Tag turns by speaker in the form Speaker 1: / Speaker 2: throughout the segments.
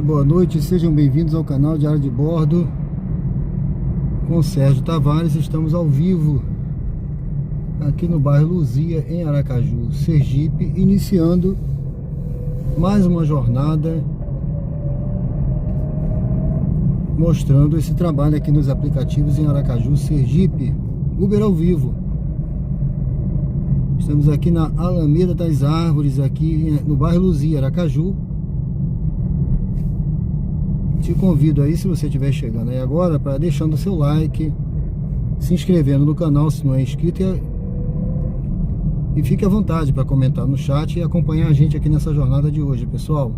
Speaker 1: boa noite, sejam bem-vindos ao canal Diário de Bordo com Sérgio Tavares. Estamos ao vivo aqui no bairro Luzia, em Aracaju, Sergipe, iniciando mais uma jornada mostrando esse trabalho aqui nos aplicativos em Aracaju, Sergipe, Uber ao vivo. Estamos aqui na Alameda das Árvores, aqui no bairro Luzia, Aracaju. Te convido aí, se você estiver chegando aí agora, para deixando o seu like, se inscrevendo no canal se não é inscrito, e fique à vontade para comentar no chat e acompanhar a gente aqui nessa jornada de hoje, pessoal.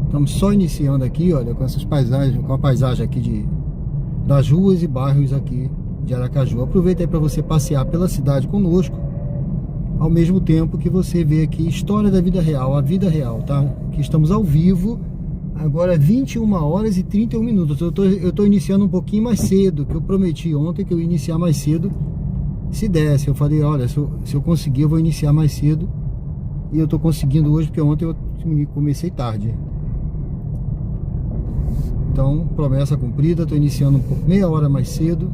Speaker 1: Estamos só iniciando aqui, olha, com essas paisagens, com a paisagem aqui das ruas e bairros aqui de Aracaju. Aproveita aí para você passear pela cidade conosco, ao mesmo tempo que você vê aqui história da vida real, a vida real, tá? Que estamos ao vivo. Agora 21 horas e 31 minutos. Eu tô iniciando um pouquinho mais cedo, que eu prometi ontem que eu ia iniciar mais cedo, se desse. Eu falei, olha, se eu conseguir, eu vou iniciar mais cedo. E eu tô conseguindo hoje, porque ontem eu comecei tarde. Então, promessa cumprida. Tô iniciando meia hora mais cedo.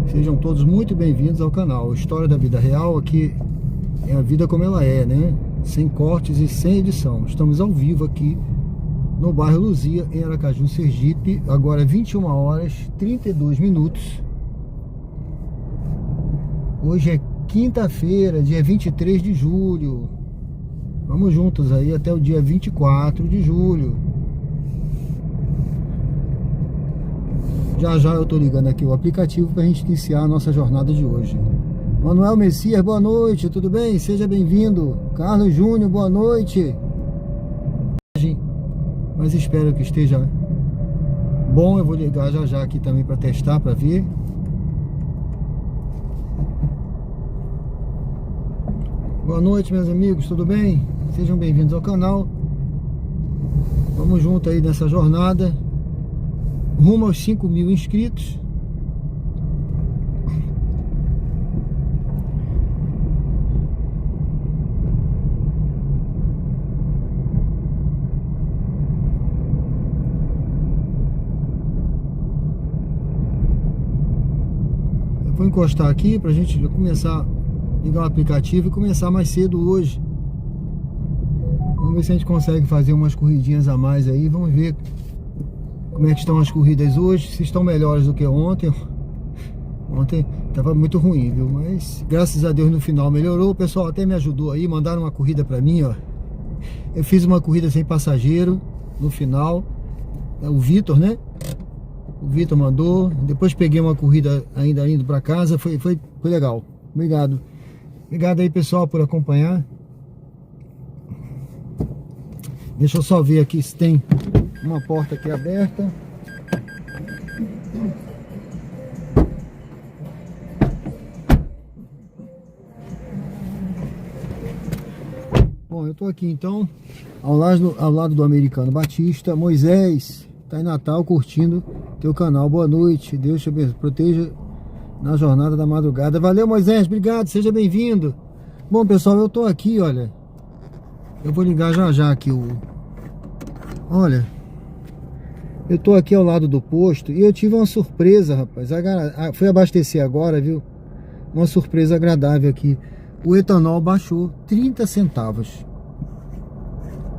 Speaker 1: Sejam todos muito bem-vindos ao canal História da Vida Real. Aqui é a vida como ela é, né? Sem cortes e sem edição. Estamos ao vivo aqui no bairro Luzia, em Aracaju, Sergipe. Agora 21 horas e 32 minutos. Hoje é quinta-feira, dia 23 de julho. Vamos juntos aí até o dia 24 de julho. Já já eu tô ligando aqui o aplicativo pra gente iniciar a nossa jornada de hoje. Manuel Messias, boa noite, tudo bem? Seja bem-vindo. Carlos Júnior, boa noite. Mas espero que esteja bom. Eu vou ligar já já aqui também para testar, para ver. Boa noite, meus amigos, tudo bem? Sejam bem-vindos ao canal. Vamos junto aí nessa jornada rumo aos 5.000 inscritos. Eu vou encostar aqui pra gente começar a ligar o aplicativo e começar mais cedo hoje. Vamos ver se a gente consegue fazer umas corridinhas a mais aí. Vamos ver como é que estão as corridas hoje, se estão melhores do que ontem. Ontem estava muito ruim, viu? Mas graças a Deus no final melhorou. O pessoal até me ajudou aí, mandaram uma corrida para mim, ó. Eu fiz uma corrida sem passageiro no final. É o Vitor, né? O Vitor mandou. Depois peguei uma corrida ainda indo para casa. Foi legal. Obrigado. Obrigado aí, pessoal, por acompanhar. Deixa eu só ver aqui se tem uma porta aqui aberta. Bom, eu tô aqui então ao lado do Americano Batista. Moisés, tá em Natal curtindo teu canal. Boa noite, Deus te proteja na jornada da madrugada. Valeu, Moisés, obrigado, seja bem-vindo. Bom, pessoal, eu tô aqui, olha. Eu vou ligar já já aqui Olha, eu tô aqui ao lado do posto e eu tive uma surpresa, rapaz. Fui abastecer agora, viu? Uma surpresa agradável aqui. O etanol baixou 30 centavos.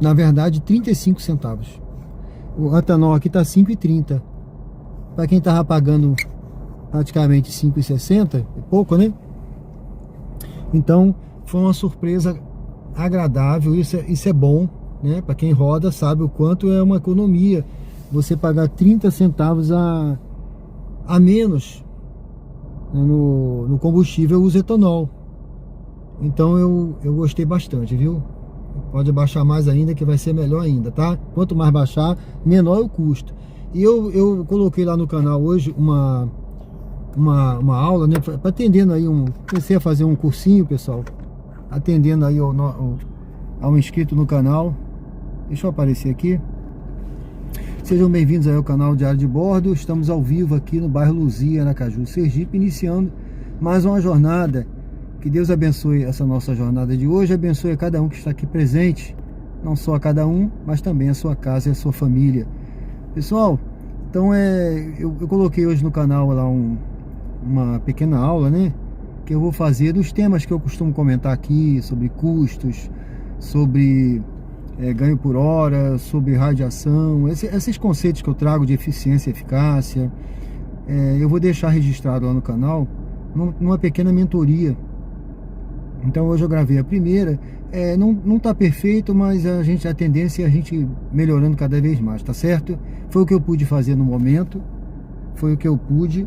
Speaker 1: Na verdade, 35 centavos. O etanol aqui tá 5,30. Para quem tava pagando praticamente 5,60, é pouco, né? Então, foi uma surpresa agradável. Isso é bom, né? Para quem roda sabe o quanto é uma economia você pagar 30 centavos a menos no combustível usa etanol. Então eu gostei bastante, viu? Pode baixar mais ainda, que vai ser melhor ainda, tá? Quanto mais baixar, menor é o custo. E eu coloquei lá no canal hoje uma aula, né? Atendendo aí comecei a fazer um cursinho, pessoal, atendendo aí ao inscrito no canal. Deixa eu aparecer aqui. Sejam bem-vindos aí ao canal Diário de Bordo. Estamos ao vivo aqui no bairro Luzia, Aracaju, Sergipe, iniciando mais uma jornada. Que Deus abençoe essa nossa jornada de hoje, abençoe a cada um que está aqui presente, não só a cada um, mas também a sua casa e a sua família. Pessoal, então eu coloquei hoje no canal lá uma pequena aula, né, que eu vou fazer dos temas que eu costumo comentar aqui, sobre custos, sobre ganho por hora, sobre radiação, esses conceitos que eu trago de eficiência e eficácia. Eu vou deixar registrado lá no canal, numa pequena mentoria. Então hoje eu gravei a primeira, não tá perfeito, mas a tendência é a gente melhorando cada vez mais, tá certo? Foi o que eu pude fazer no momento, foi o que eu pude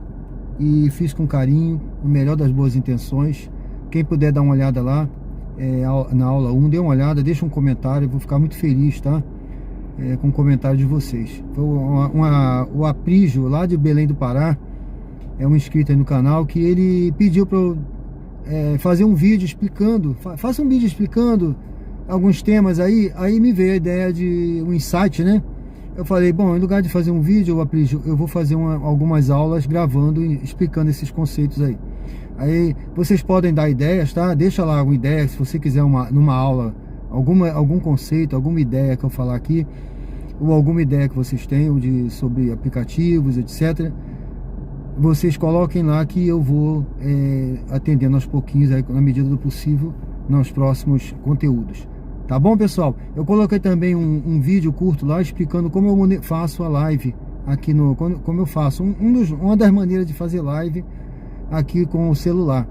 Speaker 1: e fiz com carinho, o melhor das boas intenções. Quem puder dar uma olhada lá, na aula 1, dê uma olhada, deixa um comentário, eu vou ficar muito feliz, tá? Com o comentário de vocês. O Aprígio, lá de Belém do Pará, é um inscrito aí no canal, que ele pediu para eu fazer um vídeo explicando, faça um vídeo explicando alguns temas aí me veio a ideia de um insight, né? Eu falei, bom, em lugar de fazer um vídeo, Aprígio, eu vou fazer algumas aulas gravando e explicando esses conceitos aí. Aí vocês podem dar ideias, tá? Deixa lá alguma ideia, se você quiser numa aula, algum conceito, alguma ideia que eu falar aqui, ou alguma ideia que vocês tenham sobre aplicativos, etc. Vocês coloquem lá que eu vou atendendo aos pouquinhos, aí, na medida do possível, nos próximos conteúdos. Tá bom, pessoal? Eu coloquei também um vídeo curto lá explicando como eu faço a live aqui como eu faço. Uma das maneiras de fazer live aqui com o celular,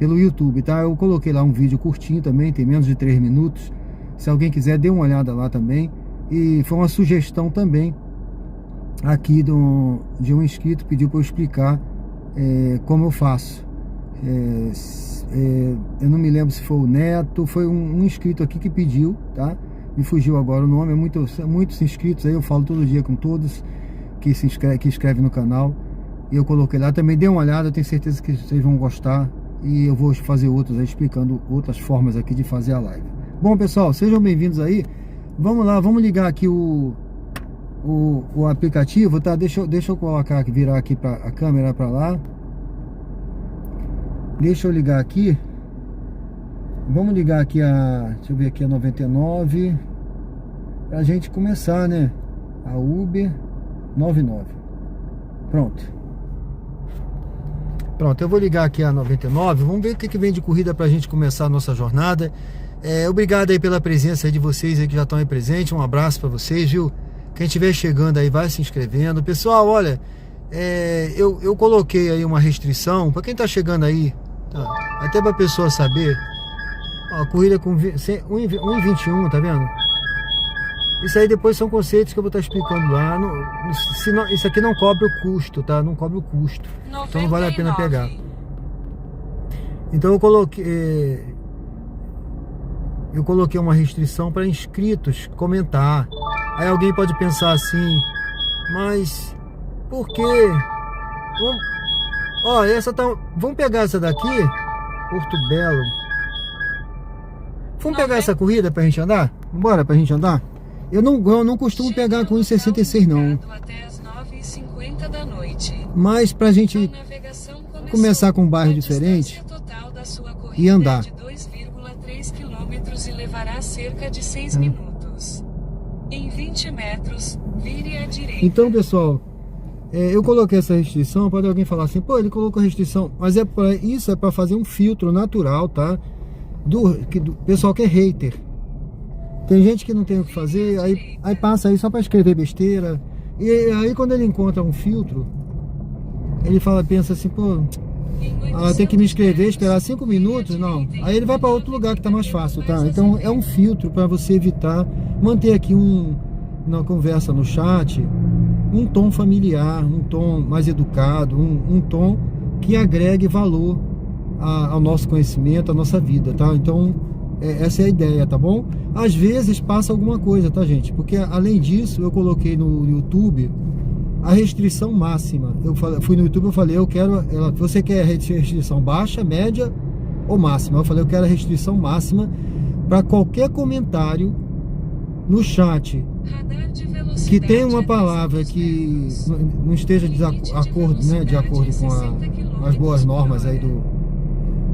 Speaker 1: pelo YouTube, tá? Eu coloquei lá um vídeo curtinho também, tem menos de 3 minutos. Se alguém quiser, dê uma olhada lá também. E foi uma sugestão também aqui de um inscrito, pediu para eu explicar como eu faço. Eu não me lembro se foi o Neto, foi um inscrito aqui que pediu, tá? Me fugiu agora o nome, muitos inscritos aí, eu falo todo dia com todos que escrevem no canal. E eu coloquei lá também, dê uma olhada, eu tenho certeza que vocês vão gostar. E eu vou fazer outros aí, explicando outras formas aqui de fazer a live. Bom, pessoal, sejam bem-vindos aí. Vamos lá, vamos ligar aqui o aplicativo, tá? Deixa eu colocar aqui, virar aqui a câmera para lá. Deixa eu ligar aqui. Vamos ligar aqui deixa eu ver aqui a 99 pra gente começar, né? A Uber 99. Pronto, eu vou ligar aqui a 99. Vamos ver o que vem de corrida pra gente começar a nossa jornada. Obrigado aí pela presença aí de vocês aí que já estão aí presentes. Um abraço pra vocês, viu? Quem estiver chegando aí, vai se inscrevendo. Pessoal, olha, eu coloquei aí uma restrição para quem tá chegando aí, tá? Até pra pessoa saber. Ó, a corrida com 1,21, tá vendo? Isso aí depois são conceitos que eu vou estar explicando lá. Isso aqui não cobre o custo, tá? Não cobre o custo. 99. Então não vale a pena pegar. Então eu coloquei uma restrição para inscritos comentar. Aí alguém pode pensar assim, mas por quê? Vamos pegar essa daqui, Porto Belo. Vamos pegar essa corrida pra gente andar? Bora pra gente andar? Eu não costumo pegar com 1,66 não.
Speaker 2: Até as 9h50 da noite.
Speaker 1: Mas pra gente começar com um bairro diferente e andar.
Speaker 2: De 2,3 km e levará cerca de 6 minutos. Em 20 metros, vire à direita.
Speaker 1: Então, pessoal, eu coloquei essa restrição. Pode alguém falar assim, pô, ele colocou restrição, mas isso é para fazer um filtro natural, tá? Do pessoal que é hater. Tem gente que não tem o que fazer, aí passa aí só para escrever besteira. E aí quando ele encontra um filtro, ele pensa assim, pô, tem que me inscrever, esperar 5 minutos, não. Aí ele vai para outro lugar que tá mais fácil, tá? Então é um filtro para você evitar, manter aqui na conversa no chat, um tom familiar, um tom mais educado, um tom que agregue valor ao nosso conhecimento, à nossa vida, tá? Então essa é a ideia, tá bom? Às vezes passa alguma coisa, tá, gente? Porque além disso, eu coloquei no YouTube a restrição máxima. Fui no YouTube, eu falei, você quer restrição baixa, média ou máxima? Eu falei, eu quero a restrição máxima para qualquer comentário no chat
Speaker 2: Radar de velocidade
Speaker 1: que tem uma
Speaker 2: a
Speaker 1: palavra
Speaker 2: 300
Speaker 1: que
Speaker 2: metros.
Speaker 1: não esteja de acordo, né, de acordo com as boas normas aí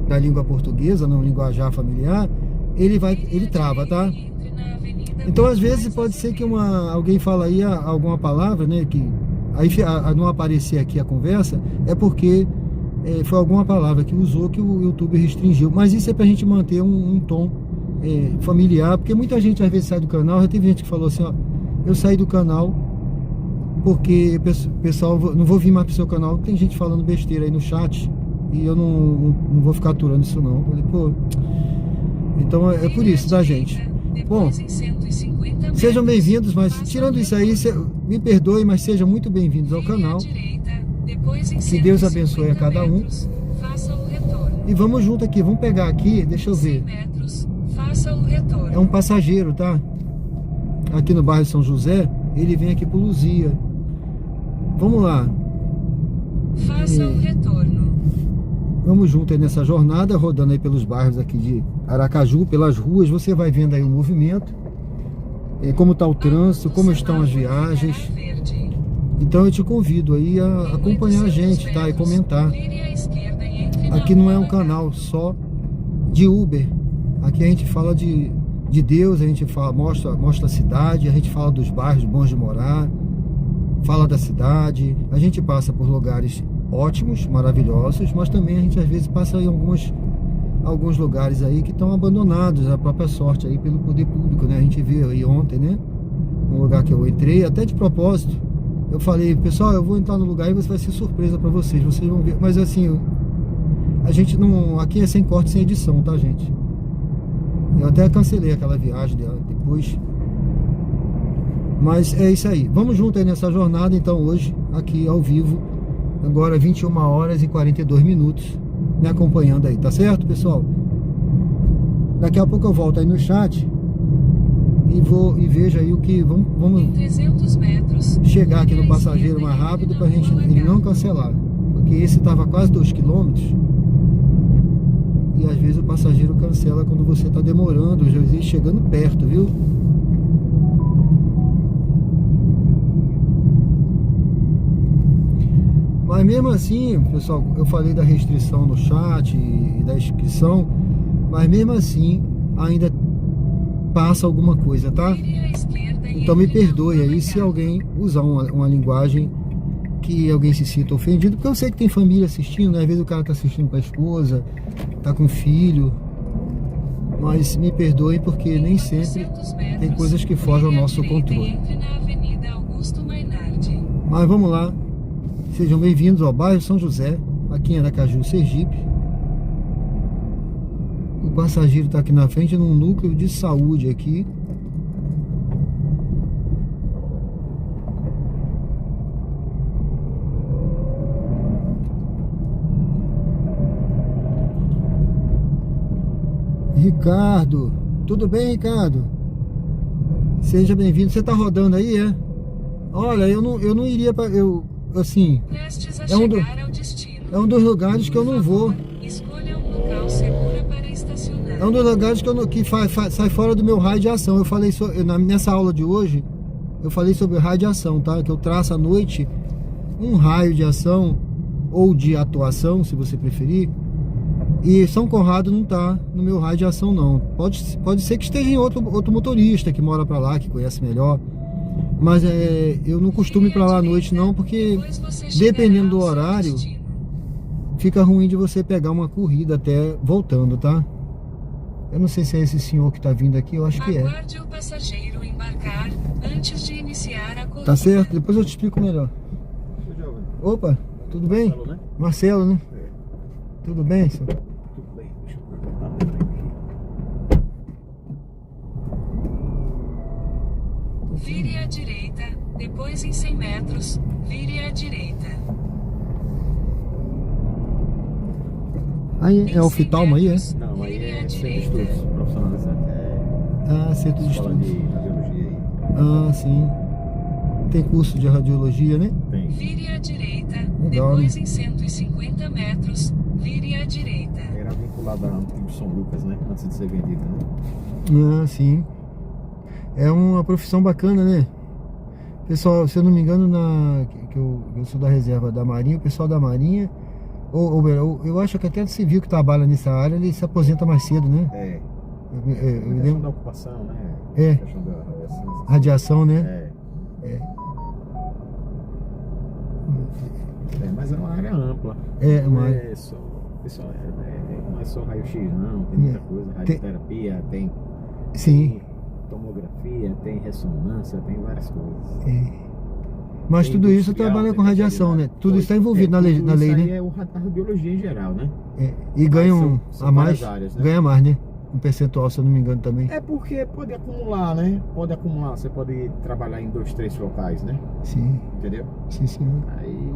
Speaker 1: da língua portuguesa, não linguajar familiar, ele trava, tá? Então às vezes pode ser que alguém fala aí alguma palavra, né, que aí a não aparecer aqui a conversa, é porque foi alguma palavra que usou que o YouTube restringiu. Mas isso é pra gente manter um tom familiar, porque muita gente às vezes sai do canal. Já teve gente que falou assim, ó, eu saí do canal porque pessoal, não vou vir mais pro seu canal, tem gente falando besteira aí no chat e eu não vou ficar aturando isso não. Eu falei, pô, então é por isso, tá, gente? Bom, sejam bem-vindos, mas tirando isso aí, me perdoe, mas sejam muito bem-vindos ao canal. Que Deus abençoe a cada um. E vamos junto aqui, vamos pegar aqui, deixa eu ver. É um passageiro, tá? Aqui no bairro São José, ele vem aqui pro Luzia. Vamos lá.
Speaker 2: Faça o retorno.
Speaker 1: Vamos junto aí nessa jornada, rodando aí pelos bairros aqui de Aracaju, pelas ruas. Você vai vendo aí o movimento, como está o trânsito, como estão as viagens. Então eu te convido aí a acompanhar a gente, tá? E comentar. Aqui não é um canal só de Uber. Aqui a gente fala de Deus, a gente mostra a cidade, a gente fala dos bairros bons de morar, fala da cidade. A gente passa por lugares ótimos, maravilhosos, mas também a gente às vezes passa em alguns lugares aí que estão abandonados, a própria sorte aí pelo poder público, né? A gente viu aí ontem, né? Um lugar que eu entrei, até de propósito, eu falei, pessoal, eu vou entrar no lugar e vai ser surpresa pra vocês vão ver, mas assim, a gente não, aqui é sem corte, sem edição, tá, gente? Eu até cancelei aquela viagem depois, mas é isso aí, vamos junto aí nessa jornada, então, hoje, aqui ao vivo. Agora 21 horas e 42 minutos, me acompanhando aí, tá certo, pessoal? Daqui a pouco eu volto aí no chat e vejo aí o que vamos
Speaker 2: 300 metros,
Speaker 1: chegar aqui no passageiro mais rápido pra gente ele não cancelar, porque esse tava quase 2 km e às vezes o passageiro cancela quando você tá demorando, às vezes chegando perto, viu? Mas mesmo assim, pessoal, eu falei da restrição no chat e da inscrição, mas mesmo assim ainda passa alguma coisa, tá? Então me perdoe aí se alguém usar uma linguagem que alguém se sinta ofendido, porque eu sei que tem família assistindo, né? Às vezes o cara tá assistindo com a esposa, tá com filho, mas me perdoe porque nem sempre tem coisas que fogem ao nosso controle. Mas vamos lá. Sejam bem-vindos ao bairro São José, aqui em Aracaju, Sergipe. O passageiro está aqui na frente, num núcleo de saúde aqui. Ricardo, tudo bem, Ricardo? Seja bem-vindo. Você está rodando aí, é? Olha, eu não iria para... Assim, é um dos lugares que eu não vou.
Speaker 2: Escolha um local seguro para estacionar.
Speaker 1: É um dos lugares que sai fora do meu raio de ação. Eu falei nessa aula de hoje, eu falei sobre raio de ação, tá? Que eu traço à noite um raio de ação ou de atuação, se você preferir. E São Conrado não tá no meu raio de ação, não. Pode ser que esteja em outro motorista que mora para lá, que conhece melhor. Mas eu não costumo ir pra lá à noite não, porque dependendo do horário, fica ruim de você pegar uma corrida até voltando, tá? Eu não sei se é esse senhor que tá vindo aqui, eu acho que é.
Speaker 2: Aguarde o passageiro embarcar antes de iniciar a corrida.
Speaker 1: Tá certo? Depois eu te explico melhor. Opa, tudo bem?
Speaker 3: Marcelo, né?
Speaker 1: Marcelo, né?
Speaker 3: É.
Speaker 1: Tudo bem, senhor?
Speaker 3: Tudo bem, deixa eu perguntar aqui.
Speaker 2: Vire à direita, depois em 100 metros, vire à direita.
Speaker 1: Aí é oftalmo aí, é?
Speaker 3: Não, aí é centro de estudos profissionalizante.
Speaker 1: Centro de
Speaker 3: Escola
Speaker 1: estudos.
Speaker 3: de radiologia aí.
Speaker 1: Sim. Tem curso de radiologia, né?
Speaker 3: Tem.
Speaker 2: Vire à direita,
Speaker 1: Legal,
Speaker 2: depois
Speaker 1: né?
Speaker 2: em 150 metros, vire à direita.
Speaker 3: Era vinculado ao antigo São Lucas, né? Antes de ser vendida, né?
Speaker 1: Sim. É uma profissão bacana, né? Pessoal, se eu não me engano, eu sou da reserva da Marinha, o pessoal da Marinha, eu acho que até o civil que trabalha nessa área, ele se aposenta mais cedo, né? Eu
Speaker 3: questão
Speaker 1: lembro.
Speaker 3: da ocupação, né?
Speaker 1: É.
Speaker 3: Questão da radiação.
Speaker 1: Radiação, né?
Speaker 3: Mas é uma área ampla.
Speaker 1: É,
Speaker 3: Não
Speaker 1: uma
Speaker 3: é só, pessoal, não é só raio-x, não. Tem muita coisa. Radioterapia, tem
Speaker 1: Sim.
Speaker 3: tomografia, tem ressonância, tem várias coisas.
Speaker 1: Mas
Speaker 3: Tem
Speaker 1: tudo isso
Speaker 3: industrial,
Speaker 1: trabalha
Speaker 3: tem
Speaker 1: com radiação, né?
Speaker 3: veterinário.
Speaker 1: Tudo isso está envolvido na lei,
Speaker 3: Tudo isso aí
Speaker 1: né?
Speaker 3: é a radiologia em geral, né?
Speaker 1: E ganham
Speaker 3: são
Speaker 1: a mais,
Speaker 3: várias áreas, né?
Speaker 1: ganha mais, né? Um percentual, se eu não me engano, também.
Speaker 3: É porque pode acumular, né? Pode acumular. Você pode trabalhar em 2, 3 locais, né?
Speaker 1: Sim,
Speaker 3: Entendeu?
Speaker 1: sim.
Speaker 3: Aí,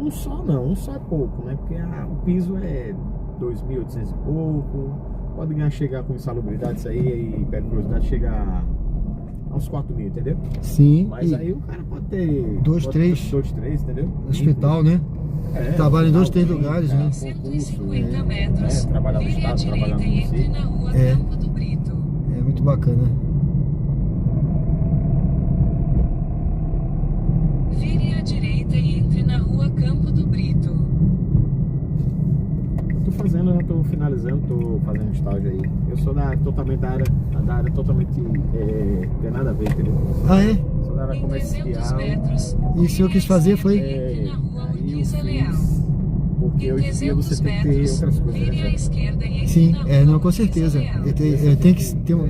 Speaker 3: um só não, um só é pouco, né? Porque o piso é 2.800 e pouco. Pode chegar com insalubridade, isso aí, e periculosidade, chegar a uns 4.000, entendeu?
Speaker 1: Sim.
Speaker 3: Mas aí o cara pode ter
Speaker 1: 2, 3.
Speaker 3: 2, 3, entendeu?
Speaker 1: Hospital, né? Trabalha em 2, 3 lugares, né?
Speaker 2: 150 metros,
Speaker 3: trabalhar no
Speaker 2: vire à
Speaker 3: estado, trabalhar
Speaker 2: direita
Speaker 3: no
Speaker 2: e entre na
Speaker 3: município.
Speaker 2: rua
Speaker 1: É.
Speaker 2: Campo do Brito.
Speaker 1: É muito bacana.
Speaker 2: Vire à direita e entre na rua Campo do Brito.
Speaker 3: Tô fazendo, já tô finalizando, tô fazendo estágio aí. Eu sou totalmente da área totalmente, tem nada a ver, entendeu?
Speaker 1: Ah, é?
Speaker 3: Sou da área
Speaker 2: Em 300
Speaker 3: comercial.
Speaker 2: metros,
Speaker 1: E o senhor quis fazer foi?
Speaker 2: entre na rua
Speaker 3: Aí eu
Speaker 2: Urquiza Leal.
Speaker 3: fiz, porque
Speaker 2: Em
Speaker 3: hoje em dia
Speaker 2: 300
Speaker 3: você tem que ter
Speaker 2: metros,
Speaker 3: outras coisas,
Speaker 2: vire à
Speaker 3: né?
Speaker 2: esquerda e entre
Speaker 1: Sim,
Speaker 2: na rua
Speaker 1: não, com
Speaker 2: Urquiza
Speaker 1: certeza.
Speaker 2: Leal.
Speaker 1: Tem que ter um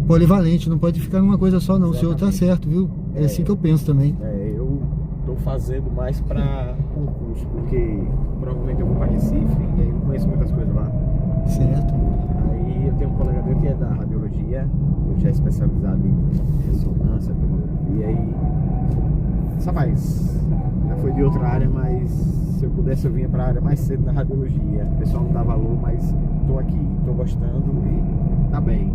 Speaker 1: polivalente, não pode ficar numa coisa só, não. O senhor tá
Speaker 3: Exatamente.
Speaker 1: certo, viu? É assim que eu penso também.
Speaker 3: Eu tô fazendo mais pra concurso, porque provavelmente eu vou pra Recife e aí eu conheço muitas coisas lá.
Speaker 1: Certo.
Speaker 3: Aí eu tenho um colega meu que é da radiologia, ele já é especializado em ressonância, tomografia e rapaz, já foi de outra área, mas se eu pudesse eu vinha pra área mais cedo da radiologia. O pessoal não dá valor, mas tô aqui, tô gostando e tá bem.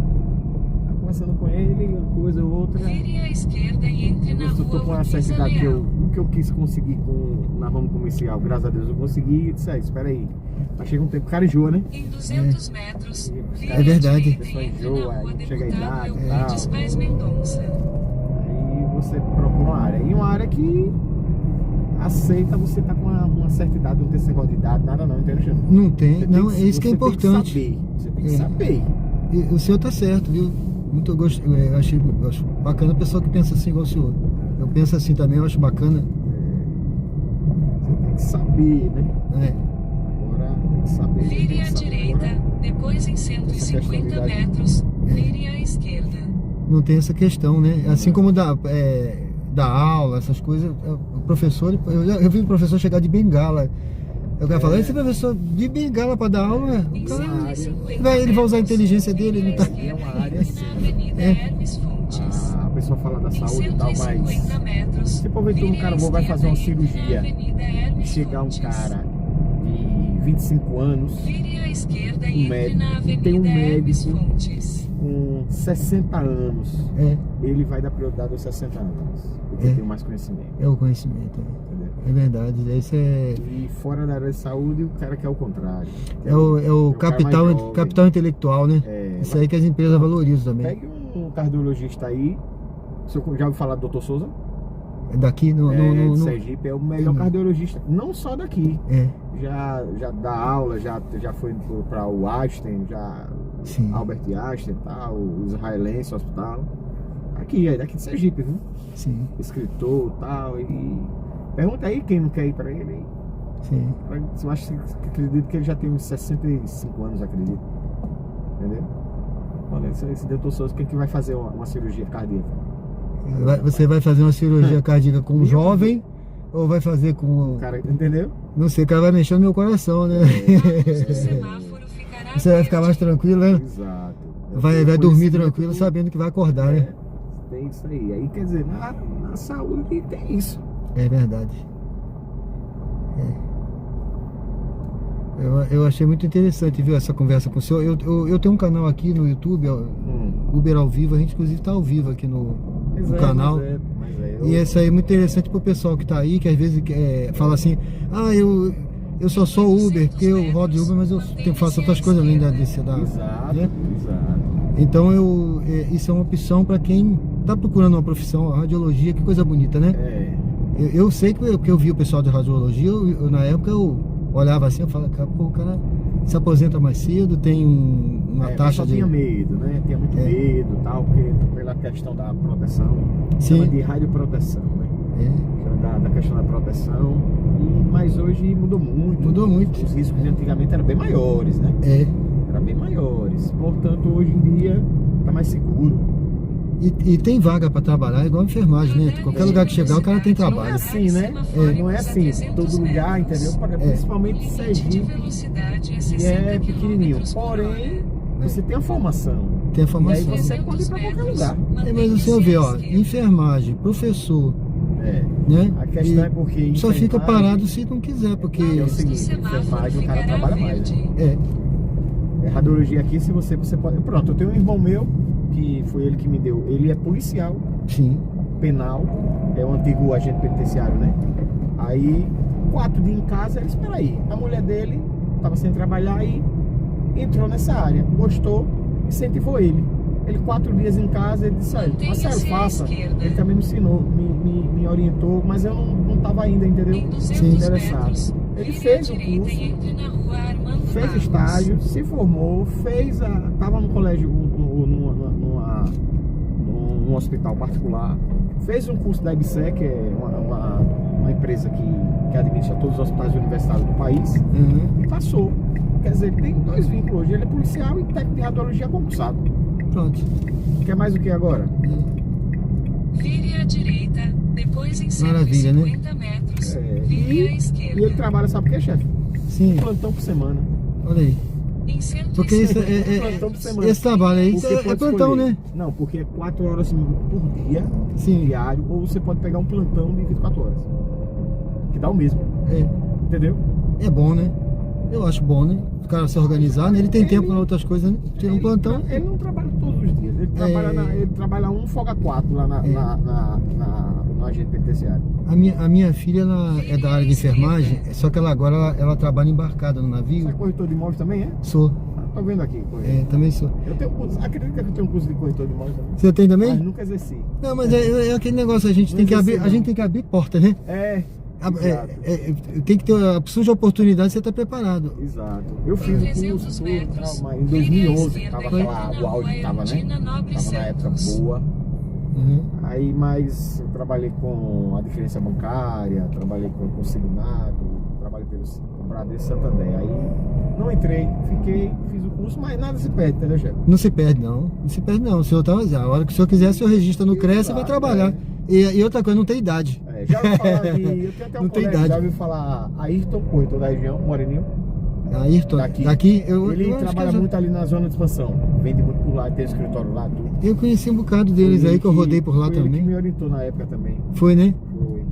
Speaker 3: Tá conversando com ele, uma coisa ou outra.
Speaker 2: Vire à esquerda e entre na
Speaker 3: Eu tô
Speaker 2: rua
Speaker 3: com uma certa
Speaker 2: Urquiza
Speaker 3: idade que
Speaker 2: Leal.
Speaker 3: o que eu quis conseguir na ramo comercial, graças a Deus eu consegui e disse, espera aí. Mas chega um tempo, o cara enjoa, né?
Speaker 2: Em 200 metros, vire
Speaker 1: É verdade.
Speaker 2: à direita
Speaker 3: A pessoa
Speaker 2: e entre
Speaker 3: enjoa,
Speaker 2: na rua
Speaker 3: aí chega a
Speaker 2: Deputado
Speaker 3: idade e
Speaker 2: Euclides
Speaker 3: tal.
Speaker 2: Paz Mendonça.
Speaker 3: Aí você procura uma área. E uma área que aceita você tá com uma certa idade, não tem esse negócio de idade, nada não, entendeu?
Speaker 1: Não tem, não, é isso que é importante.
Speaker 3: Você tem que saber.
Speaker 1: E o senhor tá certo, viu? Muito gosto, eu acho bacana a pessoa que pensa assim igual o senhor. Eu penso assim também, eu acho bacana.
Speaker 3: Você tem que saber, né?
Speaker 1: É.
Speaker 3: Agora tem que saber.
Speaker 2: Vire
Speaker 3: tem
Speaker 2: à
Speaker 3: que saber.
Speaker 2: direita,
Speaker 3: Agora,
Speaker 2: depois em 150 metros, vire à esquerda.
Speaker 1: Não tem essa questão, né? Assim como da aula, essas coisas, o professor, eu vi um professor chegar de bengala. Eu quero falar, esse professor de bengala para dar aula,
Speaker 2: Em
Speaker 1: cara,
Speaker 2: 150
Speaker 1: ele vai usar a
Speaker 2: metros,
Speaker 1: inteligência dele, ele
Speaker 2: vire
Speaker 1: não
Speaker 2: à
Speaker 1: tá.
Speaker 3: É uma
Speaker 2: esquerda
Speaker 3: área
Speaker 2: e entre na
Speaker 3: assim.
Speaker 2: Avenida
Speaker 1: É.
Speaker 2: Hermes Fontes.
Speaker 3: a pessoa fala da
Speaker 2: Em
Speaker 3: saúde e tal, mas
Speaker 2: 150 metros,
Speaker 3: se porventura um
Speaker 2: vire à
Speaker 3: cara vai fazer uma
Speaker 2: esquerda e entre na
Speaker 3: cirurgia
Speaker 2: Avenida
Speaker 3: e
Speaker 2: Hermes
Speaker 3: chegar um
Speaker 2: Fontes.
Speaker 3: cara de 25 anos
Speaker 2: Vire à esquerda
Speaker 3: Um
Speaker 2: e entre
Speaker 3: médico.
Speaker 2: na
Speaker 3: Tem
Speaker 2: Avenida
Speaker 3: um
Speaker 2: Hermes
Speaker 3: médico.
Speaker 2: Fontes.
Speaker 3: com 60 anos,
Speaker 1: É,
Speaker 3: ele vai dar prioridade aos 60 anos, porque
Speaker 1: É.
Speaker 3: tem mais conhecimento,
Speaker 1: é o conhecimento.
Speaker 3: entendeu?
Speaker 1: É verdade. Isso é.
Speaker 3: E fora da área de saúde, o cara quer o contrário.
Speaker 1: É o
Speaker 3: cara mais jovem.
Speaker 1: capital intelectual, né?
Speaker 3: É,
Speaker 1: Isso aí que as empresas valorizam também.
Speaker 3: Pegue um cardiologista aí, você já ouviu falar do Dr. Souza?
Speaker 1: É daqui no.
Speaker 3: De Sergipe, é o melhor cardiologista, não só daqui.
Speaker 1: É,
Speaker 3: Já dá aula, já foi para o Einstein,
Speaker 1: sim.
Speaker 3: Albert Einstein e tal, o israelense hospital. Aqui, é daqui de Sergipe, viu?
Speaker 1: Sim,
Speaker 3: Escritor e tal. E pergunta aí quem não quer ir para ele.
Speaker 1: sim.
Speaker 3: Eu acho que acredito que ele já tem uns 65 anos, acredito. Entendeu? Olha, esse Dr. Souza, quem que vai fazer uma cirurgia cardíaca?
Speaker 1: Você vai fazer uma cirurgia cardíaca com um jovem ou vai fazer com.
Speaker 3: O cara, entendeu?
Speaker 1: Não sei, o cara vai mexer no meu coração, né?
Speaker 2: O semáforo ficará
Speaker 1: Você vai ficar mais
Speaker 2: verde.
Speaker 1: tranquilo, né?
Speaker 3: Exato.
Speaker 1: Vai dormir
Speaker 3: Conhecimento
Speaker 1: tranquilo
Speaker 3: do-
Speaker 1: sabendo que vai acordar, né?
Speaker 3: Tem isso aí. Aí quer dizer, na saúde tem isso.
Speaker 1: É verdade. Eu achei muito interessante, viu, essa conversa com o senhor. Eu tenho um canal aqui no YouTube, ó, Uber ao vivo. A gente inclusive está ao vivo aqui no canal. E isso aí é muito interessante pro pessoal que tá aí, que às vezes fala assim, eu só sou Uber, porque eu rodo de Uber, mas eu faço outras coisas além desse da.
Speaker 3: Exato,
Speaker 1: né?
Speaker 3: exato.
Speaker 1: Então isso é uma opção para quem tá procurando uma profissão, a radiologia, que coisa bonita, né? Eu sei que eu vi o pessoal de radiologia, na época eu olhava assim, eu falava, pô, o cara se aposenta mais cedo, tem uma taxa de...
Speaker 3: tinha medo, né? Tinha muito medo e tal, porque pela questão da proteção,
Speaker 1: Sim.
Speaker 3: chama de radioproteção, né? Da questão da proteção, mas hoje mudou muito.
Speaker 1: Mudou muito.
Speaker 3: Os riscos de antigamente eram bem maiores, né? Eram bem maiores, portanto hoje em dia tá mais seguro.
Speaker 1: E tem vaga para trabalhar, igual enfermagem, né? Qualquer lugar que chegar, o cara tem trabalho.
Speaker 3: Não é assim, né? Não é assim, todo lugar, entendeu? Principalmente Sergipe, que é pequenininho. Porém, você tem a formação.
Speaker 1: Tem a formação.
Speaker 3: E aí você pode ir para qualquer lugar.
Speaker 1: Mas o senhor vê, ó, enfermagem, professor, né?
Speaker 3: A questão é porque
Speaker 1: só fica parado se não quiser, porque...
Speaker 3: É o seguinte, enfermagem o cara trabalha mais. Radiologia aqui, se você pode... Pronto, eu tenho um irmão meu, que foi ele que me deu, ele é policial.
Speaker 1: Sim.
Speaker 3: Penal, é o antigo agente penitenciário, né? Aí, 4 dias em casa, ele espera aí. A mulher dele estava sem trabalhar e entrou nessa área, gostou, incentivou ele. Ele 4 dias em casa, ele disse, olha, Marcelo, faça. Ele também me ensinou, me orientou, mas eu não estava ainda, entendeu? Interessado. Ele fez o curso, fez estágio, se formou, estava no colégio, num hospital particular, fez um curso da IBSEC, que é uma empresa que administra todos os hospitais universitários do país, e passou. Quer dizer, tem 2 vínculos hoje, ele é policial e técnico de radiologia concursado.
Speaker 1: Pronto.
Speaker 3: Quer mais o que agora?
Speaker 2: Vire à direita, depois em 150 metros, vire à esquerda.
Speaker 3: E ele trabalha, sabe por quê, chefe?
Speaker 1: Sim.
Speaker 3: Um plantão por semana.
Speaker 1: Olha aí. Porque esse trabalho aí é plantão, né?
Speaker 3: Não, porque é 4 horas por dia, diário, ou você pode pegar um plantão de 24 horas. Que dá o mesmo. Entendeu?
Speaker 1: É bom, né? Eu acho bom, né? O cara se organizar, né? Ele tem tempo para outras coisas, né? Tira um plantão.
Speaker 3: Ele não trabalha todos os dias. Ele trabalha 1, folga 4 lá no agente penitenciário.
Speaker 1: A minha filha, ela é da área de enfermagem, só que agora ela trabalha embarcada no navio.
Speaker 3: Você é corretor de imóveis também, é?
Speaker 1: Sou.
Speaker 3: Tô vendo aqui.
Speaker 1: Também sou.
Speaker 3: Eu tenho curso, acredita que eu tenho um curso de corretor de imóveis também?
Speaker 1: Você tem também?
Speaker 3: Mas nunca exerci.
Speaker 1: Não, mas é aquele negócio, a gente tem que abrir porta, né? Tem que ter, surge a oportunidade, você está preparado.
Speaker 3: Exato. Eu fiz o curso em 2011, que tava o áudio estava, né? Tava na época boa. Aí, mas eu trabalhei com a diferença bancária, trabalhei com consignado, trabalhei pelo Bradesco Santander. Aí não entrei, fiz o curso, mas nada se perde, entendeu, chefe?
Speaker 1: Não se perde não, O senhor tá, a hora que o senhor quiser, o senhor registra no CRES e vai trabalhar. E outra coisa, não tem idade.
Speaker 3: Já ouviu falar eu tenho até um colega, já ouviu falar Ayrton, corretor da região, Moreninho?
Speaker 1: Ayrton, daqui
Speaker 3: ele trabalha muito ali na zona de expansão, vende muito por lá, tem escritório lá, tudo.
Speaker 1: Eu conheci um bocado deles aí, que eu rodei por lá também.
Speaker 3: Ele que me orientou na época também.
Speaker 1: Foi, né?
Speaker 3: Foi.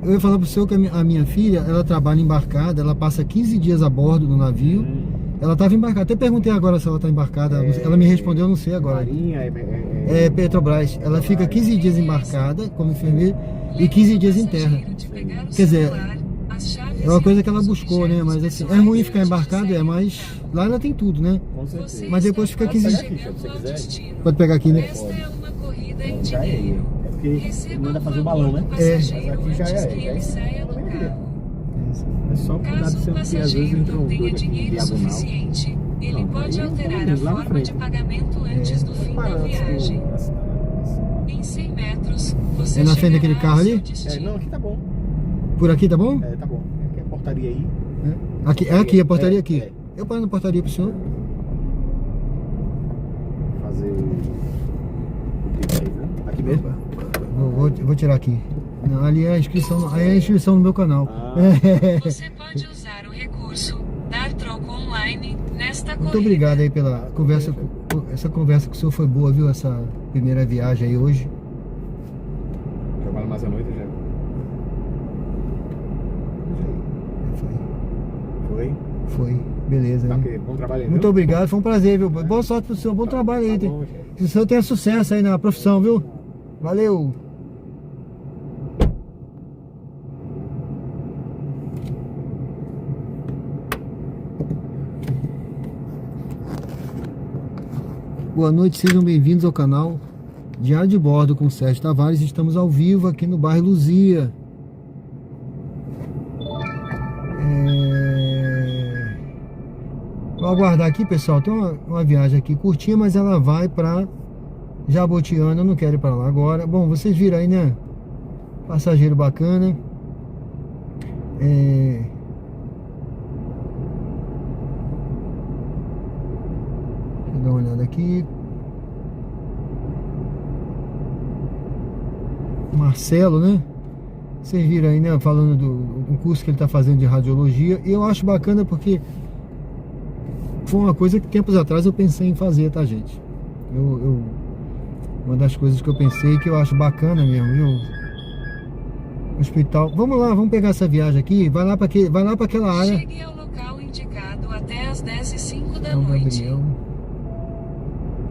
Speaker 1: Eu ia falar pro senhor que a minha filha, ela trabalha embarcada, ela passa 15 dias a bordo no navio. Ela estava embarcada, até perguntei agora se ela está embarcada, ela me respondeu, eu não sei agora.
Speaker 3: Marinha,
Speaker 1: é Petrobras, ela fica 15 dias embarcada como enfermeira e 15 dias em terra. Quer dizer, é uma coisa que ela buscou, né? Mas assim, é ruim ficar embarcado, mas lá ela tem tudo, né?
Speaker 3: Com certeza.
Speaker 1: Mas depois fica 15 dias.
Speaker 3: Se você quiser.
Speaker 1: Pode pegar aqui, né?
Speaker 3: Já é porque ele manda fazer o balão, né? Mas aqui já é. É só cuidado sempre que às vezes entra um doido aqui em diagonal.
Speaker 2: Ele pode alterar a forma de pagamento antes do fim da viagem. Em 100 metros, você
Speaker 1: na frente daquele carro ali?
Speaker 3: Não, aqui tá bom.
Speaker 1: Por aqui tá bom?
Speaker 3: Tá bom. Aqui é a portaria aí.
Speaker 1: Aqui, a portaria aqui. Eu paro na portaria pro senhor.
Speaker 3: Fazer o pedido, né? Aqui mesmo?
Speaker 1: Vou tirar aqui. Não, ali é a inscrição no meu canal.
Speaker 2: Você pode usar o recurso dar troco online nesta corrida.
Speaker 1: Muito obrigado aí pela conversa. Essa conversa com o senhor foi boa, viu? Essa primeira viagem aí hoje.
Speaker 3: Trabalha mais à noite, já? Foi?
Speaker 1: Beleza.
Speaker 3: Tá, okay. Bom trabalho aí.
Speaker 1: Muito obrigado, foi um prazer, viu? Boa sorte pro senhor, bom trabalho aí.
Speaker 3: Bom,
Speaker 1: que o senhor tenha sucesso aí na profissão, viu? Valeu! Boa noite, sejam bem-vindos ao canal Diário de Bordo com Sérgio Tavares. Estamos ao vivo aqui no bairro Luzia. Vou aguardar aqui, pessoal. Tem uma viagem aqui curtinha, mas ela vai para Jabotiana. Eu não quero ir para lá agora. Bom, vocês viram aí, né? Passageiro bacana. Deixa eu dar uma olhada aqui. Marcelo, né? Vocês viram aí, né? Falando do curso que ele está fazendo de radiologia. E eu acho bacana porque foi uma coisa que tempos atrás eu pensei em fazer, tá, gente? Uma das coisas que eu pensei que eu acho bacana mesmo, viu? Hospital. Vamos lá, vamos pegar essa viagem aqui. Vai lá para aquela área.
Speaker 2: Chegue ao local indicado até as 10h05 da noite.
Speaker 1: Gabriel.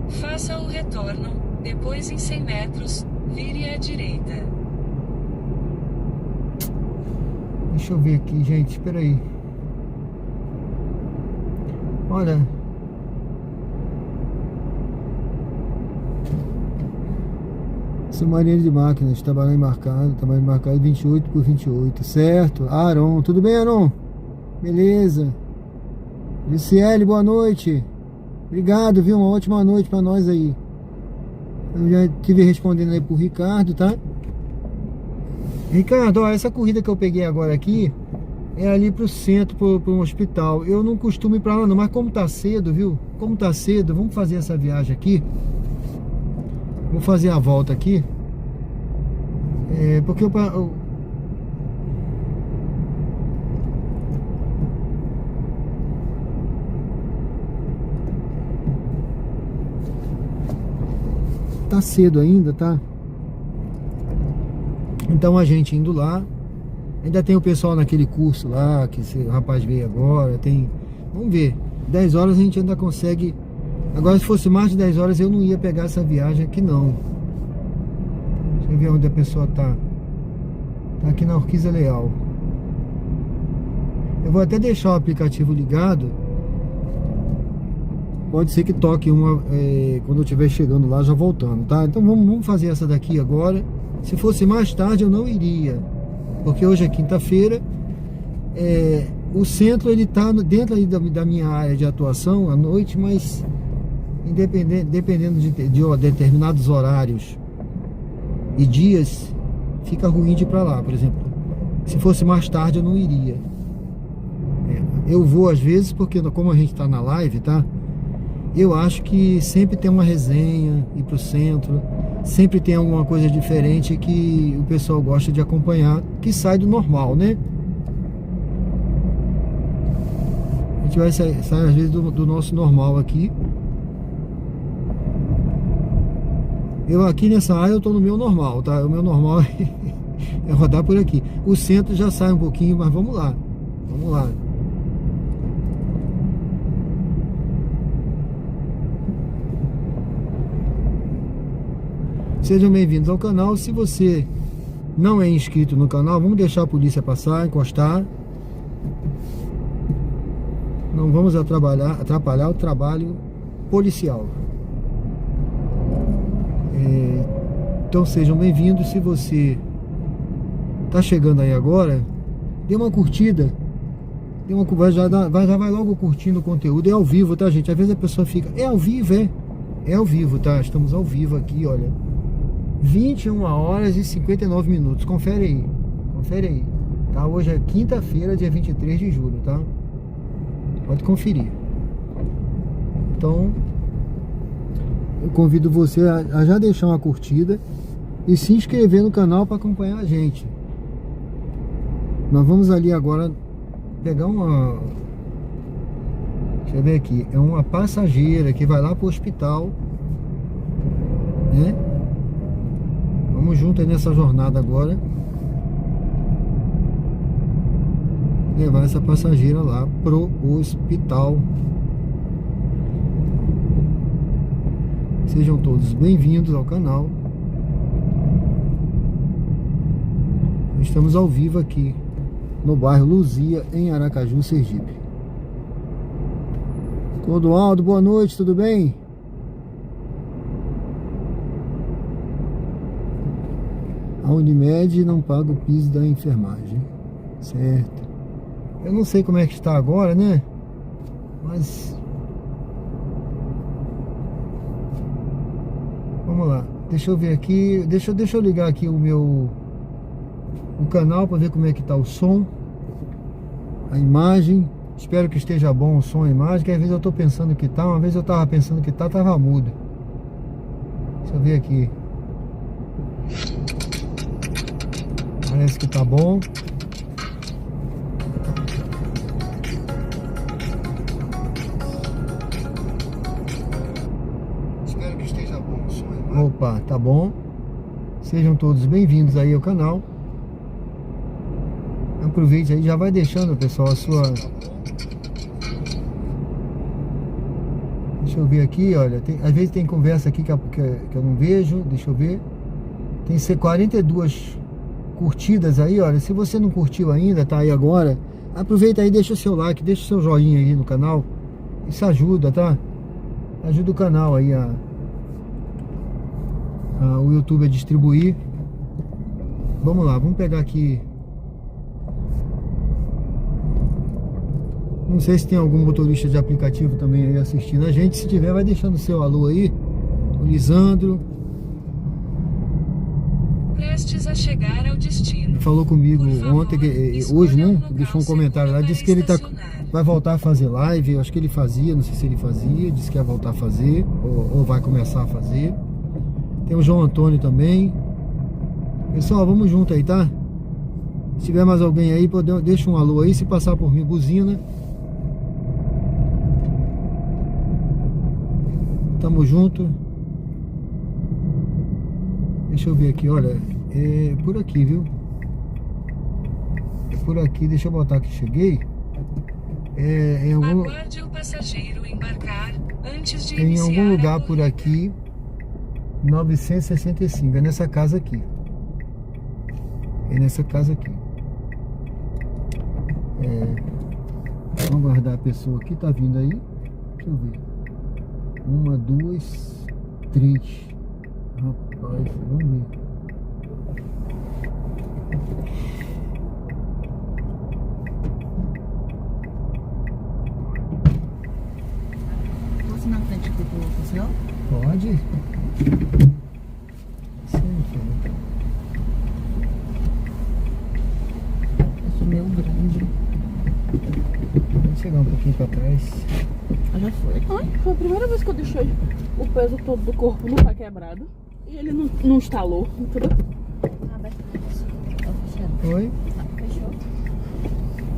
Speaker 2: Faça o retorno, depois em 100 metros, vire à direita.
Speaker 1: Deixa eu ver aqui, gente, espera aí. Olha. Submarino de máquinas, trabalho embarcado 28/28, certo? Aron, tudo bem, Aron? Beleza. Luciele, boa noite. Obrigado, viu? Uma ótima noite pra nós aí. Eu já estive respondendo aí pro Ricardo, tá? Ricardo, ó, essa corrida que eu peguei agora aqui é ali pro centro, pro hospital. Eu não costumo ir pra lá não, mas como tá cedo, viu? Como tá cedo, vamos fazer essa viagem aqui. Vou fazer a volta aqui. Porque tá cedo ainda, tá? Então a gente indo lá. Ainda tem o pessoal naquele curso lá, que esse rapaz veio agora. Vamos ver, 10 horas a gente ainda consegue. Agora se fosse mais de 10 horas eu não ia pegar essa viagem aqui não. Deixa eu ver onde a pessoa tá. Tá aqui na Urquiza Leal. Eu vou até deixar o aplicativo ligado. Pode ser que toque uma quando eu estiver chegando lá, já voltando, tá? Então vamos fazer essa daqui agora. Se fosse mais tarde eu não iria, porque hoje é quinta-feira. O centro ele tá dentro aí da minha área de atuação à noite, mas dependendo de determinados horários e dias, fica ruim de ir pra lá. Por exemplo, se fosse mais tarde eu não iria. Eu vou às vezes porque como a gente tá na live, tá? Eu acho que sempre tem uma resenha, ir pro centro, sempre tem alguma coisa diferente que o pessoal gosta de acompanhar, que sai do normal, né? A gente vai sair às vezes do nosso normal aqui. Eu aqui nessa área eu tô no meu normal, tá? O meu normal é rodar por aqui. O centro já sai um pouquinho, mas vamos lá. Vamos lá. Sejam bem-vindos ao canal. Se você não é inscrito no canal, vamos deixar a polícia passar, encostar. Não vamos atrapalhar o trabalho policial. Então sejam bem-vindos. Se você tá chegando aí agora, dê uma curtida. Já vai logo curtindo o conteúdo. É ao vivo, tá, gente? Às vezes a pessoa fica... É ao vivo, é ao vivo, tá? Estamos ao vivo aqui, olha. 21 horas e 59 minutos. Confere aí. Tá? Hoje é quinta-feira, dia 23 de julho, tá? Pode conferir. Então, eu convido você a já deixar uma curtida e se inscrever no canal para acompanhar a gente. Nós vamos ali agora pegar uma... Deixa eu ver aqui. É uma passageira que vai lá pro hospital, né? Vamos junto aí nessa jornada agora. Levar essa passageira lá pro hospital. Sejam todos bem-vindos ao canal. Estamos ao vivo aqui no bairro Luzia, em Aracaju, Sergipe. Clodoaldo, boa noite, tudo bem? A Unimed não paga o piso da enfermagem. Certo. Eu não sei como é que está agora, né? Mas... vamos lá. Deixa eu ver aqui. Deixa eu ligar aqui o canal para ver como é que tá o som. A imagem. Espero que esteja bom o som e a imagem. Que às vezes eu tô pensando que tá. Uma vez eu tava pensando que tá, tava mudo. Deixa eu ver aqui. Parece que tá bom. Espero que esteja bom o som e a imagem. Opa, tá bom. Sejam todos bem-vindos aí ao canal. Aproveite aí, já vai deixando, pessoal, a sua... Deixa eu ver aqui, olha, às vezes tem conversa aqui que eu não vejo, deixa eu ver. Tem 42 curtidas aí, olha, se você não curtiu ainda, tá aí agora, aproveita aí, deixa o seu like, deixa o seu joinha aí no canal. Isso ajuda, tá? Ajuda o canal aí o YouTube a distribuir. Vamos lá, vamos pegar aqui. Não sei se tem algum motorista de aplicativo também aí assistindo a gente. Se tiver, vai deixando o seu alô aí. O Lisandro.
Speaker 2: Prestes a chegar ao destino.
Speaker 1: Falou comigo
Speaker 2: Por favor,
Speaker 1: ontem, hoje,
Speaker 2: escolha
Speaker 1: né?
Speaker 2: um local
Speaker 1: Deixou um comentário lá.
Speaker 2: seguro
Speaker 1: Disse
Speaker 2: para
Speaker 1: que ele
Speaker 2: estacionar.
Speaker 1: vai voltar a fazer live. Eu acho que ele fazia, não sei se ele fazia. Disse que ia voltar a fazer, ou vai começar a fazer. Tem o João Antônio também. Pessoal, vamos junto aí, tá? Se tiver mais alguém aí, deixa um alô aí. Se passar por mim, buzina. Tamo junto. Deixa eu ver aqui, olha. É por aqui, viu? É por aqui, deixa eu botar que cheguei. É em algum...
Speaker 2: Aguarde o passageiro embarcar antes de
Speaker 1: em
Speaker 2: iniciar
Speaker 1: algum lugar
Speaker 2: a
Speaker 1: por
Speaker 2: corrida.
Speaker 1: aqui. 965, é nessa casa aqui. É nessa casa aqui. Vamos aguardar a pessoa que tá vindo aí. Deixa eu ver. 1, 2, 3. Rapaz, vamos ver.
Speaker 4: Posso ir na frente aqui pro senhor?
Speaker 1: Pode? Sim, filho.
Speaker 4: Esse meu grande.
Speaker 1: Vamos chegar um pouquinho pra trás.
Speaker 4: Já foi.
Speaker 5: Ai, foi a primeira vez que eu deixei o peso todo do corpo no pé quebrado. E ele não instalou, entendeu?
Speaker 1: Oi?
Speaker 4: Fechou.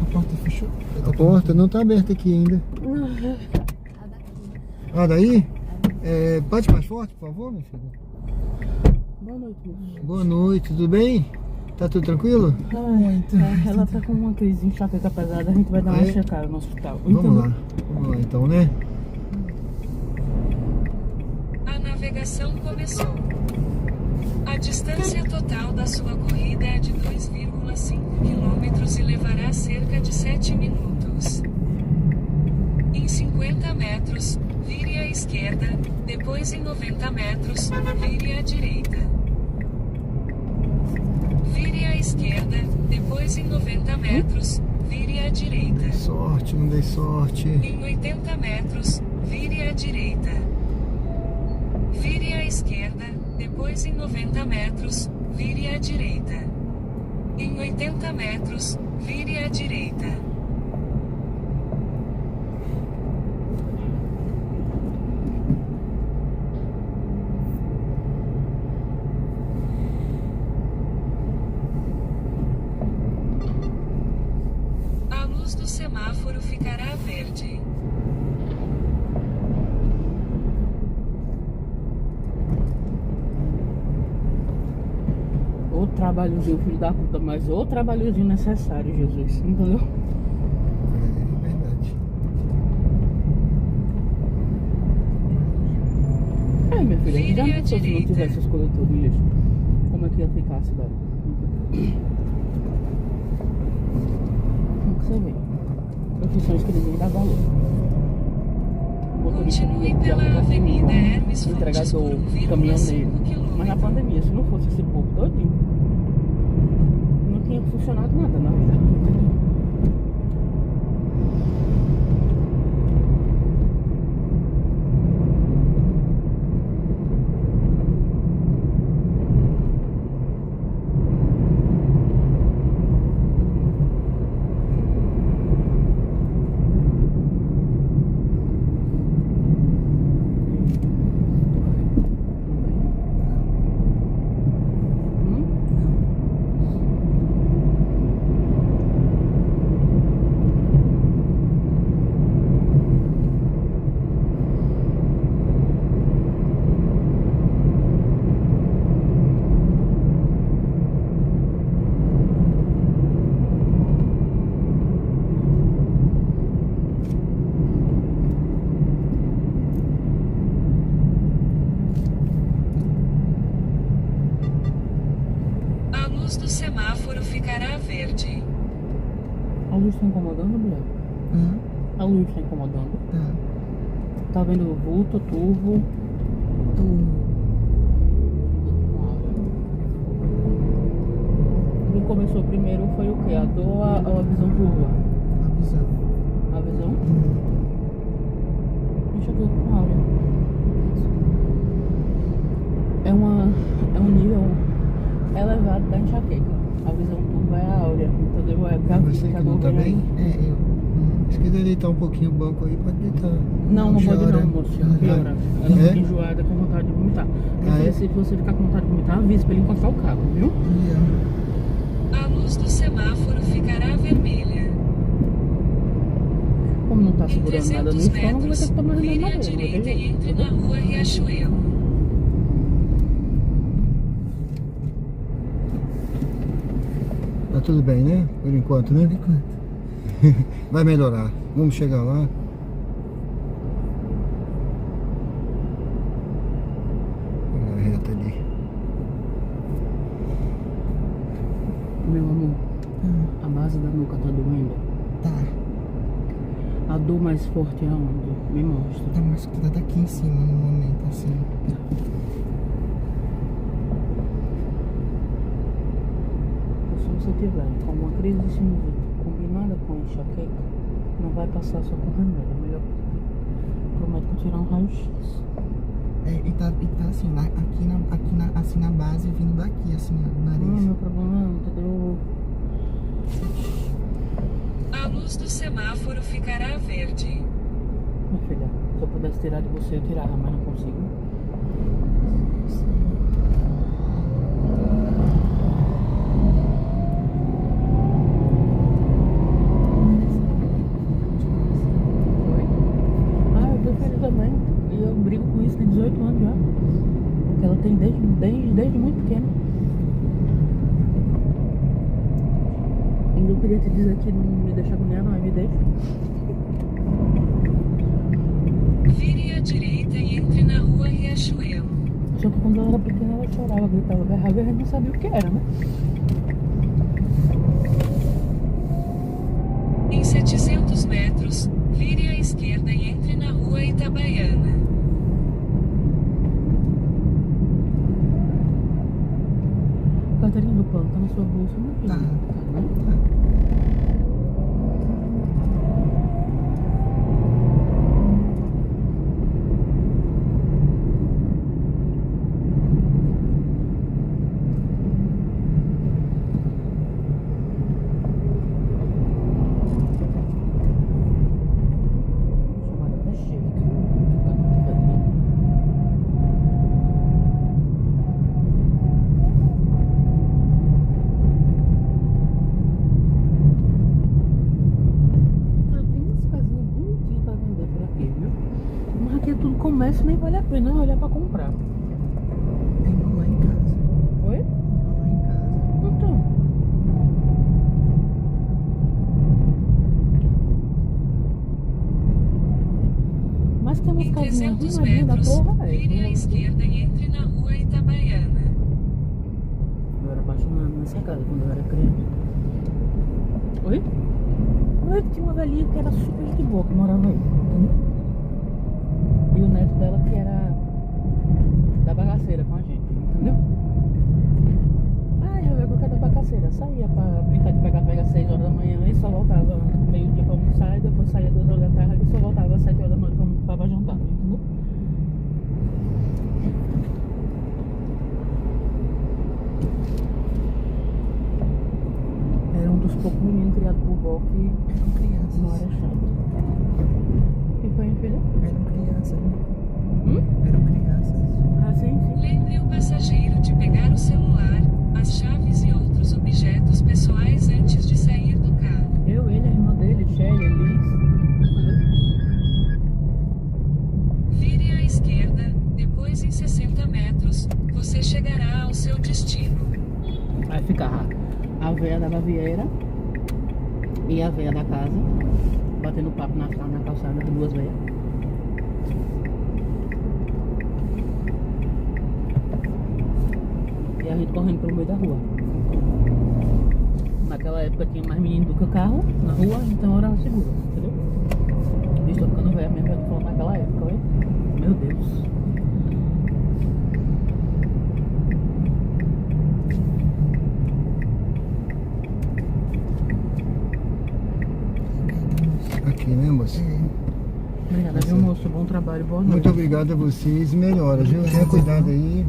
Speaker 4: A porta fechou?
Speaker 1: A porta não tá aberta aqui ainda. Ah, daí? Bate mais forte, por favor, meu filho.
Speaker 5: Boa noite, moço.
Speaker 1: Boa noite, tudo bem? Tá tudo tranquilo?
Speaker 4: Muito.
Speaker 5: Ela tá com uma crise de enxaqueca pesada, a gente vai dar uma checada no hospital.
Speaker 1: Vamos lá então, né?
Speaker 2: A navegação começou. A distância total da sua corrida é de 2,5 km e levará cerca de 7 minutos. Em 50 metros, vire à esquerda, depois em 90 metros, vire à direita. Vire à esquerda, depois em 90 metros, vire à direita.
Speaker 1: Sorte, não dei sorte.
Speaker 2: Em 80 metros, vire à direita. Vire à esquerda, depois em 90 metros, vire à direita. Em 80 metros, vire à direita. A luz do semáforo ficará verde.
Speaker 5: Ô trabalhozinho, filho da puta, mas ô trabalhozinho necessário, Jesus, entendeu?
Speaker 1: É verdade.
Speaker 5: Ai, minha filha, a gente já
Speaker 2: Vire à
Speaker 5: pensou se não
Speaker 2: direita.
Speaker 5: tivesse as coletorias, como é que ia ficar a cidade? Como que você vê? Profissões que ninguém dá valor. Motorista
Speaker 2: Continue
Speaker 5: de
Speaker 2: pela
Speaker 5: aplicativo,
Speaker 2: Avenida Hermes Fontes por
Speaker 5: entregador,
Speaker 2: 1,5
Speaker 5: caminhoneiro.
Speaker 2: km.
Speaker 5: Mas na pandemia, se não fosse esse povo todinho, funcionado nada na vida.
Speaker 2: A luz do semáforo ficará verde.
Speaker 5: A luz tá incomodando, Bia? A luz tá incomodando? Tá vendo vulto, turvo? O que começou primeiro foi o quê? A dor ou a visão turva?
Speaker 4: A visão.
Speaker 5: A visão? Deixa eu ver com a área. É um nível elevado da enxaqueca. A visão turva é a áurea, entendeu? É pra
Speaker 1: Você que não tá bem?
Speaker 4: Eu.
Speaker 1: Se quiser deitar um pouquinho o banco aí, pode deitar.
Speaker 5: Não pode
Speaker 1: Piora.
Speaker 5: não, moço. Piora. Ela
Speaker 1: É?
Speaker 5: fica enjoada com vontade de vomitar.
Speaker 1: Ah, é?
Speaker 5: Se você ficar com vontade de vomitar, avisa pra ele encostar o carro, viu?
Speaker 2: A luz do semáforo ficará vermelha.
Speaker 5: Como não tá
Speaker 2: Em
Speaker 5: segurando nada no
Speaker 2: 300
Speaker 5: estômago, vai ter
Speaker 2: metros,
Speaker 5: que tomar
Speaker 2: vire
Speaker 5: remédio
Speaker 2: à
Speaker 5: mesmo, não tem
Speaker 2: direita e
Speaker 5: jeito.
Speaker 2: entre na rua Riachuelo.
Speaker 1: Tá tudo bem, né? Por enquanto, né?
Speaker 4: Por enquanto.
Speaker 1: Vai melhorar. Vamos chegar lá. Pegar a reta ali.
Speaker 5: Meu amor, a base da nuca tá doendo.
Speaker 4: Tá.
Speaker 5: A dor mais forte é aonde? Me mostra.
Speaker 4: Tá mais que tá daqui em cima no momento, assim.
Speaker 5: Se você tiver com uma crise de sinusite combinada com a enxaqueca, não vai passar só com remédio. É melhor pro médico tirar um raio-x.
Speaker 4: E tá assim, assim na base, vindo daqui, assim, ó, no
Speaker 5: Não,
Speaker 4: nariz.
Speaker 5: meu problema é, entendeu?
Speaker 2: A luz do semáforo ficará verde.
Speaker 5: Minha filha, se eu pudesse tirar de você, eu tirava, mas não consigo. Oi? Ah, eu prefiro também. E eu brigo com isso tem 18 anos já. Porque ela tem desde muito pequena. E eu queria te dizer que não me deixa agoniada, mas me deixa.
Speaker 2: Vire à direita e entre na rua Riachuelo.
Speaker 5: Só que quando ela era pequena ela chorava, gritava, berrava e a gente não sabia o que era, né?
Speaker 2: Em 700 metros, vire à esquerda e entre na rua Itabaiana.
Speaker 5: Carteirinha do plano tá na sua bolsa, meu filho?
Speaker 4: Tá.
Speaker 5: Tá, né? Chamada tá cheia aqui. O carro tá fazendo. Cara, tem umas casinhas bonitinhas pra vender por aqui, viu? Mas aqui é tudo comércio, nem vale a pena olhar pra comprar.
Speaker 4: Tem um lá em casa.
Speaker 5: Oi?
Speaker 4: Um lá em casa.
Speaker 5: Então. Mas tem umas
Speaker 2: Em
Speaker 5: casinhas
Speaker 2: 300
Speaker 5: arrumadinhas da
Speaker 2: metros,
Speaker 5: porra, velho.
Speaker 2: vire à esquerda e entre na rua Itabaiana.
Speaker 5: Eu era apaixonado nessa casa quando eu era criança. Oi? Oi, tinha uma velhinha que era super de boa, que morava aí, entendeu? E o neto dela que era da bagaceira com a gente, entendeu? Ah, já veio com a da bagaceira, saía pra brincar de reboque
Speaker 4: Eram crianças.
Speaker 5: não era chato. O que foi, minha filha?
Speaker 4: Eram crianças.
Speaker 5: Hum?
Speaker 4: Eram crianças.
Speaker 5: Ah, sim, sim.
Speaker 2: Lembre o passageiro de pegar o celular, as chaves e outros objetos pessoais antes de sair do carro.
Speaker 5: Eu, ele, a irmã dele, Shelly, Liz.
Speaker 2: Vire à esquerda, depois em 60 metros, você chegará ao seu destino.
Speaker 5: Vai ficar a véia da Baviera e a véia da casa, batendo papo na calçada, as duas véias. E a gente correndo pelo meio da rua. Naquela época tinha mais menino do que carro na rua, então era seguro, entendeu? Estou ficando velho mesmo, eu tô falando naquela época, olha. Meu Deus.
Speaker 1: Aqui, né, moça?
Speaker 5: Obrigada, viu, moço? Bom trabalho, boa noite.
Speaker 1: Muito obrigado a vocês e melhoras, viu? Tenha cuidado aí.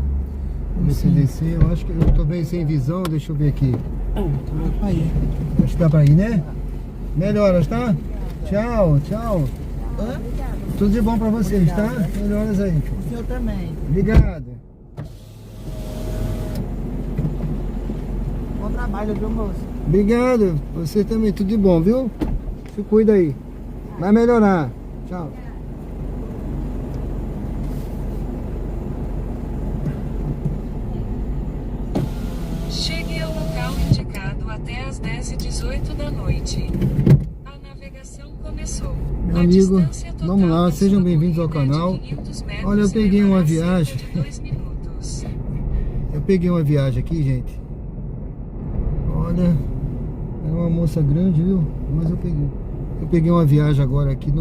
Speaker 1: Você descer, eu acho que eu tô bem sem visão, deixa eu ver aqui.
Speaker 4: Aí.
Speaker 1: Acho que dá pra ir, né? Melhoras, tá? Tchau, tchau.
Speaker 4: Hã?
Speaker 1: Tudo de bom pra vocês, tá? Melhoras aí.
Speaker 4: O senhor também.
Speaker 1: Obrigado.
Speaker 4: Bom trabalho, viu, moço?
Speaker 1: Obrigado. Você também, tudo de bom, viu? Se cuida aí. Vai melhorar. Tchau.
Speaker 2: Chegue ao local indicado até às 10h18 da noite. A navegação começou.
Speaker 1: Meu
Speaker 2: A
Speaker 1: amigo,
Speaker 2: distância total
Speaker 1: vamos lá,
Speaker 2: da
Speaker 1: sejam
Speaker 2: sua
Speaker 1: bem-vindos ao
Speaker 2: corrida é de
Speaker 1: canal.
Speaker 2: 500 metros
Speaker 1: Olha, eu
Speaker 2: e
Speaker 1: peguei uma
Speaker 2: levará cerca
Speaker 1: viagem.
Speaker 2: de 2 minutos.
Speaker 1: Eu peguei uma viagem aqui, gente. Olha, era uma moça grande, viu? Mas eu peguei. Eu peguei uma viagem agora aqui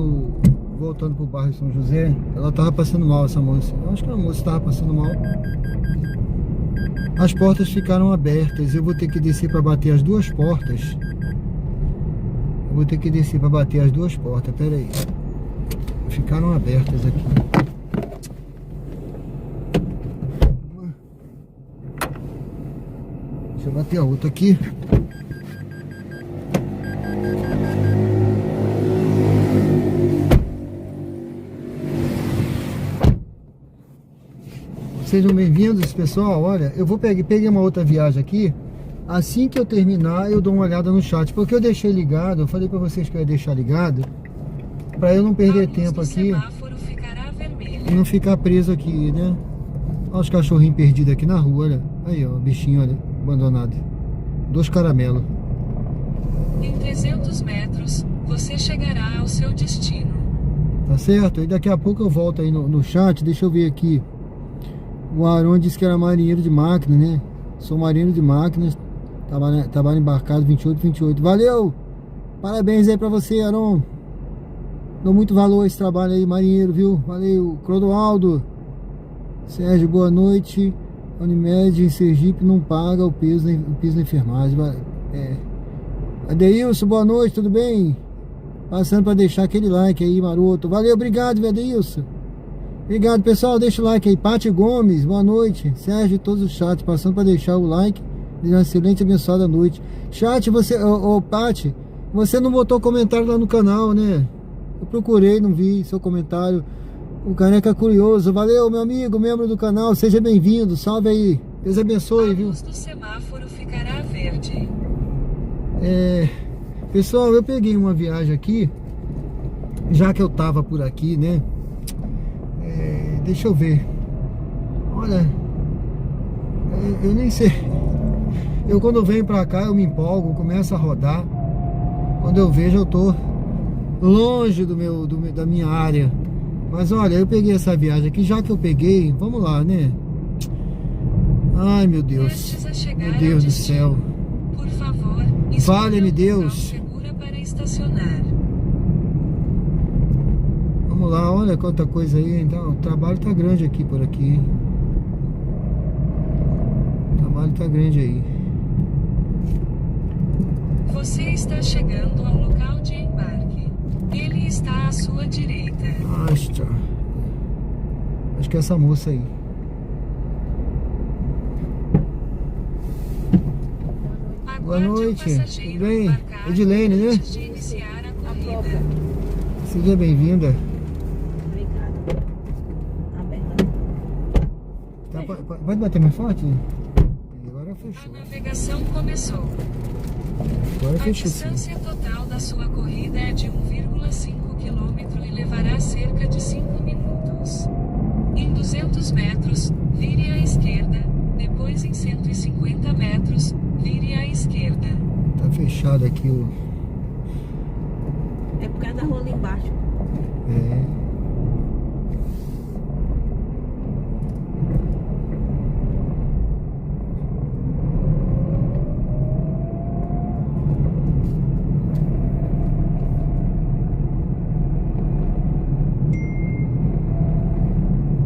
Speaker 1: voltando pro bairro São José. Ela tava passando mal, essa moça. Eu acho que a moça tava passando mal. As portas ficaram abertas. Eu vou ter que descer para bater as duas portas. Eu vou ter que descer para bater as duas portas. Pera aí. Ficaram abertas aqui. Deixa eu bater a outra aqui. Sejam bem-vindos, pessoal. Olha, eu vou peguei uma outra viagem aqui. Assim que eu terminar, eu dou uma olhada no chat, porque eu deixei ligado. Eu falei pra vocês que eu ia deixar ligado pra eu não perder tempo aqui
Speaker 2: Ficará vermelho.
Speaker 1: e não ficar preso aqui, né? Olha os cachorrinhos perdidos aqui na rua, olha. Aí, ó, o bichinho, olha, abandonado. 2 caramelos.
Speaker 2: Em 300 metros, você chegará ao seu destino.
Speaker 1: Tá certo? E daqui a pouco eu volto aí no chat. Deixa eu ver aqui. O Aron disse que era marinheiro de máquina, né? Sou marinheiro de máquinas. Trabalho embarcado 28. Valeu! Parabéns aí pra você, Aron. Dou muito valor a esse trabalho aí, marinheiro, viu? Valeu! Clodoaldo. Sérgio, boa noite. Unimed em Sergipe não paga o piso na enfermagem. Adeilson, boa noite, tudo bem? Passando pra deixar aquele like aí, maroto. Valeu, obrigado, Adeilson. Obrigado, pessoal, deixa o like aí. Pati Gomes, boa noite. Sérgio e todos os chats, passando para deixar o like. Uma excelente, abençoada noite. Chat, você, Pati, você não botou comentário lá no canal, né? Eu procurei, não vi seu comentário. O Caneca Curioso, valeu, meu amigo, membro do canal, seja bem-vindo, salve aí. Deus abençoe,
Speaker 2: A
Speaker 1: viu?
Speaker 2: luz do semáforo ficará verde.
Speaker 1: Pessoal, eu peguei uma viagem aqui, já que eu tava por aqui, né? Deixa eu ver. Olha, eu nem sei. Eu quando venho pra cá eu me empolgo, começo a rodar. Quando eu vejo eu tô longe da minha área. Mas olha, eu peguei essa viagem aqui, já que eu peguei, vamos lá, né? Ai, meu Deus.
Speaker 2: Prestes a chegar
Speaker 1: Meu Deus
Speaker 2: ao
Speaker 1: do céu.
Speaker 2: destino. Por favor,
Speaker 1: Valha-me
Speaker 2: escolha um
Speaker 1: Deus.
Speaker 2: local seguro para estacionar.
Speaker 1: Vamos lá, olha quanta coisa aí. Então, o trabalho tá grande aqui por aqui. O trabalho tá grande aí.
Speaker 2: Você está chegando ao local de embarque. Ele está à sua direita.
Speaker 1: Acho que é essa moça aí. Boa
Speaker 2: Aguarde o
Speaker 1: noite,
Speaker 2: passageiro
Speaker 1: tudo bem?
Speaker 2: embarcar
Speaker 1: Edilene, né?
Speaker 2: antes de iniciar a corrida.
Speaker 1: Seja bem-vinda.
Speaker 5: Obrigada. Aberta.
Speaker 1: Tá, pode bater mais forte? Agora
Speaker 2: A
Speaker 1: fechou.
Speaker 2: navegação começou.
Speaker 1: Agora
Speaker 2: A
Speaker 1: fechou sim.
Speaker 2: distância total da sua corrida é de 1,5 km e levará cerca de 5 minutos. Em 200 metros, vire à esquerda, depois em 150 metros, vire à esquerda.
Speaker 1: Tá fechado aqui o...
Speaker 5: É por causa da rua ali embaixo.
Speaker 1: É...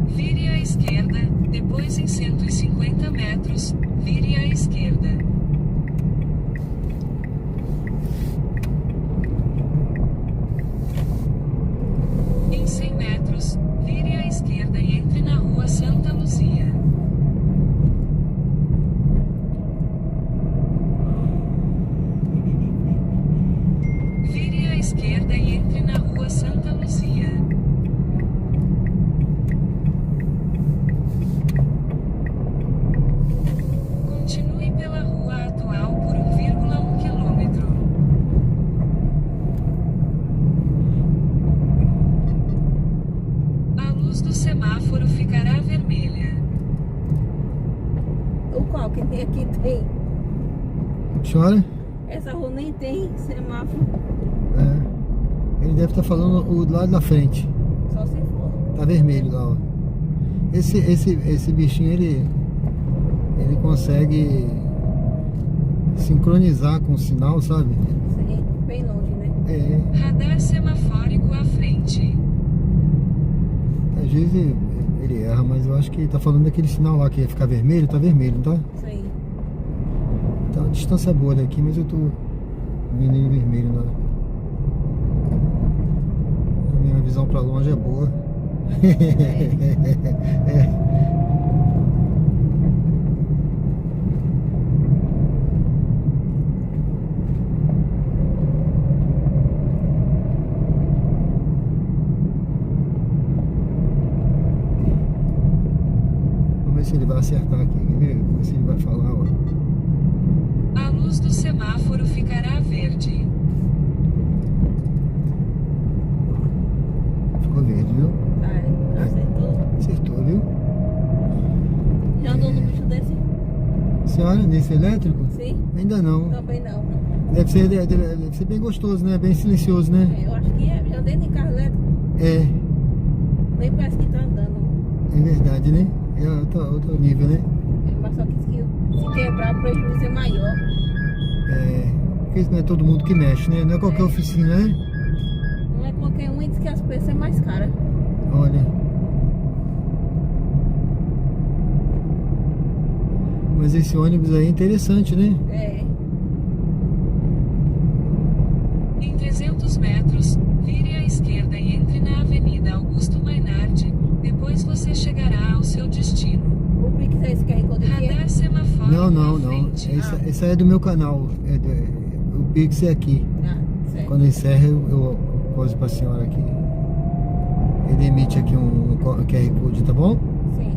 Speaker 2: Vire à esquerda, depois em 150 metros, vire à esquerda. Em 100 metros, vire à esquerda e entre na rua Santa Luzia. Vire à esquerda e entre na rua Santa Luzia. Continue pela rua atual por 1,1 quilômetro. A luz do semáforo ficará vermelha.
Speaker 5: O qual que tem aqui tem?
Speaker 1: Senhora?
Speaker 5: Essa rua nem tem semáforo.
Speaker 1: É. Ele deve estar falando o do lado da frente.
Speaker 5: Só se for.
Speaker 1: Tá vermelho lá, ó. Esse bichinho, ele consegue sincronizar com o sinal, sabe?
Speaker 5: Sim, bem longe, né?
Speaker 1: É.
Speaker 2: Radar semafórico à frente.
Speaker 1: Às vezes ele erra, mas eu acho que tá falando daquele sinal lá que ia ficar vermelho, tá vermelho, não tá?
Speaker 5: Sim.
Speaker 1: Tá uma distância boa daqui, mas eu tô vendo ele vermelho lá. A minha visão pra longe é boa. É. Vamos ver se ele vai acertar aqui, quer ver? Vamos ver se ele vai falar, ó.
Speaker 2: A luz do semáforo ficará verde.
Speaker 1: Ficou verde, viu?
Speaker 5: Ah, acertou.
Speaker 1: Acertou, viu?
Speaker 5: Já andou no bicho desse?
Speaker 1: Senhora, nesse elétrico?
Speaker 5: Sim.
Speaker 1: Ainda não.
Speaker 5: Também não.
Speaker 1: Deve ser bem gostoso, né? Bem silencioso, né?
Speaker 5: Eu acho que é. Já andei em carro elétrico.
Speaker 1: É,
Speaker 5: Nem parece que tá andando.
Speaker 1: é verdade, né? É outro nível, né?
Speaker 5: Mas só que se quebrar, o prejuízo é maior.
Speaker 1: É, porque isso não é todo mundo que mexe, né? Não é qualquer oficina, né?
Speaker 5: Não é qualquer um e diz que as peças é mais cara.
Speaker 1: Olha. Mas esse ônibus aí é interessante, né?
Speaker 5: É.
Speaker 2: Em 300 metros, vire à esquerda e entre na Avenida Augusto Mainardi. Depois você chegará ao seu destino.
Speaker 5: O Pix é esse QR Code aqui?
Speaker 2: Radar semafórico
Speaker 1: Não.
Speaker 2: à frente.
Speaker 1: Esse aí é do meu canal. O Pix é aqui.
Speaker 5: Ah, certo.
Speaker 1: Quando encerra, eu coiso pra senhora aqui. Ele emite aqui um QR Code, tá bom?
Speaker 5: Sim.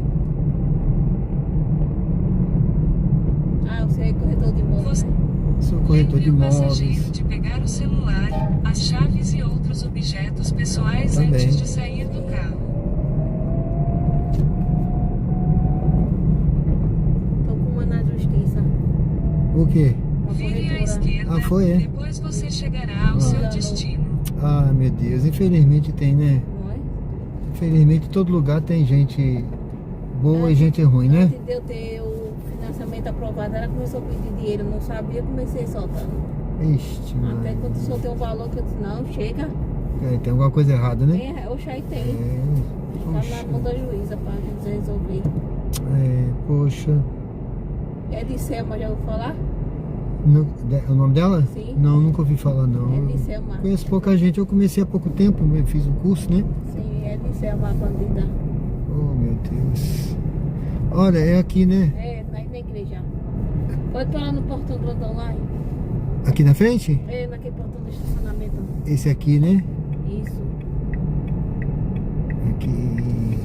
Speaker 5: Ah, você é corretor de imóveis,
Speaker 2: Você-
Speaker 5: né?
Speaker 1: Sou corretor de
Speaker 2: Lembre o passageiro
Speaker 1: imóveis.
Speaker 2: de pegar o celular, as chaves e outros objetos pessoais
Speaker 1: Também.
Speaker 2: antes de sair do carro.
Speaker 5: Tô com uma na justiça.
Speaker 1: O quê?
Speaker 5: Uma
Speaker 2: Vire à
Speaker 5: corretora.
Speaker 2: esquerda,
Speaker 1: Ah, foi, é?
Speaker 2: depois você chegará ao seu destino.
Speaker 1: Ah, meu Deus. Infelizmente tem, né?
Speaker 5: Não é?
Speaker 1: Infelizmente todo lugar tem gente boa e gente ruim, né?
Speaker 5: Antes de eu ter o financiamento aprovado, ela começou a pedir dinheiro. Não sabia, comecei soltando.
Speaker 1: Ixi,
Speaker 5: Até
Speaker 1: mano.
Speaker 5: quando soltei um valor que eu disse, não, chega.
Speaker 1: É, tem alguma coisa errada, né?
Speaker 5: Tem, oxe, aí tem.
Speaker 1: É,
Speaker 5: Tá na
Speaker 1: poxa.
Speaker 5: mão da juíza pra gente resolver.
Speaker 1: É, poxa.
Speaker 5: É de Selma, já ouviu falar?
Speaker 1: O nome dela?
Speaker 5: Sim.
Speaker 1: Não, nunca ouvi falar, não.
Speaker 5: É de
Speaker 1: Eu
Speaker 5: Selma.
Speaker 1: conheço pouca gente. Eu comecei há pouco tempo, eu fiz o curso, né?
Speaker 5: Sim, é de Selma, a bandida.
Speaker 1: Oh, meu Deus. Olha, é aqui, né?
Speaker 5: É, na igreja. Pode parar no portão grandão lá, hein?
Speaker 1: Aqui na frente?
Speaker 5: É, naquele portão do estacionamento.
Speaker 1: Esse aqui, né?
Speaker 5: Isso.
Speaker 1: Aqui.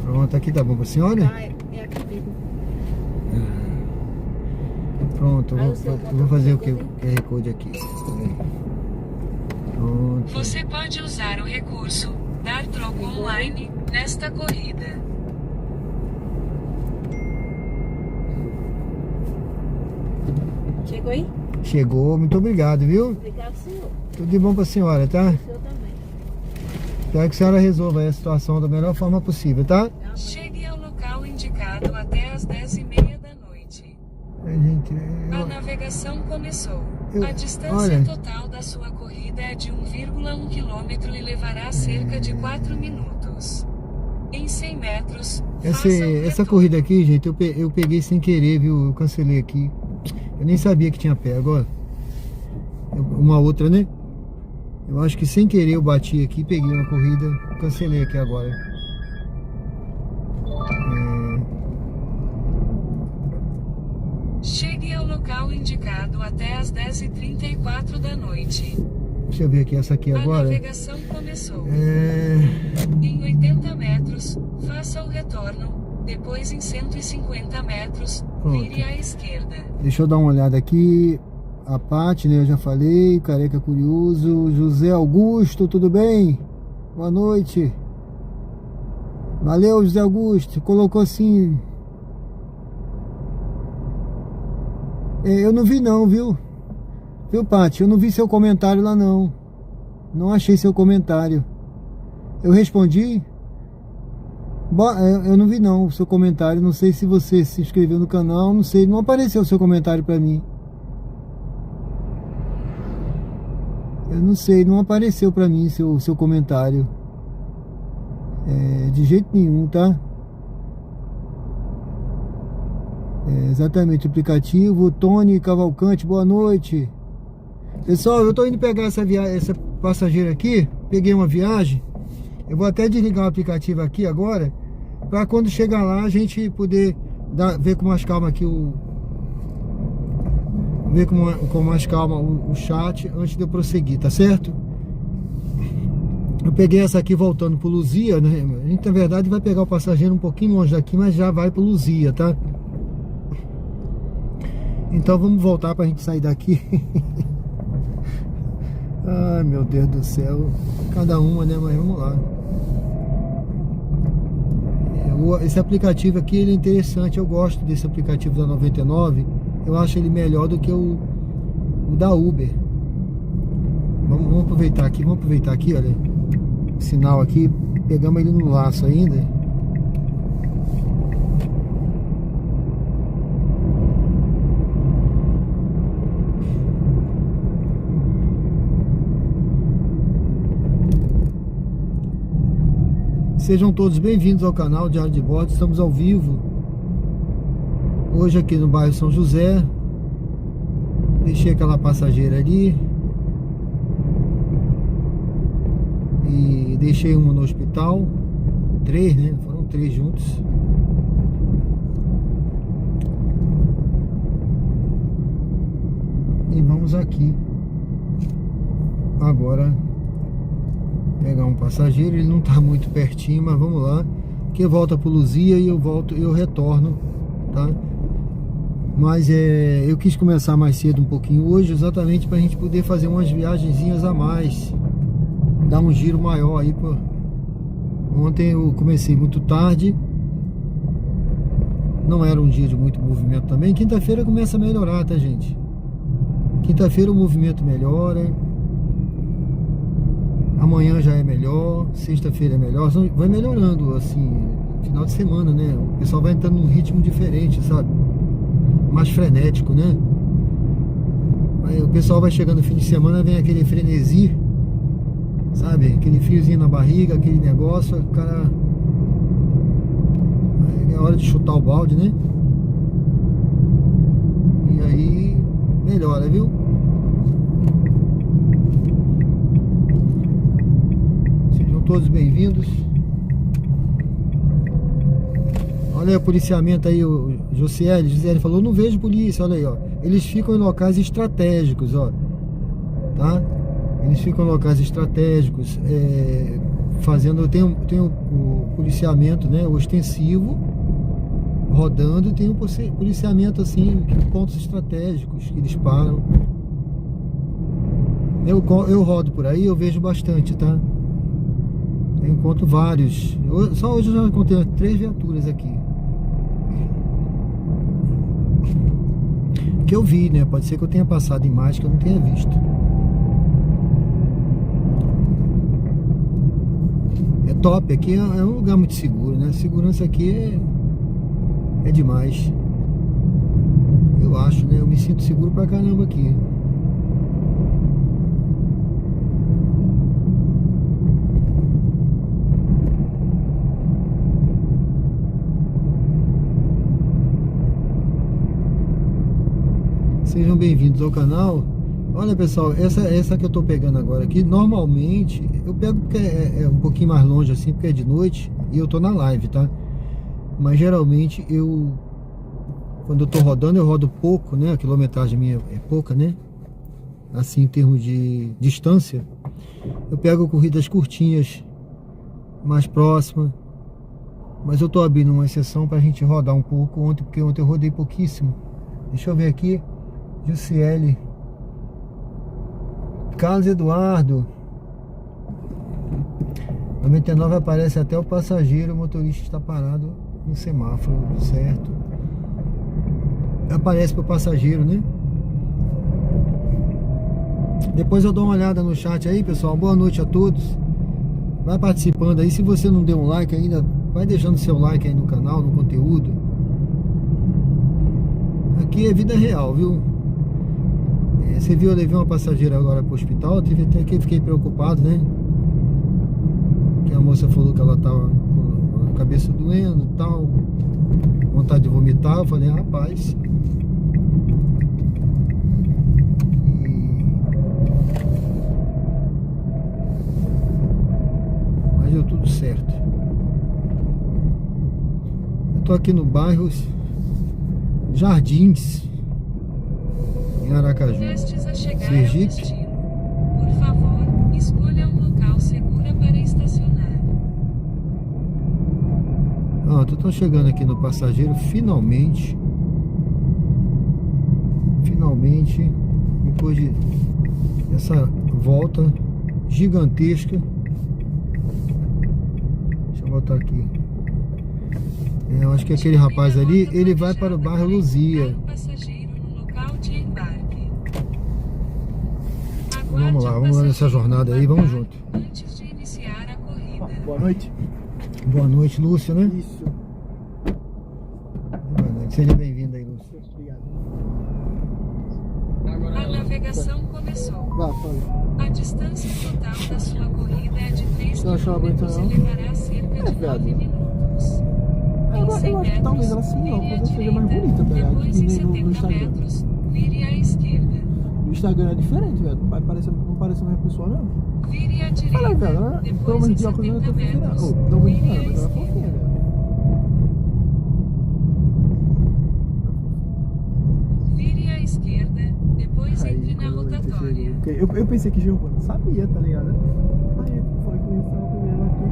Speaker 1: Pronto, aqui tá bom pra senhora?
Speaker 5: Ah, é aqui mesmo.
Speaker 1: Pronto,
Speaker 5: Aí o seu
Speaker 1: eu
Speaker 5: botão
Speaker 1: vou fazer o
Speaker 5: QR
Speaker 1: QR Code aqui. Peraí. Pronto.
Speaker 2: Você pode usar o recurso Dar Troco Online nesta corrida.
Speaker 5: Chegou aí?
Speaker 1: Chegou, muito obrigado, viu?
Speaker 5: Obrigado, senhor.
Speaker 1: Tudo de bom pra senhora, tá?
Speaker 5: O senhor também.
Speaker 1: Espero que a senhora resolva aí a situação da melhor forma possível, tá?
Speaker 2: Chegue ao local indicado até às 10h30 da noite.
Speaker 1: Gente,
Speaker 2: A navegação começou.
Speaker 1: eu-
Speaker 2: A distância
Speaker 1: olha.
Speaker 2: total da sua corrida é de 1,1 km e levará cerca de 4 minutos. Em 100 metros, faça o
Speaker 1: Essa
Speaker 2: retorno.
Speaker 1: corrida aqui, gente, eu peguei sem querer, viu? Eu cancelei aqui. Eu nem sabia que tinha pé agora. Uma outra, né? Eu acho que sem querer eu bati aqui, peguei uma corrida, cancelei aqui agora.
Speaker 2: Chegue ao local indicado até às 10h34 da noite.
Speaker 1: Deixa eu ver aqui essa aqui
Speaker 2: A
Speaker 1: agora.
Speaker 2: navegação começou.
Speaker 1: É,
Speaker 2: Em 80 metros, faça o retorno. Depois, em 150 metros,
Speaker 1: Pronto.
Speaker 2: vire à esquerda.
Speaker 1: deixa eu dar uma olhada aqui. A Paty, né? Eu já falei. Careca Curioso. José Augusto, tudo bem? Boa noite. Valeu, José Augusto. Colocou assim. Eu não vi não, viu? Viu, Paty? Eu não vi seu comentário lá não. Não achei seu comentário. Eu respondi. Eu não vi não o seu comentário. Não sei se você se inscreveu no canal. Não sei, não apareceu o seu comentário pra mim. Eu não sei, não apareceu pra mim seu comentário. De jeito nenhum, tá? Exatamente, aplicativo. Tony Cavalcante, boa noite. Pessoal, eu tô indo pegar essa passageira aqui. Peguei uma viagem. Eu vou até desligar o aplicativo aqui agora, para quando chegar lá a gente poder ver com mais calma aqui ver com mais calma o chat antes de eu prosseguir, tá certo? Eu peguei essa aqui voltando pro Luzia, né? A gente na verdade vai pegar o passageiro um pouquinho longe daqui, mas já vai pro Luzia, tá? Então vamos voltar pra gente sair daqui. Ai, meu Deus do céu. Cada uma, né? Mas vamos lá. Esse aplicativo aqui, ele é interessante. Eu gosto desse aplicativo da 99. Eu acho ele melhor do que o da Uber. Vamos aproveitar aqui. Olha. O sinal aqui. Pegamos ele no laço ainda. Sejam todos bem-vindos ao canal Diário de Bordo. Estamos ao vivo hoje aqui no bairro São José. Deixei aquela passageira ali e deixei uma no hospital. 3, né? Foram 3 juntos. E vamos aqui agora pegar um passageiro. Ele não está muito pertinho, mas vamos lá, que volta pro Luzia e eu retorno, tá? Mas eu quis começar mais cedo um pouquinho hoje, exatamente para a gente poder fazer umas viagenzinhas a mais, dar um giro maior aí. Ontem eu comecei muito tarde, não era um dia de muito movimento também. Quinta-feira começa a melhorar, tá, gente? Quinta-feira o movimento melhora. Amanhã já é melhor, sexta-feira é melhor, vai melhorando, assim, final de semana, né? O pessoal vai entrando num ritmo diferente, sabe? Mais frenético, né? Aí o pessoal vai chegando no fim de semana, vem aquele frenesi, sabe? Aquele friozinho na barriga, aquele negócio, o cara... Aí é hora de chutar o balde, né? E aí melhora, viu? Todos bem-vindos. Olha aí o policiamento aí, o Josiele falou, não vejo polícia, olha aí, ó. Eles ficam em locais estratégicos, ó. tá? Eles ficam em locais estratégicos, fazendo, tem o policiamento, né, ostensivo, rodando, e tem o policiamento assim, pontos estratégicos que eles param. Eu rodo por aí, eu vejo bastante, tá? Eu encontro vários. Só hoje eu já encontrei 3 viaturas aqui. Que eu vi, né? Pode ser que eu tenha passado em mais que eu não tenha visto. É top, aqui é um lugar muito seguro, né? Segurança aqui é demais. Eu acho, né? Eu me sinto seguro pra caramba aqui. Sejam bem-vindos ao canal. Olha, pessoal, essa que eu tô pegando agora aqui, normalmente eu pego porque é um pouquinho mais longe assim, porque é de noite e eu tô na live, tá? Mas geralmente quando eu tô rodando, eu rodo pouco, né? A quilometragem minha é pouca, né? Assim, em termos de distância, eu pego corridas curtinhas, mais próximas. Mas eu tô abrindo uma exceção pra gente rodar um pouco ontem, porque ontem eu rodei pouquíssimo. Deixa eu ver aqui. Jussiele, Carlos Eduardo, 99 aparece até o passageiro, o motorista está parado no semáforo, certo? Aparece para o passageiro, né? Depois eu dou uma olhada no chat aí, pessoal. Boa noite a todos. Vai participando aí. Se você não deu um like ainda, vai deixando seu like aí no canal, no conteúdo. Aqui é vida real, viu? Você viu, eu levei uma passageira agora pro hospital. Tive até que fiquei preocupado, né? Que a moça falou que ela tava com a cabeça doendo e tal, vontade de vomitar. Eu falei, rapaz. Mas deu tudo certo. Eu tô aqui no bairro Jardins, em Aracaju,
Speaker 2: Prestes a chegar ao
Speaker 1: Sergipe.
Speaker 2: destino. Por favor, escolha um local seguro para estacionar.
Speaker 1: Tô chegando aqui no passageiro, finalmente, depois de essa volta gigantesca. Deixa eu botar aqui. Eu acho que aquele rapaz ali, ele vai para o bairro Luzia. Vamos lá nessa jornada aí, vamos junto.
Speaker 2: Antes de iniciar a corrida.
Speaker 3: Boa noite.
Speaker 1: Boa noite, Lúcio, né?
Speaker 3: Isso.
Speaker 1: Boa noite, seja bem-vindo aí, Lúcio.
Speaker 3: Obrigado.
Speaker 2: A navegação começou.
Speaker 3: Vá, fala.
Speaker 2: A distância total da sua corrida é de 3
Speaker 3: Não achou
Speaker 2: km
Speaker 3: aguenta,
Speaker 2: e
Speaker 3: não?
Speaker 2: levará cerca de 9 minutos.
Speaker 3: Eu acho que talvez ela sim, ó, talvez seja mais bonita, tá ligado?
Speaker 2: Depois,
Speaker 3: Que
Speaker 2: em
Speaker 3: nem no
Speaker 2: 70
Speaker 3: Instagram.
Speaker 2: metros, vire à esquerda.
Speaker 3: No Instagram é diferente, velho. Não parece a mesma pessoa, não.
Speaker 2: Vire à
Speaker 3: Fala aí,
Speaker 2: direita.
Speaker 3: velho. Pelo
Speaker 2: Depois,
Speaker 3: menos
Speaker 2: em
Speaker 3: de óculos eu
Speaker 2: 70
Speaker 3: tô considerando.
Speaker 2: metros,
Speaker 3: Ô, não vou
Speaker 2: vire
Speaker 3: enganar,
Speaker 2: à
Speaker 3: mas ela é
Speaker 2: esquerda.
Speaker 3: fofinha, velho.
Speaker 2: Vire à esquerda, depois entre na
Speaker 3: quando você
Speaker 2: rotatória.
Speaker 3: chegou, porque eu pensei que Giovana sabia, tá ligado? Aí eu falei com ele, tava com ela aqui.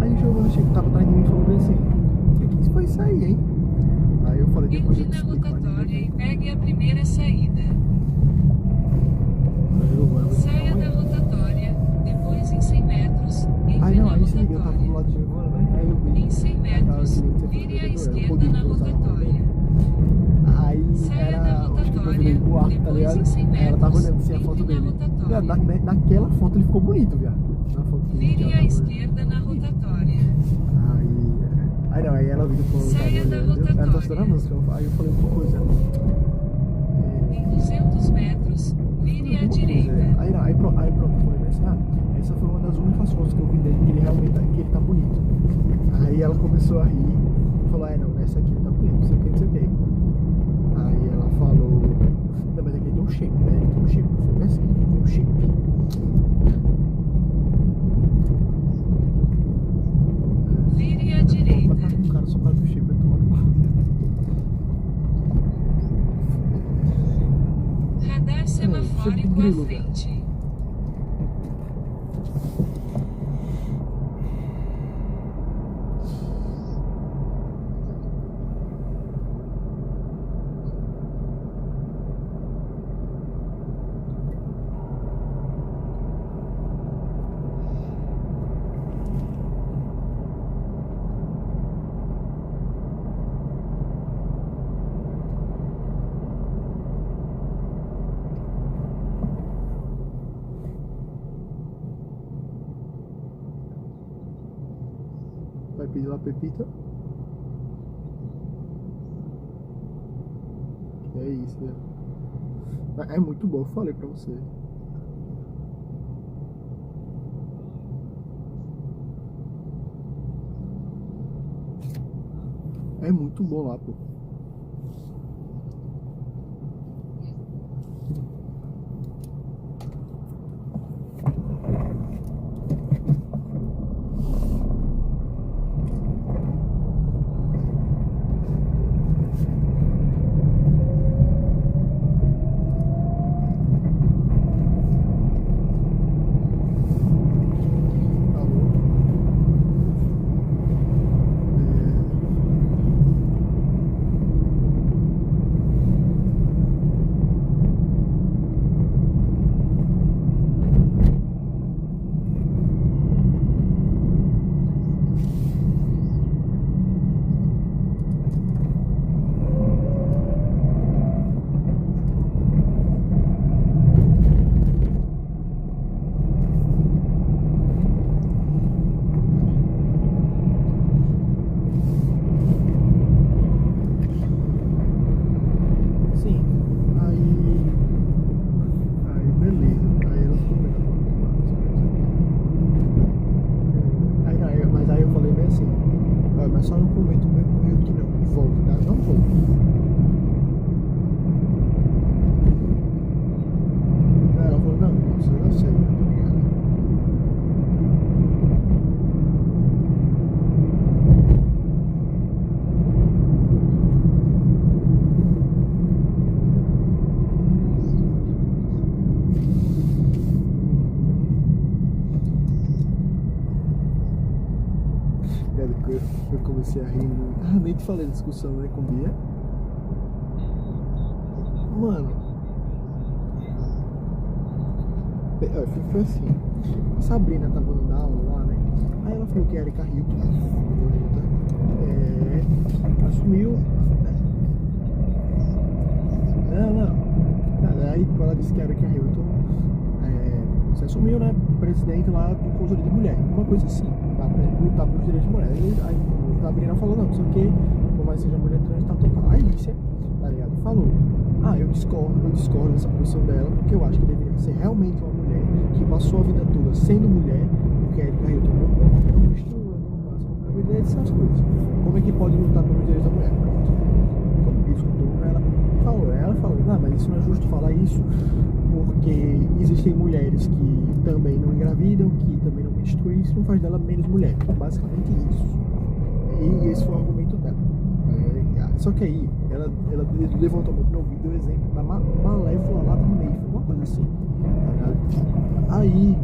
Speaker 3: Aí Giovana chegou, tava atrás de mim e falou bem assim: o que foi isso aí, hein? Aí eu falei, depois eu
Speaker 2: Entre
Speaker 3: te
Speaker 2: na
Speaker 3: explico mais
Speaker 2: rotatória e
Speaker 3: direito.
Speaker 2: pegue a primeira saída.
Speaker 3: Aí Giovana,
Speaker 2: Saia da rotatória, depois em 100 metros, entre
Speaker 3: aí não,
Speaker 2: na
Speaker 3: aí se liga, eu tava do
Speaker 2: rotatória.
Speaker 3: lado de Giovana, né? Aí eu vi.
Speaker 2: Em 100 metros, vire à esquerda na rotatória.
Speaker 3: Aí
Speaker 2: Saia da
Speaker 3: era, acho que eu
Speaker 2: rotatória,
Speaker 3: virei pro ar, tá
Speaker 2: depois
Speaker 3: ligado?
Speaker 2: em 100
Speaker 3: Aí ela tava
Speaker 2: metros,
Speaker 3: olhando assim a foto
Speaker 2: entre na
Speaker 3: dele.
Speaker 2: rotatória.
Speaker 3: Viado, naquela foto ele ficou bonito, viado. Na foto que
Speaker 2: Vire
Speaker 3: ela
Speaker 2: à
Speaker 3: tava
Speaker 2: esquerda na rotatória.
Speaker 3: Aí não, aí ela viu que
Speaker 2: Saia da
Speaker 3: ela tá
Speaker 2: rotatória.
Speaker 3: estudando a música. Aí eu falei uma coisa.
Speaker 2: Em 200 metros, vire à direita.
Speaker 3: Aí pronto, eu falei assim, essa foi uma das únicas fotos que eu vi dele, que ele realmente que ele tá bonito. Aí ela começou a rir e falou, não, essa aqui ele tá bonito, não sei o que, não sei o que. Aí ela falou, não, mas aqui ele tem um shape, né? Ele tem um shape. Eu falei assim, ele tem um shape.
Speaker 2: Vire à direita.
Speaker 3: Mas tá com o cara só para o shape, vai tomar no cu.
Speaker 2: Radar semafórico à frente.
Speaker 1: La Pepita. É isso, velho. É muito bom, eu falei pra você. É muito bom lá, pô. Eu comecei a rir. Nem te falei da discussão, né, com Bia. Mano, foi assim. A Sabrina tava dando aula lá, né? Aí ela falou que a Erika Hilton, assumiu. Não. Aí ela disse que a Erika Hilton se assumiu, né? Presidente lá do Conselho de Mulher. Uma coisa assim, pra lutar pelos direitos de mulher. Aí a Sabrina falou, não sei o que, por mais seja mulher trans, tal. A Alicia, tá ligado? Falou, eu discordo dessa posição dela, porque eu acho que deveria ser realmente uma mulher que passou a vida toda sendo mulher, porque a Erika Hilton não mistura, não passa uma gravidez, essas coisas. Como é que pode lutar pelos direitos da mulher? Pronto. Quando isso ela falou, mas isso não é justo falar isso, porque existem mulheres que também não engravidam, que também não menstruam, isso não faz dela menos mulher. Basicamente isso. E esse foi o argumento dela. Só que aí, ela levantou muito no vídeo o exemplo da Malévola lá no meio, uma coisa assim. Aí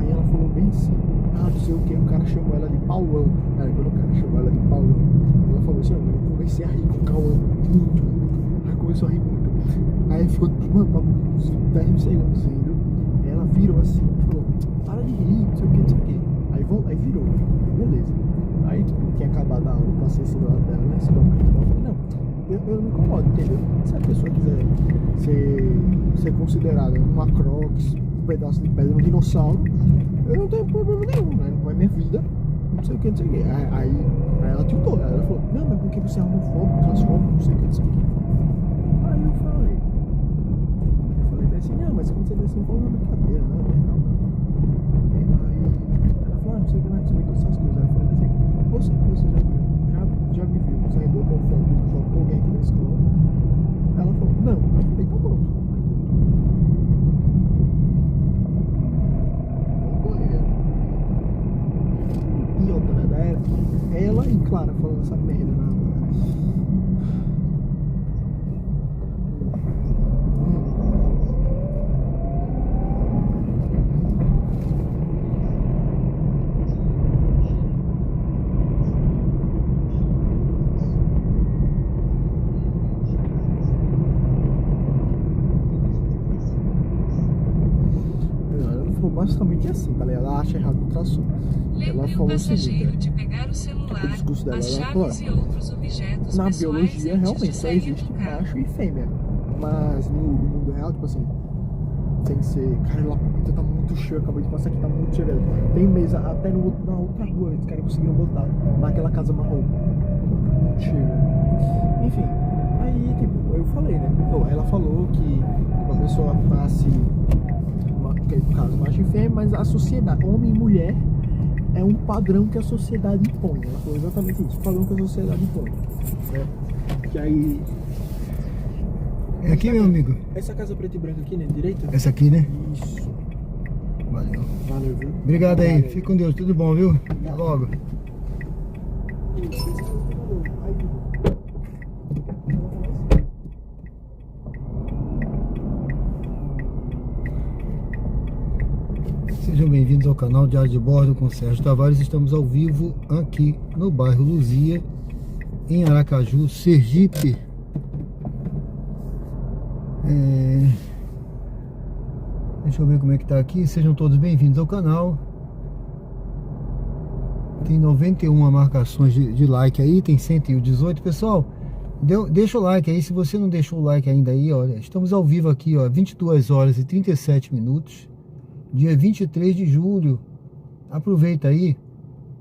Speaker 1: ela falou bem assim, não sei o que, o cara chamou ela de Paulão. Quando o cara chamou ela de Paulão, ela falou assim, eu comecei a rir com o Cauã muito. Aí começou a rir muito. Aí ficou, uns 10 segundos indo, ela virou assim, falou, para de rir, não sei o que. Aí virou, beleza. Aí, tinha acabado a aula, eu passei esse lado dela, né? Esse lado dela, eu falei, não, eu não me incomodo, entendeu? Se a pessoa quiser ser considerada uma crocs, um pedaço de pedra, um dinossauro, eu não tenho problema nenhum, né? Não é minha vida, não sei o que. Aí ela tiltou, ela falou, não, mas porque você é homofóbico, transfóbico, não sei o que. Aí eu falei assim, não, mas quando você vê assim, foi uma brincadeira, né? Aí ela falou, não sei o que, não sei com essas coisas. Aí eu falei assim, você já me viu com saído homofóbico com alguém aqui da escola? Ela falou, não. Eu falei, então pronto. E outra, né? Ela e Clara falando essa merda, né? Basicamente assim, tá ligado? Ela acha errado o traço. Ela falou o seguinte,
Speaker 2: de pegar o celular,
Speaker 1: o discurso dela,
Speaker 2: as chaves e outros objetos
Speaker 1: na
Speaker 2: pessoais
Speaker 1: biologia
Speaker 2: antes
Speaker 1: realmente
Speaker 2: de
Speaker 1: só
Speaker 2: sair
Speaker 1: existe
Speaker 2: do carro.
Speaker 1: macho e fêmea. Mas no mundo real, tipo assim, tem que ser, cara, ela tá muito
Speaker 4: muito cheio. Acabei de passar aqui, tá muito cheio, velho. Tem mesa até na outra rua, os caras conseguiram botar naquela casa marrom. Muito cheio, velho. Enfim, aí, tipo, eu falei, né? Pô, ela falou que uma pessoa nasce, no caso, macho e fêmea, mas a sociedade, homem e mulher, é um padrão que a sociedade impõe. Ela falou exatamente isso, o padrão que a sociedade impõe. Né? Que aí...
Speaker 1: É aqui, meu amigo?
Speaker 4: Essa casa preta e branca aqui, né? Direita?
Speaker 1: Essa aqui, né?
Speaker 4: Isso.
Speaker 1: Valeu.
Speaker 4: Valeu, viu?
Speaker 1: Obrigado aí. Fica com Deus. Tudo bom, viu? Até logo. Sejam bem-vindos ao canal Diário de Bordo com Sérgio Tavares. Estamos ao vivo aqui no bairro Luzia, em Aracaju, Sergipe. Deixa eu ver como é que tá aqui. Sejam todos bem-vindos ao canal. Tem 91 marcações de like aí, tem 118. Pessoal, deixa o like aí. Se você não deixou o like ainda aí, olha, estamos ao vivo aqui, ó, 22 horas e 37 minutos, dia 23 de julho. Aproveita aí,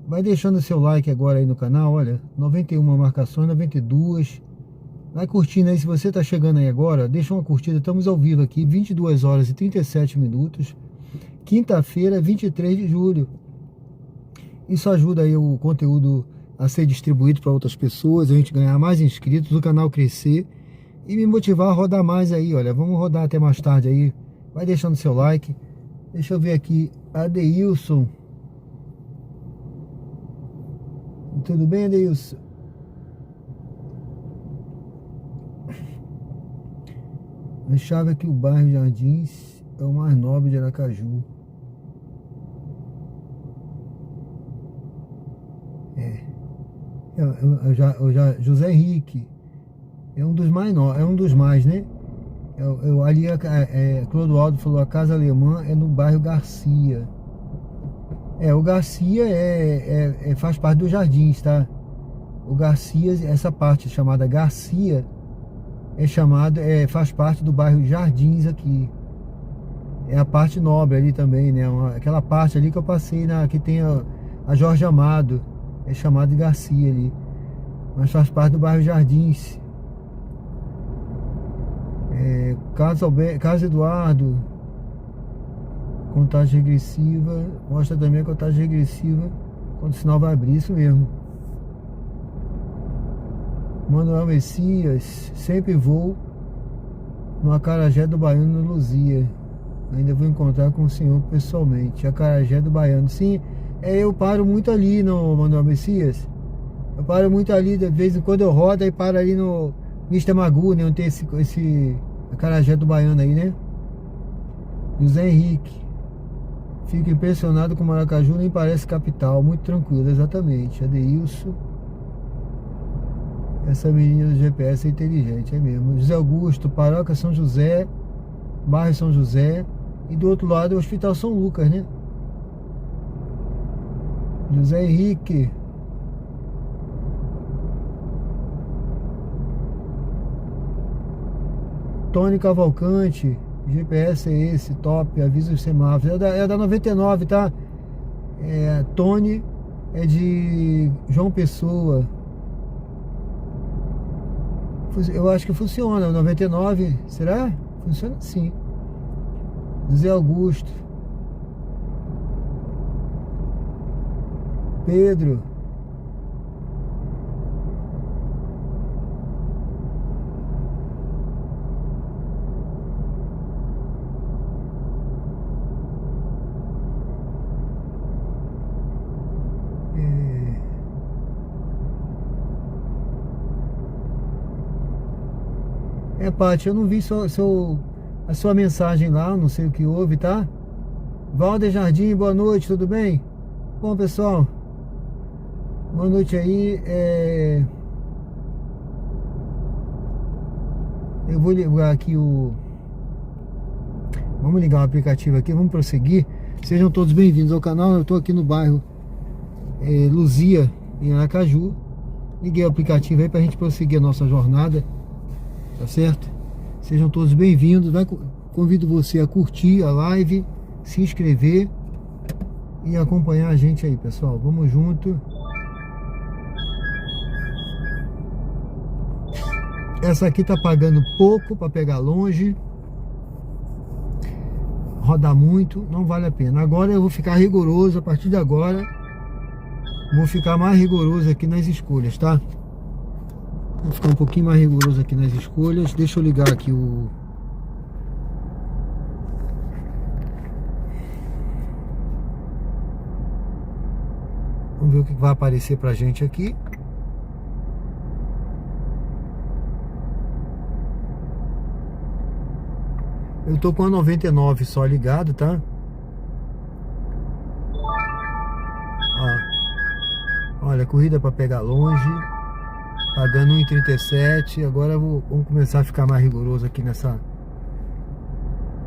Speaker 1: vai deixando seu like agora aí no canal. Olha, 91 marcações, 92. Vai curtindo aí, se você tá chegando aí agora, deixa uma curtida. Estamos ao vivo aqui, 22 horas e 37 minutos, quinta-feira, 23 de julho. Isso ajuda aí o conteúdo a ser distribuído para outras pessoas, a gente ganhar mais inscritos, o canal crescer e me motivar a rodar mais aí. Olha, vamos rodar até mais tarde aí. Vai deixando seu like. Deixa eu ver aqui, Adeilson. Tudo bem, Adeilson? Achava que o bairro Jardins é o mais nobre de Aracaju. José Henrique é um dos mais novos, é um dos mais, né? Ali Clodoaldo falou, a casa alemã é no bairro Garcia. O Garcia faz parte dos Jardins, tá? O Garcia, essa parte chamada Garcia faz parte do bairro Jardins aqui. É a parte nobre ali também, né? Aquela parte ali que eu passei, que tem a Jorge Amado, é chamado de Garcia ali, mas faz parte do bairro Jardins. Carlos Eduardo, contagem regressiva, mostra também a contagem regressiva quando o sinal vai abrir, isso mesmo. Manuel Messias, sempre vou no Acarajé do Baiano, no Luzia. Ainda vou encontrar com o senhor pessoalmente. Acarajé do Baiano, sim. Eu paro muito ali no Manuel Messias. Eu paro muito ali, de vez em quando eu rodo e paro ali no Mr. Magu, né? Onde tem esse Acarajé do Baiano aí, né? José Henrique. Fico impressionado com Maracaju, nem parece capital. Muito tranquilo, exatamente. Adeilson. Essa menina do GPS é inteligente, é mesmo. José Augusto, Paróquia São José, bairro São José. E do outro lado o Hospital São Lucas, né? José Henrique. Tony Cavalcante, GPS é esse, top, avisa os semáforos. É da 99, tá? Tony é de João Pessoa. Eu acho que funciona, 99, será? Funciona sim. José Augusto. Pedro. Paty, eu não vi a sua mensagem lá, não sei o que houve, tá? Valder Jardim, boa noite, tudo bem? Bom, pessoal, boa noite aí. Eu vou ligar aqui vamos ligar o aplicativo aqui, vamos prosseguir. Sejam todos bem-vindos ao canal. Eu estou aqui no bairro Luzia, em Aracaju. Liguei o aplicativo aí pra gente prosseguir a nossa jornada. Tá certo? Sejam todos bem-vindos. Convido você a curtir a live, se inscrever e acompanhar a gente aí, pessoal. Vamos junto. Essa aqui tá pagando pouco para pegar longe. Rodar muito, não vale a pena. Agora eu vou ficar rigoroso, a partir de agora vou ficar mais rigoroso aqui nas escolhas, tá? Vou ficar um pouquinho mais rigoroso aqui nas escolhas. Deixa eu ligar aqui o... Vamos ver o que vai aparecer pra gente aqui. Eu tô com a 99 só ligado, tá? Ó, olha, corrida para pegar longe, pagando 1,37. Agora vamos começar a ficar mais rigoroso aqui nessa.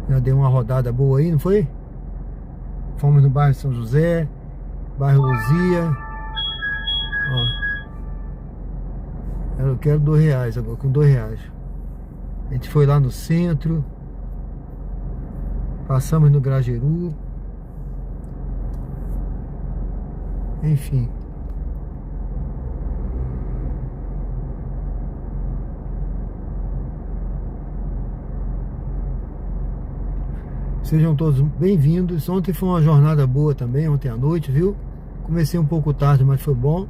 Speaker 1: Já dei uma rodada boa aí, não foi? Fomos no bairro São José, bairro Luzia. Ó, eu quero R$2 agora, com R$2. A gente foi lá no centro. Passamos no Grajeru. Enfim. Sejam todos bem-vindos. Ontem foi uma jornada boa também, ontem à noite, viu? Comecei um pouco tarde, mas foi bom.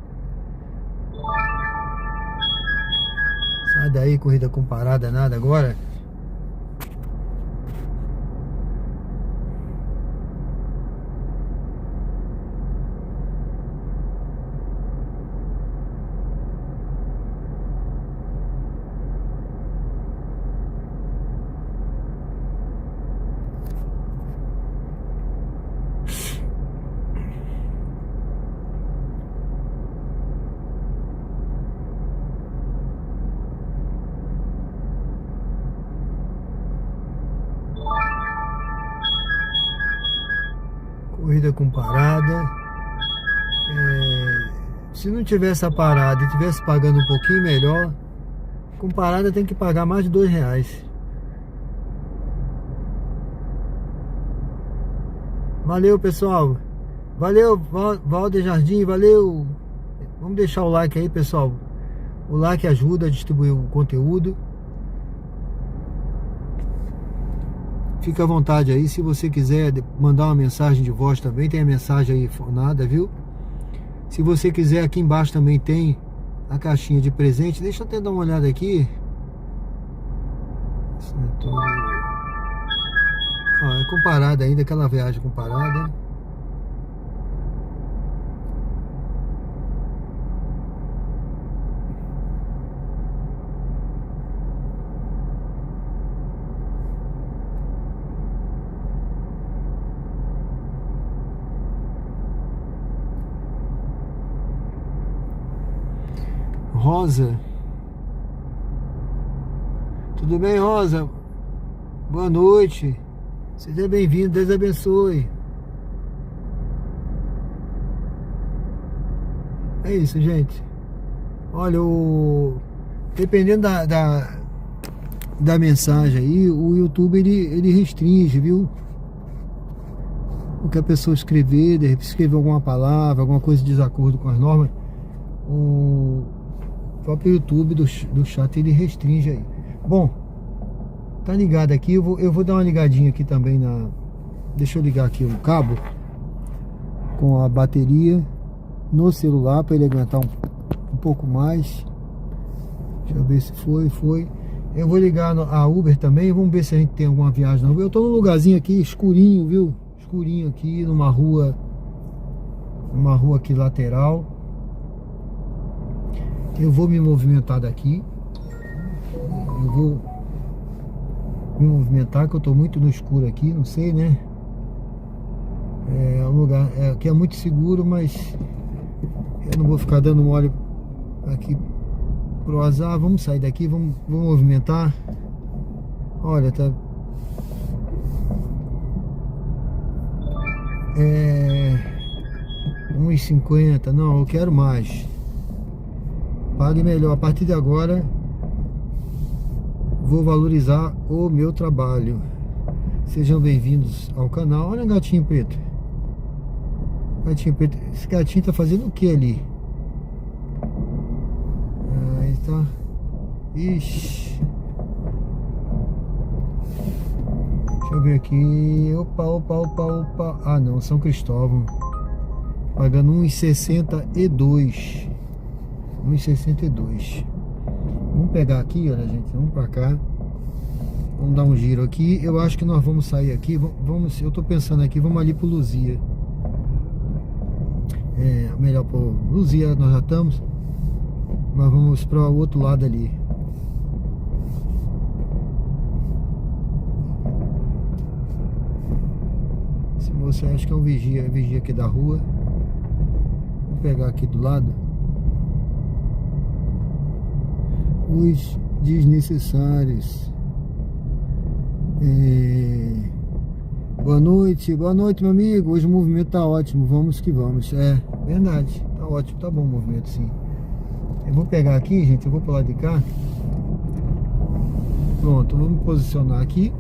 Speaker 1: Sai daí, corrida com parada, nada agora. Corrida com parada. Se não tivesse a parada e tivesse pagando um pouquinho melhor, com parada tem que pagar mais de R$2. Valeu, pessoal. Valeu, Valder Jardim, valeu. Vamos deixar o like aí, pessoal. O like ajuda a distribuir o conteúdo. Fica à vontade aí, se você quiser mandar uma mensagem de voz também, tem a mensagem aí fonada, viu? Se você quiser, aqui embaixo também tem a caixinha de presente. Deixa eu até dar uma olhada aqui. É com parada ainda, aquela viagem com parada. Rosa. Tudo bem, Rosa? Boa noite. Seja bem-vindo, Deus abençoe. É isso, gente. Olha, dependendo da mensagem aí, o YouTube ele restringe, viu? O que a pessoa escrever, de repente escrever alguma palavra, alguma coisa de desacordo com as normas, o próprio YouTube do chat ele restringe aí. Bom, tá ligado aqui, eu vou dar uma ligadinha aqui também deixa eu ligar aqui o cabo com a bateria no celular para ele aguentar um pouco mais. Deixa eu ver se foi. Eu vou ligar a Uber também, vamos ver se a gente tem alguma viagem na Uber. Eu tô num lugarzinho aqui escurinho, viu? Escurinho aqui, numa rua aqui lateral. Eu vou me movimentar daqui. Eu vou me movimentar, que eu tô muito no escuro aqui, não sei, né? É um lugar que é muito seguro, mas eu não vou ficar dando mole aqui pro azar. Vamos sair daqui, vamos movimentar. Olha, tá 1,50. Não, eu quero mais. Pague melhor. A partir de agora vou valorizar o meu trabalho. Sejam bem-vindos ao canal. Olha o gatinho preto. Gatinho preto. Esse gatinho tá fazendo o que ali? Aí tá. Ixi. Deixa eu ver aqui. Opa. Ah, não. São Cristóvão. Pagando 1,62. 1,62. Vamos pegar aqui, olha, gente. Vamos pra cá. Vamos dar um giro aqui. Eu acho que nós vamos sair aqui. Vamos, eu tô pensando aqui, vamos ali pro Luzia. É, melhor pro Luzia, nós já estamos. Mas vamos para o outro lado ali. Esse moço acho que é um vigia aqui da rua. Vou pegar aqui do lado. Os desnecessários. Boa noite, meu amigo. Hoje o movimento tá ótimo, vamos que vamos. É, verdade, tá ótimo, tá bom o movimento, sim. Eu vou pegar aqui, gente, eu vou pro lado de cá. Pronto, vou me posicionar aqui.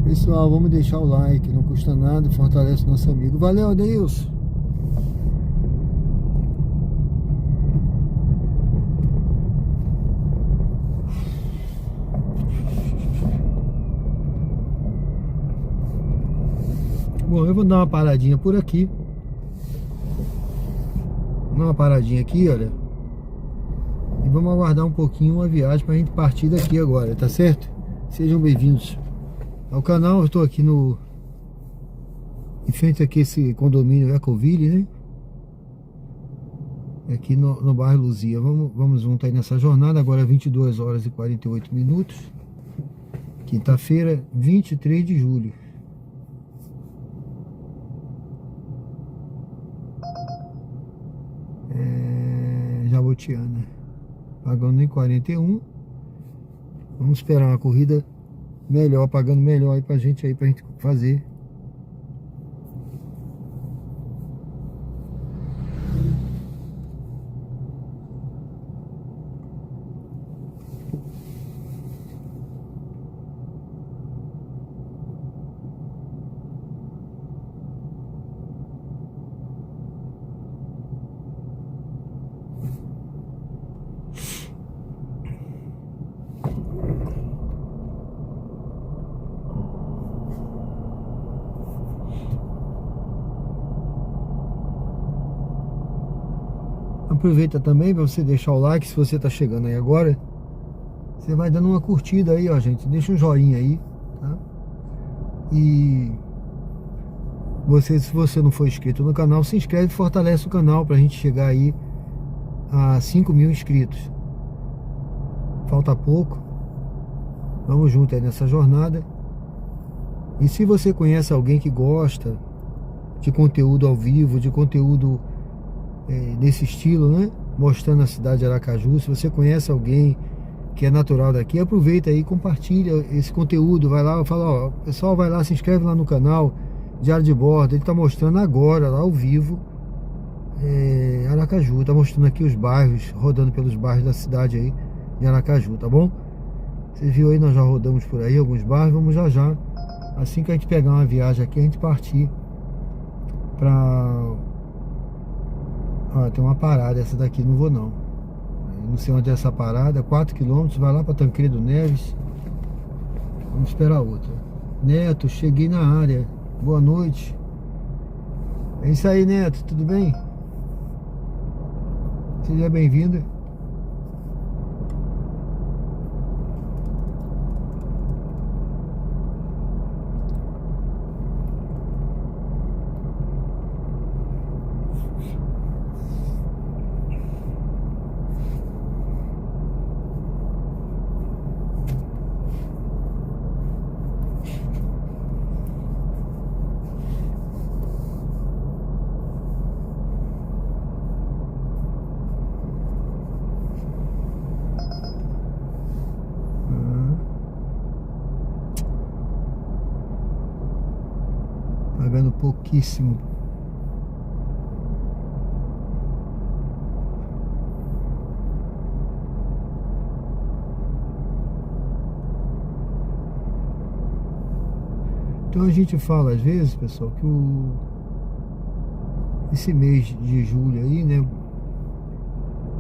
Speaker 1: Pessoal, vamos deixar o like, não custa nada, fortalece o nosso amigo. Valeu, Adeilson. Bom, eu vou dar uma paradinha por aqui. Dar uma paradinha aqui, olha. E vamos aguardar um pouquinho a viagem pra gente partir daqui agora, tá certo? Sejam bem-vindos ao canal. Eu estou aqui em frente aqui esse condomínio Ecoville, né? Aqui no bairro Luzia. Vamos junto aí nessa jornada. Agora 22 horas e 48 minutos. Quinta-feira, 23 de julho. Jabotiana, pagando em 41. Vamos esperar uma corrida melhor, pagando melhor aí pra gente fazer. Aproveita também para você deixar o like. Se você está chegando aí agora, você vai dando uma curtida aí, ó, gente. Deixa um joinha aí, tá? E se você não for inscrito no canal, se inscreve e fortalece o canal para a gente chegar aí a 5.000 inscritos. Falta pouco. Vamos junto aí nessa jornada. E se você conhece alguém que gosta de conteúdo ao vivo, de conteúdo desse estilo, né? Mostrando a cidade de Aracaju. Se você conhece alguém que é natural daqui, aproveita aí, compartilha esse conteúdo. Vai lá, fala, ó, pessoal, vai lá, se inscreve lá no canal Diário de Bordo. Ele tá mostrando agora, lá ao vivo, Aracaju. Tá mostrando aqui os bairros, rodando pelos bairros da cidade aí de Aracaju, tá bom? Você viu aí, nós já rodamos por aí alguns bairros. Vamos já. Assim que a gente pegar uma viagem aqui, a gente partir pra... tem uma parada, essa daqui não vou não. Não sei onde é essa parada, 4 km, vai lá para Tancredo Neves. Vamos esperar outra. Neto, cheguei na área. Boa noite. É isso aí, Neto, tudo bem? Seja bem-vindo. Pagando pouquíssimo. Então a gente fala às vezes, pessoal, que esse mês de julho aí, né?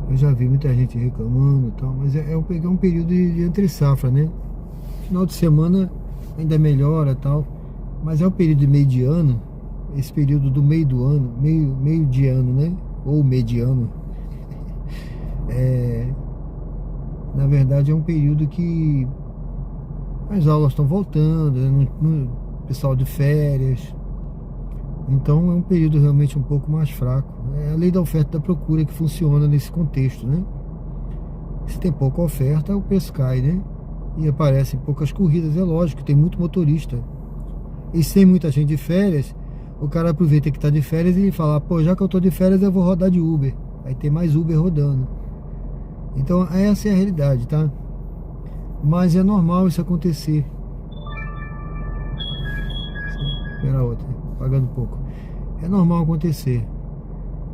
Speaker 1: Eu já vi muita gente reclamando e tal, mas eu peguei um período de entre safra, né? Final de semana ainda melhora e tal, mas é o período de meio de ano, esse período do meio do ano, meio de ano, né? Ou mediano. Na verdade é um período que as aulas estão voltando, né? Pessoal de férias. Então é um período realmente um pouco mais fraco. É a lei da oferta e da procura que funciona nesse contexto, né? Se tem pouca oferta, o preço cai, né? E aparecem poucas corridas, é lógico, tem muito motorista. E sem muita gente de férias, o cara aproveita que está de férias e fala, pô, já que eu estou de férias eu vou rodar de Uber. Aí tem mais Uber rodando. Então essa é a realidade, tá? Mas é normal isso acontecer. Espera a outra, pagando pouco. É normal acontecer.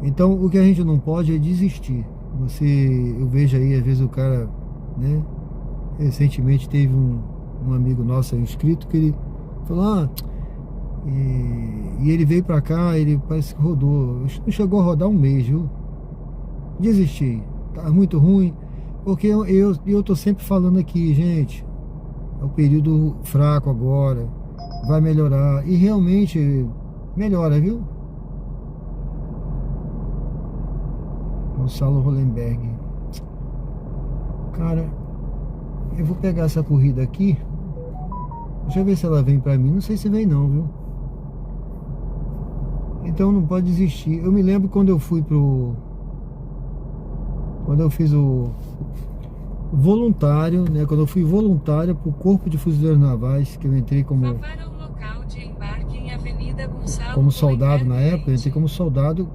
Speaker 1: Então o que a gente não pode é desistir. Eu vejo aí, às vezes o cara, né? Recentemente teve um amigo nosso inscrito que ele falou, e ele veio pra cá, ele parece que rodou, não chegou a rodar um mês, viu? Desisti, tá muito ruim, porque eu tô sempre falando aqui, gente, é um período fraco agora, vai melhorar, e realmente melhora, viu? Gonçalo Hollenberg. Cara, eu vou pegar essa corrida aqui. Deixa eu ver se ela vem pra mim. Não sei se vem não, viu? Então não pode desistir. Eu me lembro quando eu fui quando eu fiz o voluntário, né? Quando eu fui voluntário pro Corpo de Fuzileiros Navais, que eu entrei como soldado na época, eu entrei como soldado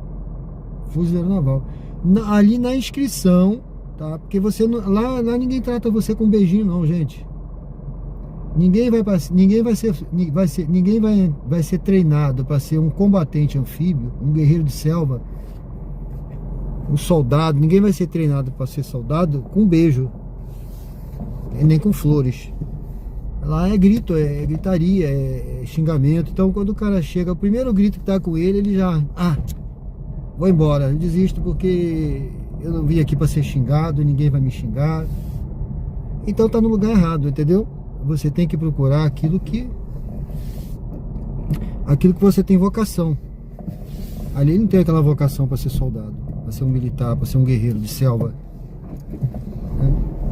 Speaker 1: fuzileiro naval. Ali na inscrição, tá? Porque você lá ninguém trata você com um beijinho não, gente. Ninguém vai ser treinado para ser um combatente anfíbio, um guerreiro de selva, um soldado. Ninguém vai ser treinado para ser soldado com um beijo, e nem com flores. Lá é grito, é gritaria, é xingamento. Então quando o cara chega, o primeiro grito que tá com ele já, vou embora, eu desisto porque eu não vim aqui para ser xingado, ninguém vai me xingar. Então tá no lugar errado, entendeu? Você tem que procurar aquilo que você tem vocação. Ali não tem aquela vocação para ser soldado, para ser um militar, para ser um guerreiro de selva.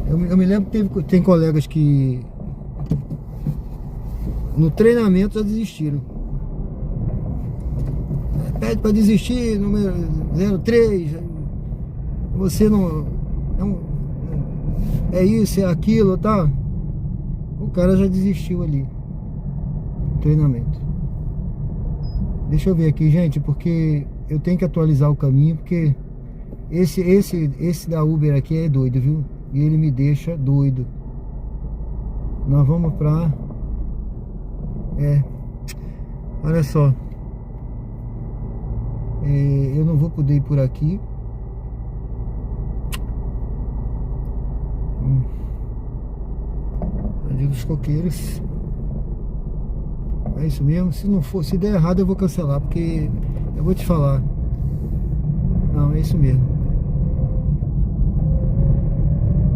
Speaker 1: Eu me lembro que tem colegas que no treinamento já desistiram. Pede para desistir, número 03. Você não é isso, é aquilo, tá? O cara já desistiu ali. Treinamento. Deixa eu ver aqui, gente, porque eu tenho que atualizar o caminho, porque esse da Uber aqui é doido, viu? E ele me deixa doido. Nós vamos pra... olha só. Eu não vou poder ir por aqui. Dos coqueiros. É isso mesmo. Se der errado eu vou cancelar, porque eu vou te falar. Não, é isso mesmo.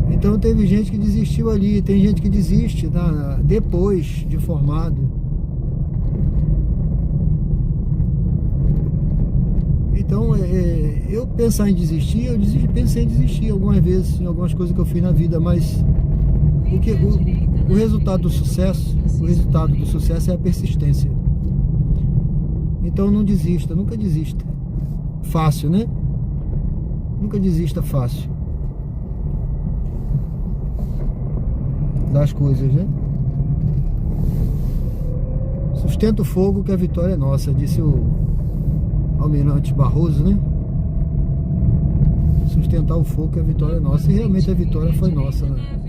Speaker 1: Então teve gente que desistiu ali. Tem gente que desiste depois de formado. Então eu pensar em desistir, pensei em desistir algumas vezes em algumas coisas que eu fiz na vida, mas o resultado do sucesso é a persistência. Então não desista, nunca desista fácil, né? Nunca desista fácil das coisas, né? Sustenta o fogo que a vitória é nossa, disse o Almirante Barroso, né? Sustentar o fogo que a vitória é nossa. E realmente a vitória foi nossa, né?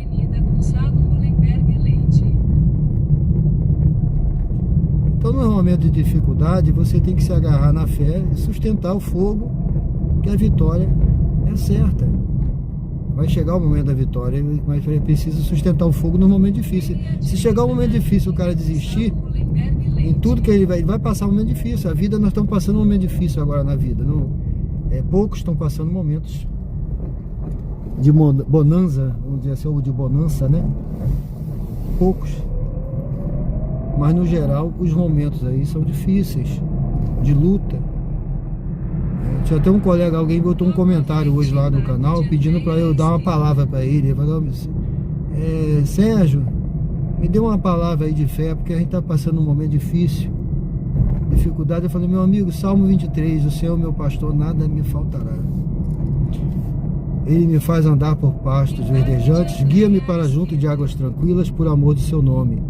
Speaker 1: Então no momento de dificuldade você tem que se agarrar na fé e sustentar o fogo que a vitória é certa. Vai chegar o momento da vitória, mas é preciso sustentar o fogo no momento difícil. Se chegar o momento difícil o cara desistir,
Speaker 2: frente.
Speaker 1: Em tudo que ele vai passar um momento difícil. A vida, nós estamos passando um momento difícil agora na vida. Não, poucos estão passando momentos de bonança, vamos dizer assim, ou de bonança, né? Poucos. Mas no geral, os momentos aí são difíceis, de luta. Tinha até um colega, alguém botou um comentário hoje lá no canal pedindo para eu dar uma palavra para ele. Ele falou: Sérgio, me dê uma palavra aí de fé, porque a gente está passando um momento difícil, dificuldade. Eu falei: meu amigo, Salmo 23, o Senhor meu pastor, nada me faltará. Ele me faz andar por pastos verdejantes, guia-me para junto de águas tranquilas, por amor do seu nome.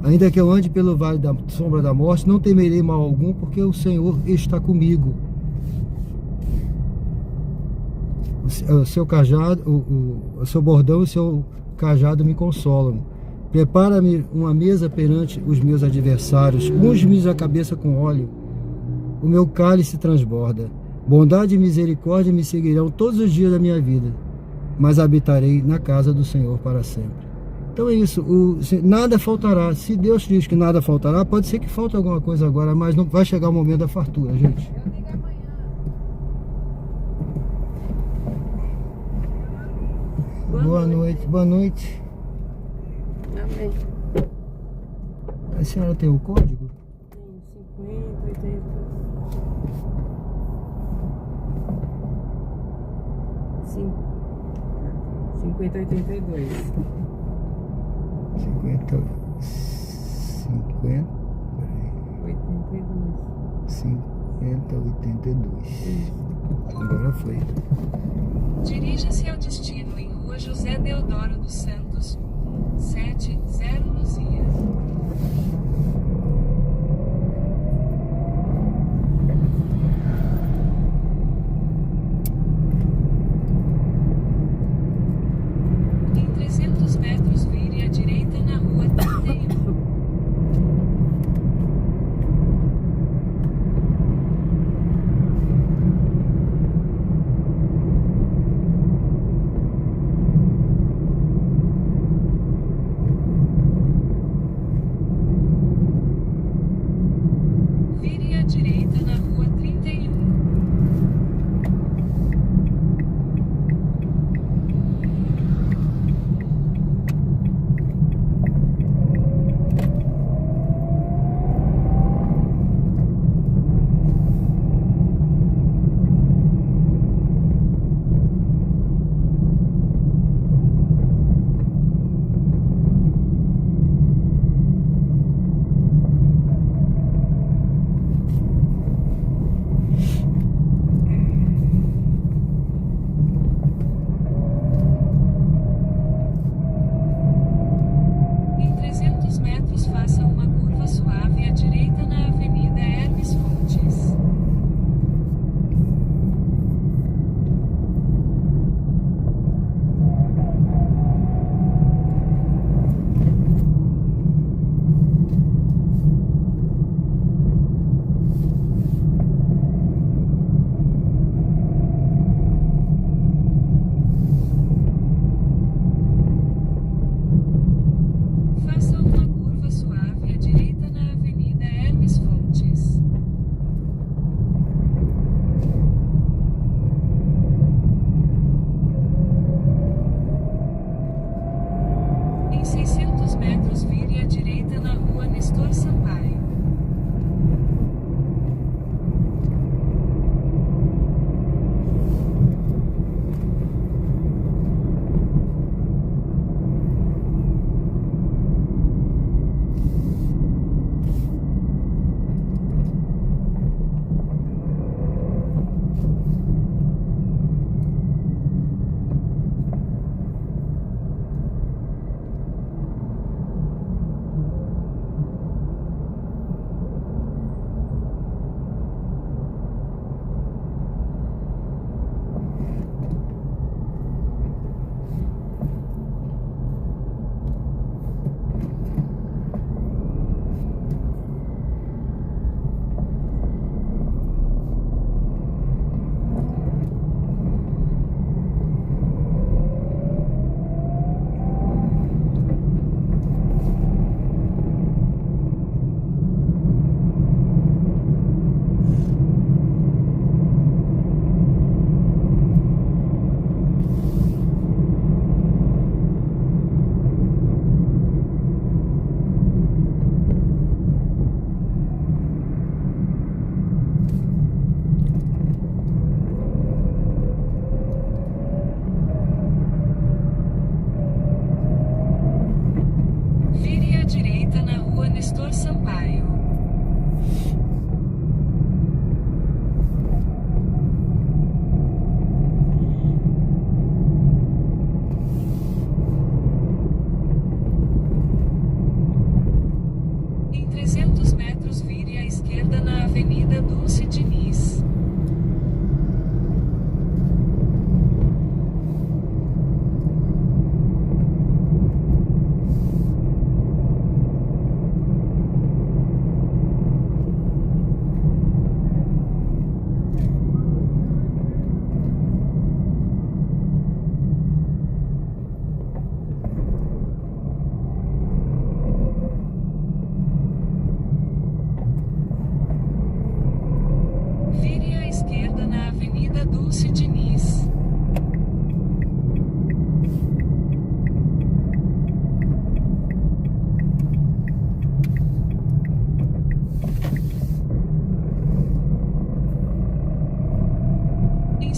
Speaker 1: Ainda que eu ande pelo vale da sombra da morte, não temerei mal algum, porque o Senhor está comigo. O seu cajado, o seu bordão e o seu cajado me consolam. Prepara-me uma mesa perante os meus adversários, unge-me a cabeça com óleo, o meu cálice transborda. Bondade e misericórdia me seguirão todos os dias da minha vida, mas habitarei na casa do Senhor para sempre. Então é isso, nada faltará. Se Deus diz que nada faltará, pode ser que falte alguma coisa agora, mas não vai chegar o momento da fartura, gente. Boa noite, boa noite.
Speaker 5: Amém.
Speaker 1: A senhora tem o código?
Speaker 5: Tem 50, 80. Sim. 50, 82.
Speaker 1: 50, 82. 82. Agora foi.
Speaker 2: Dirija-se ao destino em Rua José Deodoro dos Santos, 170 Luzia. Em 300 metros vire à direita na Rua 31.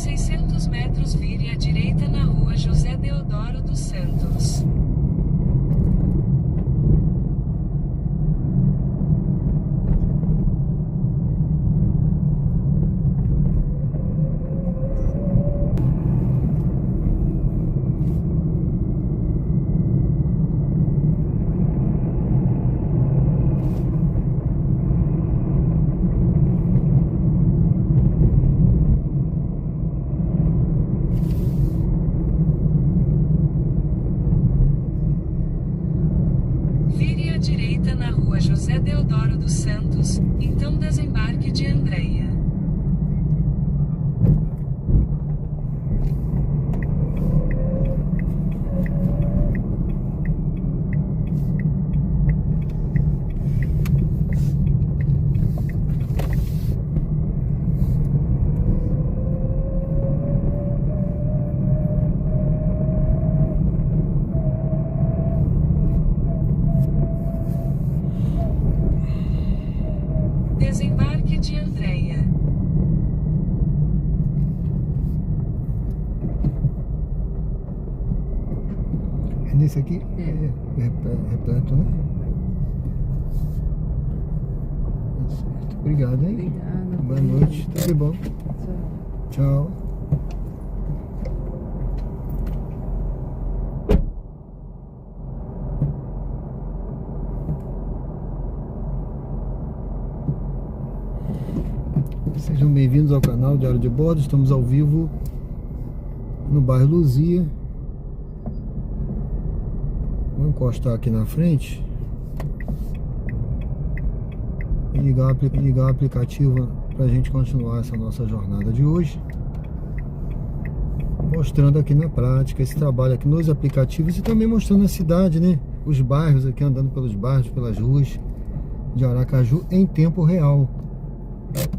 Speaker 2: 600 metros vire à direita na rua José Deodoro dos Santos. Vire à direita na rua José Deodoro dos Santos, então desembarque de Andreia. Desembarque de Andreia.
Speaker 1: É nesse aqui?
Speaker 5: É.
Speaker 1: É perto, né? Tá certo. Obrigado, hein?
Speaker 5: Obrigada.
Speaker 1: Boa noite. Tudo de bom. Tchau. Sejam bem-vindos ao canal Diário de Bordo. Estamos ao vivo no bairro Luzia. Vou encostar aqui na frente e ligar o aplicativo para a gente continuar essa nossa jornada de hoje, mostrando aqui na prática esse trabalho aqui nos aplicativos e também mostrando a cidade, né? Os bairros aqui, andando pelos bairros, pelas ruas de Aracaju em tempo real.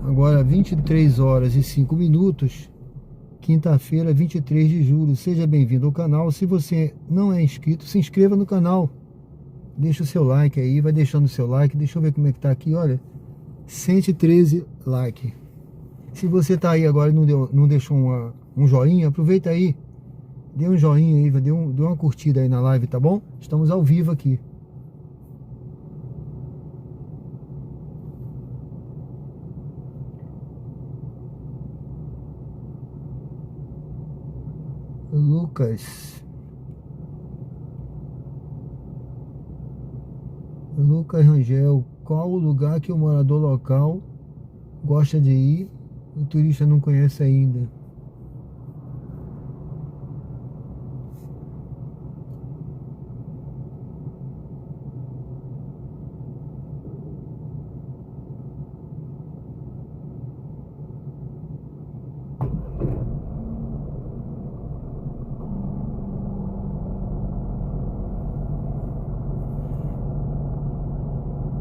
Speaker 1: Agora 23 horas e 5 minutos, quinta-feira, 23 de julho. Seja bem-vindo ao canal. Se você não é inscrito, se inscreva no canal. Deixa o seu like aí, vai deixando o seu like. Deixa eu ver como é que tá aqui, olha. 113 like. Se você tá aí agora e não deixou um joinha, aproveita aí. Dê um joinha aí, dê uma curtida aí na live, tá bom? Estamos ao vivo aqui. Lucas Rangel, qual o lugar que o morador local gosta de ir? O turista não conhece ainda.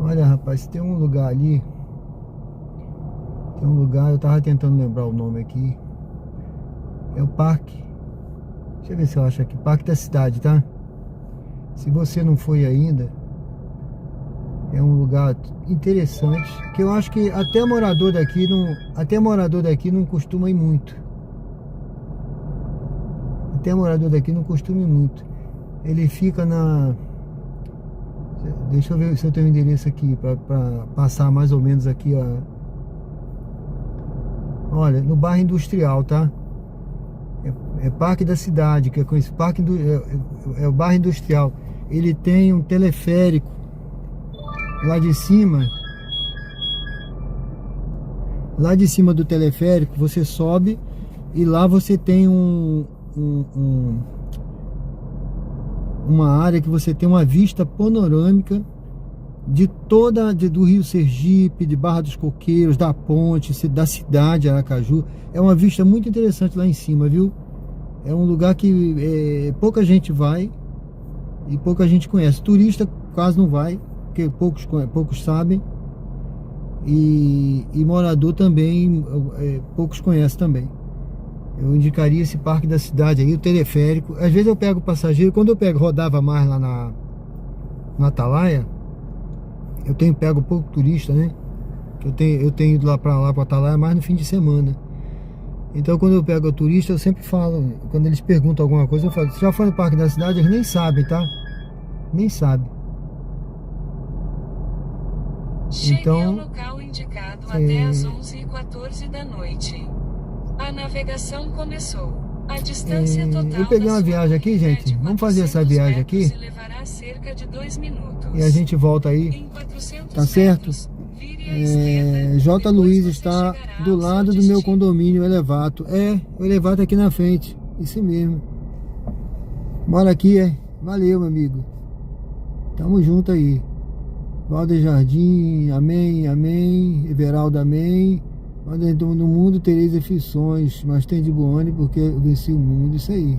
Speaker 1: Olha, rapaz, tem um lugar ali. Tem um lugar, eu tava tentando lembrar o nome aqui. É o parque. Deixa eu ver se eu acho aqui. Parque da Cidade, tá? Se você não foi ainda, é um lugar interessante. Que eu acho que até morador daqui não costuma ir muito. Até morador daqui não costuma ir muito. Ele fica na... Deixa eu ver se eu tenho o endereço aqui para passar mais ou menos aqui, ó. Olha, no bairro Industrial, tá? É Parque da Cidade, que é conhecido. É o bairro Industrial. Ele tem um teleférico lá de cima. Lá de cima do teleférico você sobe e lá você tem uma área que você tem uma vista panorâmica de do Rio Sergipe, de Barra dos Coqueiros, da ponte, da cidade de Aracaju. É uma vista muito interessante lá em cima, viu? É um lugar que pouca gente vai e pouca gente conhece. Turista quase não vai, porque poucos sabem. E morador também, poucos conhecem também. Eu indicaria esse Parque da Cidade aí, o teleférico. Às vezes eu pego passageiro, quando eu rodava mais lá na Atalaia, eu pego pouco turista, né? Eu tenho ido lá pra Atalaia mais no fim de semana. Então quando eu pego o turista, eu sempre falo, quando eles perguntam alguma coisa, eu falo, você já foi no parque da cidade? Eles nem sabem, tá? Nem sabem.
Speaker 2: Chegue
Speaker 1: Então,
Speaker 2: ao local indicado até às 11h14 da noite. A navegação começou. A distância total
Speaker 1: eu peguei
Speaker 2: da
Speaker 1: uma
Speaker 2: sua
Speaker 1: viagem aqui,
Speaker 2: corrida é
Speaker 1: gente.
Speaker 2: de
Speaker 1: Vamos fazer essa
Speaker 2: 400
Speaker 1: viagem
Speaker 2: metros
Speaker 1: aqui.
Speaker 2: e levará cerca de 2 minutos.
Speaker 1: E a gente volta aí.
Speaker 2: Em 400
Speaker 1: Tá certo?
Speaker 2: metros, vire à esquerda,
Speaker 1: J.
Speaker 2: depois
Speaker 1: Luiz
Speaker 2: você
Speaker 1: está
Speaker 2: chegará
Speaker 1: do
Speaker 2: ao
Speaker 1: lado
Speaker 2: seu
Speaker 1: do meu
Speaker 2: destino.
Speaker 1: condomínio, o Elevato. O Elevato aqui na frente. Isso mesmo. Mora aqui, Valeu, meu amigo. Tamo junto aí. Valder Jardim, amém, amém. Everaldo, amém. No mundo tereis aflições, mas tem de bom ânimo porque eu venci o mundo. Isso aí.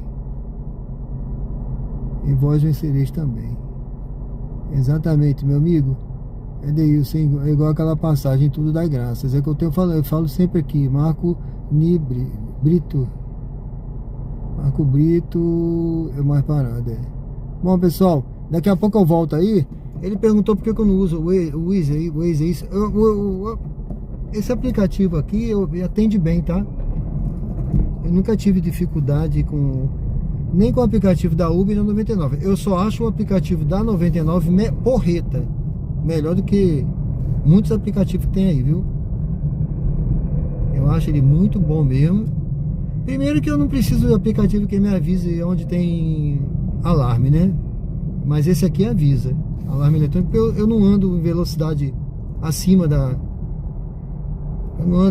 Speaker 1: E vós vencereis também. Exatamente, meu amigo. Deilson, é igual aquela passagem, tudo dá graças. É que eu falo sempre aqui, Marco Brito. Marco Brito é mais parada. Bom, pessoal, daqui a pouco eu volto aí. Ele perguntou por que eu não uso o Waze, isso. Esse aplicativo aqui me atende bem, tá? Eu nunca tive dificuldade nem com o aplicativo da Uber e da 99. Eu só acho o aplicativo da 99 porreta. Melhor do que muitos aplicativos que tem aí, viu? Eu acho ele muito bom mesmo. Primeiro que eu não preciso do aplicativo que me avise onde tem alarme, né? Mas esse aqui avisa. Alarme eletrônico, eu não ando em velocidade acima da...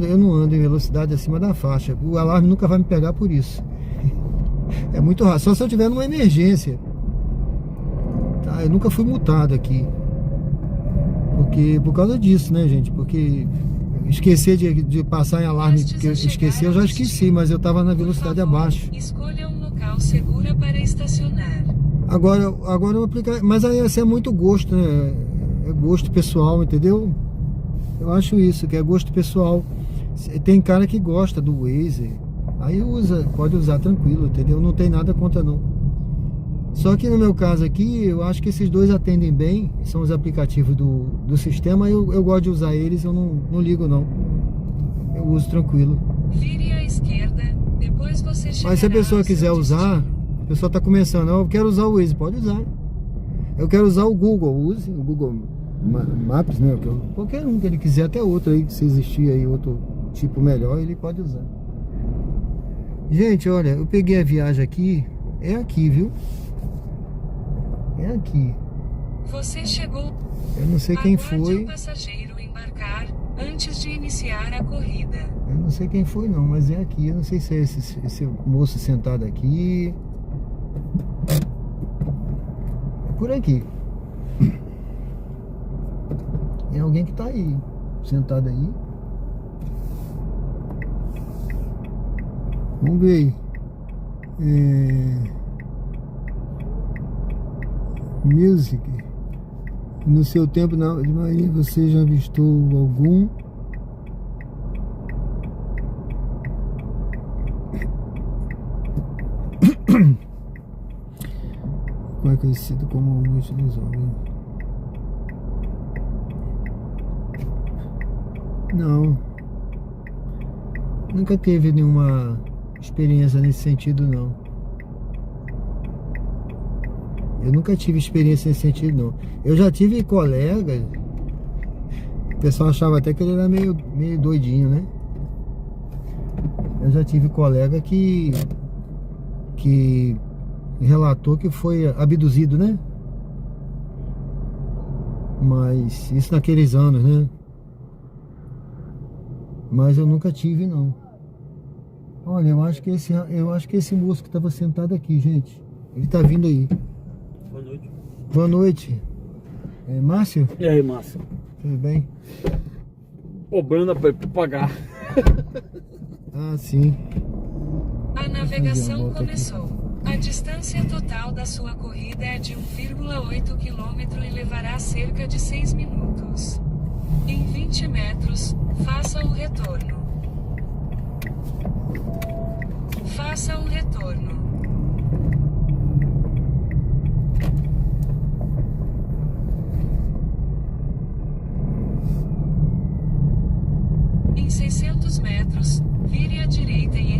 Speaker 1: Eu não ando em velocidade acima da faixa. O alarme nunca vai me pegar por isso. É muito raro. Só se eu tiver numa emergência. Tá? Eu nunca fui multado aqui. Por causa disso, né, gente? Porque esquecer de passar em alarme, porque eu esqueci, eu já esqueci, mas eu tava na velocidade abaixo.
Speaker 2: Escolha um local seguro para estacionar.
Speaker 1: Agora eu aplicar, mas aí assim, é muito gosto, né? É gosto pessoal, entendeu? Eu acho isso, que é gosto pessoal. Tem cara que gosta do Waze, aí pode usar tranquilo, entendeu? Não tem nada contra não. Só que no meu caso aqui, eu acho que esses dois atendem bem, são os aplicativos do sistema, eu gosto de usar eles, eu não ligo não. Eu uso tranquilo.
Speaker 2: Vire à esquerda, depois você chegará.
Speaker 1: Mas se a pessoa
Speaker 2: ao seu
Speaker 1: quiser usar,
Speaker 2: destino.
Speaker 1: a pessoa está começando, eu quero usar o Waze, pode usar. Eu quero usar o Google, use o Google Maps, né? Qualquer um que ele quiser, até outro aí, que se existir aí outro tipo melhor, ele pode usar. Gente, olha, eu peguei a viagem aqui, é aqui, viu? É aqui.
Speaker 2: Você chegou.
Speaker 1: Eu não sei quem
Speaker 2: Aguarde
Speaker 1: foi.
Speaker 2: o passageiro embarcar antes de iniciar a corrida.
Speaker 1: Eu não sei quem foi não, mas é aqui. Eu não sei se é esse moço sentado aqui. É por aqui. É alguém que tá aí, sentado aí. Vamos ver aí. Music. No seu tempo na de Maria, você já avistou algum? Qual é conhecido como multivisual? Não. Nunca teve nenhuma experiência nesse sentido, não. Eu nunca tive experiência nesse sentido, não. Eu já tive colegas. O pessoal achava até que ele era meio doidinho, né? Eu já tive colega que relatou que foi abduzido, né? Mas isso naqueles anos, né? Mas eu nunca tive, não. Olha, eu acho que esse moço que estava sentado aqui, gente, ele tá vindo aí.
Speaker 6: Boa noite.
Speaker 1: Boa noite. É Márcio?
Speaker 6: E aí, Márcio?
Speaker 1: Tudo bem?
Speaker 6: Cobrando pra pagar.
Speaker 1: Ah, sim.
Speaker 2: A
Speaker 1: Fazer a
Speaker 2: navegação
Speaker 1: volta aqui.
Speaker 2: começou. A distância total da sua corrida é de 1,8 km e levará cerca de 6 minutos. Em 20 metros, faça o retorno. Faça o retorno. Em 600 metros, vire à direita e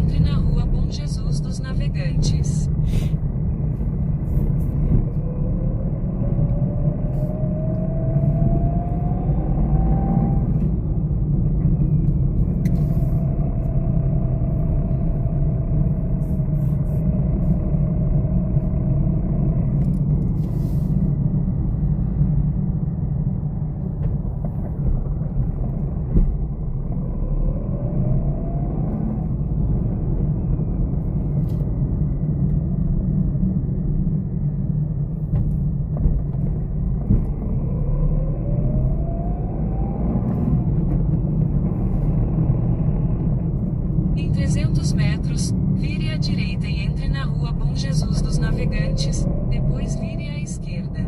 Speaker 2: 200 metros, vire à direita e entre na rua Bom Jesus dos Navegantes, depois vire à esquerda.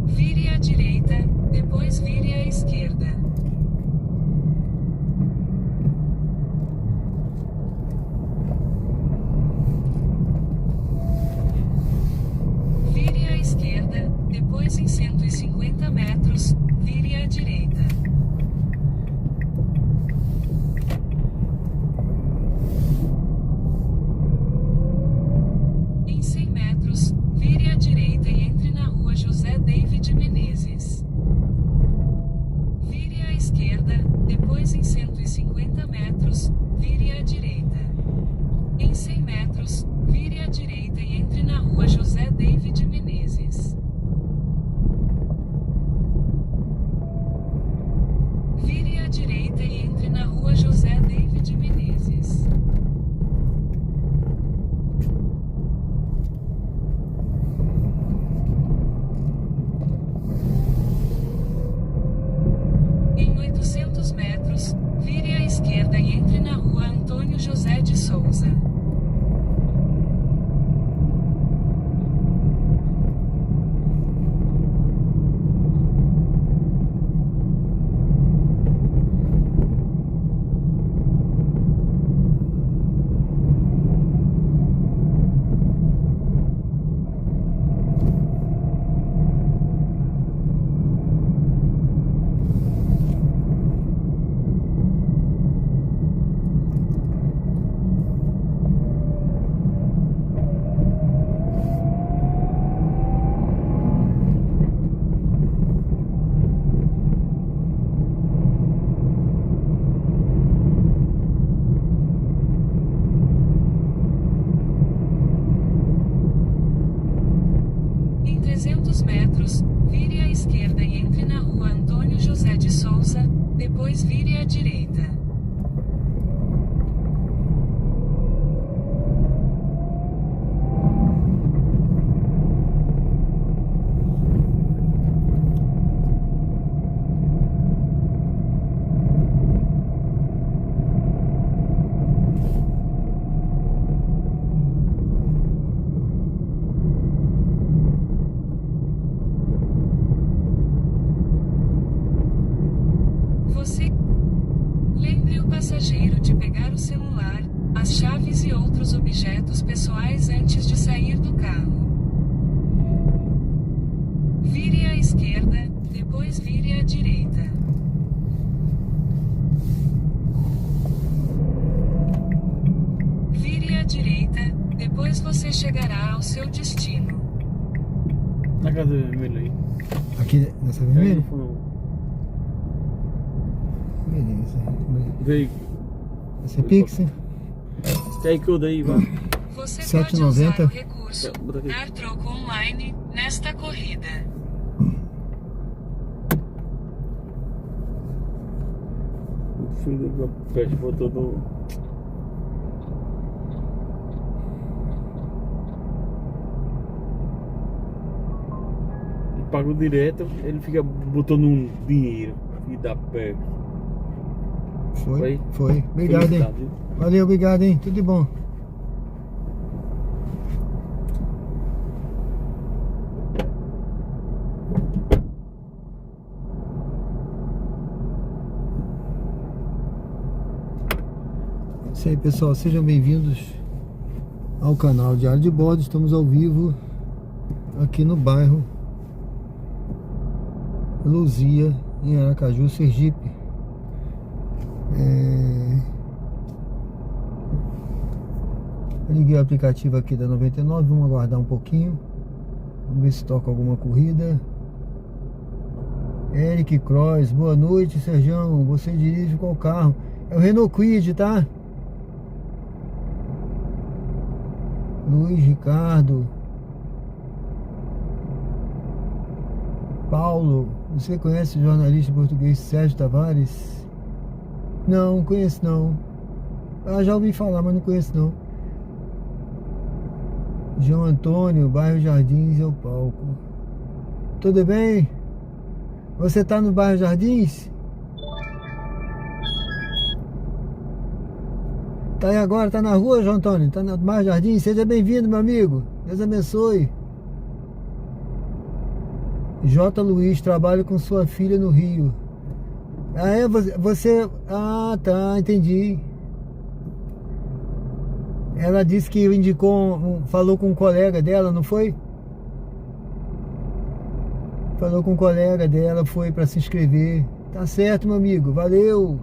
Speaker 2: Vire à direita, depois vire à esquerda. Vire à esquerda, depois em 150 metros, vire à direita. Em 100 metros, vire à direita e entre na rua José David Menezes. Vire à esquerda, depois em 150 metros, vire à direita. Em 100 metros, vire à direita e entre na rua José David Menezes. Vire à direita e entre na rua José David Menezes. Em 800 metros, vire à esquerda e entre na rua Antônio José de Souza. Em 300 metros, vire à esquerda e entre na rua Antônio José de Souza, depois vire à direita. Você lembre o passageiro de pegar o celular, as chaves e outros objetos pessoais antes de sair do carro. Vire à esquerda, depois vire à direita. Vire à direita, depois você chegará ao seu destino.
Speaker 6: Na casa vermelha aí.
Speaker 1: Aqui nessa
Speaker 6: Aí
Speaker 1: vermelha?
Speaker 6: no fundo.
Speaker 1: Beleza.
Speaker 6: Veio.
Speaker 1: Esse é Pix, hein?
Speaker 6: Tem que eu daí, vai.
Speaker 2: Você
Speaker 1: 7,90.
Speaker 2: pode usar o recurso
Speaker 6: Bota aqui.
Speaker 2: dar troco online nesta corrida.
Speaker 6: O filho do peixe botou no. E pagou direto, ele fica botando um dinheiro. Filho da peste.
Speaker 1: Foi. Obrigado, hein?
Speaker 6: Felicidade, viu?
Speaker 1: Valeu, obrigado, hein? Tudo de bom. Isso aí, pessoal, sejam bem-vindos ao canal Diário de Bordo. Estamos ao vivo aqui no bairro Luzia, em Aracaju, Sergipe. Eu liguei o aplicativo aqui da 99, vamos aguardar um pouquinho. Vamos ver se toca alguma corrida. Eric Cross, boa noite, Serjão. Você dirige qual carro? É o Renault Kwid, tá? Luiz Ricardo. Paulo, você conhece o jornalista português Sérgio Tavares? Não, conheço não. Já ouvi falar, mas não conheço não. João Antônio, bairro Jardins é o palco. Tudo bem? Você tá no bairro Jardins? Tá aí agora, tá na rua, João Antônio? Tá no bairro Jardins? Seja bem-vindo, meu amigo. Deus abençoe. J. Luiz, trabalho com sua filha no Rio. Ah, é? Você... Ah, tá, entendi. Ela disse que indicou, falou com um colega dela, não foi? Falou com um colega dela, foi para se inscrever. Tá certo, meu amigo, valeu.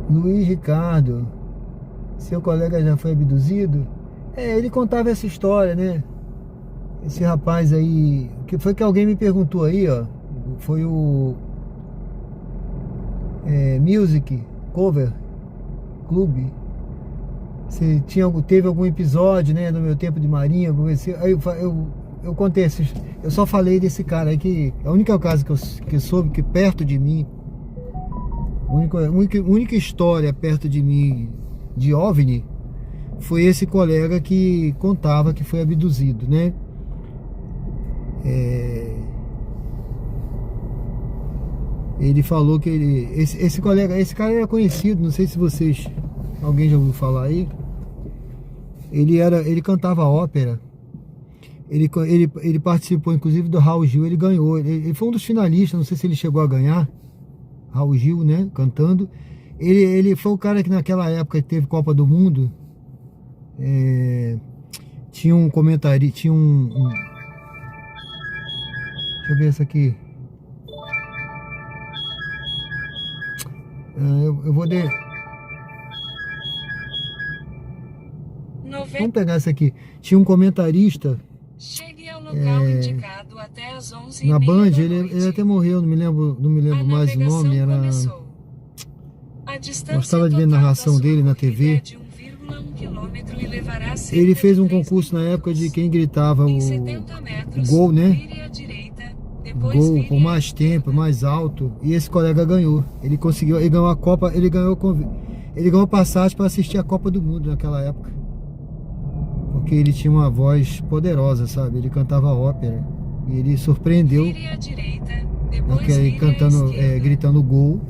Speaker 1: Luiz Ricardo, seu colega já foi abduzido? Ele contava essa história, né? Esse rapaz aí, que foi que alguém me perguntou aí, ó. Foi o Music Cover Clube. Você teve algum episódio, né, no meu tempo de marinha? Aí eu contei, eu só falei desse cara aí, que a única caso que eu soube que perto de mim, a única história perto de mim de OVNI foi esse colega que contava que foi abduzido, né? Ele falou que esse cara era conhecido, não sei se alguém já ouviu falar aí. Ele cantava ópera. Ele participou inclusive do Raul Gil, ele ganhou. Ele foi um dos finalistas, não sei se ele chegou a ganhar. Raul Gil, né, cantando. Ele foi o cara que naquela época que teve Copa do Mundo, tinha um comentário, tinha deixa eu ver essa aqui. Eu vou Vamos pegar essa aqui. Tinha um comentarista.
Speaker 2: Chegue ao local indicado até as 11h30
Speaker 1: na Band,
Speaker 2: da
Speaker 1: ele
Speaker 2: noite.
Speaker 1: até morreu, não me lembro mais o nome. Era... Gostava de ver a narração dele na TV. Ele fez um concurso na época de quem gritava o gol, né? Gol por mais tempo, mais alto. E esse colega ganhou. Ele ganhou a Copa, ele ganhou passagem para assistir a Copa do Mundo naquela época. Porque ele tinha uma voz poderosa, sabe? Ele cantava ópera. E ele surpreendeu gritando gol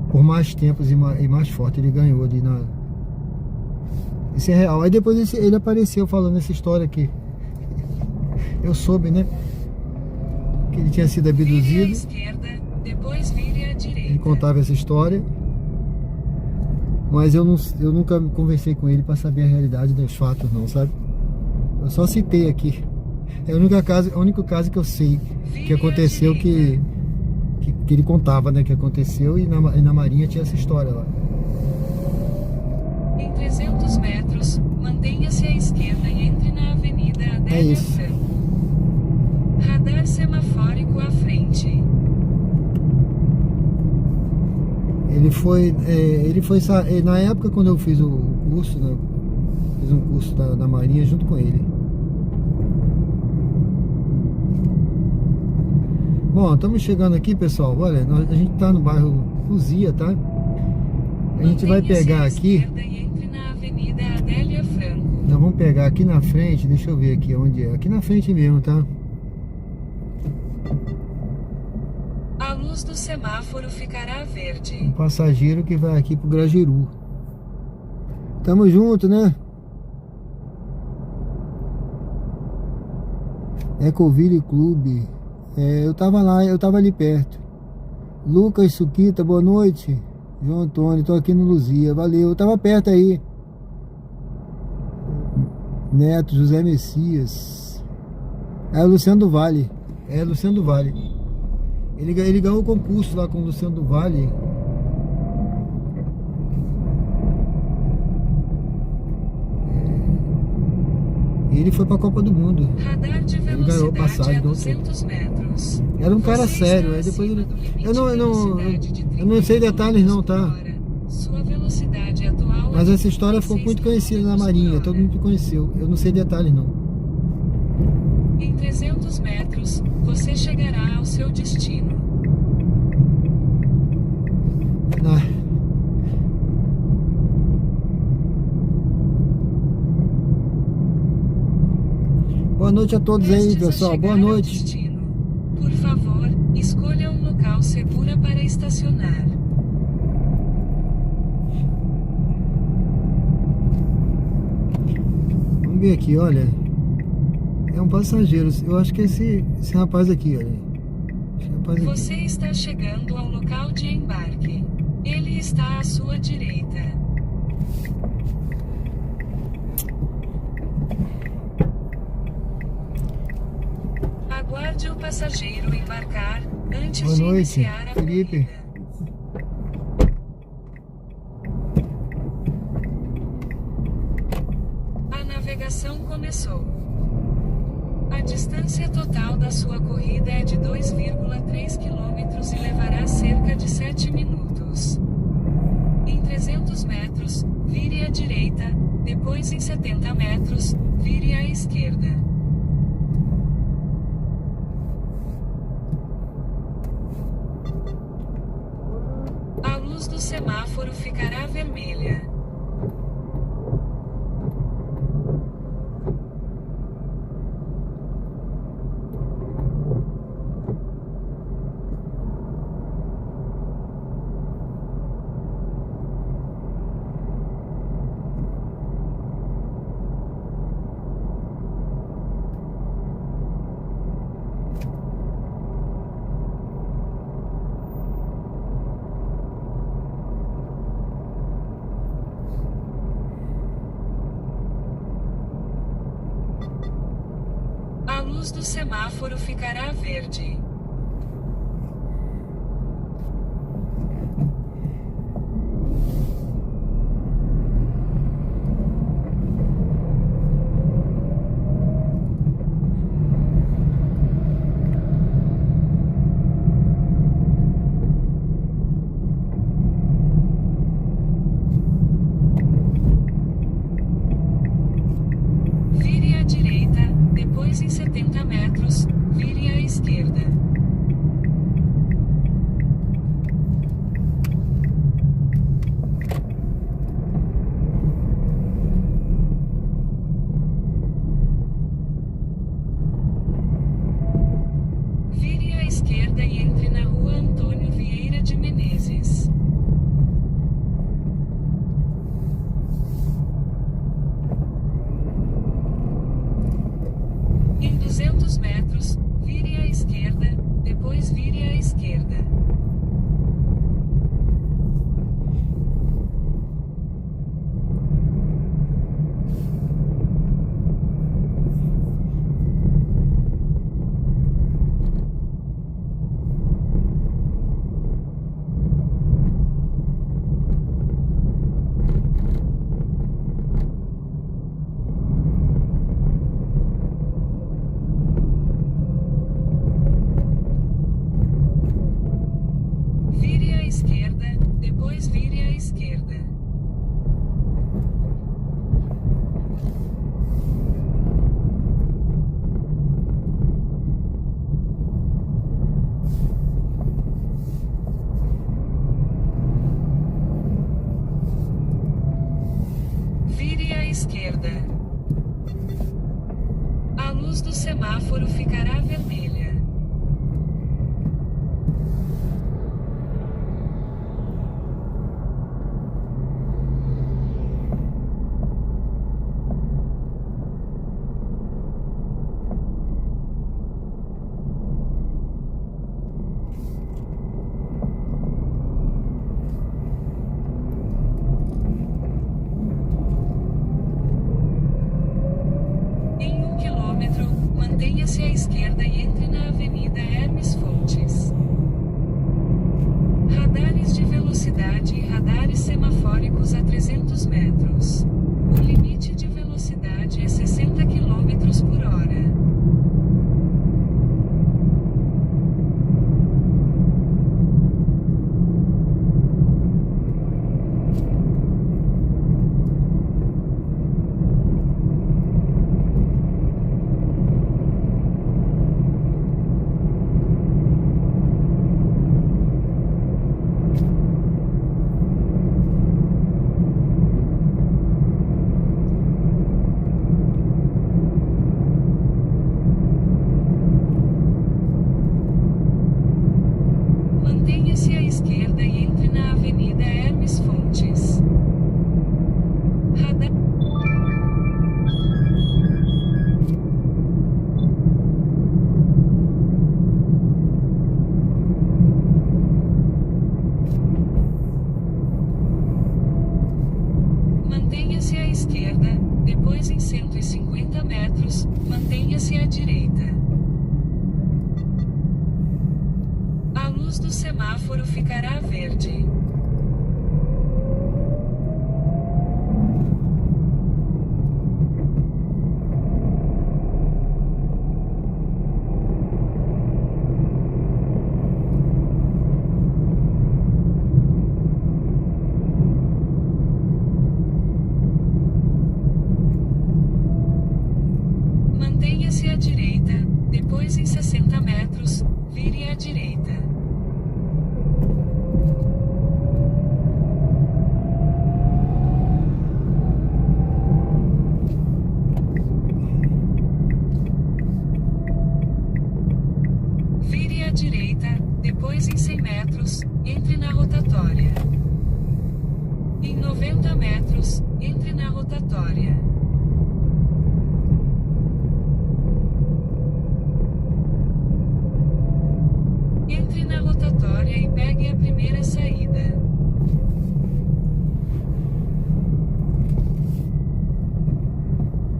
Speaker 1: por mais tempos e mais forte. Ele ganhou ali na... Isso é real. Aí depois ele apareceu falando essa história aqui. Eu soube, né? Que ele tinha sido abduzido. Ele contava essa história. Mas eu nunca conversei com ele para saber a realidade dos fatos, não, sabe? Eu só citei aqui. É o único caso que eu sei que aconteceu, que ele contava, né? Que aconteceu, e na Marinha tinha essa história lá.
Speaker 2: Em 300 metros, mantenha-se à esquerda e entre na Avenida Adélia Franco. Radar semafórico à frente.
Speaker 1: Ele foi na época quando eu fiz o curso, né? Fiz um curso da Marinha junto com ele. Bom, estamos chegando aqui, pessoal. Olha, a gente tá no bairro Luzia, tá? A gente vai pegar aqui. Nós vamos pegar aqui na frente. Deixa eu ver aqui onde é. Aqui na frente mesmo, tá?
Speaker 2: A luz do semáforo ficará verde.
Speaker 1: Um passageiro que vai aqui pro Grajaú. Tamo junto, né? Ecoville Clube. Eu tava lá, eu tava ali perto. Lucas Suquita, boa noite. João Antônio, tô aqui no Luzia, valeu. Eu tava perto aí. Neto, José Messias. É o Luciano do Vale. É Luciano do Vale. Ele ganhou o concurso lá com o Luciano do Vale. Ele foi pra Copa do Mundo.
Speaker 2: Radar de
Speaker 1: Ele ganhou
Speaker 2: velocidade
Speaker 1: passagem
Speaker 2: a
Speaker 1: do outro.
Speaker 2: 200 metros.
Speaker 1: Era um cara
Speaker 2: Você
Speaker 1: sério.
Speaker 2: está
Speaker 1: Aí depois
Speaker 2: acima
Speaker 1: ele.
Speaker 2: do limite
Speaker 1: Eu
Speaker 2: de velocidade de
Speaker 1: eu não sei
Speaker 2: 30
Speaker 1: detalhes não, tá?
Speaker 2: km/h. Sua velocidade atual
Speaker 1: Mas
Speaker 2: é de
Speaker 1: essa história ficou
Speaker 2: 36
Speaker 1: muito conhecida na Marinha.
Speaker 2: km/h.
Speaker 1: Todo mundo conheceu. Eu não sei detalhes não.
Speaker 2: Em 300 metros, você chegará ao seu destino.
Speaker 1: Ah. Boa noite a todos aí,
Speaker 2: Prestes a
Speaker 1: pessoal.
Speaker 2: chegar
Speaker 1: Boa
Speaker 2: ao
Speaker 1: noite.
Speaker 2: destino. Por favor, escolha um local seguro para estacionar.
Speaker 1: Vamos ver aqui, olha. É um passageiro. Eu acho que é esse rapaz aqui, olha. Esse rapaz aqui.
Speaker 2: Você está chegando ao local de embarque. Ele está à sua direita. Aguarde o passageiro embarcar antes
Speaker 1: Boa
Speaker 2: de
Speaker 1: noite,
Speaker 2: iniciar a
Speaker 1: Felipe.
Speaker 2: corrida. A navegação começou. A distância total da sua corrida é de 2,3 km e levará cerca de 7 minutos. Em 300 metros, vire à direita, depois em 70 metros, vire à esquerda. A luz do semáforo ficará vermelha. A luz do semáforo ficará verde. Vire à direita, depois em 70 metros, vire à esquerda. Vire à esquerda e entre na rua Antônio Vieira de Menezes. Em 200 metros, vire à esquerda, depois vire à esquerda. Vire à esquerda, depois vire à esquerda. Vire à esquerda. A luz do semáforo ficará vermelha. Mantenha-se à esquerda e entre na Avenida Hermes Fontes. Radares de velocidade e radares semafóricos a 300 metros. O limite de velocidade é 60 km por hora. Mantenha-se à esquerda e entre na Avenida Hermes Fontes. Radar... Mantenha-se à esquerda, depois em 150 metros, mantenha-se à direita. A luz do semáforo ficará verde. Mantenha-se à direita, depois em 60 metros, vire à direita. Vire à direita, depois em 100 metros, entre na rotatória. Em 90 metros, entre na rotatória. Entre na rotatória e pegue a primeira saída.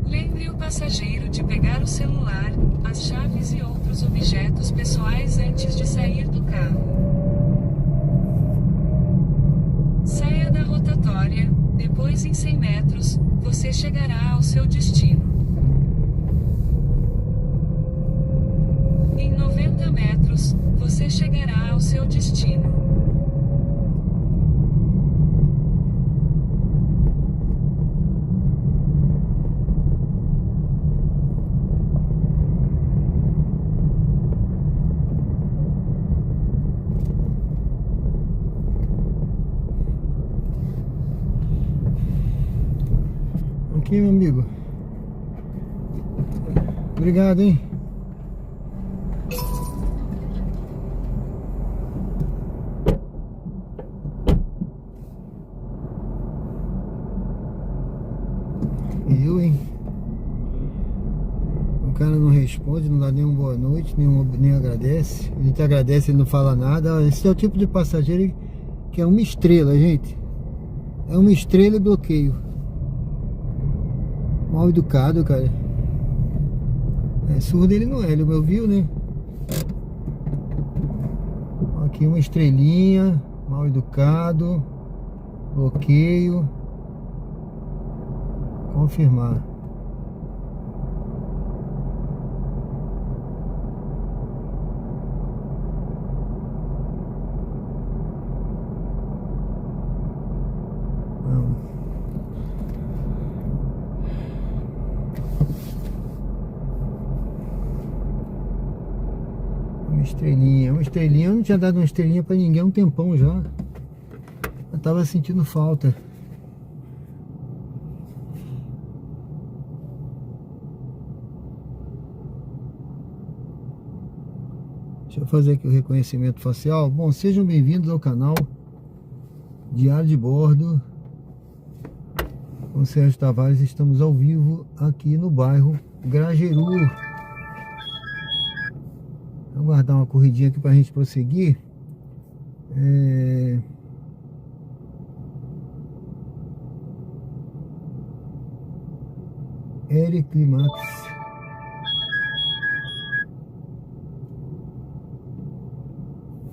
Speaker 2: Lembre o passageiro de pegar o celular, as chaves e outros objetos pessoais antes de sair do carro. Saia da rotatória, depois em 100 metros, você chegará ao seu destino. Em 90 metros, você chegará ao seu destino.
Speaker 1: Aqui, meu amigo. Obrigado, hein? Hein? O cara não responde, não dá nem uma boa noite, nem agradece. A gente agradece, ele não fala nada. Esse é o tipo de passageiro que é uma estrela, gente. É uma estrela e bloqueio. Mal educado, cara. Surdo ele não é, ele me ouviu, né? Aqui uma estrelinha, mal educado, bloqueio. Confirmar. Não. Uma estrelinha. Eu não tinha dado uma estrelinha pra ninguém há um tempão já. Eu tava sentindo falta. Deixa eu fazer aqui o reconhecimento facial. Bom, sejam bem-vindos ao canal Diário de Bordo com Sérgio Tavares. Estamos ao vivo aqui no bairro Grajeru. Vou guardar uma corridinha aqui pra gente prosseguir. Eric Climax.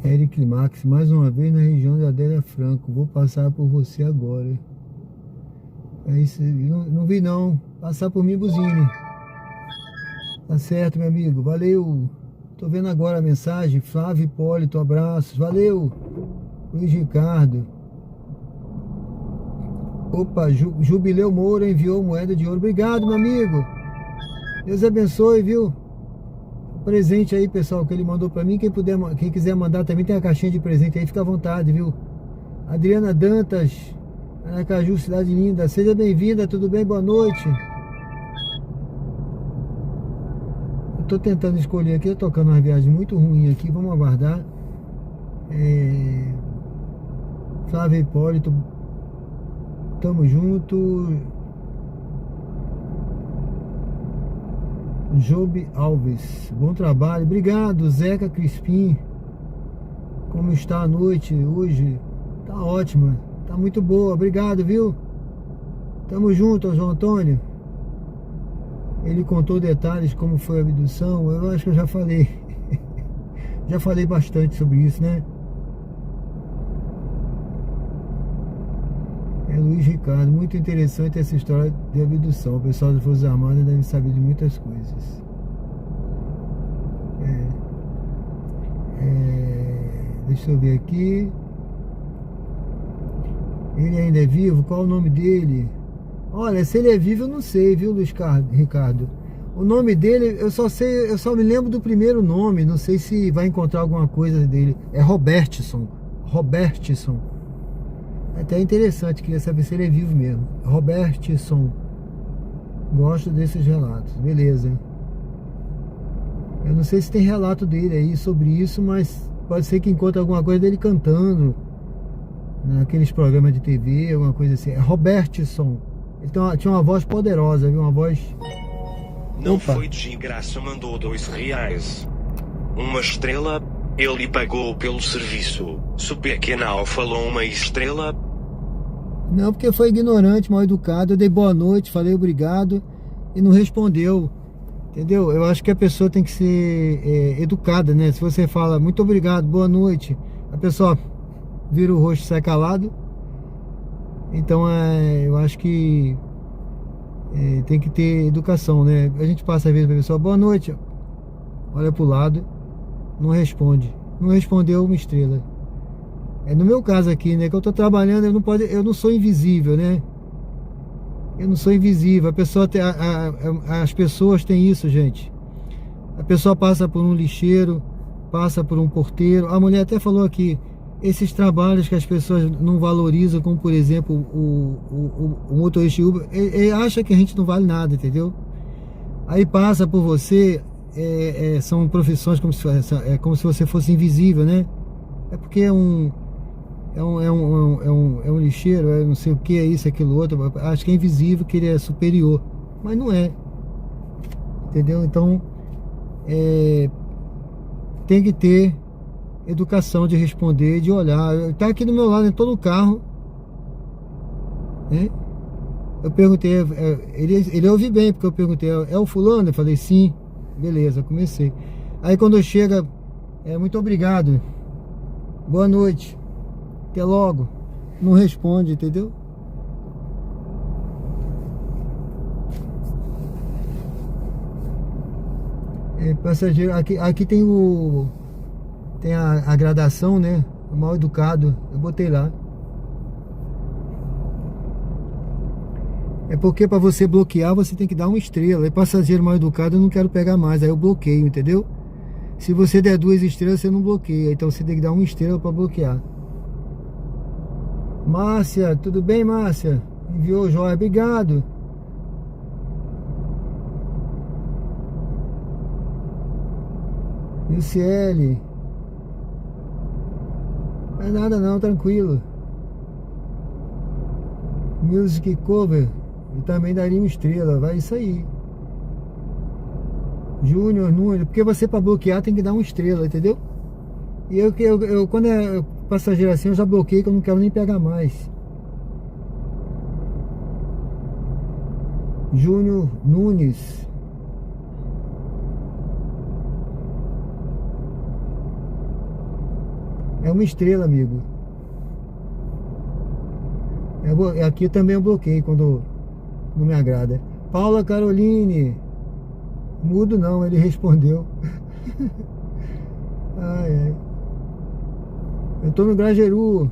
Speaker 1: Eric Max, mais uma vez na região de Adélia Franco. Vou passar por você agora. É isso, não vi não. Passar por mim, buzine. Tá certo, meu amigo. Valeu. Tô vendo agora a mensagem. Flávio Hipólito, abraços. Valeu. Luiz Ricardo. Opa, Jubileu Moura enviou moeda de ouro. Obrigado, meu amigo. Deus abençoe, viu? Presente aí, pessoal, que ele mandou pra mim. Quem quiser mandar também tem a caixinha de presente aí. Fica à vontade, viu? Adriana Dantas, Aracaju, cidade linda. Seja bem-vinda, tudo bem? Boa noite. Eu tô tentando escolher aqui. Eu tô tocando uma viagem muito ruim aqui. Vamos aguardar. Flávio Hipólito, tamo junto. Job Alves, bom trabalho, obrigado. Zeca Crispim, como está a noite hoje? Tá ótima, tá muito boa, obrigado, viu? Tamo junto, João Antônio. Ele contou detalhes como foi a abdução. Eu acho que eu já falei. Já falei bastante sobre isso, né? Luiz Ricardo, muito interessante essa história de abdução. O pessoal das Forças Armadas deve saber de muitas coisas. Deixa eu ver aqui. Ele ainda é vivo? Qual o nome dele? Olha, se ele é vivo eu não sei, viu, Luiz Ricardo? O nome dele, eu só me lembro do primeiro nome. Não sei se vai encontrar alguma coisa dele. É Robertson. Até interessante, queria saber se ele é vivo mesmo. Robertson. Gosto desses relatos. Beleza. Eu não sei se tem relato dele aí sobre isso, mas pode ser que encontre alguma coisa dele cantando naqueles programas de TV, alguma coisa assim. É Robertson. Ele tinha uma voz poderosa, viu? Uma voz...
Speaker 7: Não
Speaker 1: Opa.
Speaker 7: foi de graça, mandou R$2. Uma estrela. Ele pagou pelo serviço. Se o pequenal falou uma estrela.
Speaker 1: Não, porque foi ignorante, mal educado. Eu dei boa noite, falei obrigado e não respondeu. Entendeu? Eu acho que a pessoa tem que ser educada, né? Se você fala muito obrigado, boa noite, a pessoa vira o rosto e sai calado. Então eu acho que tem que ter educação, né? A gente passa às vezes pra pessoa, boa noite, olha pro lado, não responde. Não respondeu, uma estrela. No meu caso aqui, né, que eu tô trabalhando, eu não sou invisível, né? Eu não sou invisível. As pessoas têm isso, gente. A pessoa passa por um lixeiro, passa por um porteiro. A mulher até falou aqui, esses trabalhos que as pessoas não valorizam, como por exemplo o motorista de Uber, ele acha que a gente não vale nada, entendeu? Aí passa por você, são profissões como se você fosse invisível, né? É porque é um lixeiro, não sei o que, é isso, aquilo, outro. Acho que é invisível, que ele é superior, mas não é, entendeu? Então tem que ter educação de responder, de olhar. Tá aqui do meu lado, eu tô no carro, né? Eu perguntei, ele ouviu bem, porque eu perguntei, é o fulano? Eu falei, sim. Beleza, comecei. Aí quando chega, muito obrigado, boa noite, até logo, não responde, entendeu? Passageiro, aqui tem a gradação, né? O mal educado, eu botei lá. É porque para você bloquear, você tem que dar uma estrela. E passageiro mal educado eu não quero pegar mais, aí eu bloqueio, entendeu? Se você der 2 estrelas, você não bloqueia. Então você tem que dar uma estrela para bloquear. Márcia, tudo bem, Márcia? Enviou joia, obrigado. Luciele. Não é nada não, tranquilo. Music Cover, eu também daria uma estrela, vai isso aí. Júnior, Nunes, porque você para bloquear tem que dar uma estrela, entendeu? E eu quando é passageiro assim, eu já bloqueio, que eu não quero nem pegar mais. Júnior Nunes. É uma estrela, amigo. Aqui também eu bloqueio quando não me agrada. Paula Caroline. Mudo não, ele respondeu. Ai, ai. Eu tô no Grajaú.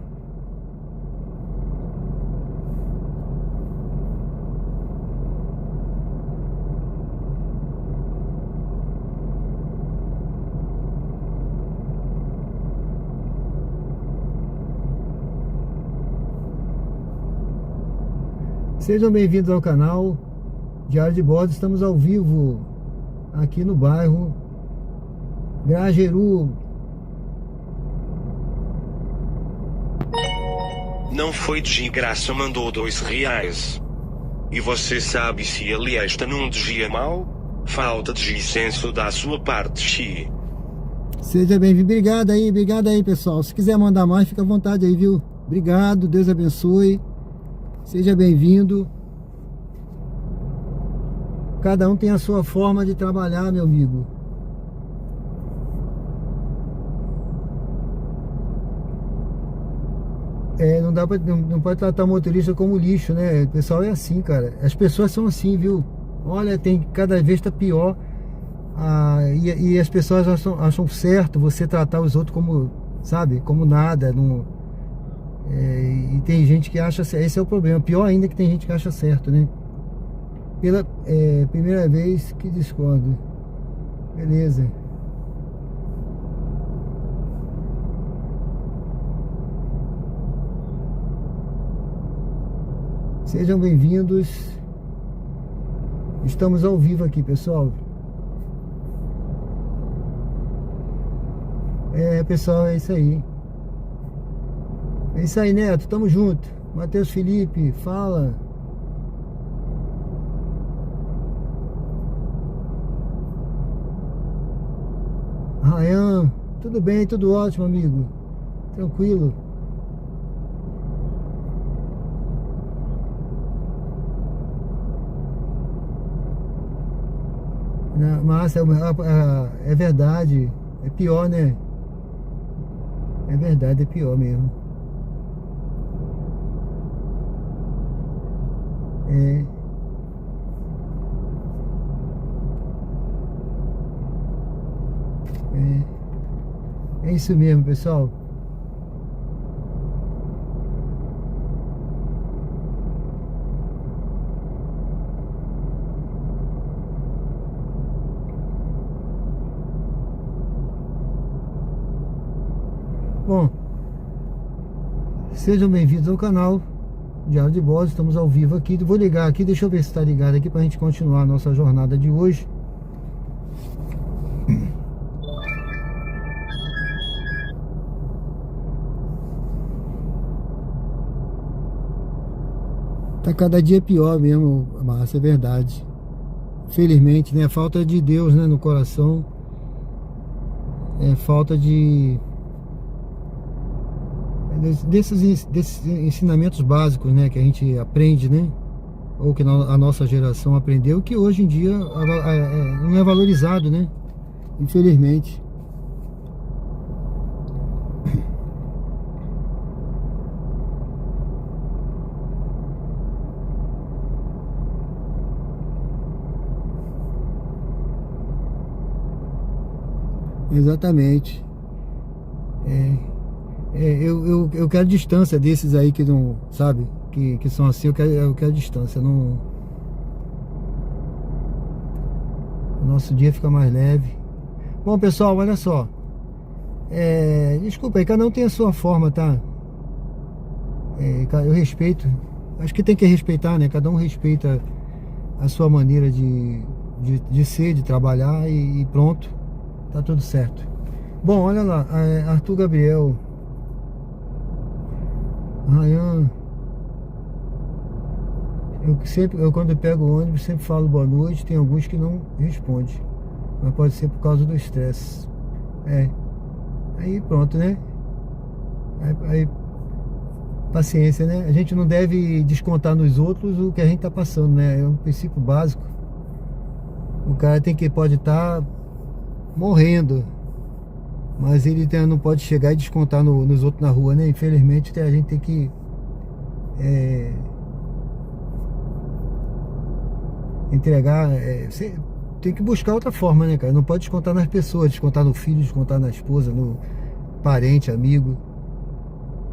Speaker 1: Sejam bem-vindos ao canal Diário de Bordo. Estamos ao vivo aqui no bairro Grajaú.
Speaker 7: Não foi de graça, mandou R$2. E você sabe se ele está num dia mau? Falta de senso da sua parte, Xi.
Speaker 1: Seja bem-vindo. Obrigado aí, pessoal. Se quiser mandar mais, fica à vontade aí, viu? Obrigado, Deus abençoe. Seja bem-vindo. Cada um tem a sua forma de trabalhar, meu amigo. Não pode tratar o motorista como lixo, né? O pessoal é assim, cara. As pessoas são assim, viu? Olha, cada vez tá pior. E as pessoas acham certo você tratar os outros como, sabe? Como nada. E tem gente que acha... Esse é o problema. Pior ainda que tem gente que acha certo, né? Pela primeira vez que discordo. Beleza. Sejam bem-vindos. Estamos ao vivo aqui, pessoal. Pessoal, é isso aí. É isso aí, Neto. Tamo junto. Matheus Felipe, fala. Ryan, tudo bem, tudo ótimo, amigo. Tranquilo. Massa, é verdade. É pior, né? É verdade, é pior mesmo. É isso mesmo, pessoal. Bom, sejam bem-vindos ao canal Diário de Bordo. Estamos ao vivo aqui. Vou ligar aqui, deixa eu ver se está ligado aqui pra gente continuar a nossa jornada de hoje. Tá cada dia pior mesmo, Márcia, é verdade. Felizmente, né? Falta de Deus, né, no coração. Falta desses ensinamentos básicos, né, que a gente aprende, né? Ou que a nossa geração aprendeu, que hoje em dia não é valorizado, né? Infelizmente. Exatamente. Eu quero distância desses aí que não, sabe, que são assim. Eu quero distância. Não... O nosso dia fica mais leve. Bom, pessoal, olha só. Desculpa aí, cada um tem a sua forma, tá? Eu respeito. Acho que tem que respeitar, né? Cada um respeita a sua maneira de ser, de trabalhar e pronto. Tá tudo certo. Bom, olha lá, Arthur Gabriel, Ryan. Eu quando pego o ônibus sempre falo boa noite. Tem alguns que não respondem, mas pode ser por causa do estresse. Aí pronto, né? Aí paciência, né? A gente não deve descontar nos outros o que a gente tá passando, né? É um princípio básico. O cara pode estar morrendo, Mas ele não pode chegar e descontar nos outros na rua, né? Infelizmente a gente tem que entregar, tem que buscar outra forma, né, cara? Não pode descontar nas pessoas, descontar no filho, descontar na esposa, no parente, amigo.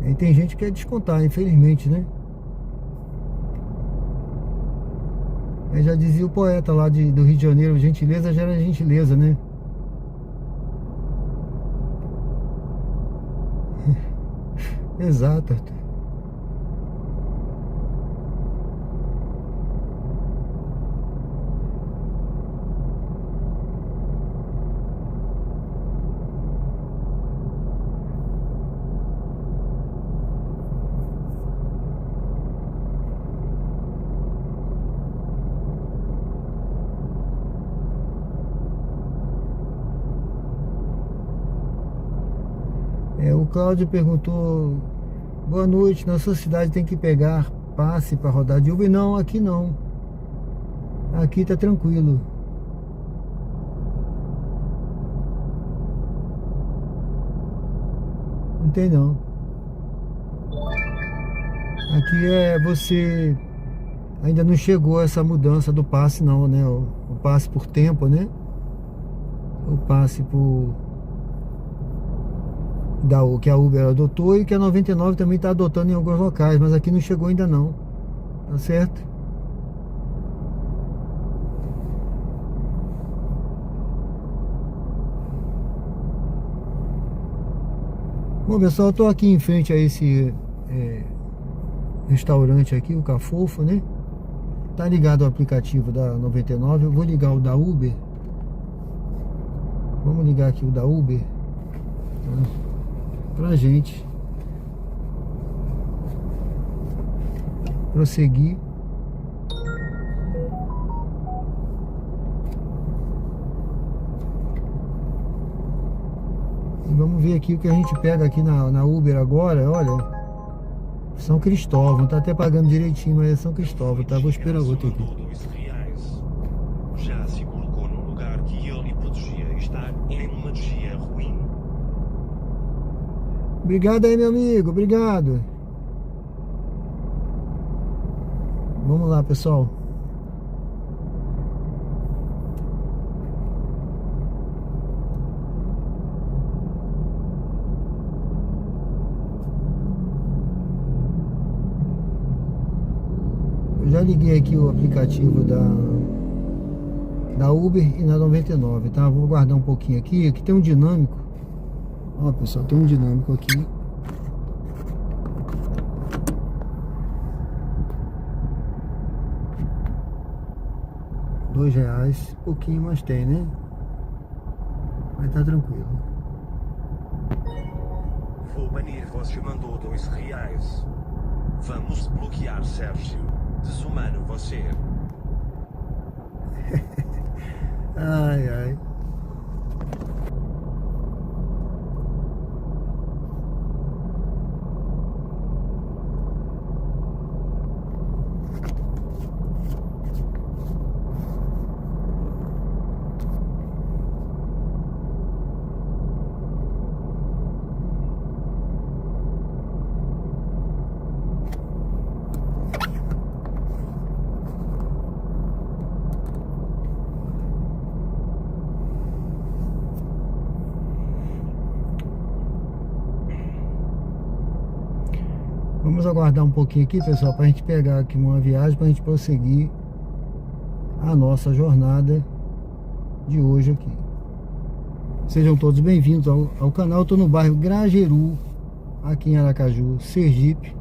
Speaker 1: Aí tem gente que quer descontar, infelizmente, né? Aí já dizia o poeta lá do Rio de Janeiro, gentileza gera gentileza, né? Exato, Arthur. O Cláudio perguntou: boa noite, na sua cidade tem que pegar passe para rodar de Uber? Não, aqui não. Aqui tá tranquilo. Não tem não. Aqui você ainda não chegou essa mudança do passe não, né? O passe por tempo, né? O passe que a Uber adotou e que a 99 também está adotando em alguns locais, mas aqui não chegou ainda não. Tá certo? Bom, pessoal, eu tô aqui em frente a esse restaurante aqui, o Cafofo, né? Tá ligado ao aplicativo da 99. Eu vou ligar o da Uber. Vamos ligar aqui o da Uber, tá? Pra gente prosseguir. E vamos ver aqui o que a gente pega aqui na Uber agora. Olha, São Cristóvão, tá até pagando direitinho, mas é São Cristóvão, tá? Vou esperar outro aqui.
Speaker 7: Já se colocou num lugar que ele podia estar em uma dia ruim.
Speaker 1: Obrigado aí, meu amigo, obrigado. Vamos lá, pessoal. Eu já liguei aqui o aplicativo da Uber e na 99, tá? Vou guardar um pouquinho aqui. Aqui tem um dinâmico. Ó, pessoal, tem um dinâmico aqui. R$2, pouquinho, mas tem, né? Mas tá tranquilo.
Speaker 7: Vou banir, você mandou R$2. Vamos bloquear Sérgio. Desumano você.
Speaker 1: Ai, ai. Vamos aguardar um pouquinho aqui, pessoal, para a gente pegar aqui uma viagem, para a gente prosseguir a nossa jornada de hoje aqui. Sejam todos bem-vindos ao canal. Estou no bairro Grajeru, aqui em Aracaju, Sergipe.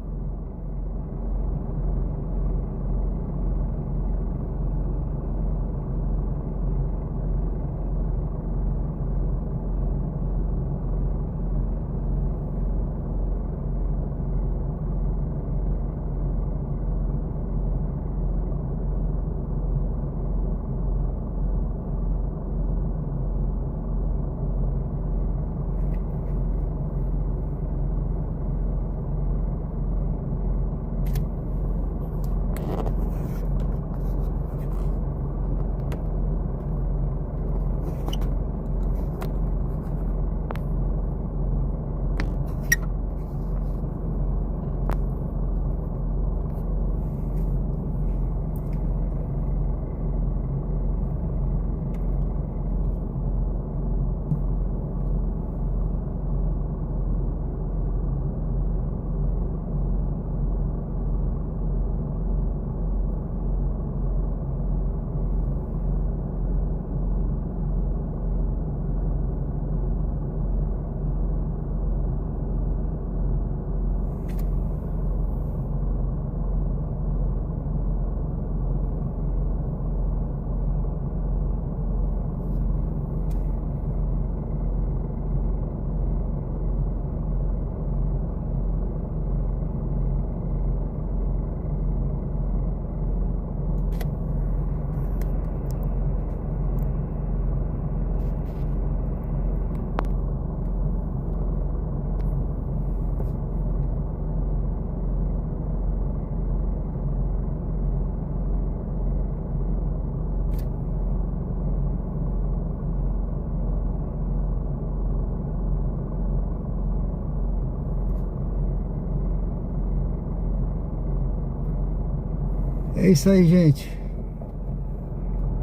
Speaker 1: É isso aí, gente.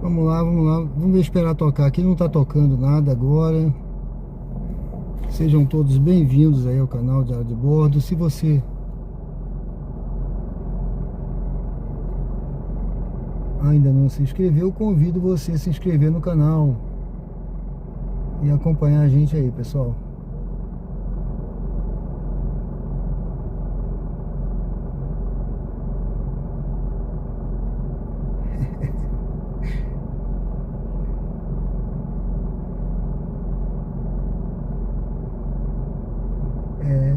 Speaker 1: Vamos lá, vamos lá. Vamos ver, esperar tocar aqui. Não tá tocando nada agora. Sejam todos bem-vindos aí ao canal Diário de Bordo. Se você ainda não se inscreveu, convido você a se inscrever no canal e acompanhar a gente aí, pessoal. É.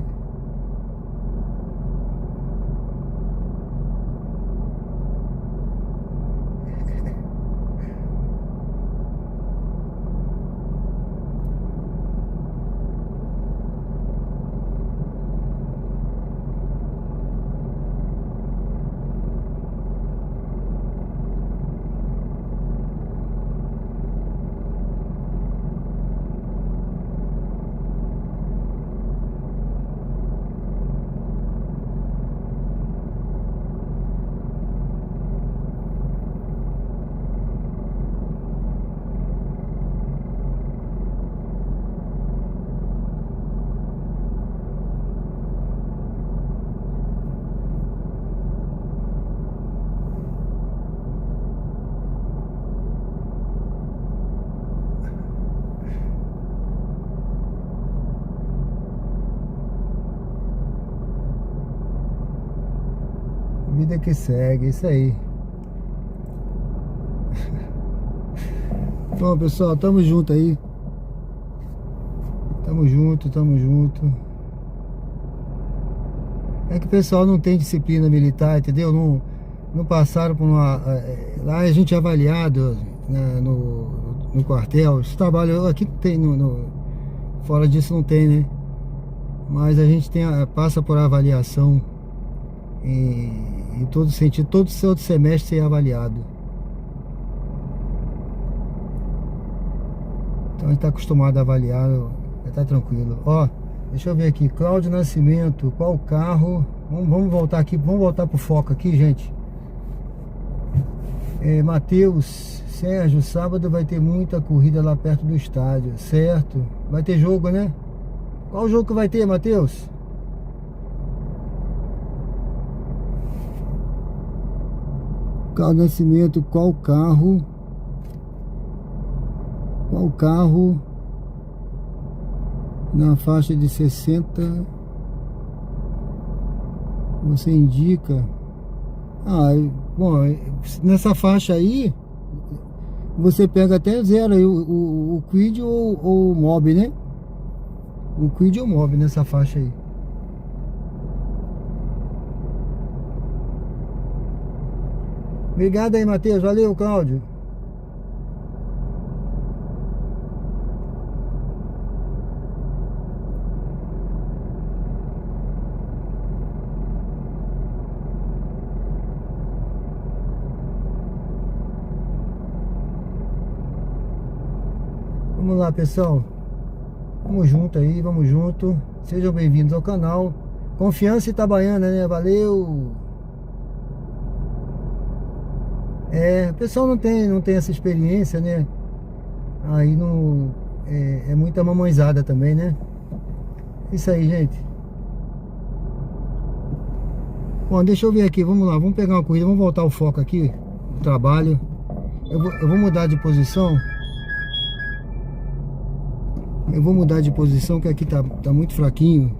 Speaker 1: Vida que segue, isso aí. Bom, pessoal, tamo junto aí. Tamo junto, tamo junto. É que o pessoal não tem disciplina militar, entendeu? Não passaram por uma... Lá a gente é avaliado, né, no quartel. Esse trabalho aqui tem, fora disso não tem, né? Mas a gente passa por avaliação em todo sentido, todo semestre ser avaliado. Então a gente tá acostumado a avaliar, tá tranquilo. Ó, deixa eu ver aqui, Cláudio Nascimento, qual carro? Vamos voltar aqui, vamos voltar pro foco aqui, gente. Matheus, Sérgio, sábado vai ter muita corrida lá perto do estádio, certo? Vai ter jogo, né? Qual jogo que vai ter, Matheus? Cláudio Nascimento, qual carro? Qual carro na faixa de 60 você indica? Bom, nessa faixa aí você pega até zero aí, o Kwid ou o Mob, né? O Kwid ou o Mob nessa faixa aí. Obrigado aí, Matheus. Valeu, Cláudio. Vamos lá, pessoal. Vamos junto aí, vamos junto. Sejam bem-vindos ao canal. Confiança Itabaiana, né? Valeu. O pessoal não tem essa experiência, né? Aí não é muita mamãezada também, né? Isso aí, gente. Bom, deixa eu ver aqui, vamos lá, vamos pegar uma corrida, vamos voltar o foco aqui, o trabalho. Eu vou mudar de posição. Eu vou mudar de posição, que aqui tá muito fraquinho.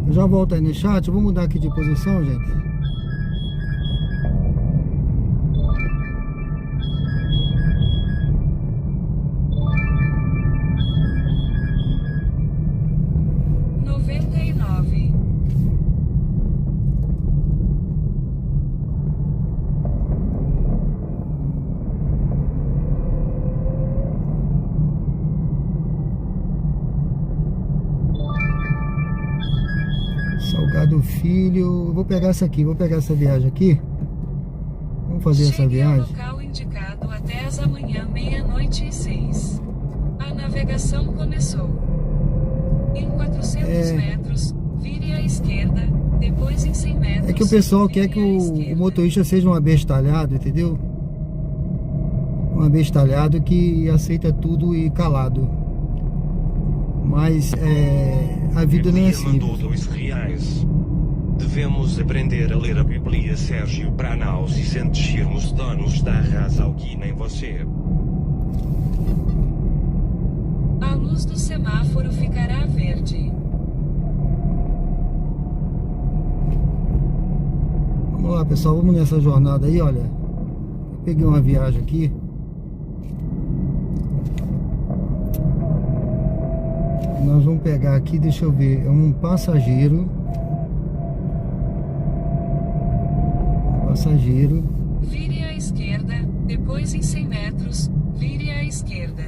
Speaker 1: Eu já volto aí no chat, eu vou mudar aqui de posição, gente. do filho. Eu vou pegar essa aqui, vou pegar essa viagem aqui. Vamos fazer essa
Speaker 2: Chegue ao
Speaker 1: viagem.
Speaker 2: local indicado até as amanhã 00:06. A navegação começou. Em 400 metros, vire à esquerda, depois em 100 metros...
Speaker 1: É que o pessoal quer que
Speaker 2: vire à
Speaker 1: o
Speaker 2: esquerda.
Speaker 1: motorista seja um abestalhado, entendeu? Um abestalhado que aceita tudo e calado. Mas a vida não é
Speaker 7: Bíblia
Speaker 1: assim.
Speaker 7: mandou R$2. Devemos aprender a ler a Bíblia, Sérgio, para não se sentirmos donos da razão que nem você.
Speaker 2: A luz do semáforo ficará verde.
Speaker 1: Vamos lá, pessoal, vamos nessa jornada aí, olha. Eu peguei uma viagem aqui. Nós vamos pegar aqui, deixa eu ver, é um passageiro. Passageiro.
Speaker 2: Vire à esquerda, depois em 100 metros, vire à esquerda.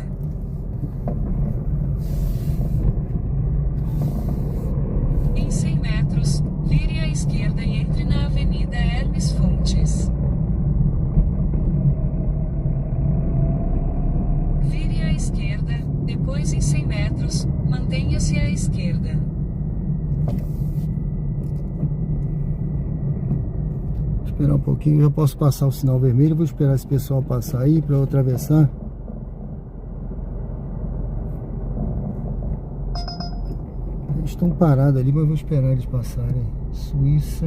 Speaker 2: Em 100 metros, vire à esquerda e entre na Avenida Hermes Fontes. Vire à esquerda, depois em 100 metros, mantenha-se à esquerda.
Speaker 1: Esperar um pouquinho, já posso passar o sinal vermelho. Vou esperar esse pessoal passar aí para eu atravessar. Eles estão parados ali, mas vou esperar eles passarem. Suíça.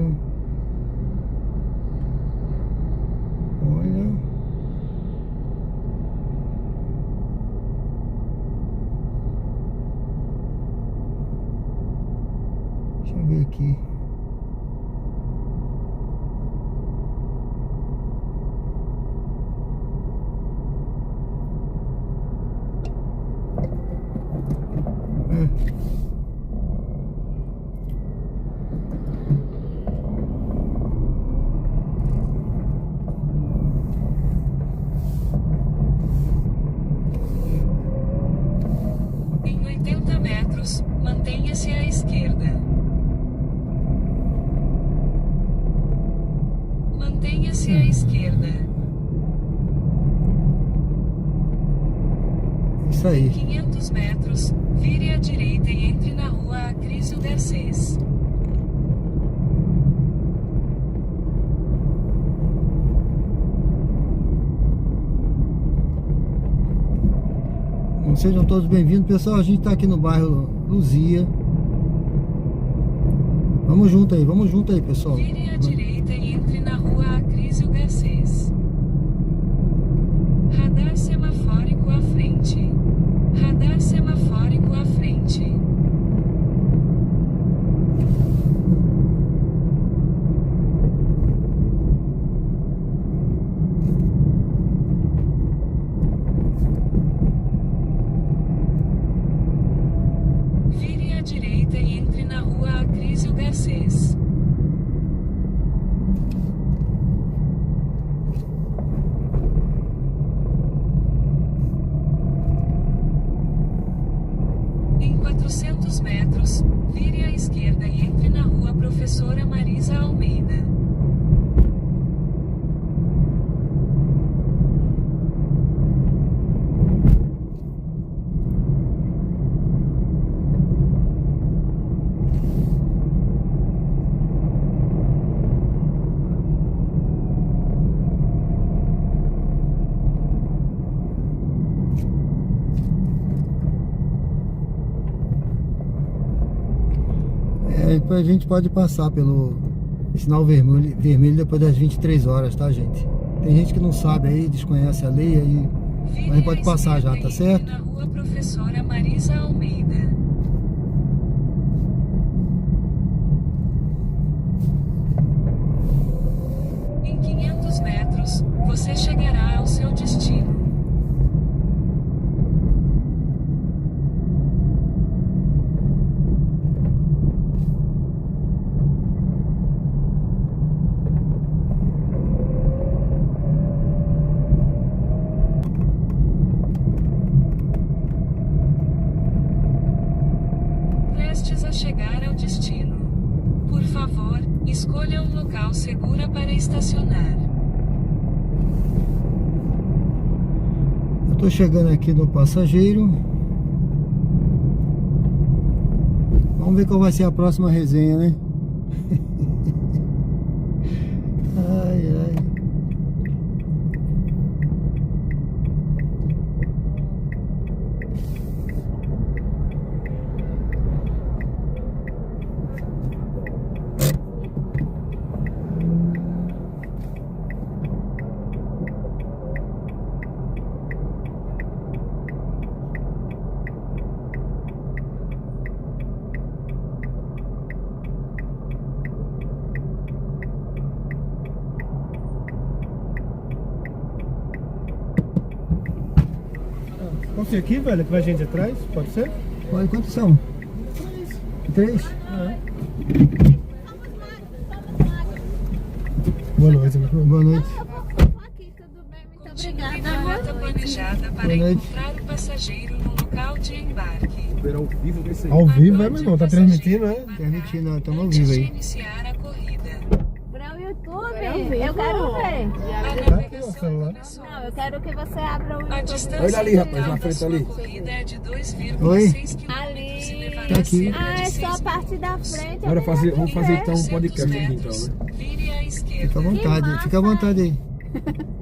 Speaker 1: Olha. Deixa eu ver aqui.
Speaker 2: Em 80 metros, mantenha-se à esquerda. Mantenha-se à esquerda.
Speaker 1: Isso aí.
Speaker 2: 500 metros, vire à direita e entre na rua Acrísio Garcês.
Speaker 1: Sejam todos bem-vindos, pessoal. A gente tá aqui no bairro Luzia. Vamos junto aí, pessoal.
Speaker 2: Vire à direita e entre na rua Acrísio Garcês. Radar semafórico à frente. Radar semafórico à frente. Vire à direita e entre na rua Acrísio Garcês. Em 400 metros, vire à esquerda e entre na rua Professora Marisa Almeida.
Speaker 1: Depois a gente pode passar pelo sinal vermelho depois das 23 horas, tá, gente? Tem gente que não sabe aí, desconhece a lei aí, mas a gente pode passar já, tá certo?
Speaker 2: Na rua Professora Marisa Almeida. Em 500 metros, você chegará ao seu destino. Prestes a chegar ao destino. Por favor, Escolha um local seguro para estacionar.
Speaker 1: Eu tô chegando aqui no Passageiro. Vamos ver qual vai ser a próxima resenha, né? Ai, ai.
Speaker 4: Posso ir aqui, velho? Que vai gente atrás? Pode ser?
Speaker 1: Olha, quantos são? 3?
Speaker 4: Boa noite, meu
Speaker 1: Boa noite.
Speaker 8: Aqui, tudo bem? Muito
Speaker 2: Continue na
Speaker 8: obrigada.
Speaker 2: rota planejada para
Speaker 1: Boa noite.
Speaker 2: encontrar o passageiro no local de embarque.
Speaker 3: Ver ao vivo desse aí.
Speaker 4: Ao vivo, é, meu irmão? Tá transmitindo, é?
Speaker 1: Permitindo, estamos ao
Speaker 2: Antes
Speaker 1: vivo
Speaker 2: de
Speaker 1: aí.
Speaker 2: iniciar a corrida.
Speaker 8: Para o YouTube,
Speaker 5: vivo.
Speaker 8: eu quero ver.
Speaker 2: A navegação
Speaker 4: celular.
Speaker 2: começou.
Speaker 8: Não, eu quero que você abra o
Speaker 2: A
Speaker 8: YouTube.
Speaker 2: distância
Speaker 3: Olha ali, rapaz,
Speaker 2: total
Speaker 3: na
Speaker 2: da
Speaker 3: frente
Speaker 2: sua
Speaker 3: ali.
Speaker 2: corrida é de
Speaker 1: Oi?
Speaker 2: 2,6 km
Speaker 8: Ali.
Speaker 2: e levará
Speaker 1: Tá aqui.
Speaker 2: cerca
Speaker 8: Ah,
Speaker 2: de
Speaker 8: é só
Speaker 2: 6
Speaker 8: a parte da frente.
Speaker 3: Bora fazer, vamos fazer então um
Speaker 2: 200
Speaker 3: podcast aqui
Speaker 2: metros.
Speaker 3: então, né?
Speaker 2: Vire à esquerda.
Speaker 1: Fica à vontade,
Speaker 8: massa.
Speaker 1: fica à vontade aí.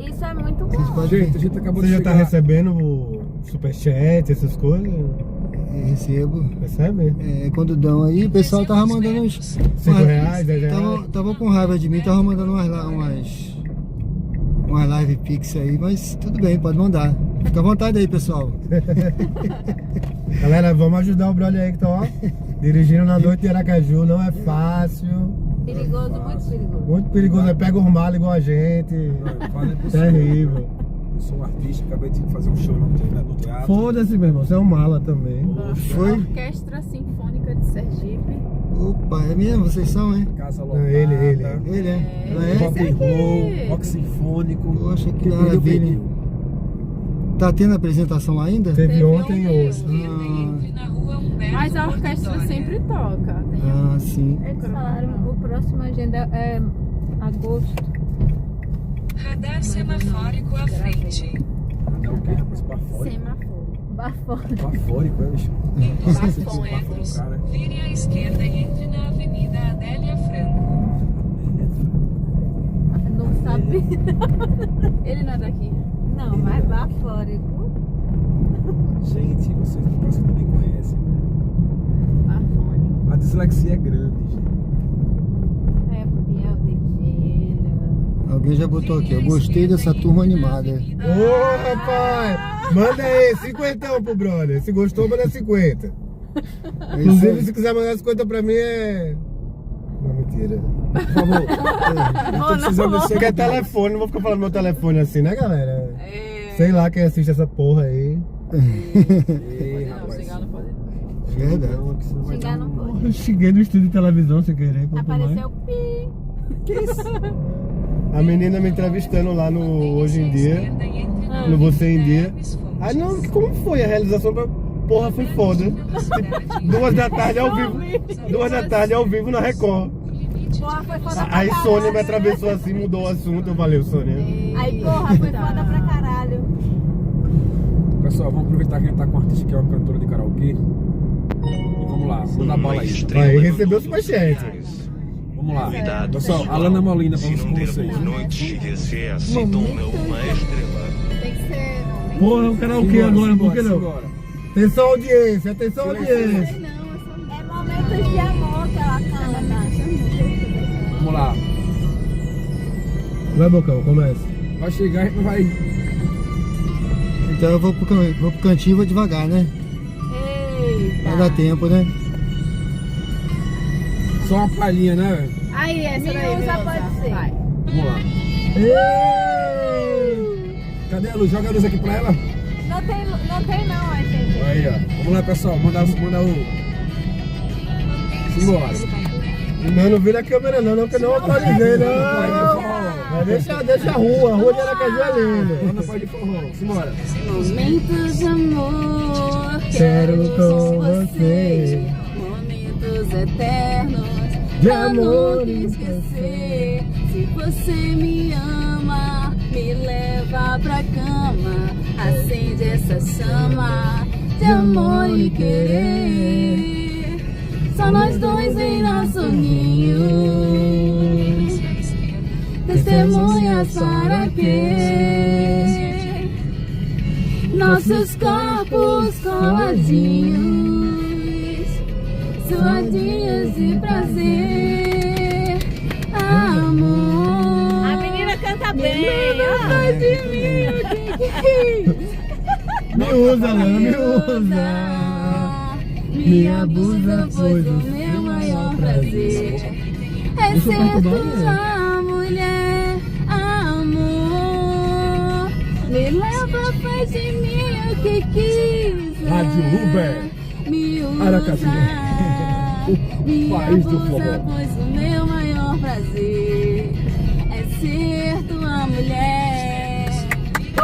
Speaker 8: Isso é muito
Speaker 1: Vocês
Speaker 8: bom.
Speaker 1: podem
Speaker 3: Gente, a gente acabou
Speaker 4: Você
Speaker 3: de
Speaker 4: já tá
Speaker 3: chegar.
Speaker 4: recebendo o superchat, essas coisas?
Speaker 1: recebo.
Speaker 4: Recebe?
Speaker 1: É, quando dão aí, o pessoal tava mandando uns.
Speaker 4: R$5, R$10.
Speaker 1: Tava com raiva de mim, tava mandando umas live pix aí, mas tudo bem, pode mandar. Fica à vontade aí, pessoal.
Speaker 4: Galera, vamos ajudar o brother aí que tá, ó, dirigindo na noite de Aracaju, não é fácil.
Speaker 8: Perigoso, muito perigoso.
Speaker 4: Muito perigoso, né? Pega os malos igual a gente. Terrível.
Speaker 3: Eu sou um artista, acabei de fazer um show no teatro.
Speaker 4: Foda-se, meu irmão, você é um mala também.
Speaker 1: Foi?
Speaker 5: Orquestra Sinfônica de Sergipe.
Speaker 1: Opa, é mesmo? Vocês são, hein?
Speaker 3: Casa
Speaker 4: Não,
Speaker 3: lotada.
Speaker 4: ele.
Speaker 1: Ele é? Ela é?
Speaker 3: Rock and roll, rock sinfônico.
Speaker 1: Poxa, que
Speaker 3: Pediu,
Speaker 1: maravilha.
Speaker 3: pediu.
Speaker 1: Tá tendo apresentação lá ainda?
Speaker 4: Teve
Speaker 5: Teve
Speaker 4: ontem e
Speaker 5: ontem.
Speaker 4: hoje.
Speaker 2: Esquerda e entre na rua Humberto
Speaker 5: Mas a
Speaker 2: Porto
Speaker 5: orquestra
Speaker 2: Dória.
Speaker 5: sempre toca. Tem
Speaker 1: Ah, sim.
Speaker 8: Eles falaram, o próximo agenda é agosto.
Speaker 2: Radar semafórico à frente.
Speaker 3: É o quê, rapaz? Bafórico.
Speaker 5: semáforo.
Speaker 8: Bafora.
Speaker 3: Bafórico, é, bicho?
Speaker 2: Em 200
Speaker 3: Bafo,
Speaker 2: metros,
Speaker 3: cara.
Speaker 2: vire à esquerda e entre na Avenida Adélia Franco.
Speaker 8: Não sabe.
Speaker 5: Ele não é daqui.
Speaker 8: Não, mas bafórico.
Speaker 3: Gente, vocês não me conhecem.
Speaker 5: Bafone.
Speaker 3: A dislexia é grande, gente.
Speaker 8: É, Biel Teixeira.
Speaker 1: Alguém já botou aqui, eu gostei dessa turma animada.
Speaker 4: Ô, rapaz! Manda aí, 50 pro brother. Se gostou, manda 50.
Speaker 1: É isso
Speaker 4: Inclusive,
Speaker 1: aí.
Speaker 4: se quiser mandar 50 pra mim, é... Não, mentira.
Speaker 3: Por favor. Eu tô precisando desse
Speaker 4: Porque é
Speaker 3: seguidor.
Speaker 4: telefone, não vou ficar falando meu telefone assim, né, galera?
Speaker 5: É...
Speaker 4: Sei lá quem assiste essa porra aí.
Speaker 3: Ei,
Speaker 5: Não,
Speaker 3: rapaz.
Speaker 5: cigarro não pode.
Speaker 1: Verdade.
Speaker 3: Não, que senão vai
Speaker 8: Xingar
Speaker 3: dar
Speaker 8: não
Speaker 3: um-
Speaker 8: pode.
Speaker 4: Eu cheguei no estúdio de televisão sem querer. quanto mais.
Speaker 8: Apareceu pi.
Speaker 4: A menina me entrevistando lá no Hoje em Dia, no Você em Dia. Ah, não, como foi a realização? Porra, foi foda. 2 da tarde ao vivo. 2 da tarde ao vivo na Record.
Speaker 8: Porra, foi foda pra
Speaker 4: Aí
Speaker 8: caralho.
Speaker 4: Sônia me atravessou assim, mudou o assunto. Eu valeu, Sônia.
Speaker 8: Aí, porra, foi foda pra caralho.
Speaker 3: Pessoal, vamos aproveitar que a gente tá com um artista que é uma cantora de karaokê. E vamos lá, manda a bola aí.
Speaker 4: Aí recebeu o superchat.
Speaker 3: Vamos lá.
Speaker 7: Novidade
Speaker 3: Pessoal,
Speaker 7: visual.
Speaker 3: Alana Molina,
Speaker 7: Se
Speaker 3: vamos
Speaker 7: não
Speaker 3: com
Speaker 7: der
Speaker 3: vocês.
Speaker 7: boa noite, esse assim, toma uma estrela.
Speaker 5: Tem que ser.
Speaker 4: Porra, o karaokê agora, por que não?
Speaker 3: Simbora.
Speaker 4: Atenção, audiência, atenção, audiência.
Speaker 8: É momentos de amor que ela canta.
Speaker 3: Vamos lá.
Speaker 4: Vai, Bocão, começa.
Speaker 3: Vai chegar, a gente não vai.
Speaker 1: Então eu vou pro cantinho e vou devagar, né?
Speaker 8: Eita.
Speaker 1: Vai dar tempo, né?
Speaker 3: Só uma palhinha, né, velho?
Speaker 5: Aí, essa daí.
Speaker 8: Miúza
Speaker 5: Miúza.
Speaker 8: pode ser.
Speaker 5: Vai.
Speaker 3: Vamos lá. Cadê a luz? Joga a luz aqui pra ela.
Speaker 8: Não tem não, a gente.
Speaker 3: Aí, ó. Vamos lá, pessoal. Manda o. Simbora.
Speaker 4: Não, não vira a câmera não, que eu não atualizei, não. Mas deixa a rua de Aracaju é linda.
Speaker 3: Manda a de forró. Simbora.
Speaker 5: Momentos de amor.
Speaker 4: Quero com você.
Speaker 5: Momentos eternos.
Speaker 4: de
Speaker 8: pra
Speaker 4: amor
Speaker 8: nunca esquecer. Se você me ama, me leva pra cama, acende essa chama de amor e querer. Só nós dois em nosso ninho, testemunhas para quê? Nossos corpos coladinhos, suadinhos de prazer, amor.
Speaker 5: A menina canta bem.
Speaker 8: Faz de mim o que quis.
Speaker 1: Me usa, Lana, me usa.
Speaker 8: Me abusa, pois o meu maior prazer é ser tua mulher, amor. Me leva, faz de mim o que quiser.
Speaker 4: Rádio Uber,
Speaker 8: Me usa,
Speaker 4: Aracaju,
Speaker 8: me
Speaker 4: o país do
Speaker 8: abusa,
Speaker 4: forró.
Speaker 8: pois o meu maior prazer é ser tua mulher.
Speaker 1: É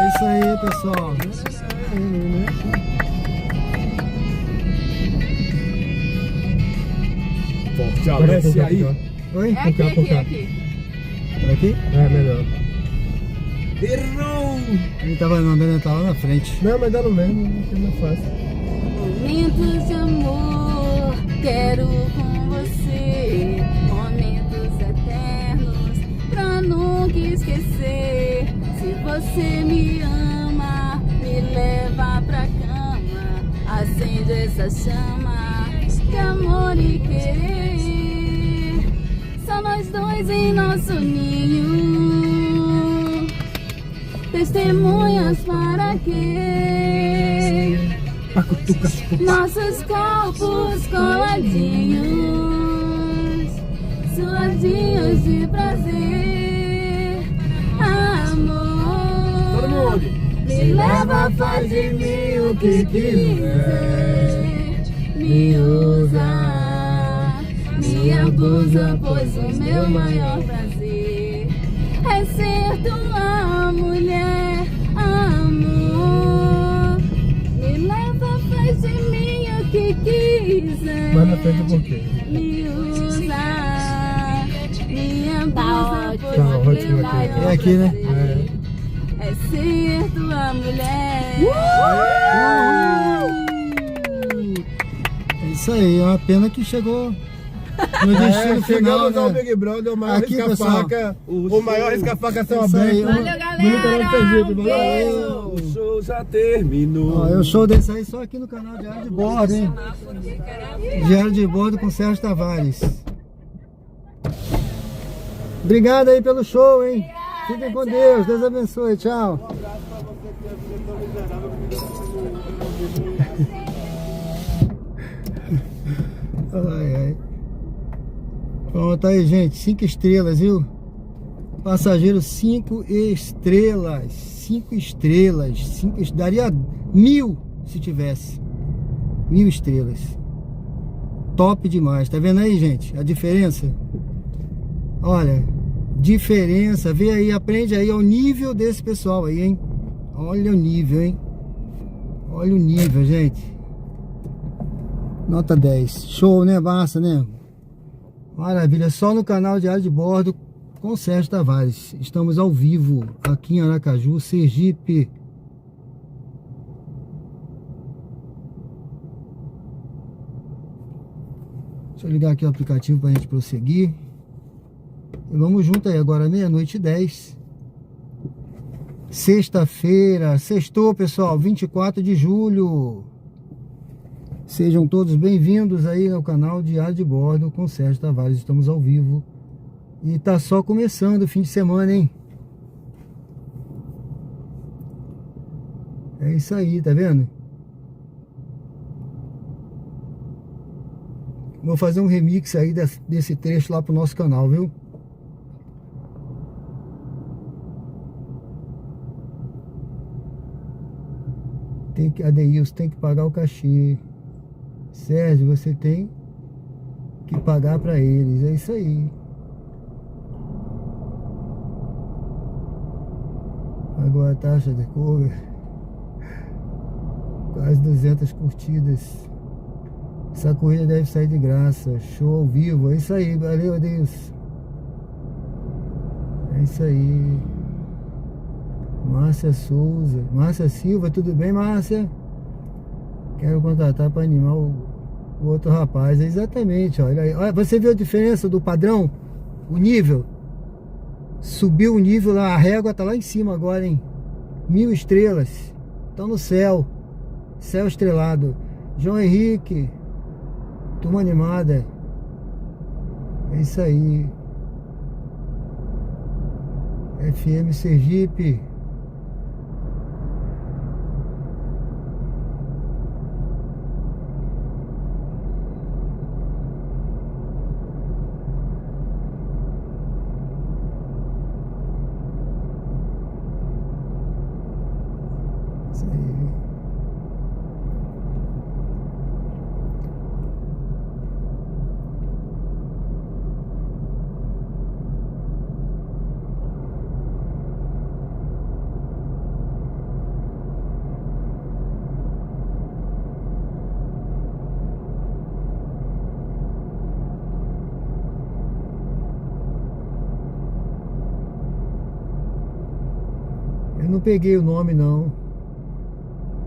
Speaker 1: isso aí, pessoal.
Speaker 4: Fortalece aí.
Speaker 1: Oi?
Speaker 8: É aqui, aqui, aqui.
Speaker 1: Por aqui?
Speaker 4: É melhor.
Speaker 6: Errou!
Speaker 1: Ele tava andando, ele tava lá na frente.
Speaker 4: Não, mas dá no mesmo, que não é fácil.
Speaker 8: Momentos de amor, quero com você. Momentos eternos, pra nunca esquecer. Se você me ama, me leva pra cama, acende essa chama de amor e querer. Só nós dois em nosso ninho, testemunhas para quê? Nossos corpos coladinhos, suadinhos de prazer, amor.
Speaker 6: Todo mundo!
Speaker 8: Me leva, faz de mim o que quiser. Me usa, me abusa, pois o meu maior prazer é ser tua mulher, amor. Me leva, faz de mim o que quiser.
Speaker 4: Mas na frente por quê?
Speaker 8: Me usa, me abusa, pois
Speaker 4: Tá
Speaker 8: o
Speaker 4: ótimo
Speaker 8: meu
Speaker 4: aqui.
Speaker 8: maior
Speaker 1: É aqui, né?
Speaker 8: prazer é ser tua mulher.
Speaker 1: É isso aí, é uma pena que chegou no destino final,
Speaker 4: Chegamos ao
Speaker 1: né?
Speaker 4: Big Brother, o maior
Speaker 1: Aqui,
Speaker 4: risca-faca. O maior risca-faca céu
Speaker 1: Isso aí,
Speaker 4: aberto.
Speaker 8: Valeu, galera.
Speaker 4: Bonito Sergipe,
Speaker 8: Um
Speaker 4: valeu.
Speaker 6: O show já terminou.
Speaker 1: Ó, eu show desse aí só aqui no canal Diário de Bordo, hein? Diário de Bordo com Sérgio Tavares. Obrigado aí pelo show, hein? Fiquem com Deus, Deus abençoe, tchau. Ai, ai. Pronto aí, gente, 5 estrelas, viu? Passageiro 5 estrelas. 5 estrelas. 5, daria 1000 se tivesse. 1000 estrelas. Top demais. Tá vendo aí, gente? A diferença? Olha, diferença. Vê aí, aprende aí ao nível desse pessoal aí, hein? Olha o nível, hein? Olha o nível, gente. Nota 10. Show, né? Massa, né? Maravilha. Só no canal Diário de Bordo com Sérgio Tavares. Estamos ao vivo aqui em Aracaju, Sergipe. Deixa eu ligar aqui o aplicativo pra gente prosseguir. E vamos junto aí agora, 00:10. Sexta-feira. Sextou, pessoal. 24 de julho. Sejam todos bem-vindos aí ao canal Diário de Bordo com Sérgio Tavares. Estamos ao vivo. E tá só começando o fim de semana, hein? É isso aí, tá vendo? Vou fazer um remix aí desse trecho lá pro nosso canal, viu? Adeilson tem que pagar o cachê. Sérgio, você tem que pagar pra eles. É isso aí. Agora a taxa de cover. Quase 200 curtidas. Essa corrida deve sair de graça. Show ao vivo. É isso aí. Valeu, Adeus. É isso aí. Márcia Souza. Márcia Silva, tudo bem, Márcia? Quero contratar para animar o outro rapaz. Exatamente, olha aí. Olha, você viu a diferença do padrão? O nível? Subiu o nível lá, a régua tá lá em cima agora, hein? 1000 estrelas. Estão no céu. Céu estrelado. João Henrique. Turma animada. É isso aí. FM Sergipe. Isso aí. Eu não peguei o nome, não.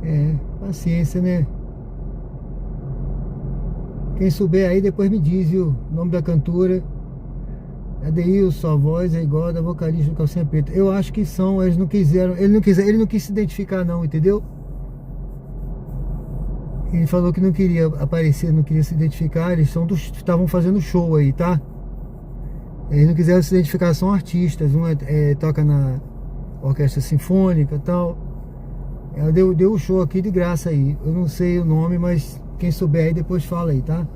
Speaker 1: É, paciência, né? Quem souber aí, depois me diz, viu? O nome da cantora. Adeilson, sua voz é igual a da vocalista do Calcinha Preta. Eu acho que são, eles não quiseram. Ele não quis se identificar, não, entendeu? Ele falou que não queria aparecer, não queria se identificar. Eles estavam fazendo show aí, tá? Eles não quiseram se identificar, são artistas. Um toca na orquestra sinfônica e tal. Ela deu o show aqui de graça aí. Eu não sei o nome, mas quem souber aí depois fala aí, tá?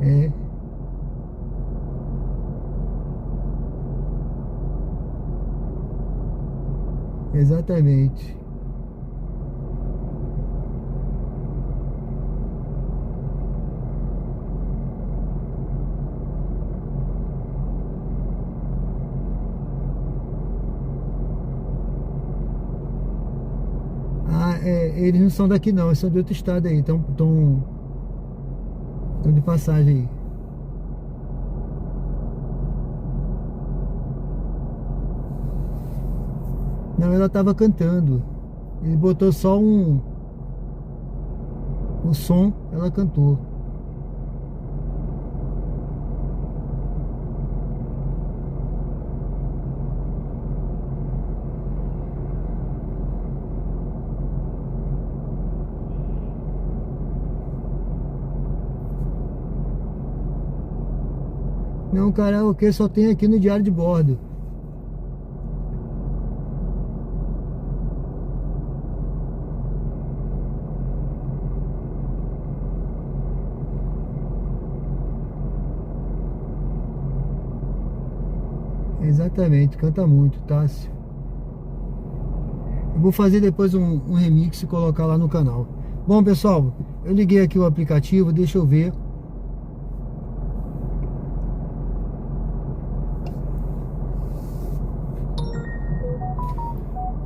Speaker 1: É. Exatamente. Eles não são daqui não, eles são de outro estado aí, estão de passagem aí. Não, ela estava cantando. Ele botou só o som, ela cantou. Não, karaokê só tem aqui no diário de bordo. Exatamente, canta muito, Tássio. Eu vou fazer depois um remix e colocar lá no canal. Bom, pessoal, eu liguei aqui o aplicativo, deixa eu ver.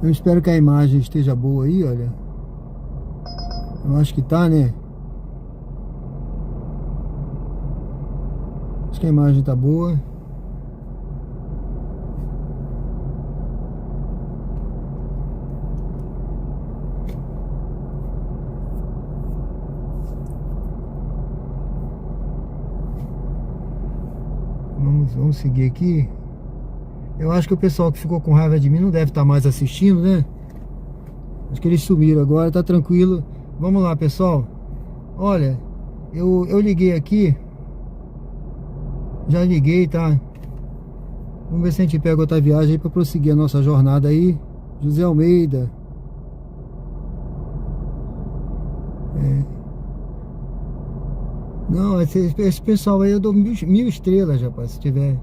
Speaker 1: Eu espero que a imagem esteja boa aí, olha. Eu acho que tá, né? Acho que a imagem tá boa. Vamos seguir aqui. Eu acho que o pessoal que ficou com raiva de mim não deve estar mais assistindo, né? Acho que eles sumiram agora, tá tranquilo. Vamos lá, pessoal. Olha, eu liguei aqui. Já liguei, tá? Vamos ver se a gente pega outra viagem aí pra prosseguir a nossa jornada aí. José Almeida. Não, esse pessoal aí eu dou 1000 estrelas, rapaz, se tiver.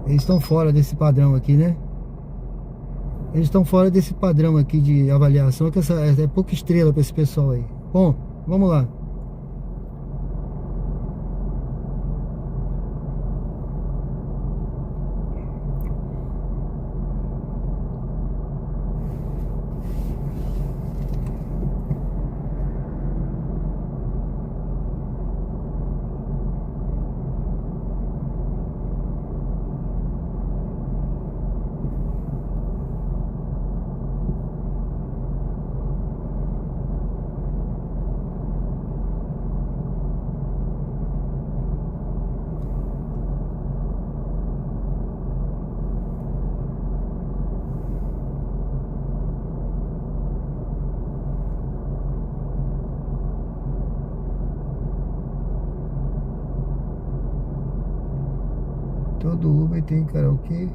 Speaker 1: Eles estão fora desse padrão aqui, né? Eles estão fora desse padrão aqui de avaliação, que é pouca estrela para esse pessoal aí. Bom, vamos lá. Todo Uber tem karaokê.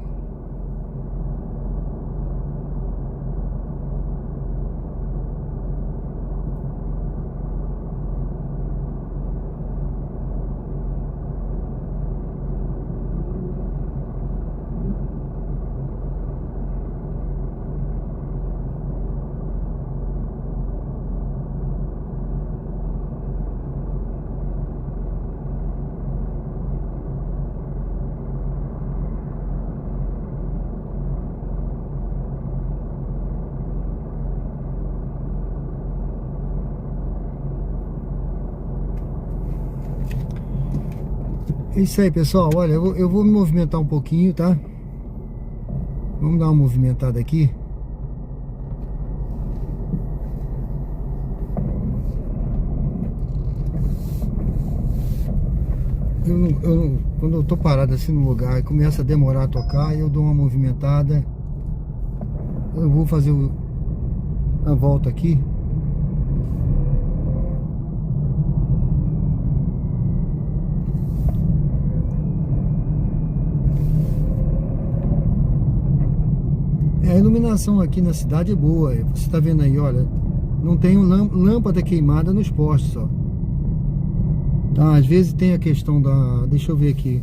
Speaker 1: É isso aí, pessoal. Olha, eu vou me movimentar um pouquinho, tá? Vamos dar uma movimentada aqui. Quando eu tô parado assim no lugar e começa a demorar a tocar, eu dou uma movimentada. Eu vou fazer a volta aqui. A iluminação aqui na cidade é boa. Você tá vendo aí, olha, não tem lâmpada queimada nos postes, ó. Tá, às vezes tem a questão da... Deixa eu ver aqui.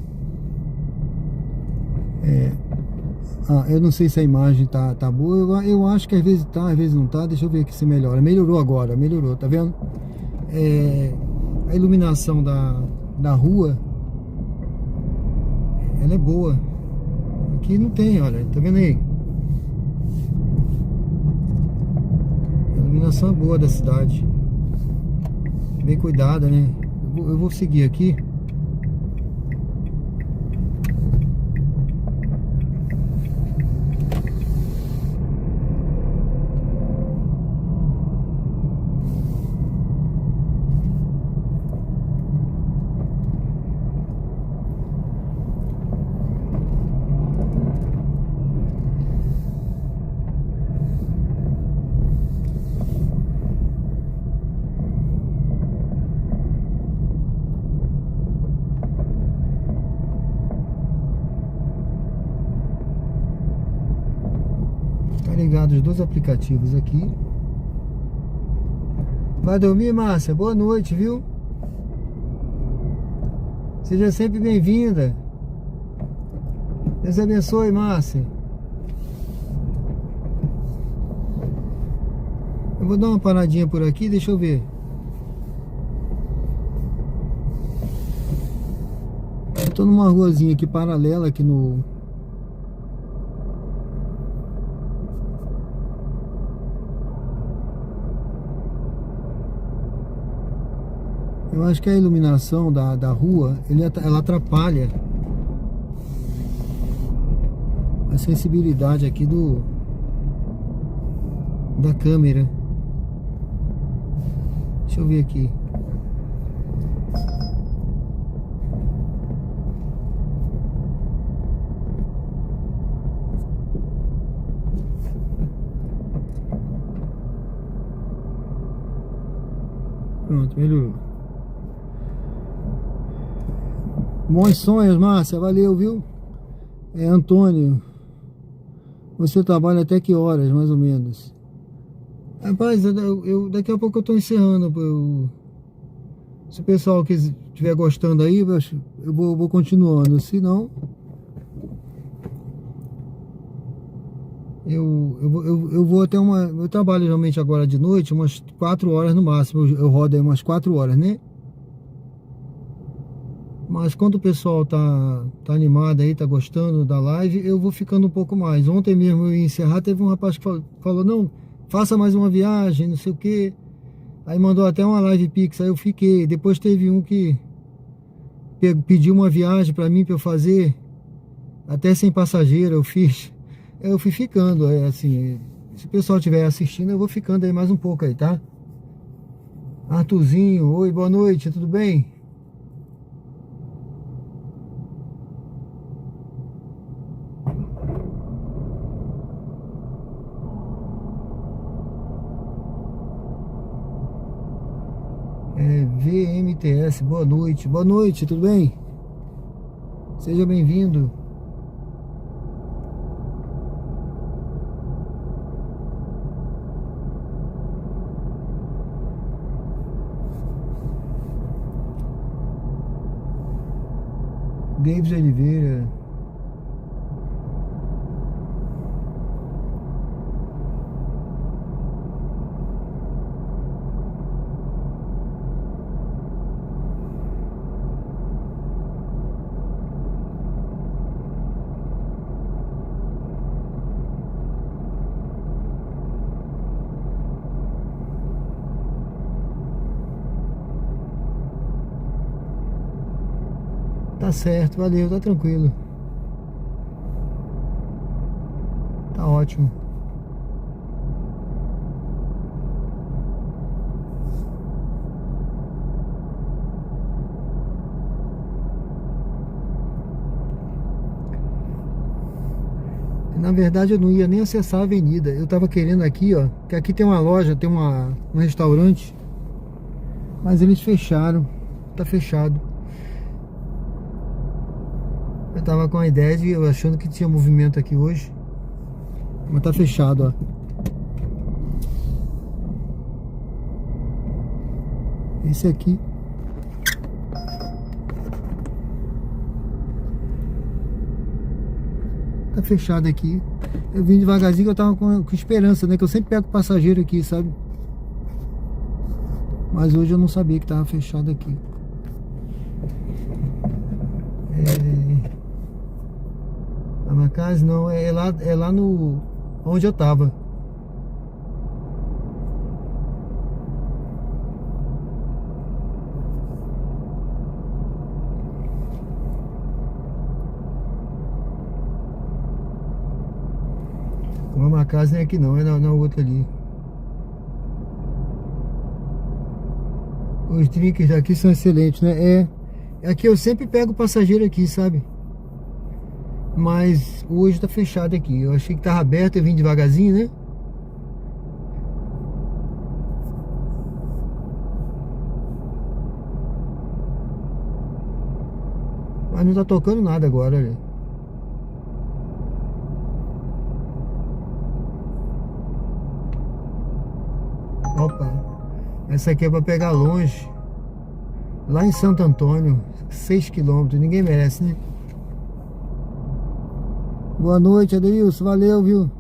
Speaker 1: Eu não sei se a imagem tá boa. Eu acho que às vezes tá, às vezes não tá. Deixa eu ver aqui se melhora. Melhorou agora, melhorou, tá vendo? A iluminação da rua, ela é boa. Aqui não tem, olha, tá vendo aí? A iluminação é boa da cidade. Bem cuidada, né? Eu vou seguir aqui. Ligados os dois aplicativos aqui. Vai dormir, Márcia? Boa noite, viu? Seja sempre bem-vinda. Deus abençoe, Márcia. Eu vou dar uma paradinha por aqui, deixa eu ver. Eu tô numa ruazinha aqui paralela aqui no... Eu acho que a iluminação da rua, ela atrapalha a sensibilidade aqui da câmera. Deixa eu ver aqui. Pronto, melhorou. Bons sonhos, Márcia, valeu, viu? Antônio, você trabalha até que horas, mais ou menos? Rapaz, daqui a pouco eu tô encerrando. Se o pessoal estiver gostando aí, eu vou continuando. Se não, eu vou até eu trabalho realmente agora de noite, umas 4 horas no máximo. Eu rodo aí umas 4 horas, né? Mas quando o pessoal tá animado aí, tá gostando da live, eu vou ficando um pouco mais. Ontem mesmo eu ia encerrar, teve um rapaz que falou, não, faça mais uma viagem, não sei o que. Aí mandou até uma live pix, aí eu fiquei. Depois teve um que pediu uma viagem pra mim, pra eu fazer, até sem passageiro eu fiz. Eu fui ficando, assim, se o pessoal estiver assistindo, eu vou ficando aí mais um pouco aí, tá? Arthurzinho, oi, boa noite, tudo bem? VMTS, boa noite, tudo bem? Seja bem-vindo. Davis Oliveira. Tá certo, valeu, tá tranquilo. Tá ótimo. Na verdade eu não ia nem acessar a avenida. Eu tava querendo aqui, ó, que aqui tem uma loja, tem um restaurante, mas eles fecharam. Tá fechado. Eu tava com a ideia de, eu achando que tinha movimento aqui hoje, mas tá fechado, ó. Esse aqui. Tá fechado aqui. Eu vim devagarzinho, eu tava com esperança, né? Que eu sempre pego passageiro aqui, sabe? Mas hoje eu não sabia que tava fechado aqui. A minha casa não, é lá no... onde eu tava. Uma casa nem aqui não, é na outra ali. Os drinks daqui são excelentes, né? Aqui eu sempre pego passageiro aqui, sabe? Mas hoje tá fechado aqui. Eu achei que tava aberto, eu vim devagarzinho, né? Mas não tá tocando nada agora, olha. Opa, essa aqui é pra pegar longe. Lá em Santo Antônio, 6 km, ninguém merece, né? Boa noite, Adeilson, valeu, viu?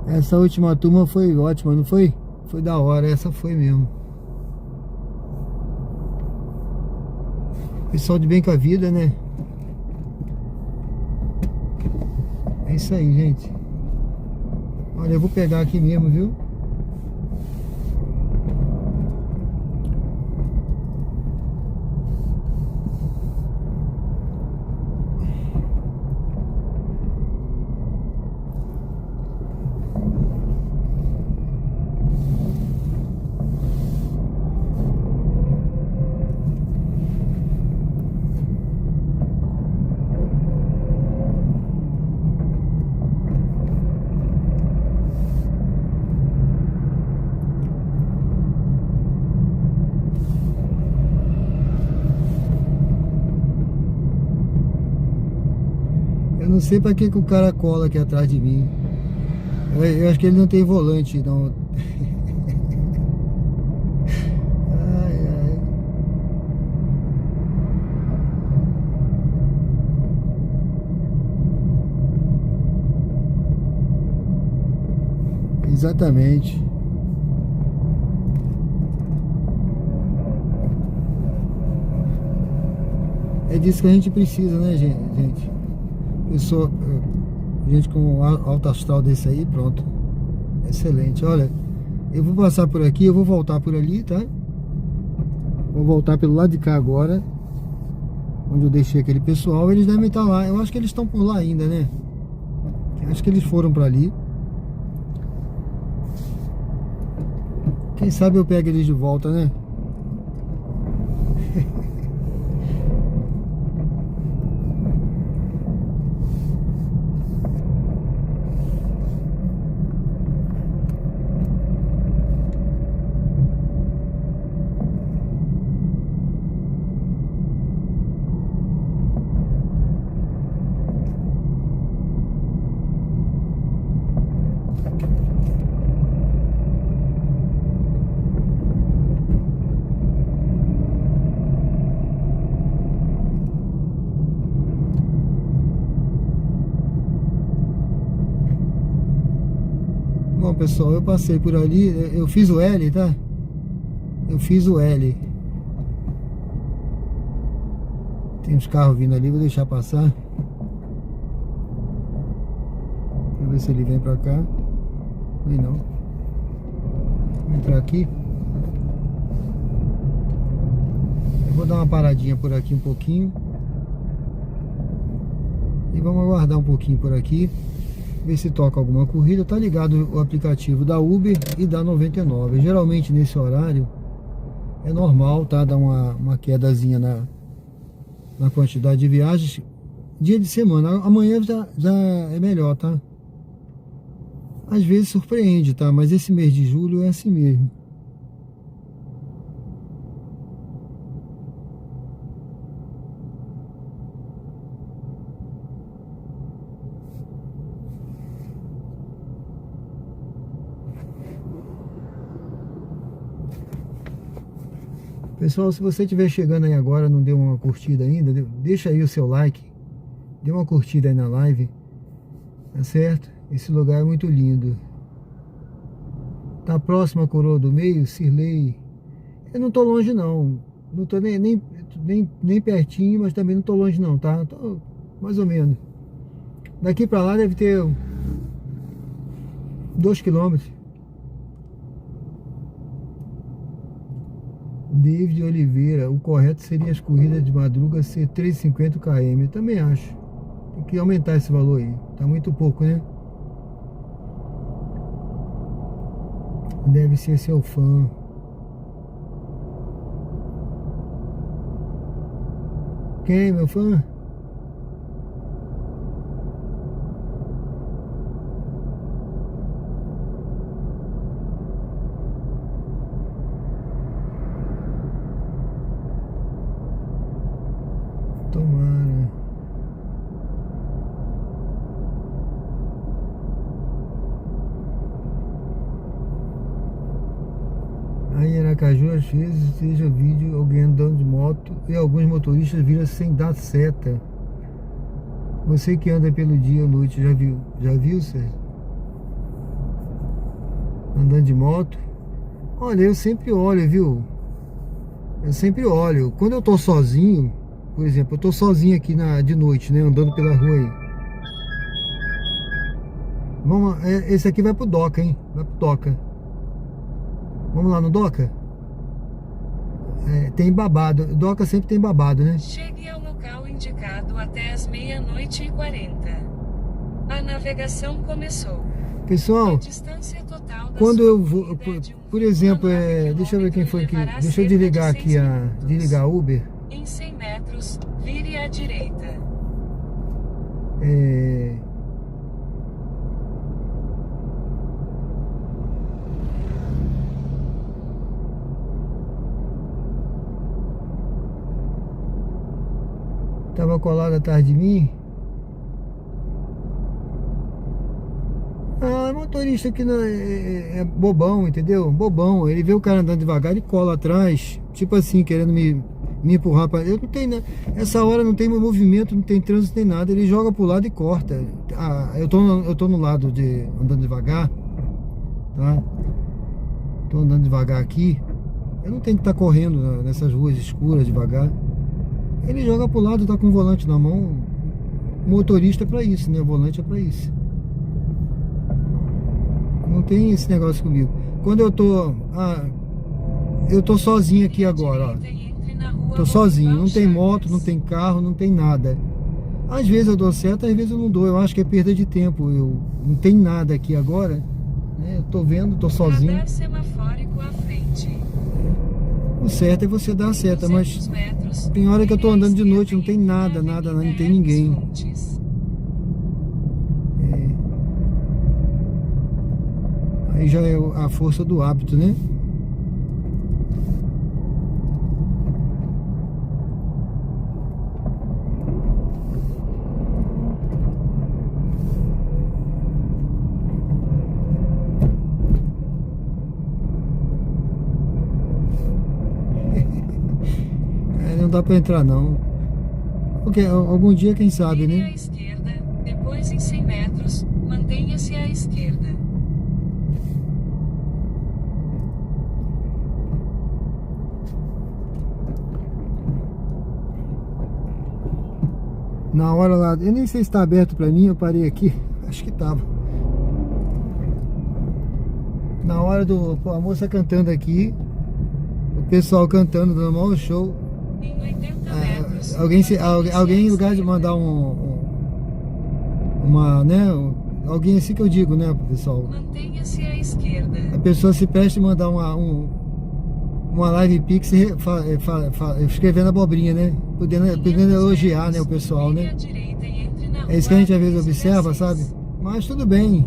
Speaker 1: Essa última turma foi ótima, não foi? Foi da hora, essa foi mesmo. Pessoal de bem com a vida, né? É isso aí, gente. Olha, eu vou pegar aqui mesmo, viu? Eu não sei pra que o cara cola aqui atrás de mim. Eu acho que ele não tem volante, não. Ai, ai. Exatamente. É disso que a gente precisa, né, gente? Pessoa, gente com alto astral desse aí, pronto. Excelente. Olha, eu vou passar por aqui, eu vou voltar por ali, tá? Vou voltar pelo lado de cá agora, onde eu deixei aquele pessoal. Eles devem estar lá. Eu acho que eles estão por lá ainda, né? Acho que eles foram pra ali. Quem sabe eu pego eles de volta, né? pessoal, eu passei por ali, eu fiz o L, tá? Eu fiz o L. Tem uns carros vindo ali, vou deixar passar. Vou ver se ele vem pra cá. Vem não. Vou entrar aqui. Eu vou dar uma paradinha por aqui um pouquinho. E vamos aguardar um pouquinho por aqui. Ver se toca alguma corrida. Tá ligado o aplicativo da Uber e da 99. Geralmente nesse horário é normal, tá? Dar uma quedazinha na quantidade de viagens. Dia de semana, amanhã já é melhor, tá? Às vezes surpreende, tá? Mas esse mês de julho é assim mesmo. Pessoal, se você estiver chegando aí agora, não deu uma curtida ainda, deixa aí o seu like, dê uma curtida aí na live, tá certo? Esse lugar é muito lindo. Tá próximo à Coroa do Meio, Sirley. Eu não tô longe não, não tô nem pertinho, mas também não tô longe não, tá? Tô mais ou menos. Daqui pra lá deve ter 2 km. David Oliveira, o correto seria as corridas de madruga ser 3,50 km. Eu também acho. Tem que aumentar esse valor aí. Tá muito pouco, né? Deve ser seu fã. Quem, meu fã? Tomara. Aí em Aracaju, às vezes, seja vídeo alguém andando de moto e alguns motoristas viram sem dar seta. Você que anda pelo dia ou noite, já viu? Já viu, Sérgio? Andando de moto? Olha, eu sempre olho, viu? Eu sempre olho. Quando eu tô sozinho, por exemplo, eu tô sozinho aqui de noite, né? Andando pela rua aí. Vamos lá, esse aqui vai pro Doca, hein? Vai pro Doca. Vamos lá no Doca? Tem babado. Doca sempre tem babado, né?
Speaker 2: Chegue ao local indicado até as 00:40. A navegação começou.
Speaker 1: Pessoal,
Speaker 2: A distância total da
Speaker 1: quando
Speaker 2: sua
Speaker 1: eu vou,
Speaker 2: corrida é de
Speaker 1: por exemplo,
Speaker 2: 1,9
Speaker 1: deixa eu ver quem foi aqui.
Speaker 2: levará
Speaker 1: Deixa eu
Speaker 2: cerca de
Speaker 1: desligar
Speaker 2: 6
Speaker 1: aqui
Speaker 2: minutos.
Speaker 1: desligar a Uber.
Speaker 2: Em 100 metros, vire à direita.
Speaker 1: Tava colado atrás de mim. Ah, motorista que não é bobão, entendeu? Bobão. Ele vê o cara andando devagar e cola atrás. Tipo assim, querendo me empurrar pra... Eu não tenho... Essa hora não tem movimento, não tem trânsito, nem nada. Ele joga pro lado e corta. Eu tô no lado andando devagar. Tá? Tô andando devagar aqui. Eu não tenho que estar correndo nessas ruas escuras devagar. Ele joga pro lado, tá com o volante na mão. O motorista é pra isso, né? O volante é pra isso. Não tem esse negócio comigo. Quando eu tô... eu tô sozinho aqui agora, ó. Tô sozinho, não tem moto, não tem carro, não tem nada. Às vezes eu dou certo, às vezes eu não dou. Eu acho que é perda de tempo. Eu não tem nada aqui agora, né? Eu tô vendo, tô sozinho.
Speaker 2: Radar semafórico à frente.
Speaker 1: O certo é você dar a seta, mas
Speaker 2: 200 metros,
Speaker 1: tem hora que eu tô andando de noite, não tem
Speaker 2: vire à
Speaker 1: nada,
Speaker 2: esquerda
Speaker 1: nada,
Speaker 2: em
Speaker 1: não tem
Speaker 2: Avenida
Speaker 1: ninguém.
Speaker 2: Fontes.
Speaker 1: Aí já é a força do hábito, né? Não dá pra entrar não. Porque algum dia, quem sabe,
Speaker 2: Vire à
Speaker 1: né?
Speaker 2: esquerda, depois em 100 metros, mantenha-se à esquerda.
Speaker 1: Na hora lá, eu nem sei se está aberto para mim, eu parei aqui, acho que tava. Na hora do... Pô, a moça cantando aqui, o pessoal cantando, dando maior show.
Speaker 2: Em 80 metros.
Speaker 1: Alguém em lugar de mandar uma, né, alguém assim que eu digo, né, pro pessoal.
Speaker 2: Mantenha-se à esquerda.
Speaker 1: A pessoa se presta a mandar uma live pix escrevendo abobrinha, né? Podendo elogiar, né, o pessoal, né? É isso que a gente às vezes observa, sabe? Mas tudo bem.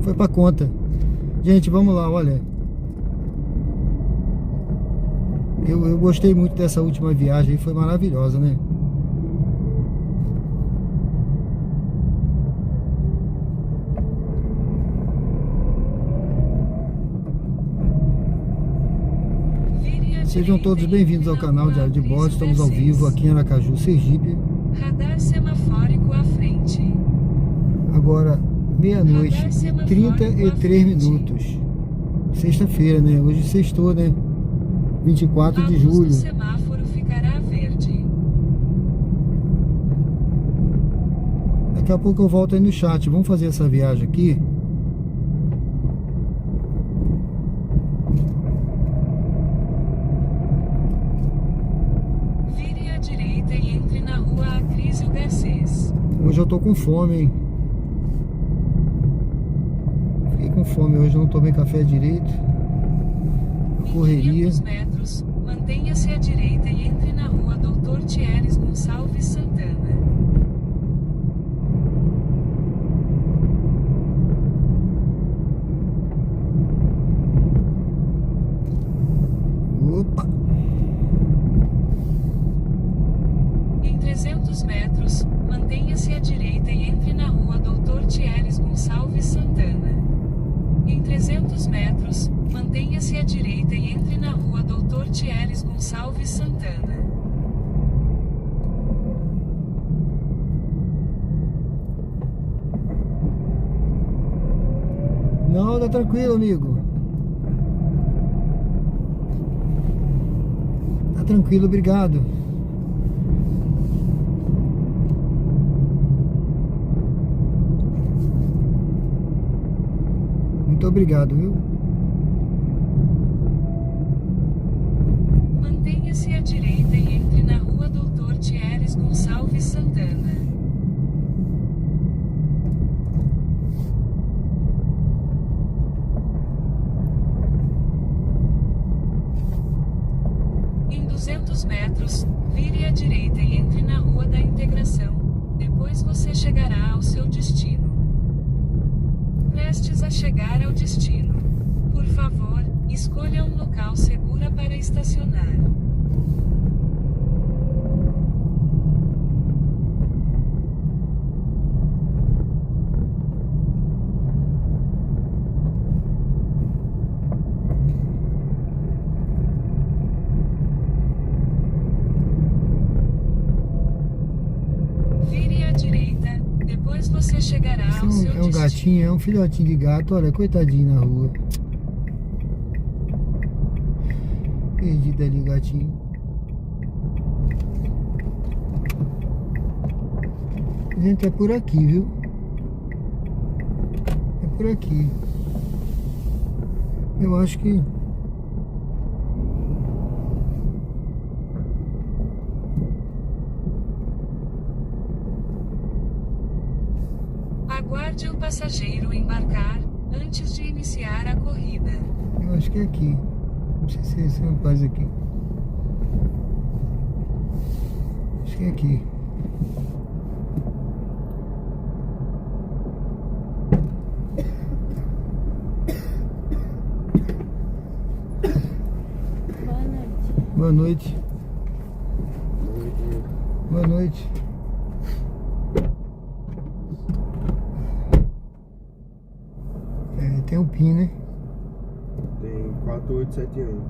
Speaker 1: Foi pra conta. Gente, vamos lá, olha. Eu gostei muito dessa última viagem, foi maravilhosa, né? Sejam todos bem-vindos ao canal Diário de Bordo. Estamos ao vivo aqui em Aracaju, Sergipe.
Speaker 2: Radar semafórico à frente.
Speaker 1: Agora, meia-noite e 33 minutos. Sexta-feira, né? Hoje sextou, né? 24 de julho.
Speaker 2: O semáforo ficará verde.
Speaker 1: Daqui a pouco eu volto aí no chat. Vamos fazer essa viagem aqui.
Speaker 2: Vire à direita e entre na rua Acrísio Garcês.
Speaker 1: Hoje eu tô com fome, hein? Fiquei com fome hoje, não tomei café direito. Correria.
Speaker 2: 500 metros, mantenha-se à direita e entre na rua Doutor Thieres Gonçalves Santana.
Speaker 1: Opa!
Speaker 2: Em 300 metros, mantenha-se à direita e entre na rua Doutor Thieres Gonçalves Santana. Em 300 metros, mantenha-se à direita e entre na rua Doutor Thieres Gonçalves Santana.
Speaker 1: Não, tá tranquilo, amigo. Tá tranquilo, obrigado. Muito obrigado, viu?
Speaker 2: Mantenha-se à direita e entre na rua Doutor Thieres Gonçalves Santana. Em 200 metros, vire à direita e entre na rua da Integração. Depois você chegará ao seu destino. Prestes a chegar ao destino. Por favor, escolha um local seguro para estacionar. Vire à direita, depois você chegará ao seu
Speaker 1: É um
Speaker 2: destino.
Speaker 1: gatinho, é um filhotinho de gato. Olha, coitadinho na rua. Perdido ali o gatinho. Gente, é por aqui, viu? É por aqui. Eu acho que...
Speaker 2: Aguarde o passageiro embarcar antes de iniciar a corrida.
Speaker 1: Eu acho que é aqui. Não sei se esse rapaz aqui. Acho que é aqui. Boa noite. Boa noite. É, tem um PIN, né?
Speaker 3: Tem 4871.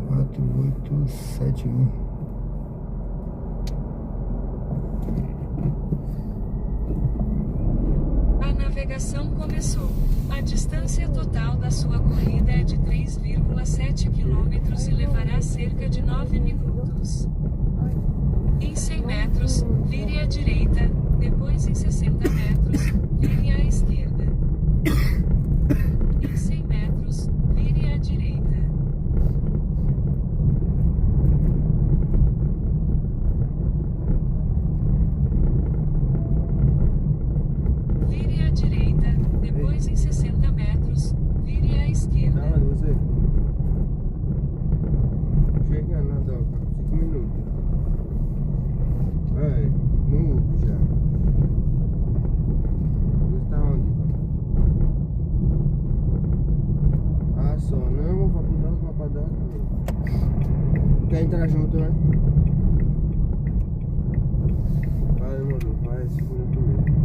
Speaker 1: 4871.
Speaker 2: A navegação começou. A distância total da sua corrida é de 3,7 km e levará cerca de 9 minutos. Em Em 100 metros, vire à direita, depois em 60 metros, vire à esquerda. Em 100 metros, vire à direita. Vire à direita, depois em 60 metros, vire à esquerda.
Speaker 9: Tá, você. Chegando na doca, 5 minutos. Vai, no Uber já. Você tá onde? Ah, só não, vou pra doca também. Quer entrar junto, né? Vai, mano, vai, 5 minutos mesmo.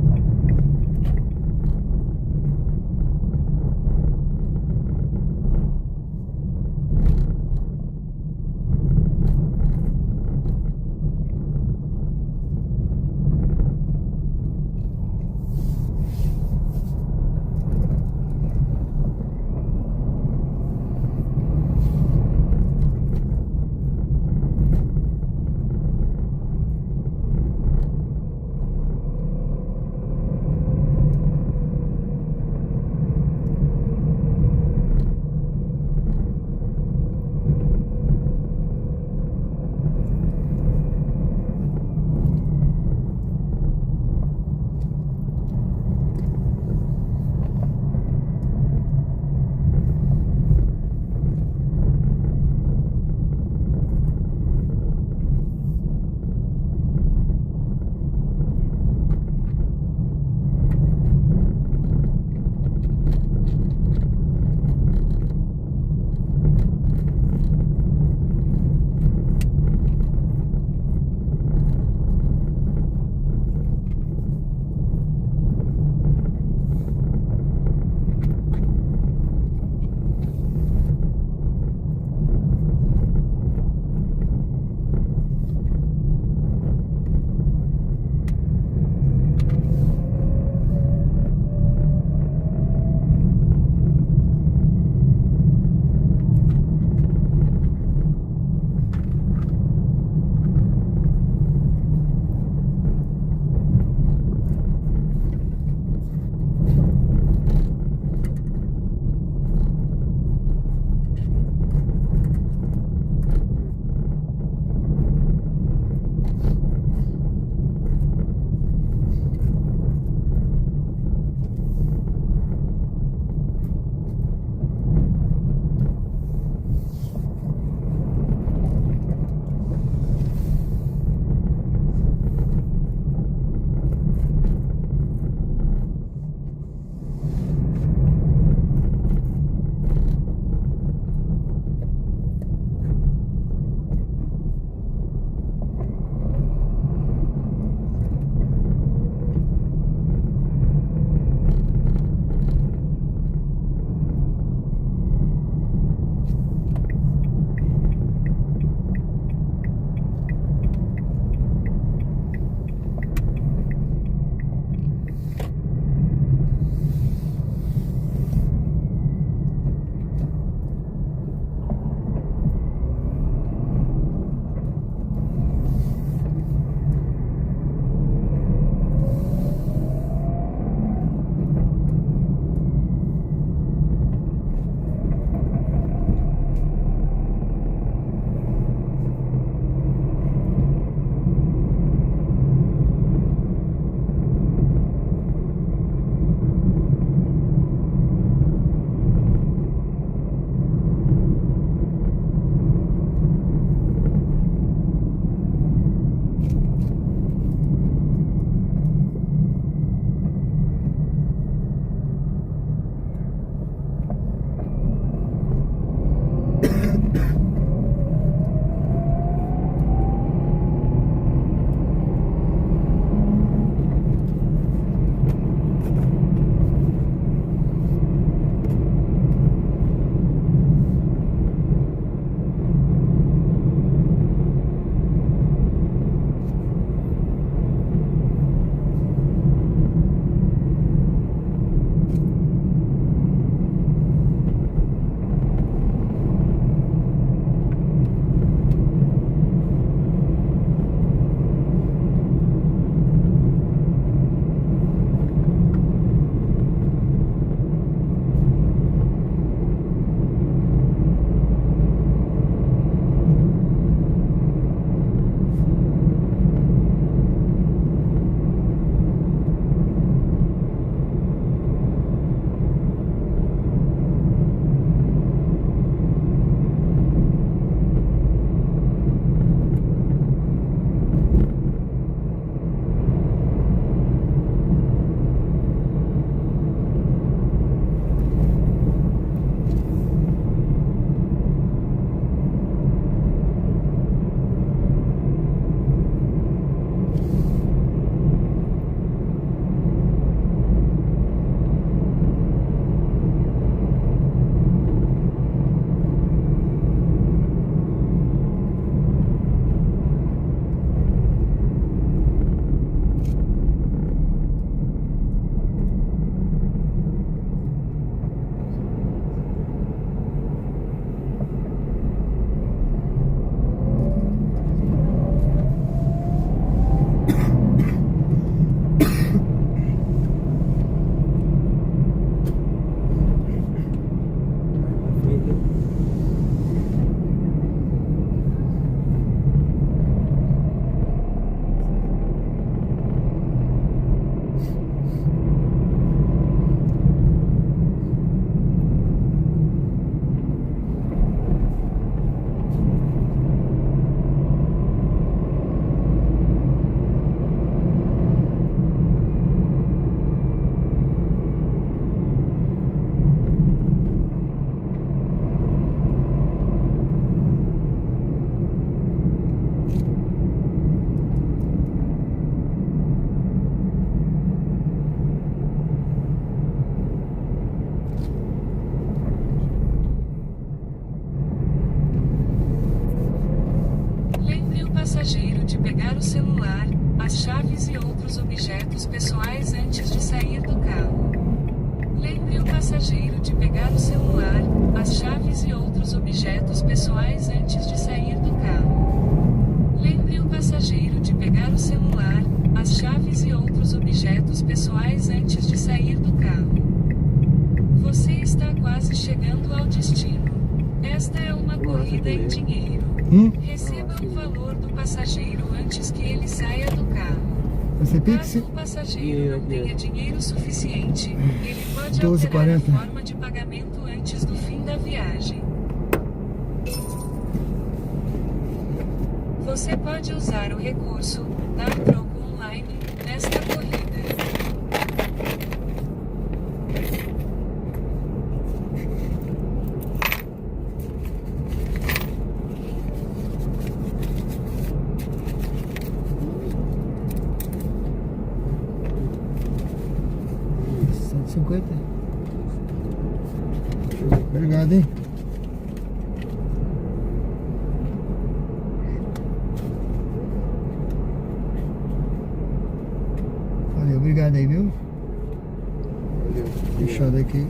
Speaker 2: chaves e outros objetos pessoais antes de sair do carro. Lembre o passageiro de pegar o celular, as chaves e outros objetos pessoais antes de sair do carro. Lembre o passageiro de pegar o celular, as chaves e outros objetos pessoais antes de sair do carro. Você está quase chegando ao destino. Esta é uma corrida em dinheiro. Receba o valor do passageiro antes que ele saia do carro.
Speaker 1: Você
Speaker 2: Caso
Speaker 1: Pix?
Speaker 2: o passageiro não tenha dinheiro suficiente, ele pode
Speaker 1: 12,40.
Speaker 2: alterar a forma de pagamento antes do fim da viagem. Você pode usar o recurso Dar Troco Online nesta corrida.
Speaker 1: R$150. Obrigado, hein? Valeu, obrigado aí, viu?
Speaker 9: Valeu.
Speaker 1: Fechado aqui.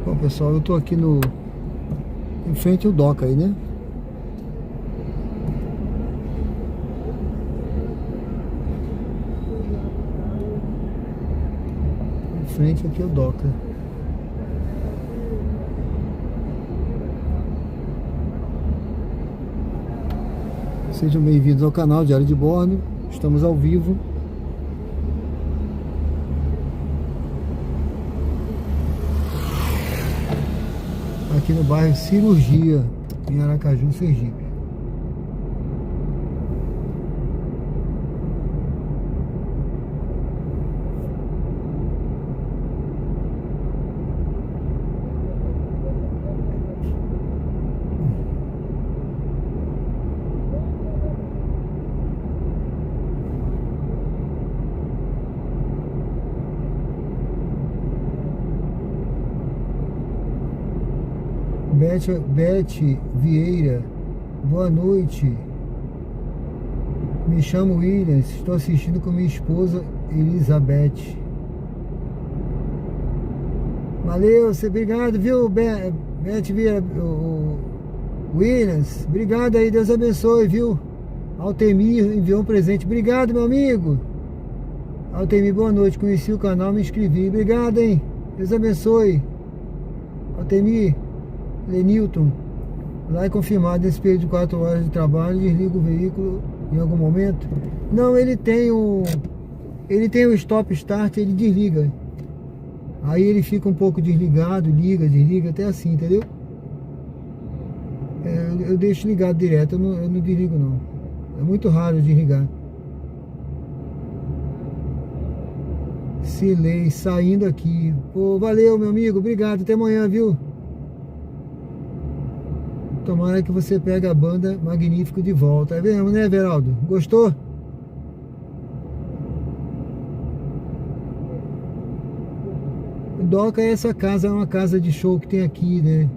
Speaker 1: Bom, pessoal, eu tô aqui em frente ao dock aí, né? Em frente aqui ao dock. Sejam bem-vindos ao canal Diário de Bordo. Estamos ao vivo. Aqui no bairro Cirurgia, em Aracaju, Sergipe. Beth Vieira, boa noite. Me chamo Williams, estou assistindo com minha esposa Elizabeth. Valeu, obrigado, viu, Beth Vieira, Williams, obrigado aí, Deus abençoe, viu? Altemir enviou um presente, obrigado, meu amigo. Altemir, boa noite, conheci o canal, me inscrevi, obrigado, hein? Deus abençoe. Altemir. Lenilton, lá é confirmado nesse período de 4 horas de trabalho, desliga o veículo em algum momento. Não, ele tem o stop start, ele desliga. Aí ele fica um pouco desligado, liga, desliga, até assim, entendeu? Eu deixo ligado direto, eu não desligo não. É muito raro desligar. Silei, saindo aqui. Pô, valeu, meu amigo, obrigado, até amanhã, viu? Tomara que você pegue a banda Magnífico de volta. É mesmo, né, Everaldo? Gostou? O Doca é essa casa, é uma casa de show que tem aqui, né?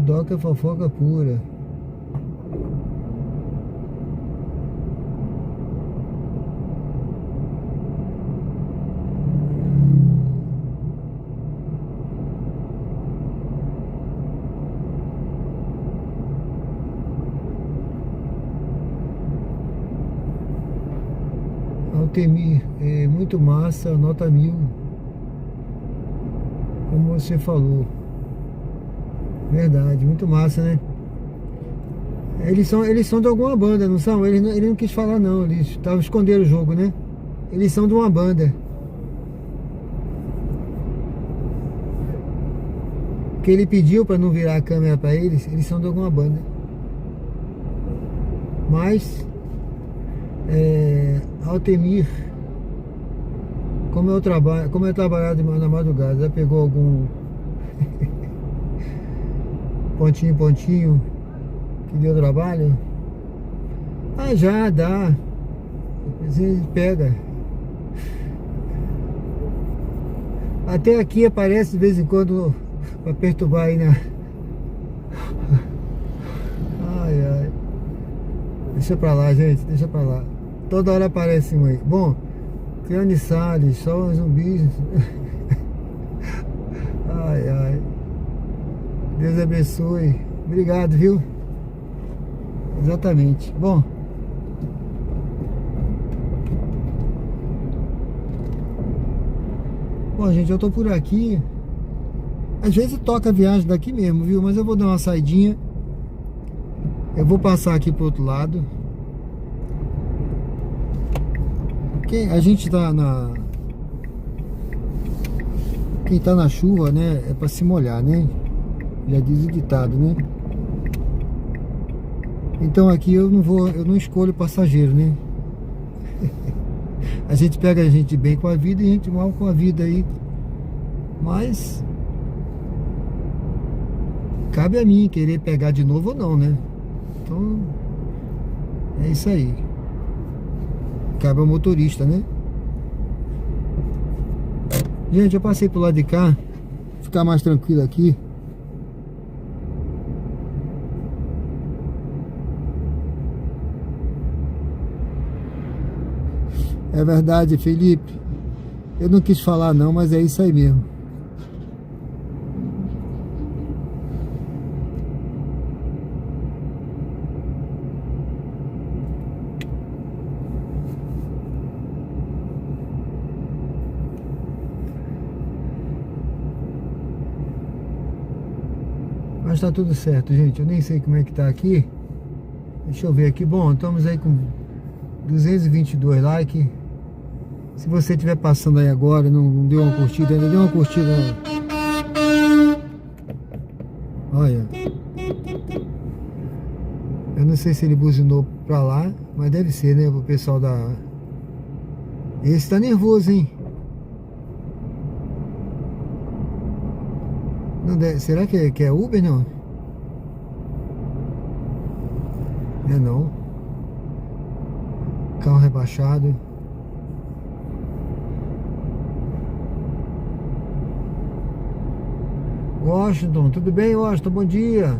Speaker 1: Doca é fofoca pura. Altemir, é muito massa, nota 1000. Como você falou. Verdade, muito massa, né? Eles são de alguma banda, não são? Ele não quis falar não, eles estavam escondendo o jogo, né? Eles são de uma banda. Que ele pediu para não virar a câmera para eles são de alguma banda. Mas Altemir, como eu trabalhava na madrugada, já pegou algum pontinho que deu trabalho? Ah, já dá. Às vezes pega. Até aqui aparece de vez em quando para perturbar aí, né? Ai. Deixa pra lá, gente, deixa pra lá. Toda hora aparece um aí. Bom, Criane Salles, só zumbis. Ai. Deus abençoe. Obrigado, viu? Exatamente. Bom. Bom, gente, eu tô por aqui. Às vezes toca a viagem daqui mesmo, viu? Mas eu vou dar uma saidinha. Eu vou passar aqui pro outro lado. A gente tá na... Quem tá na chuva, né? É pra se molhar, né? Já diz o ditado, né? Então aqui eu não escolho passageiro, né? A gente pega a gente bem com a vida e a gente mal com a vida aí. Mas cabe a mim querer pegar de novo ou não, né? Então é isso aí. Cabe ao motorista, né? Gente, eu passei pro lado de cá, ficar mais tranquilo aqui. É verdade, Felipe. Eu não quis falar não, mas é isso aí mesmo. Mas tá tudo certo, gente. Eu nem sei como é que tá aqui. Deixa eu ver aqui. Bom, estamos aí com 222 likes. Se você estiver passando aí agora, não deu uma curtida, ainda deu uma curtida. Olha. Eu não sei se ele buzinou pra lá, mas deve ser, né? Pro pessoal da... Esse tá nervoso, hein? Não deve... Será que é Uber, não? É não. Carro rebaixado. Washington, tudo bem, Washington? Bom dia.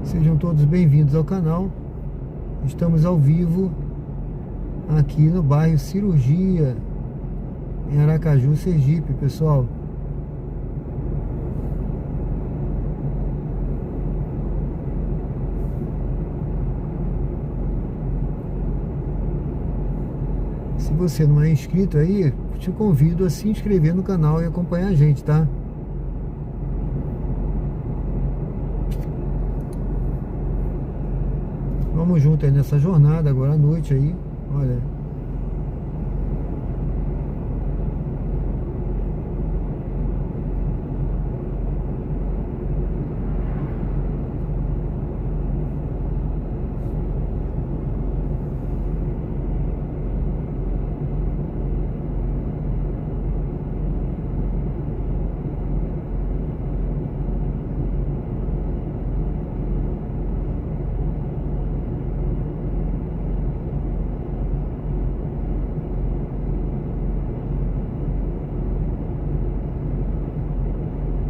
Speaker 1: Sejam todos bem-vindos ao canal. Estamos ao vivo aqui no bairro Cirurgia, em Aracaju, Sergipe, pessoal. Se você não é inscrito aí, te convido a se inscrever no canal e acompanhar a gente, tá? Vamos junto aí nessa jornada agora à noite aí, olha.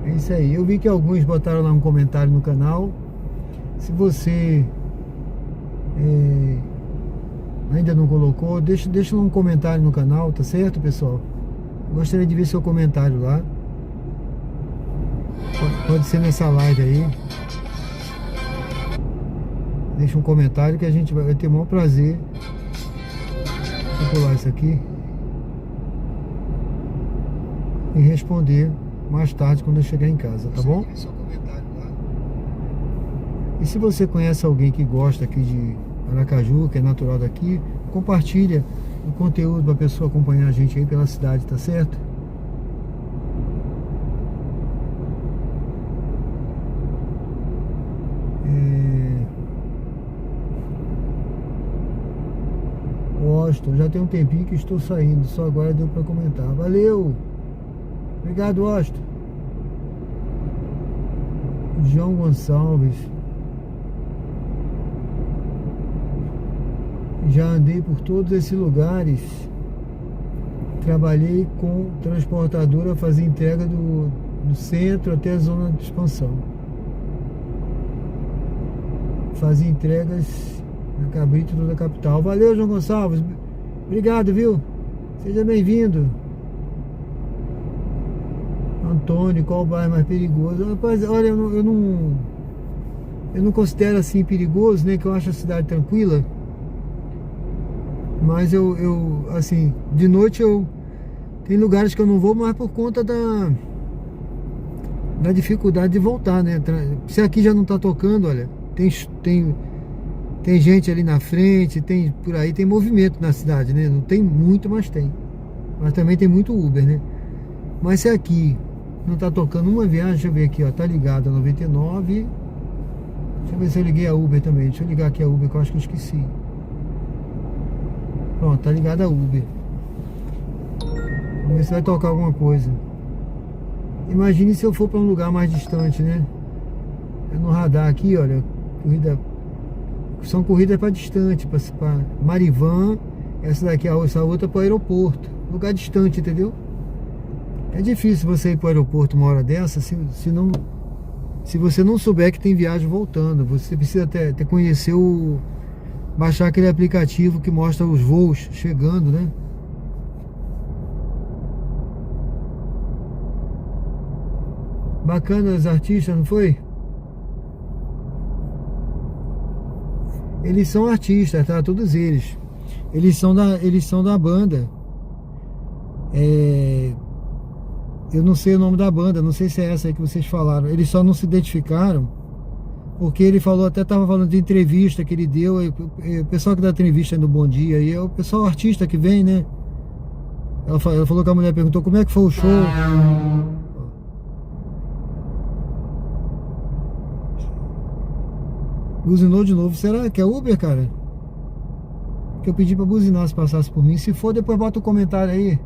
Speaker 1: É isso aí. Eu vi que alguns botaram lá um comentário no canal. Se você ainda não colocou, deixa lá um comentário no canal, tá certo, pessoal? Gostaria de ver seu comentário lá. Pode ser nessa live aí. Deixa um comentário que a gente vai ter o maior prazer. Deixa eu pular isso aqui. e responder mais tarde quando eu chegar em casa, tá bom? E se você conhece alguém que gosta aqui de Aracaju, que é natural daqui, compartilha o conteúdo para a pessoa acompanhar a gente aí pela cidade, tá certo? Washington, já tem um tempinho que estou saindo, só agora deu para comentar. Valeu! Obrigado, Washington. João Gonçalves. Já andei por todos esses lugares. Trabalhei com transportadora, fazia entrega do centro até a zona de expansão. Fazia entregas na Cabrito da capital. Valeu, João Gonçalves. Obrigado, viu? Seja bem-vindo. Antônio, qual o bairro mais perigoso? Rapaz, olha, eu não considero assim perigoso, né? Que eu acho a cidade tranquila. Mas eu assim, de noite tem lugares que eu não vou mais por conta da dificuldade de voltar, né? Se aqui já não tá tocando, olha, tem gente ali na frente, por aí tem movimento na cidade, né? Não tem muito, mas tem. Mas também tem muito Uber, né? Mas se aqui não tá tocando uma viagem, deixa eu ver aqui, ó, tá ligado a 99. Deixa eu ver se eu liguei a Uber também. Deixa eu ligar aqui a Uber, que eu acho que eu esqueci. Pronto, tá ligado a Uber. Vamos ver se vai tocar alguma coisa. Imagine se eu for para um lugar mais distante, né? É no radar aqui, olha, são corridas para distante, para Marivan, essa daqui, essa outra para o aeroporto, lugar distante, entendeu? É difícil você ir para o aeroporto uma hora dessa, se você não souber que tem viagem voltando. Você precisa até conhecer baixar aquele aplicativo que mostra os voos chegando, né? Bacana os artistas, não foi? Eles são artistas, tá? Todos eles. Eles são da banda. Eu não sei o nome da banda, não sei se é essa aí que vocês falaram. Eles só não se identificaram, porque ele falou, até estava falando de entrevista que ele deu. O pessoal que dá entrevista no Bom Dia, e é o pessoal artista que vem, né? Ela falou que a mulher perguntou como é que foi o show. Buzinou de novo. Será que é Uber, cara? Que eu pedi pra buzinar se passasse por mim. Se for, depois bota um comentário aí.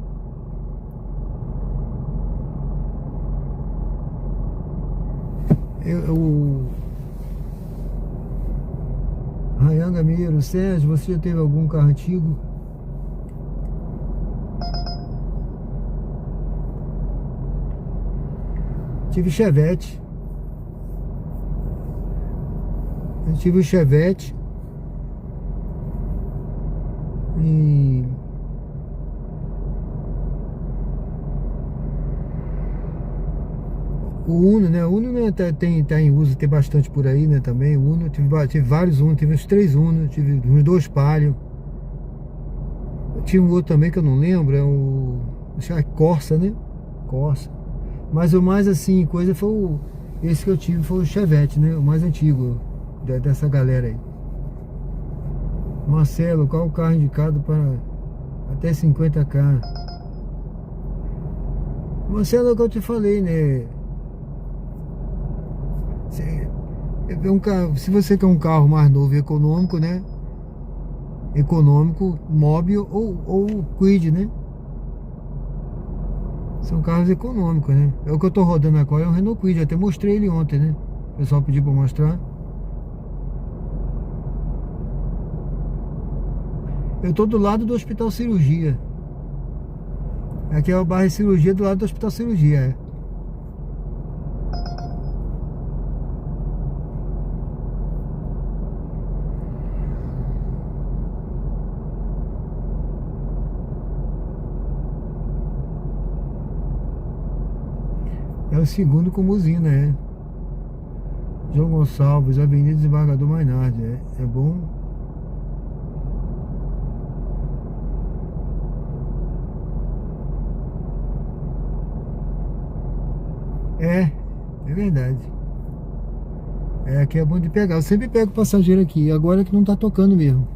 Speaker 1: Rayan Gamiro, Sérgio, você já teve algum carro antigo? Tive Chevette. Eu tive o Chevette. E o Uno, né? O Uno, né, tá em uso, tem bastante por aí, né? Também o Uno, tive vários Uno, tive uns 3 Uno, tive uns 2 Palio. Eu tive um outro também que eu não lembro, acho que é Corsa, né? Corsa. Mas o mais assim, coisa foi esse que eu tive foi o Chevette, né? O mais antigo dessa galera aí. Marcelo, qual o carro indicado para até 50k? Marcelo, é o que eu te falei, né? Se você quer um carro mais novo e econômico, né? Econômico, móvel ou Kwid, né? São carros econômicos, né? É o que eu tô rodando agora, é um Renault Kwid. Eu até mostrei ele ontem, né? O pessoal pediu pra mostrar. Eu tô do lado do Hospital Cirurgia. Aqui é o bairro Cirurgia, do lado do Hospital Cirurgia, É o segundo com usina, João Gonçalves, Avenida Desembargador Mainardi, é bom. É verdade. Aqui é bom de pegar. Eu sempre pego passageiro aqui. Agora é que não tá tocando mesmo.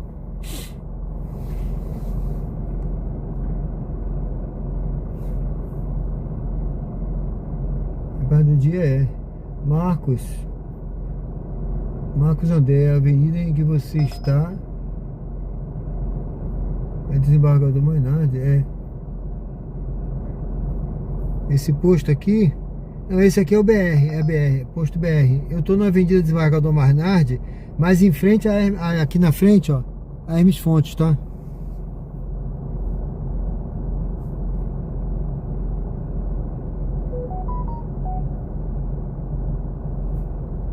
Speaker 1: A parte do dia é Marcos André, a avenida em que você está é Desembargador Mainardi. Esse posto aqui, não, esse aqui é o BR, posto BR. Eu tô na Avenida Desembargador Mainardi, mas em frente, aqui na frente, ó, a Hermes Fontes, tá?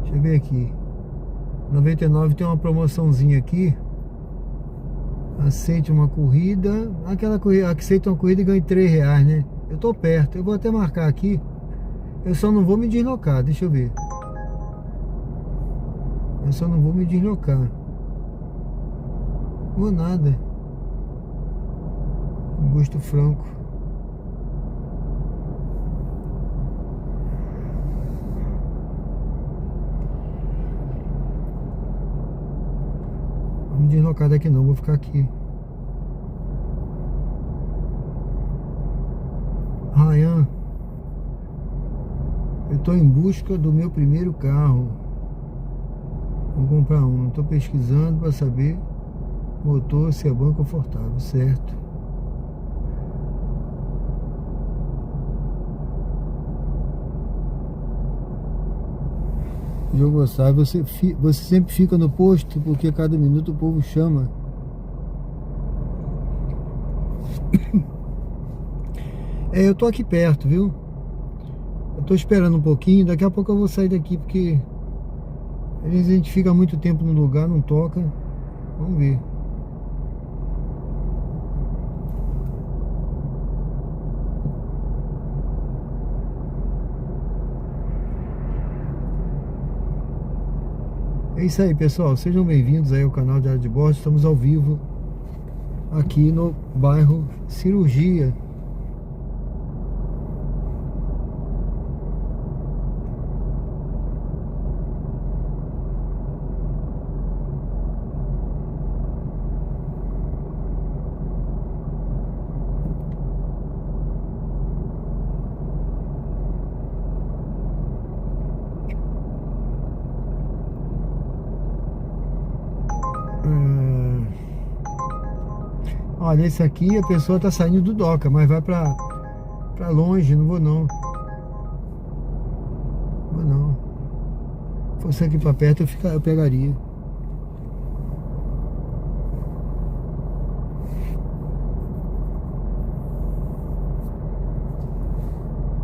Speaker 1: Deixa eu ver aqui. 99 tem uma promoçãozinha aqui. Aceite uma corrida. Aquela corrida, aceita uma corrida e ganha R$3, né? Eu tô perto, eu vou até marcar aqui. Eu só não vou me deslocar, deixa eu ver. Eu só não vou me deslocar. Vou nada. Augusto Franco. Vou me deslocar daqui não, vou ficar aqui. Ryan, eu estou em busca do meu primeiro carro. Vou comprar um. Estou pesquisando para saber motor, se é bom e confortável, certo? Diogo Gonçalves, você sempre fica no posto porque a cada minuto o povo chama. Eu tô aqui perto, viu? Eu tô esperando um pouquinho, daqui a pouco eu vou sair daqui porque às vezes a gente fica muito tempo no lugar, não toca. Vamos ver. É isso aí, pessoal. Sejam bem-vindos aí ao canal Diário de Bordo. Estamos ao vivo aqui no bairro Cirurgia. Olha, esse aqui a pessoa tá saindo do Doca, mas vai pra longe, não vou não. Vou não. Se fosse aqui pra perto eu pegaria.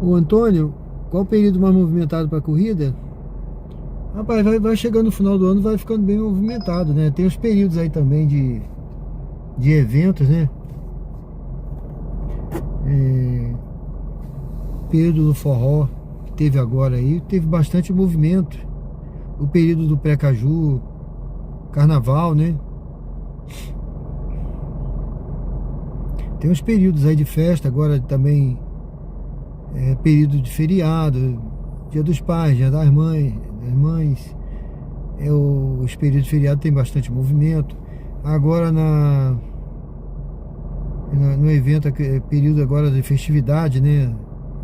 Speaker 1: O Antônio, qual o período mais movimentado para corrida? Rapaz, vai chegando no final do ano, vai ficando bem movimentado, né? Tem os períodos aí também de eventos, né? Período do forró que teve agora aí, teve bastante movimento. O período do pré-caju, carnaval, né? Tem uns períodos aí de festa, agora também período de feriado, Dia dos Pais, Dia das Mães. Os períodos de feriado tem bastante movimento. Agora no evento, período agora de festividade, né?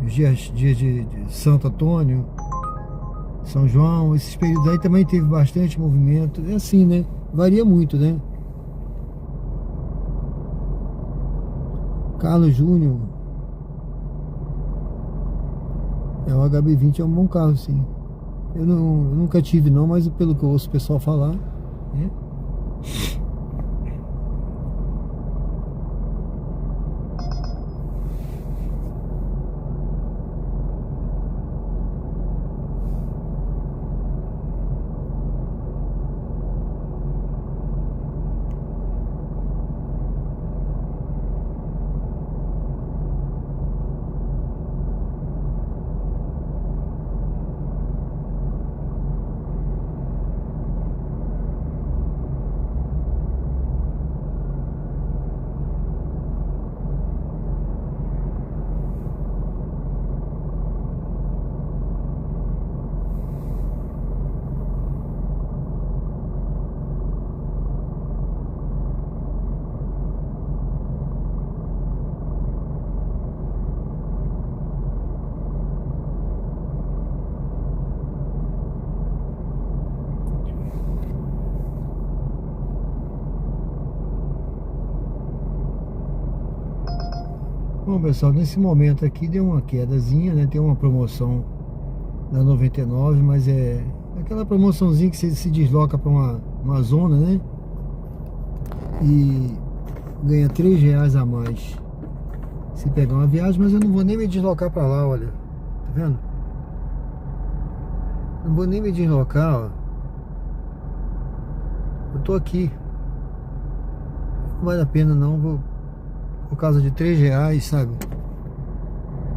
Speaker 1: Os dias de Santo Antônio, São João, esses períodos aí também teve bastante movimento. É assim, né? Varia muito, né? Carlos Júnior. O HB20 é um bom carro, sim. Eu nunca tive não, mas pelo que eu ouço o pessoal falar, né? Bom, pessoal, nesse momento aqui deu uma quedazinha, né? Tem uma promoção da 99, mas é aquela promoçãozinha que você se desloca para uma zona, né? E ganha R$3 a mais se pegar uma viagem, mas eu não vou nem me deslocar para lá, olha. Tá vendo? Não vou nem me deslocar, ó. Eu tô aqui. Não vale a pena não, vou por causa de R$3, sabe?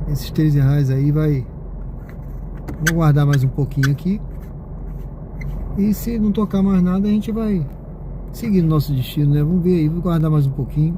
Speaker 1: Esses R$3 aí vai. Vou guardar mais um pouquinho aqui. E se não tocar mais nada, a gente vai seguir o nosso destino, né? Vamos ver aí, vou guardar mais um pouquinho.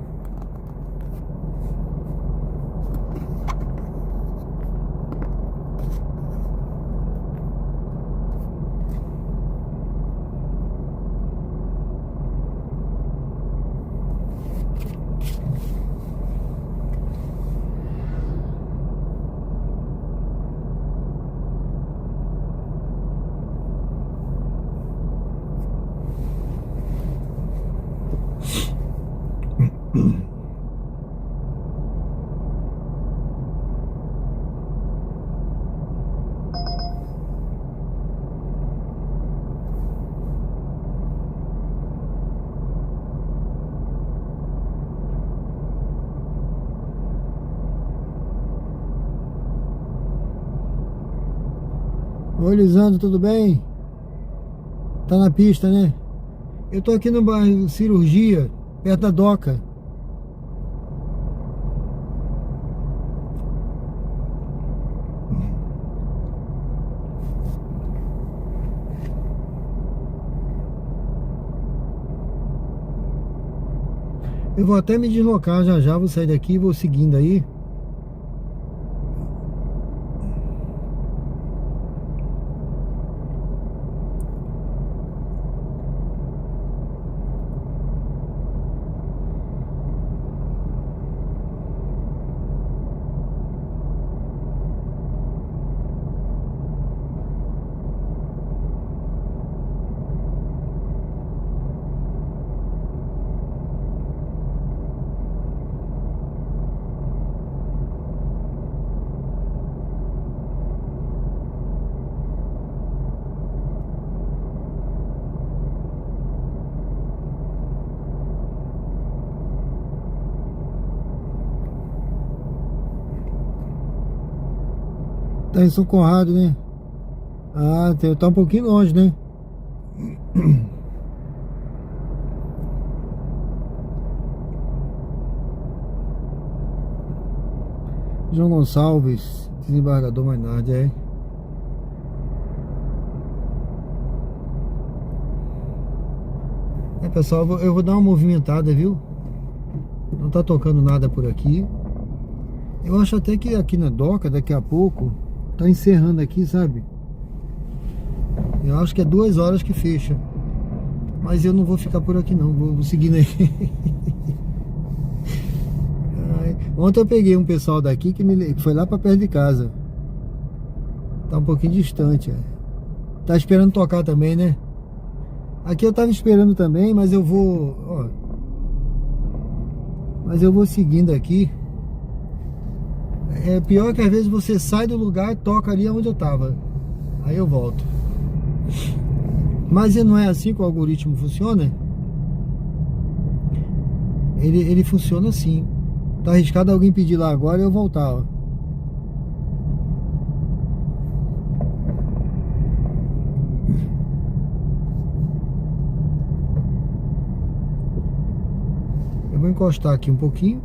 Speaker 1: Oi, Lisandro, tudo bem? Tá na pista, né? Eu tô aqui no bairro Cirurgia, perto da Doca. Eu vou até me deslocar já já, vou sair daqui e vou seguindo aí. Tá em São Conrado, né? Ah, tá um pouquinho longe, né? João Gonçalves, desembargador Mainardi, é. Pessoal, eu vou dar uma movimentada, viu? Não tá tocando nada por aqui. Eu acho até que aqui na Doca, daqui a pouco, tá encerrando aqui, sabe? Eu acho que é 2 horas que fecha. Mas eu não vou ficar por aqui não, vou seguindo aí. Ontem eu peguei um pessoal daqui que foi lá pra perto de casa. Tá um pouquinho distante, é. Tá esperando tocar também, né? Aqui eu tava esperando também, mas eu vou... Ó, mas eu vou seguindo aqui. É pior que às vezes você sai do lugar e toca ali onde eu tava. Aí eu volto. Mas não é assim que o algoritmo funciona? Ele funciona assim. Tá arriscado alguém pedir lá agora e eu voltar, ó. Eu vou encostar aqui um pouquinho.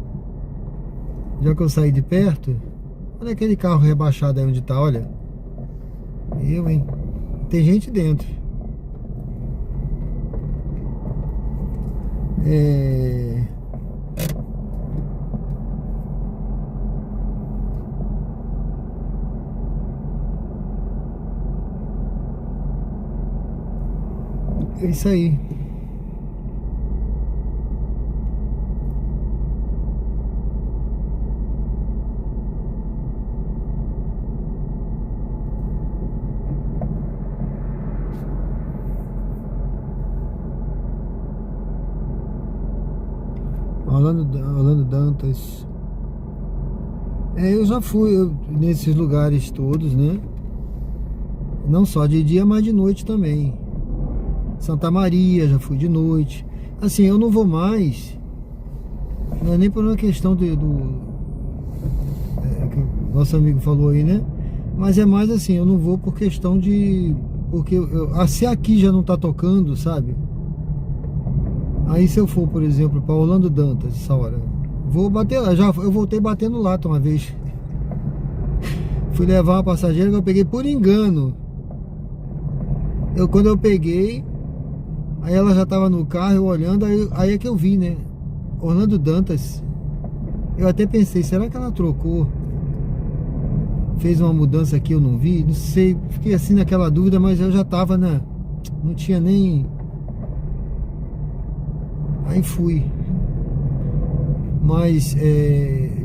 Speaker 1: Já que eu saí de perto. Olha aquele carro rebaixado aí onde tá, olha. Hein? Tem gente dentro. É isso aí. Orlando Dantas. Eu já fui nesses lugares todos, né? Não só de dia, mas de noite também. Santa Maria, já fui de noite. Assim, eu não vou mais. Não é nem por uma questão que o nosso amigo falou aí, né? Mas é mais assim, eu não vou por questão de... Porque se aqui já não tá tocando, sabe? Aí se eu for, por exemplo, para Orlando Dantas, essa hora, vou bater lá. Eu voltei batendo lata uma vez. Fui levar uma passageira que eu peguei por engano. Quando eu peguei, aí ela já tava no carro, eu olhando, aí é que eu vi, né? Orlando Dantas. Eu até pensei, será que ela trocou? Fez uma mudança aqui, eu não vi, não sei. Fiquei assim naquela dúvida, mas eu já tava, né? Não tinha nem... Aí fui. Mas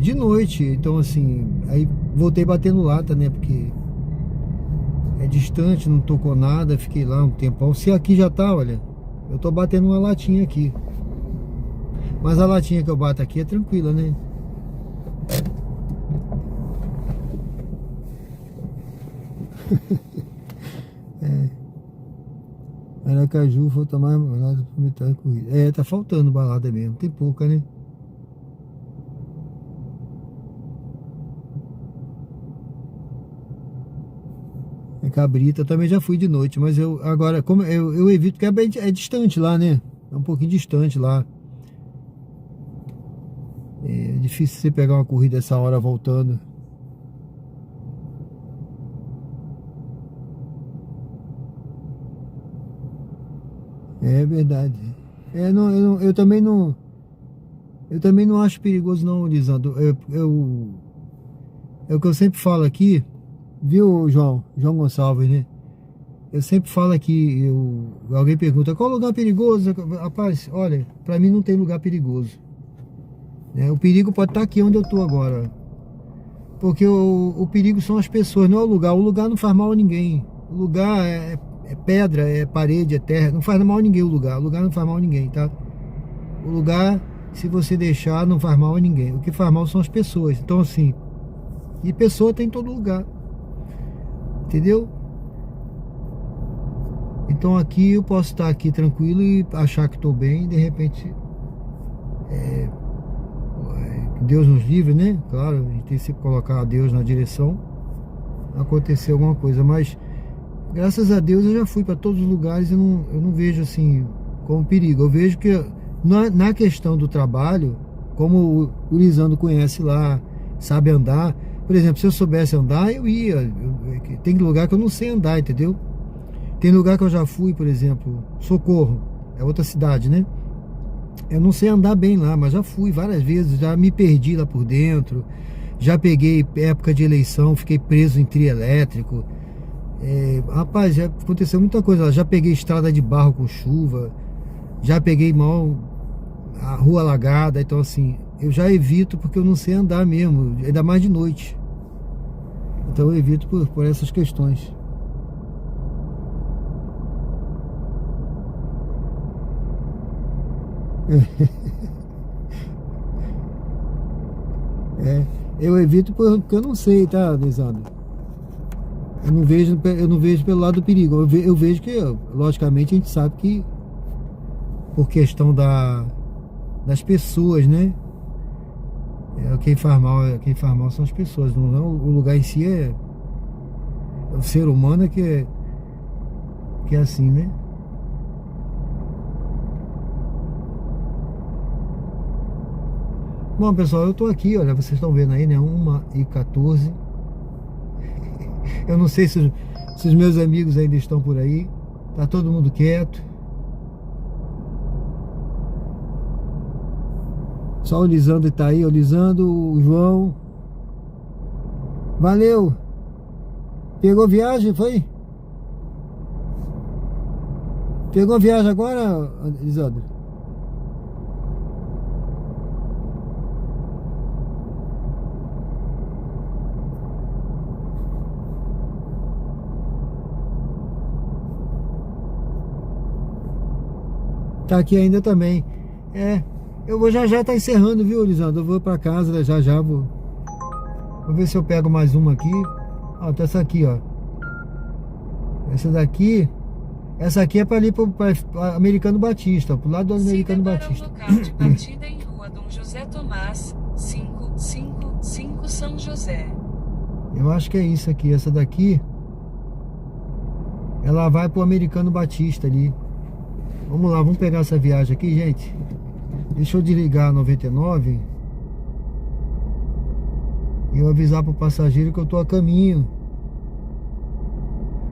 Speaker 1: de noite, então assim, aí voltei batendo lata, né? Porque é distante, não tocou nada, fiquei lá um tempão. Se aqui já tá, olha, eu tô batendo uma latinha aqui. Mas a latinha que eu bato aqui é tranquila, né? Aracaju, falta mais balada pra metade da corrida. Tá faltando balada mesmo, tem pouca, né? Cabrita, eu também já fui de noite, mas agora, como eu evito, porque é distante lá, né? É um pouquinho distante lá. É difícil você pegar uma corrida essa hora voltando. É verdade. Eu também não acho perigoso não, Lisandro. É o que eu sempre falo aqui, viu, João Gonçalves, né? Eu sempre falo aqui, alguém pergunta, qual lugar perigoso? Rapaz, olha, pra mim não tem lugar perigoso. O perigo pode estar aqui onde eu tô agora. Porque o perigo são as pessoas, não é o lugar. O lugar não faz mal a ninguém. O lugar é pedra, é parede, é terra. Não faz mal a ninguém o lugar. O lugar não faz mal a ninguém, tá? O lugar, se você deixar, não faz mal a ninguém. O que faz mal são as pessoas. Então assim, e pessoa tem em todo lugar. Entendeu? Então aqui eu posso estar aqui tranquilo e achar que estou bem. De repente, Deus nos livre, né? Claro, a gente tem que sempre colocar a Deus na direção. Acontecer alguma coisa, mas graças a Deus eu já fui para todos os lugares e eu não vejo assim como perigo. Eu vejo que na questão do trabalho, como o Lisandro conhece lá, sabe andar. Por exemplo, se eu soubesse andar, eu ia. Tem lugar que eu não sei andar, entendeu? Tem lugar que eu já fui, por exemplo, Socorro, é outra cidade, né? Eu não sei andar bem lá, mas já fui várias vezes, já me perdi lá por dentro, já peguei época de eleição, fiquei preso em trio elétrico. Rapaz, já aconteceu muita coisa lá. Já peguei estrada de barro com chuva, já peguei mal a rua alagada. Então assim, eu já evito porque eu não sei andar mesmo, ainda mais de noite. Então eu evito por essas questões. Eu evito porque eu não sei, tá, Lisandro? Eu não vejo pelo lado do perigo. Eu vejo que, logicamente, a gente sabe que por questão das pessoas, né? Quem faz mal são as pessoas. Não, o lugar em si é o ser humano que é assim, né? Bom, pessoal, eu tô aqui, olha, vocês estão vendo aí, né? 1h14. Eu não sei se os meus amigos ainda estão por aí. Tá todo mundo quieto. Só o Lisandro tá aí, o Lisandro, o João. Valeu! Pegou viagem, foi? Pegou viagem agora, Lisandro? Tá aqui ainda também. Eu vou já tá encerrando, viu, Lisandro? Eu vou pra casa, já vou. Vou ver se eu pego mais uma aqui. Ó, tá essa aqui, ó. Essa daqui é para ali para Americano Batista, pro lado do Americano Batista.
Speaker 2: Siga para o local de partida em Rua Dom José Tomás, 555 São José.
Speaker 1: Eu acho que é isso aqui. Essa daqui, ela vai pro Americano Batista ali. Vamos lá, vamos pegar essa viagem aqui, gente. Deixa eu desligar a 99 e eu avisar pro passageiro que eu tô a caminho.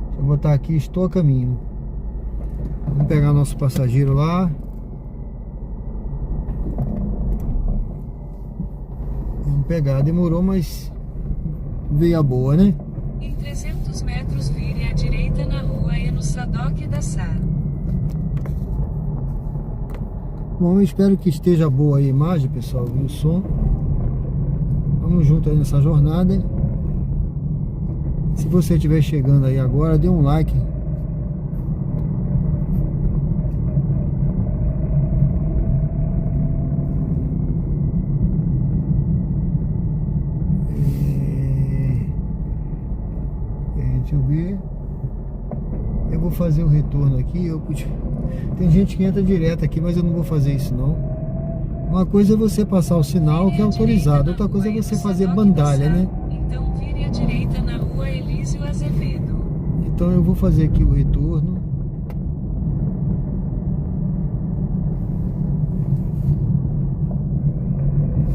Speaker 1: Deixa eu botar aqui, estou a caminho. Vamos pegar nosso passageiro lá. Vamos pegar, demorou, mas veio a boa, né?
Speaker 2: Em 300 metros vire à direita na rua Eno Sadoc da Sá.
Speaker 1: Bom, eu espero que esteja boa a imagem, pessoal, e o som. Vamos junto aí nessa jornada. Se você estiver chegando aí agora, dê um like. Deixa eu ver. Eu vou fazer o retorno aqui. Tem gente que entra direto aqui, mas eu não vou fazer isso não. Uma coisa é você passar o sinal que é autorizado, outra coisa é você fazer bandalha, né?
Speaker 2: Então vire à direita na rua Elísio Azevedo.
Speaker 1: Então eu vou fazer aqui o retorno.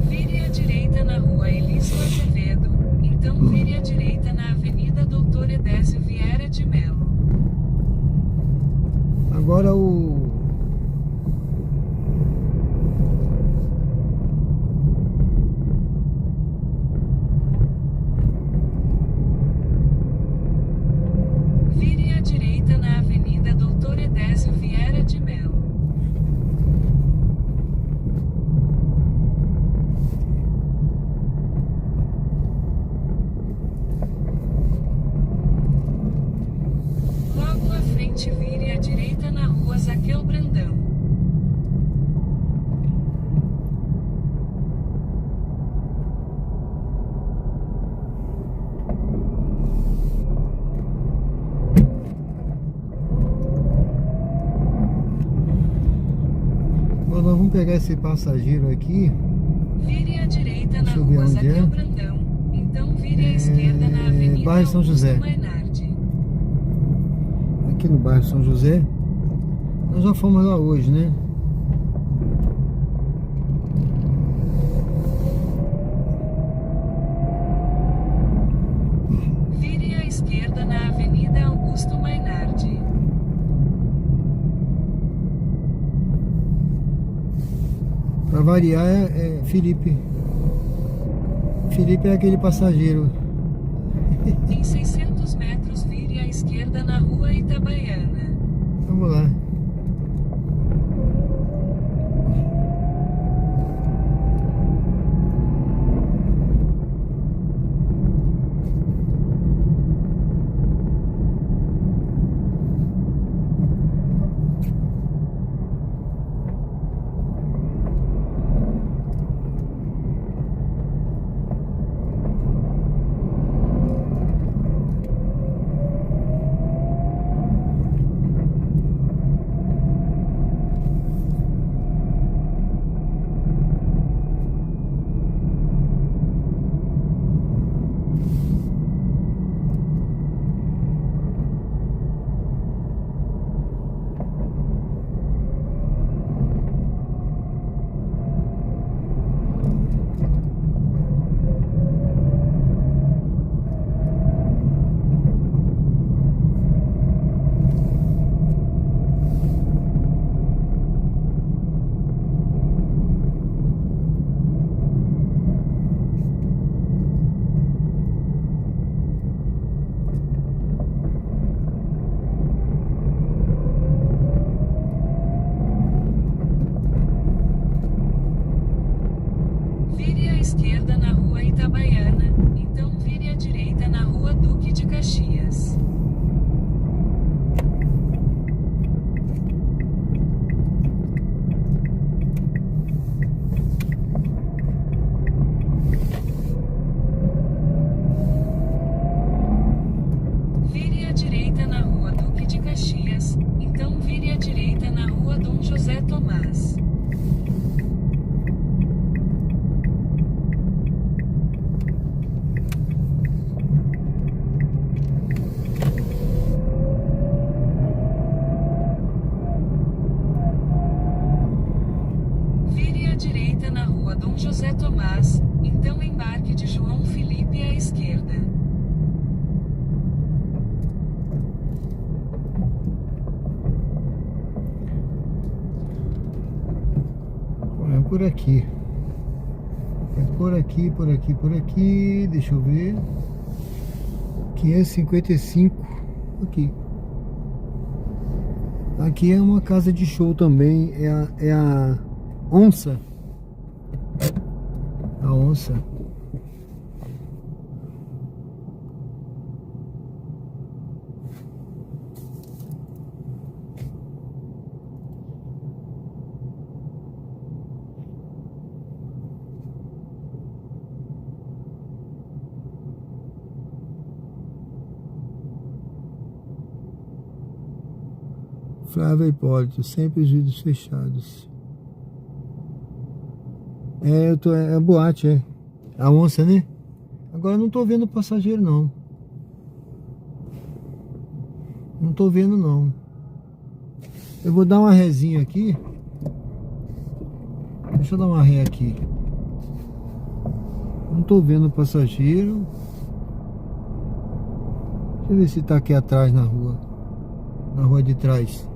Speaker 2: Vire à direita na rua Elísio Azevedo. Então vire à direita na Avenida Doutor Edésio Vieira de Melo.
Speaker 1: Agora o...
Speaker 2: Vire à direita na Avenida Doutor Edésio Vieira de Melo. Logo à frente vire à direita na rua Zaqueu Brandão.
Speaker 1: Bom, nós vamos pegar esse passageiro aqui.
Speaker 2: Vire à direita na
Speaker 1: Deixa eu ver
Speaker 2: rua
Speaker 1: onde
Speaker 2: Zaqueu
Speaker 1: é.
Speaker 2: Brandão. Então vire à esquerda na Avenida
Speaker 1: Bairro São
Speaker 2: Augusto
Speaker 1: José.
Speaker 2: Mainardi.
Speaker 1: Aqui no bairro São José. Nós já fomos lá hoje, né?
Speaker 2: Vire à esquerda na Avenida Augusto Mainardi.
Speaker 1: Pra variar é Felipe. Felipe é aquele passageiro.
Speaker 2: Em 600 metros vire à esquerda na rua Itabaiana.
Speaker 1: Vamos lá.
Speaker 2: Paz, então embarque de João Felipe à esquerda.
Speaker 1: É por aqui. É por aqui, por aqui, por aqui. Deixa eu ver. 555. Aqui. Aqui é uma casa de show também. É a Onça. A Onça. Flávio Hipólito, sempre os vidros fechados. É boate, é. A Onça, né? Agora eu não tô vendo passageiro, não. Não tô vendo, não. Eu vou dar uma rezinha aqui. Deixa eu dar uma ré aqui. Não tô vendo passageiro. Deixa eu ver se tá aqui atrás na rua. Na rua de trás.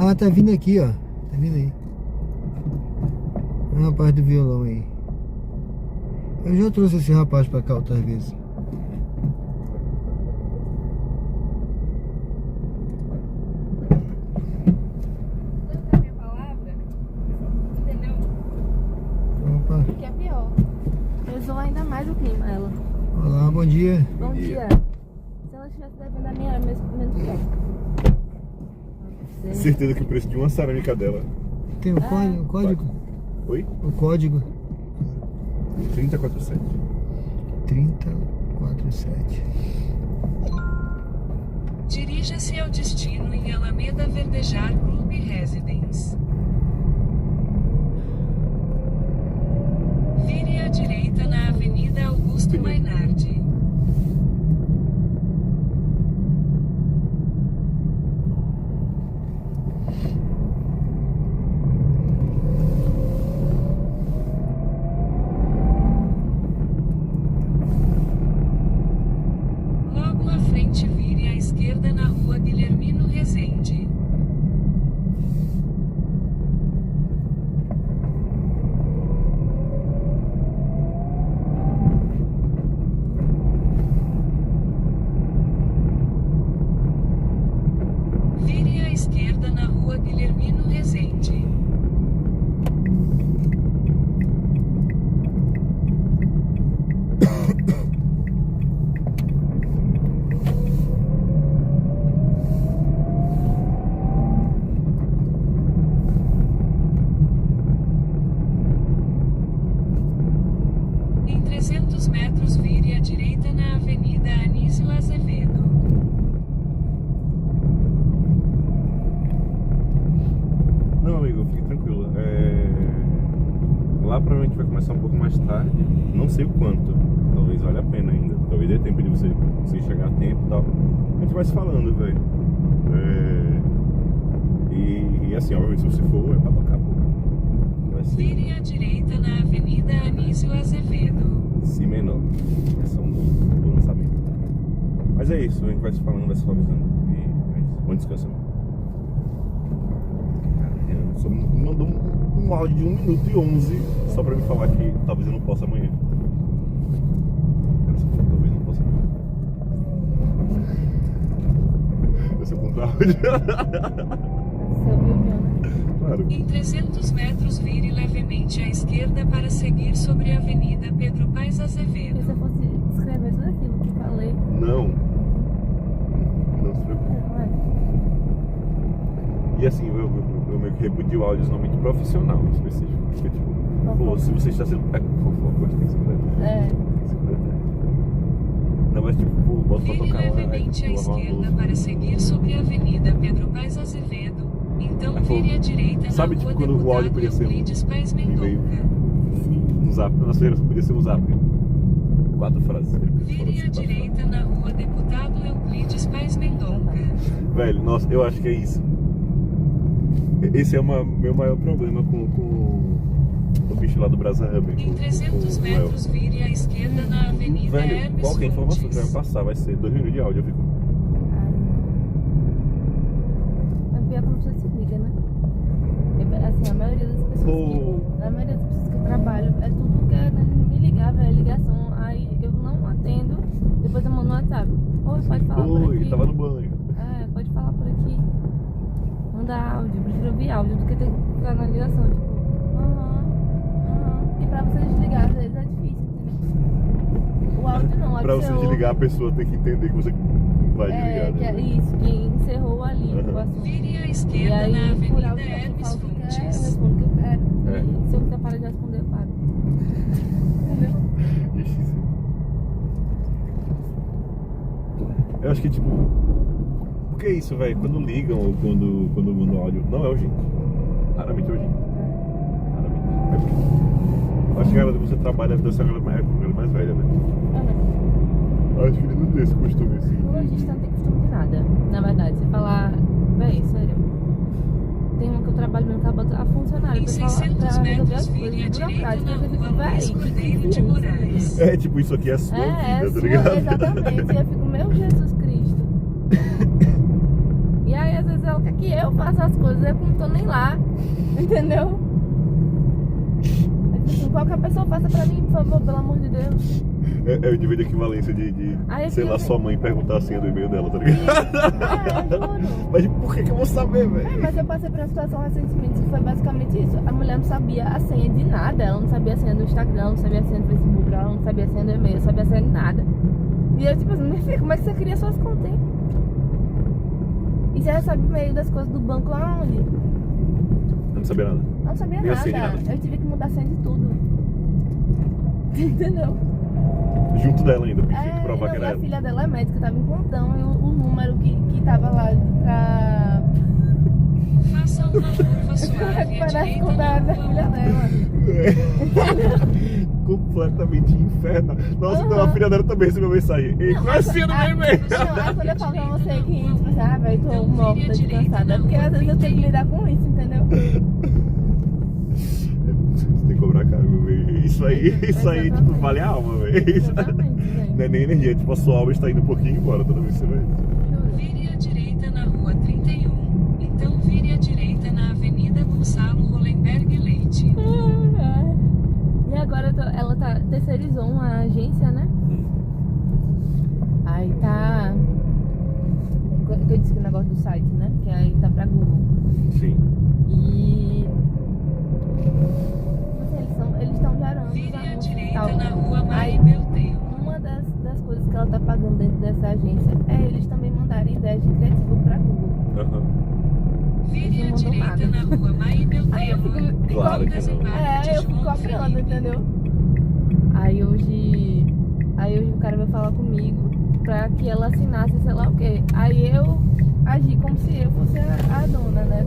Speaker 1: Ah, tá vindo aqui, ó. Tá vindo aí. O rapaz do violão aí. Eu já trouxe esse rapaz pra cá outras vezes.
Speaker 8: Lembra a minha palavra? Entendeu?
Speaker 1: Opa.
Speaker 8: Que é pior. Pesou ainda mais o clima, ela.
Speaker 1: Olá, bom dia.
Speaker 8: Bom dia. Se ela estivesse devendo a minha, era menos pior.
Speaker 6: Certeza que o preço de uma cerâmica dela.
Speaker 1: Tem o código? O código?
Speaker 6: Oi?
Speaker 1: O código?
Speaker 6: 3047.
Speaker 1: 3047.
Speaker 2: Dirija-se ao destino em Alameda Verdejar Club Residence. Vire à direita na Avenida Augusto Mainardi. Logo à frente, vire à esquerda na Rua Guilhermino Rezende. Vire à esquerda na Rua Guilhermino Rezende. Em 300 metros, vire à direita na Avenida Anísio Azevedo.
Speaker 6: Não, amigo, fique tranquilo. Lá provavelmente vai começar um pouco mais tarde. Não sei o quanto. Talvez valha a pena ainda. Talvez dê tempo de você chegar a tempo e tal. A gente vai se falando, velho. E assim, obviamente, se você for, é pra tocar, pô. Vai ser
Speaker 2: Vire à direita na Avenida Anísio Azevedo.
Speaker 6: si menor. Essa é do lançamento. Mas é isso, a gente vai se falando, vai se avisando. E é isso. Bom descanso. Só me mandou um áudio de 1 minuto e 11 só pra me falar que talvez eu não possa amanhã. Talvez não possa amanhã. Esse é o ponto áudio. Claro.
Speaker 2: Em 300 metros, vire levemente à esquerda para seguir sobre a Avenida Pedro Paes Azevedo.
Speaker 8: Se eu fosse escrever tudo aquilo que falei.
Speaker 6: Não se preocupe. E assim, eu meio que repudio áudios não muito profissional, específico. Porque, tipo, pô, se você está sendo. Por favor, tem que ser verdade. Não, mas tipo, bota pra
Speaker 2: Vire
Speaker 6: tocar lá.
Speaker 2: levemente à esquerda para seguir sobre a Avenida Pedro Paes Azevedo. Então vire à direita na
Speaker 6: Sabe,
Speaker 2: Rua
Speaker 6: tipo, quando o áudio podia
Speaker 2: Deputado
Speaker 6: ser
Speaker 2: Euclides Paes
Speaker 6: e-mail?
Speaker 2: Mendonça.
Speaker 6: No zap, na feira podia ser o zap. 4 frases.
Speaker 2: Vire à direita na rua Deputado Euclides Paes Mendonça.
Speaker 6: Velho, nossa, eu acho que é isso. Esse é o meu maior problema com o bicho lá do Brasa Hub.
Speaker 2: Em 300 metros, vire à esquerda na Avenida
Speaker 6: Velho,
Speaker 2: Hermes
Speaker 6: qualquer informação que vai
Speaker 2: Fontes.
Speaker 6: me passar vai ser 2 minutos de áudio. Eu fico.
Speaker 8: É pior como você se liga, né? Assim, a maioria das pessoas que eu trabalho, é tudo querendo me ligar, velho, ligação. Aí eu não atendo, depois eu mando no WhatsApp. Oi, pode falar por
Speaker 6: Oi,
Speaker 8: aqui.
Speaker 6: tava no banho.
Speaker 8: É, pode falar por aqui. Manda áudio, eu prefiro ouvir áudio do que ter que ficar na ligação, tipo, E pra você desligar, às vezes é difícil, entendeu? O áudio não,
Speaker 6: Pra você desligar, a pessoa tem que entender que você vai desligar.
Speaker 8: que é
Speaker 6: né?
Speaker 8: isso, que encerrou ali o assunto.
Speaker 2: Vire à
Speaker 8: E
Speaker 2: esquerda na
Speaker 8: aí, por
Speaker 2: Avenida
Speaker 8: áudio, eu
Speaker 2: Hermes
Speaker 8: falo o que quer, eu
Speaker 2: Fontes.
Speaker 8: respondo o que eu quero.
Speaker 6: É.
Speaker 8: E se eu quiser parar de responder, eu paro. Entendeu?
Speaker 6: Ixi, sim. Eu acho que tipo. Por que isso, velho? Quando ligam ou quando mandam áudio, não é urgente. Raramente é urgente. Raramente. Eu acho que a galera que você trabalha deve ser a galera mais velha, né? Acho que ele não tem esse costume assim.
Speaker 8: O lojista não tem costume de nada, na verdade. Você falar, véi, sério. Tem um que eu trabalho mesmo, acaba a funcionária.
Speaker 2: Em
Speaker 8: Pra falar,
Speaker 2: 600
Speaker 8: pra resolver
Speaker 2: metros,
Speaker 8: as
Speaker 2: vire à
Speaker 8: coisas
Speaker 2: direita
Speaker 8: burocráticas.
Speaker 2: na
Speaker 8: Eu fico,
Speaker 2: rua Luiz
Speaker 8: véi,
Speaker 2: Cordeiro de Moraes.
Speaker 6: É tipo, isso aqui é a sua vida, tá ligado?
Speaker 8: Exatamente. E eu fico, meu Jesus Cristo. E aí, às vezes, ela quer que eu faça as coisas, eu não tô nem lá. Entendeu? Assim, qualquer pessoa faça pra mim, por favor, pelo amor de Deus.
Speaker 6: É o nível de equivalência de
Speaker 8: Aí eu
Speaker 6: sei
Speaker 8: fico
Speaker 6: lá,
Speaker 8: assim.
Speaker 6: sua mãe perguntar a senha do e-mail dela, tá ligado?
Speaker 8: Juro.
Speaker 6: Mas por que eu vou saber, velho?
Speaker 8: Mas eu passei por uma situação recentemente que foi basicamente isso. A mulher não sabia a senha de nada. Ela não sabia a senha do Instagram, não sabia a senha do Facebook, ela não sabia a senha do e-mail, não sabia a senha de nada. E eu tipo assim, minha filha, como é que você cria suas contas, hein? E você recebe e-mail das coisas do banco lá onde?
Speaker 6: Eu não sabia nada.
Speaker 8: Não sabia
Speaker 6: Nem a senha de
Speaker 8: nada.
Speaker 6: nada.
Speaker 8: Eu tive que mudar a senha de tudo. Entendeu?
Speaker 6: Junto dela ainda, porque tinha que provar
Speaker 8: não,
Speaker 6: que
Speaker 8: e
Speaker 6: era
Speaker 8: a
Speaker 6: ela.
Speaker 8: filha dela é médica, tava em plantão e o número que tava lá pra
Speaker 2: Faça uma curva suave à
Speaker 8: recuperar as
Speaker 2: direita
Speaker 8: contas
Speaker 2: na
Speaker 8: da
Speaker 2: rua
Speaker 8: filha dela.
Speaker 6: Completamente inferno. Nossa, então a filha dela também recebeu mensagem. Ei, qual é a senha do meu e-mail?
Speaker 8: Não, aí quando eu falo pra você que, tipo assim, velho, tô morta de cansada, é porque às vezes eu tenho que lidar com isso, entendeu?
Speaker 6: Você tem que cobrar caro, meu velho. Isso aí, tipo, vale a alma, velho.
Speaker 8: Exatamente, gente.
Speaker 6: Não é nem energia, tipo, a sua alma está indo um pouquinho embora toda vez que você vai.
Speaker 2: Vire à direita na rua 31. Então vire à direita na Avenida Gonçalo Hollenberg Leite.
Speaker 8: E agora ela terceirizou uma agência, né? Aí tá. Que eu disse que o negócio do site, né? Que aí tá pra Google.
Speaker 6: Sim.
Speaker 8: E. Eles estão gerando.
Speaker 2: Vire à
Speaker 8: anúncios e
Speaker 2: direita
Speaker 8: tal.
Speaker 2: na rua
Speaker 8: Aí,
Speaker 2: Maria Belteu.
Speaker 8: uma das coisas que ela tá pagando dentro dessa agência é eles também mandarem ideias de criativo pra Google.
Speaker 6: Aham.
Speaker 2: Vire à
Speaker 8: Não mandou
Speaker 2: direita
Speaker 8: nada.
Speaker 2: na rua Maria
Speaker 8: Aí eu
Speaker 2: Belteu.
Speaker 8: fico.
Speaker 6: Claro que não.
Speaker 8: Eu fico copiando, entendeu? Aí hoje o cara veio falar comigo pra que ela assinasse sei lá o quê. Aí eu agi como se eu fosse a dona, né?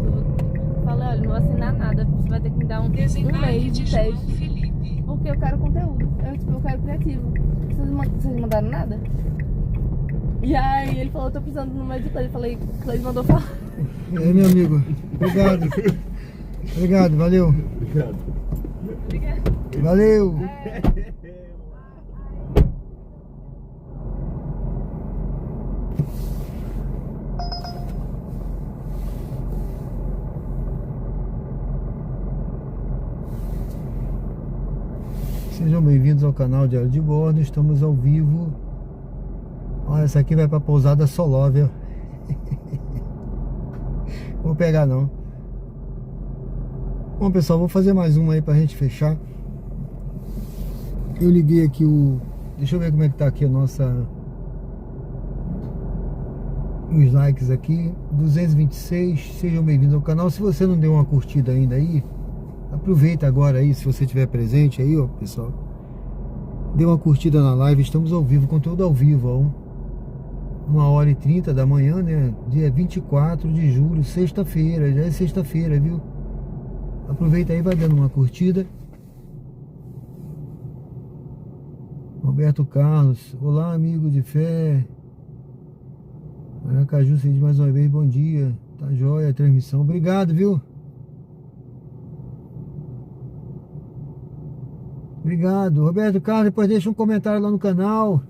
Speaker 8: Falei, olha, não vou assinar nada, você vai ter que me dar um
Speaker 2: Desembarque
Speaker 8: mês
Speaker 2: de
Speaker 8: de
Speaker 2: João
Speaker 8: teste.
Speaker 2: Felipe.
Speaker 8: Porque eu quero conteúdo. Eu quero criativo. Vocês mandaram nada? E aí ele falou, eu tô precisando do número de Cleide. Eu falei, Cleide mandou falar.
Speaker 1: E aí, meu amigo? Obrigado. Obrigado, valeu.
Speaker 6: Obrigado.
Speaker 1: Valeu. Sejam bem-vindos ao canal Diário de Bordo. Estamos ao vivo. Olha, essa aqui vai pra pousada Soló, viu? Vou pegar não. Bom, pessoal, vou fazer mais uma aí pra gente fechar. Eu liguei aqui o... Deixa eu ver como é que tá aqui a nossa... Os likes aqui, 226. Sejam bem-vindos ao canal. Se você não deu uma curtida ainda aí, aproveita agora aí, se você estiver presente aí, ó, pessoal. Dê uma curtida na live, estamos ao vivo, conteúdo ao vivo, ó. 1h30 da manhã, né? Dia 24 de julho, sexta-feira, já é sexta-feira, viu? Aproveita aí, vai dando uma curtida. Roberto Carlos, olá amigo de fé. Aracaju, você diz mais uma vez, bom dia. Tá jóia a transmissão, obrigado, viu? Obrigado, Roberto Carlos, depois deixa um comentário lá no canal.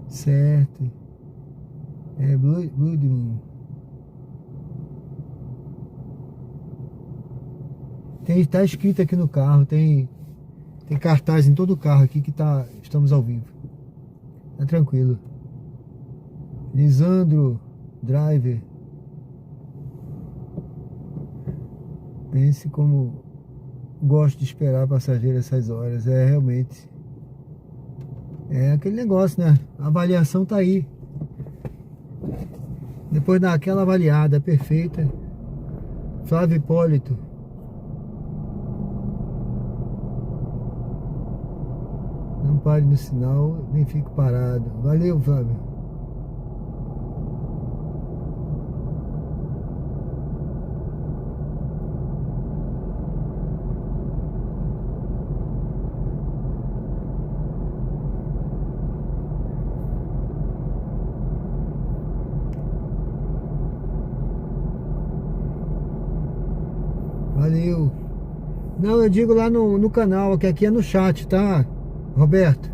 Speaker 1: Certo. É, Blood Moon. Tá escrito aqui no carro, tem cartaz em todo o carro aqui que estamos ao vivo. Tá tranquilo. Lisandro Driver. Pense como gosto de esperar passageiro essas horas. É realmente. É aquele negócio, né? A avaliação tá aí. Depois daquela avaliada perfeita. Flávio Hipólito. Não pare no sinal, nem fique parado. Valeu, Flávio. Valeu. Não, eu digo lá no canal, que aqui é no chat, tá, Roberto?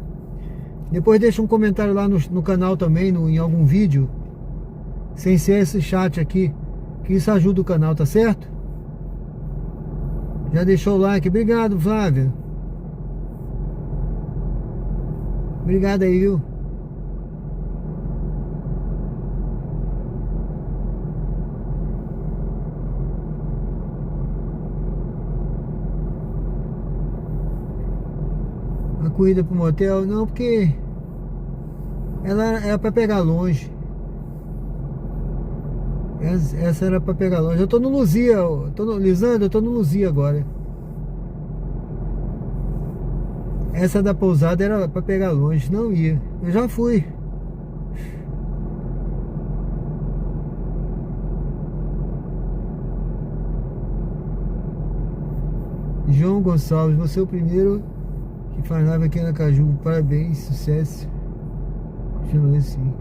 Speaker 1: Depois deixa um comentário lá no canal também, em algum vídeo, sem ser esse chat aqui, que isso ajuda o canal, tá certo? Já deixou o like? Obrigado, Flávia. Obrigado aí, viu? A corrida pro motel? Não, porque ela era pra pegar longe. Essa era pra pegar longe. Eu tô no Luzia, Lisandro, eu tô no Luzia agora. Essa da pousada era pra pegar longe, não ia. Eu já fui. João Gonçalves, você é o primeiro que faz live aqui na Aracaju. Parabéns, sucesso. Continue assim.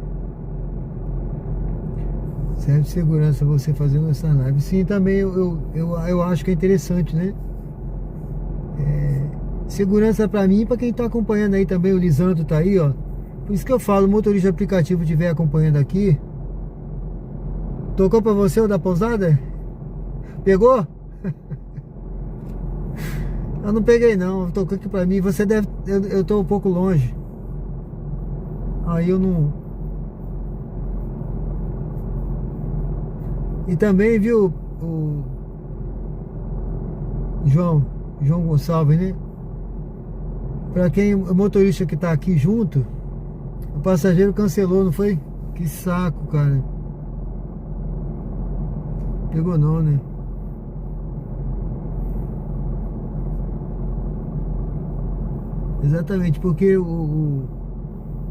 Speaker 1: Serve de segurança você fazendo essa live. Sim, também eu acho que é interessante, né? Segurança pra mim e pra quem tá acompanhando aí também. O Lisandro tá aí, ó. Por isso que eu falo, o motorista de aplicativo estiver acompanhando aqui. Tocou pra você o da pousada? Pegou? Eu não peguei não, tocou aqui pra mim. Você deve... Eu tô um pouco longe. Aí eu não... E também, viu, o João Gonçalves, né? Pra quem, o motorista que tá aqui junto, o passageiro cancelou, não foi? Que saco, cara. Pegou não, né? Exatamente, porque o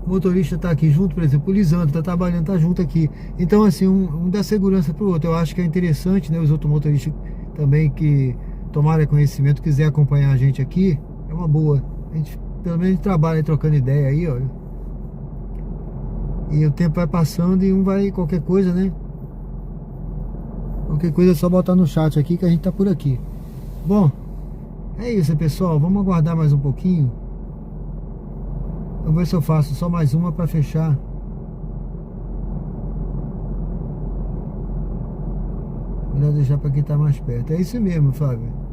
Speaker 1: motorista tá aqui junto, por exemplo, o Lisandro tá trabalhando, tá junto aqui. Então, assim, um dá segurança pro outro. Eu acho que é interessante, né? Os outros motoristas também que tomaram conhecimento, quiser acompanhar a gente aqui, é uma boa. A gente, pelo menos, trabalha aí, trocando ideia aí, ó. E o tempo vai passando e um vai, qualquer coisa, né? Qualquer coisa é só botar no chat aqui que a gente tá por aqui. Bom, é isso, pessoal. Vamos aguardar mais um pouquinho. Vamos ver se eu faço só mais uma para fechar. Melhor deixar para quem tá mais perto. É isso mesmo, Fábio.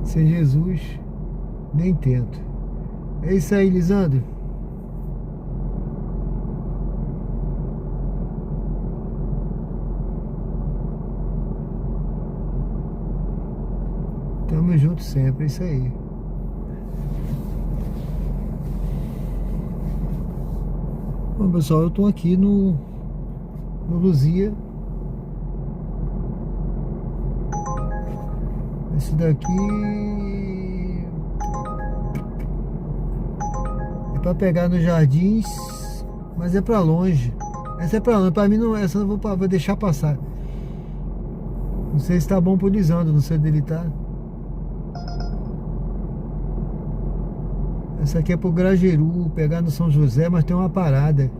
Speaker 1: Sem Jesus, nem tento. É isso aí, Lisandro. Tamo junto sempre, é isso aí. Bom, pessoal, eu tô aqui no Luzia. Esse daqui é pra pegar nos Jardins, mas é pra longe. Essa é pra longe, pra mim não, essa eu vou deixar passar. Não sei se tá bom pro Lisandro, não sei onde ele tá. Essa aqui é pro Grajeru, pegar no São José, mas tem uma parada.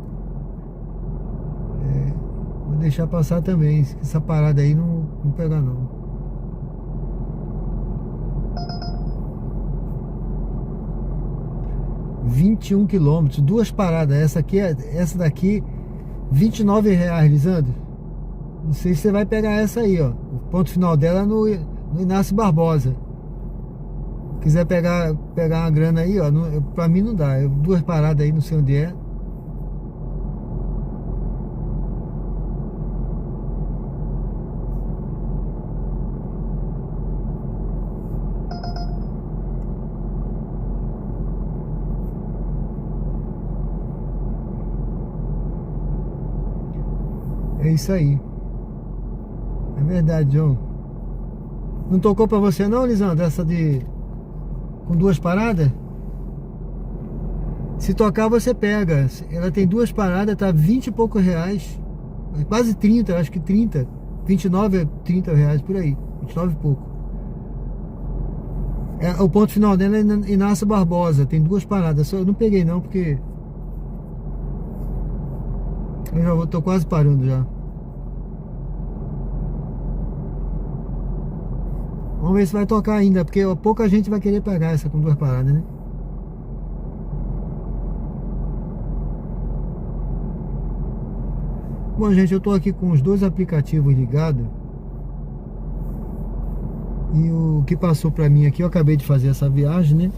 Speaker 1: Vou deixar passar também. Essa parada aí não pega não. R$21, duas paradas. Essa daqui, R$29, Lisandro. Não sei se você vai pegar essa aí, ó. O ponto final dela é no Inácio Barbosa. Quiser pegar uma grana aí, ó, pra mim não dá. Duas paradas aí, não sei onde é. É isso aí. É verdade, João. Não tocou pra você não, Lisandro? Essa com duas paradas? Se tocar, você pega. Ela tem duas paradas, tá 20 e poucos reais. Quase 30, acho que 30. 29 a 30 reais, por aí. 29 e pouco. O ponto final dela é Inácio Barbosa. Tem duas paradas. Eu não peguei não, porque eu já tô quase parando já. Vamos ver se vai tocar ainda, porque pouca gente vai querer pegar essa com duas paradas, né? Bom, gente, eu tô aqui com os dois aplicativos ligados. E o que passou pra mim aqui, eu acabei de fazer essa viagem, né?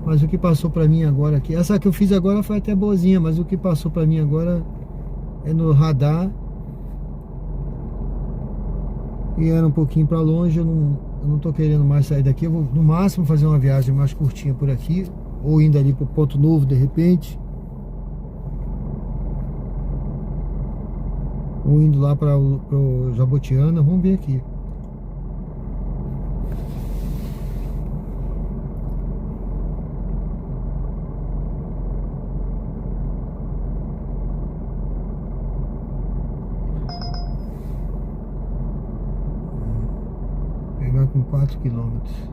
Speaker 1: Mas o que passou pra mim agora aqui, essa que eu fiz agora foi até boazinha, mas o que passou pra mim agora é no radar. E era um pouquinho pra longe, eu não tô querendo mais sair daqui. Eu vou no máximo fazer uma viagem mais curtinha por aqui, ou indo ali pro Ponto Novo de repente, ou indo lá pro Jabotiana. Vamos ver aqui. Com 4 quilômetros.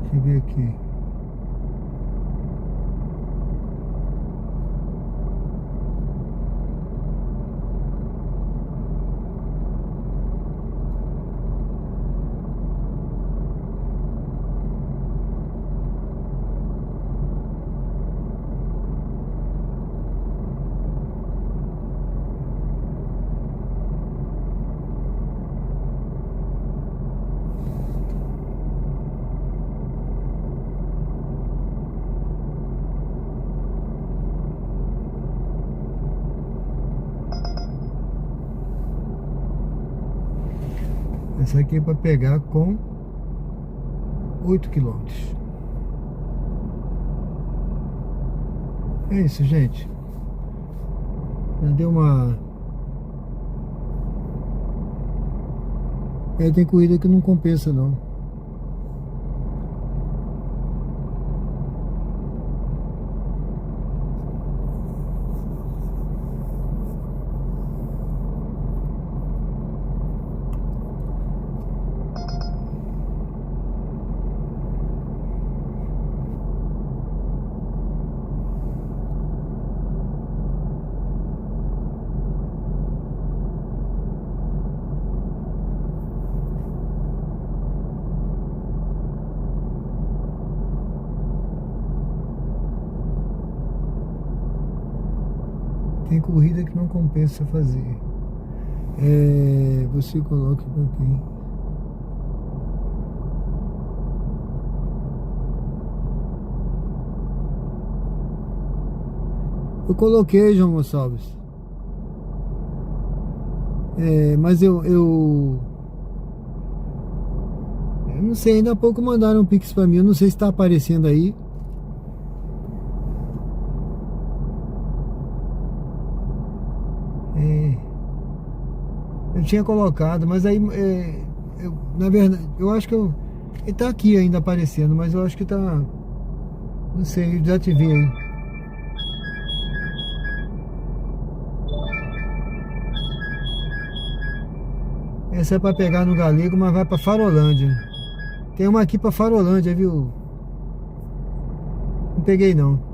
Speaker 1: Deixa eu ver aqui. Essa aqui é para pegar com 8 quilômetros. É isso, gente. Já deu uma... tem corrida que não compensa não. Tem corrida que não compensa fazer. Você coloca aqui. Eu coloquei, João Gonçalves. Mas eu não sei, ainda há pouco mandaram um Pix pra mim, eu não sei se tá aparecendo aí. Eu tinha colocado, mas aí na verdade, eu acho que ele tá aqui ainda aparecendo, mas eu acho que tá, não sei, eu desativei aí. Essa é pra pegar no Galego, mas vai pra Farolândia. Tem uma aqui pra Farolândia, viu? Não peguei não.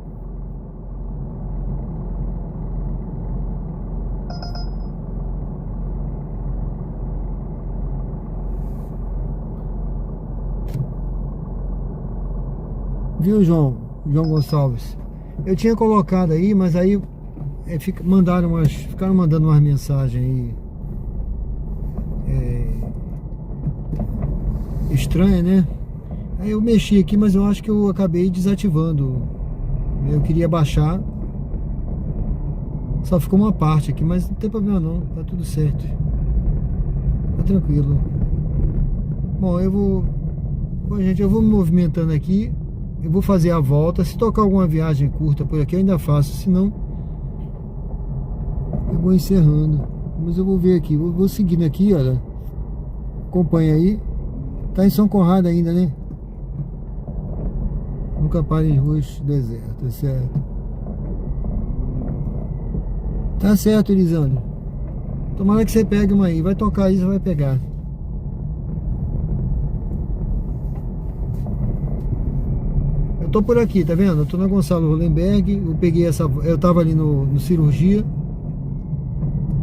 Speaker 1: Viu, João Gonçalves? Eu tinha colocado aí, mas aí ficaram mandando umas mensagens aí estranha, né? Aí eu mexi aqui, mas eu acho que eu acabei desativando. Eu queria baixar, só ficou uma parte aqui, mas não tem problema não, tá tudo certo, tá tranquilo. Bom, gente, eu vou me movimentando aqui, eu vou fazer a volta. Se tocar alguma viagem curta por aqui eu ainda faço, senão eu vou encerrando. Mas eu vou ver aqui, vou seguindo aqui, olha. Acompanha aí. Tá em São Conrado ainda, né? Nunca para em ruas desertas, certo? Tá certo, Elisandro. Tomara que você pegue uma aí. Vai tocar aí, você vai pegar. Eu tô por aqui, tá vendo? Eu tô na Gonçalo Hollenberg. Eu peguei eu tava ali no Cirurgia.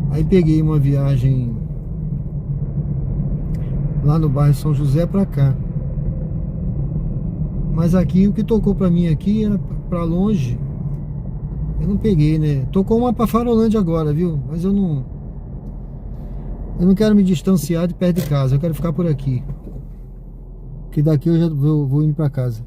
Speaker 1: Aí peguei uma viagem lá no bairro São José pra cá. Mas aqui, o que tocou pra mim aqui era pra longe. Eu não peguei, né? Tocou uma pra Farolândia agora, viu? Mas eu não quero me distanciar de perto de casa. Eu quero ficar por aqui. Porque daqui eu já vou indo pra casa.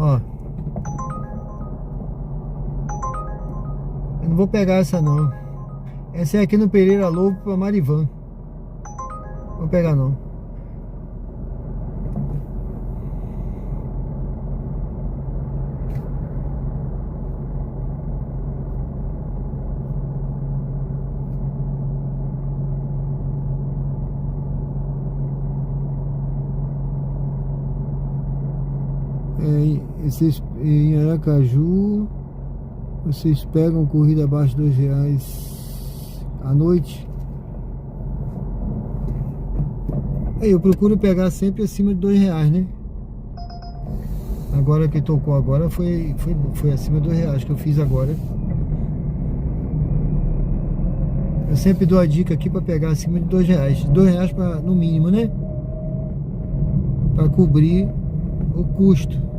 Speaker 1: Ó, eu não vou pegar essa não. Essa é aqui no Pereira Lobo pra Marivan. Não vou pegar não. Em Aracaju, vocês pegam corrida abaixo de R$2 à noite? Eu procuro pegar sempre acima de R$2, né? Agora que tocou agora foi acima de R$2 que eu fiz agora. Eu sempre dou a dica aqui para pegar acima de R$2. R$2 no mínimo, né? Para cobrir o custo.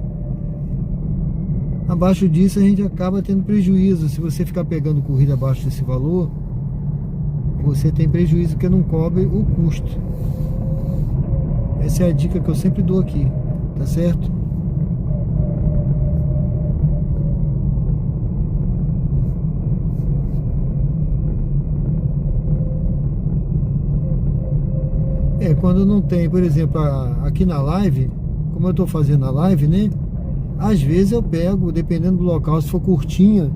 Speaker 1: Abaixo disso a gente acaba tendo prejuízo. Se você ficar pegando corrida abaixo desse valor, você tem prejuízo porque não cobre o custo. Essa é a dica que eu sempre dou aqui, tá certo? Quando não tem, por exemplo, aqui na live, como eu tô fazendo a live, né? Às vezes eu pego, dependendo do local, se for curtinha,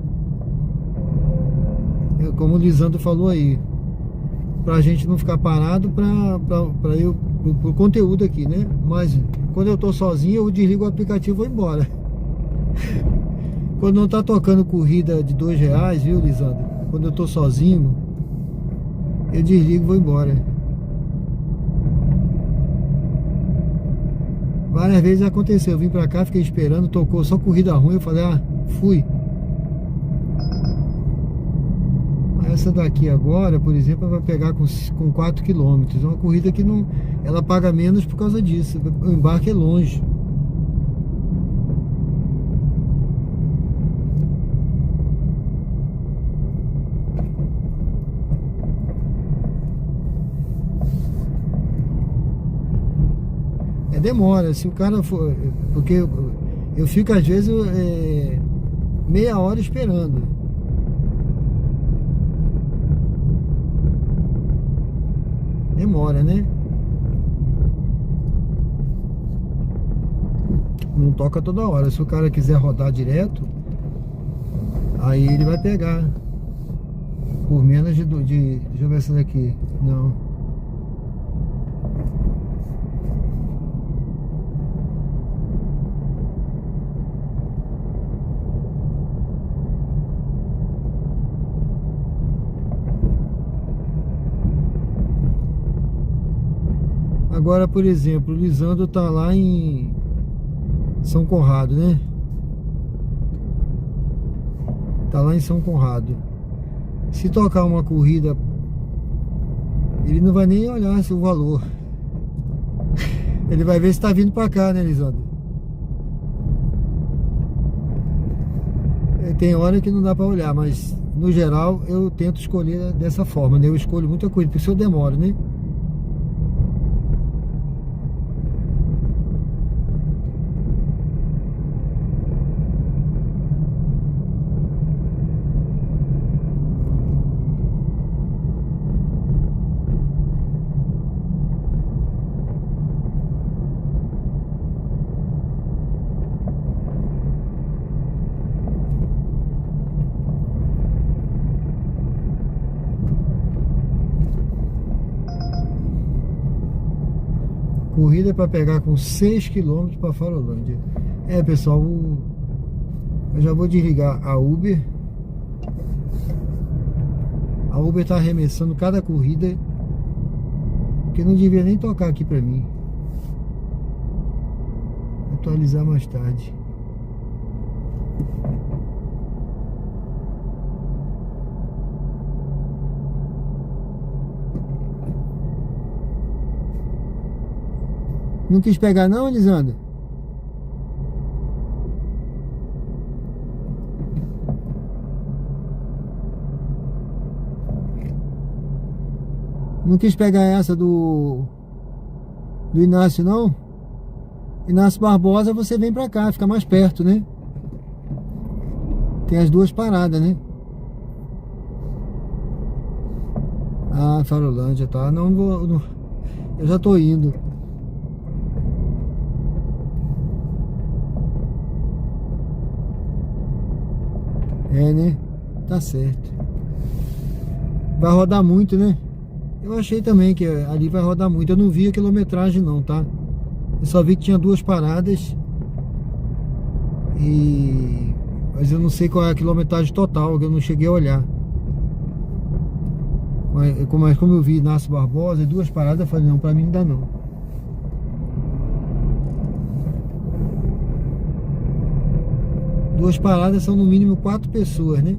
Speaker 1: como o Lisandro falou aí, pra gente não ficar parado pro conteúdo aqui, né? Mas quando eu tô sozinho, eu desligo o aplicativo e vou embora. Quando não tá tocando corrida de R$2, viu, Lisandro? Quando eu tô sozinho, eu desligo e vou embora. Várias vezes aconteceu, eu vim pra cá, fiquei esperando, tocou só corrida ruim, eu falei, fui. Essa daqui agora, por exemplo, vai pegar com 4 km. É uma corrida que não, ela paga menos por causa disso. O embarque é longe. Demora, se o cara for... Porque eu fico às vezes meia hora esperando. Demora, né? Não toca toda hora. Se o cara quiser rodar direto, aí ele vai pegar por menos de deixa eu ver essa daqui. Não. Agora, por exemplo, o Lisandro tá lá em São Conrado, né? Tá lá em São Conrado. Se tocar uma corrida, ele não vai nem olhar o valor. Ele vai ver se tá vindo pra cá, né, Lisandro? Tem hora que não dá pra olhar, mas no geral eu tento escolher dessa forma, né? Eu escolho muita corrida, porque se eu demoro, né? Corrida para pegar com 6 km para Farolândia. Pessoal, eu já vou desligar a Uber. A Uber tá arremessando cada corrida que não devia nem tocar aqui para mim. Vou atualizar mais tarde. Não quis pegar não, Lisandro? Não quis pegar essa do Inácio, não? Inácio Barbosa, você vem pra cá, fica mais perto, né? Tem as duas paradas, né? Ah, Farolândia, tá? Não vou... Não, eu já tô indo. Né? Tá certo. Vai rodar muito, né? Eu achei também que ali vai rodar muito. Eu não vi a quilometragem não, tá? Eu só vi que tinha duas paradas. Mas eu não sei qual é a quilometragem total, que eu não cheguei a olhar. Mas como eu vi Inácio Barbosa e duas paradas, eu falei, não, pra mim não dá não. Duas paradas são no mínimo 4 pessoas, né?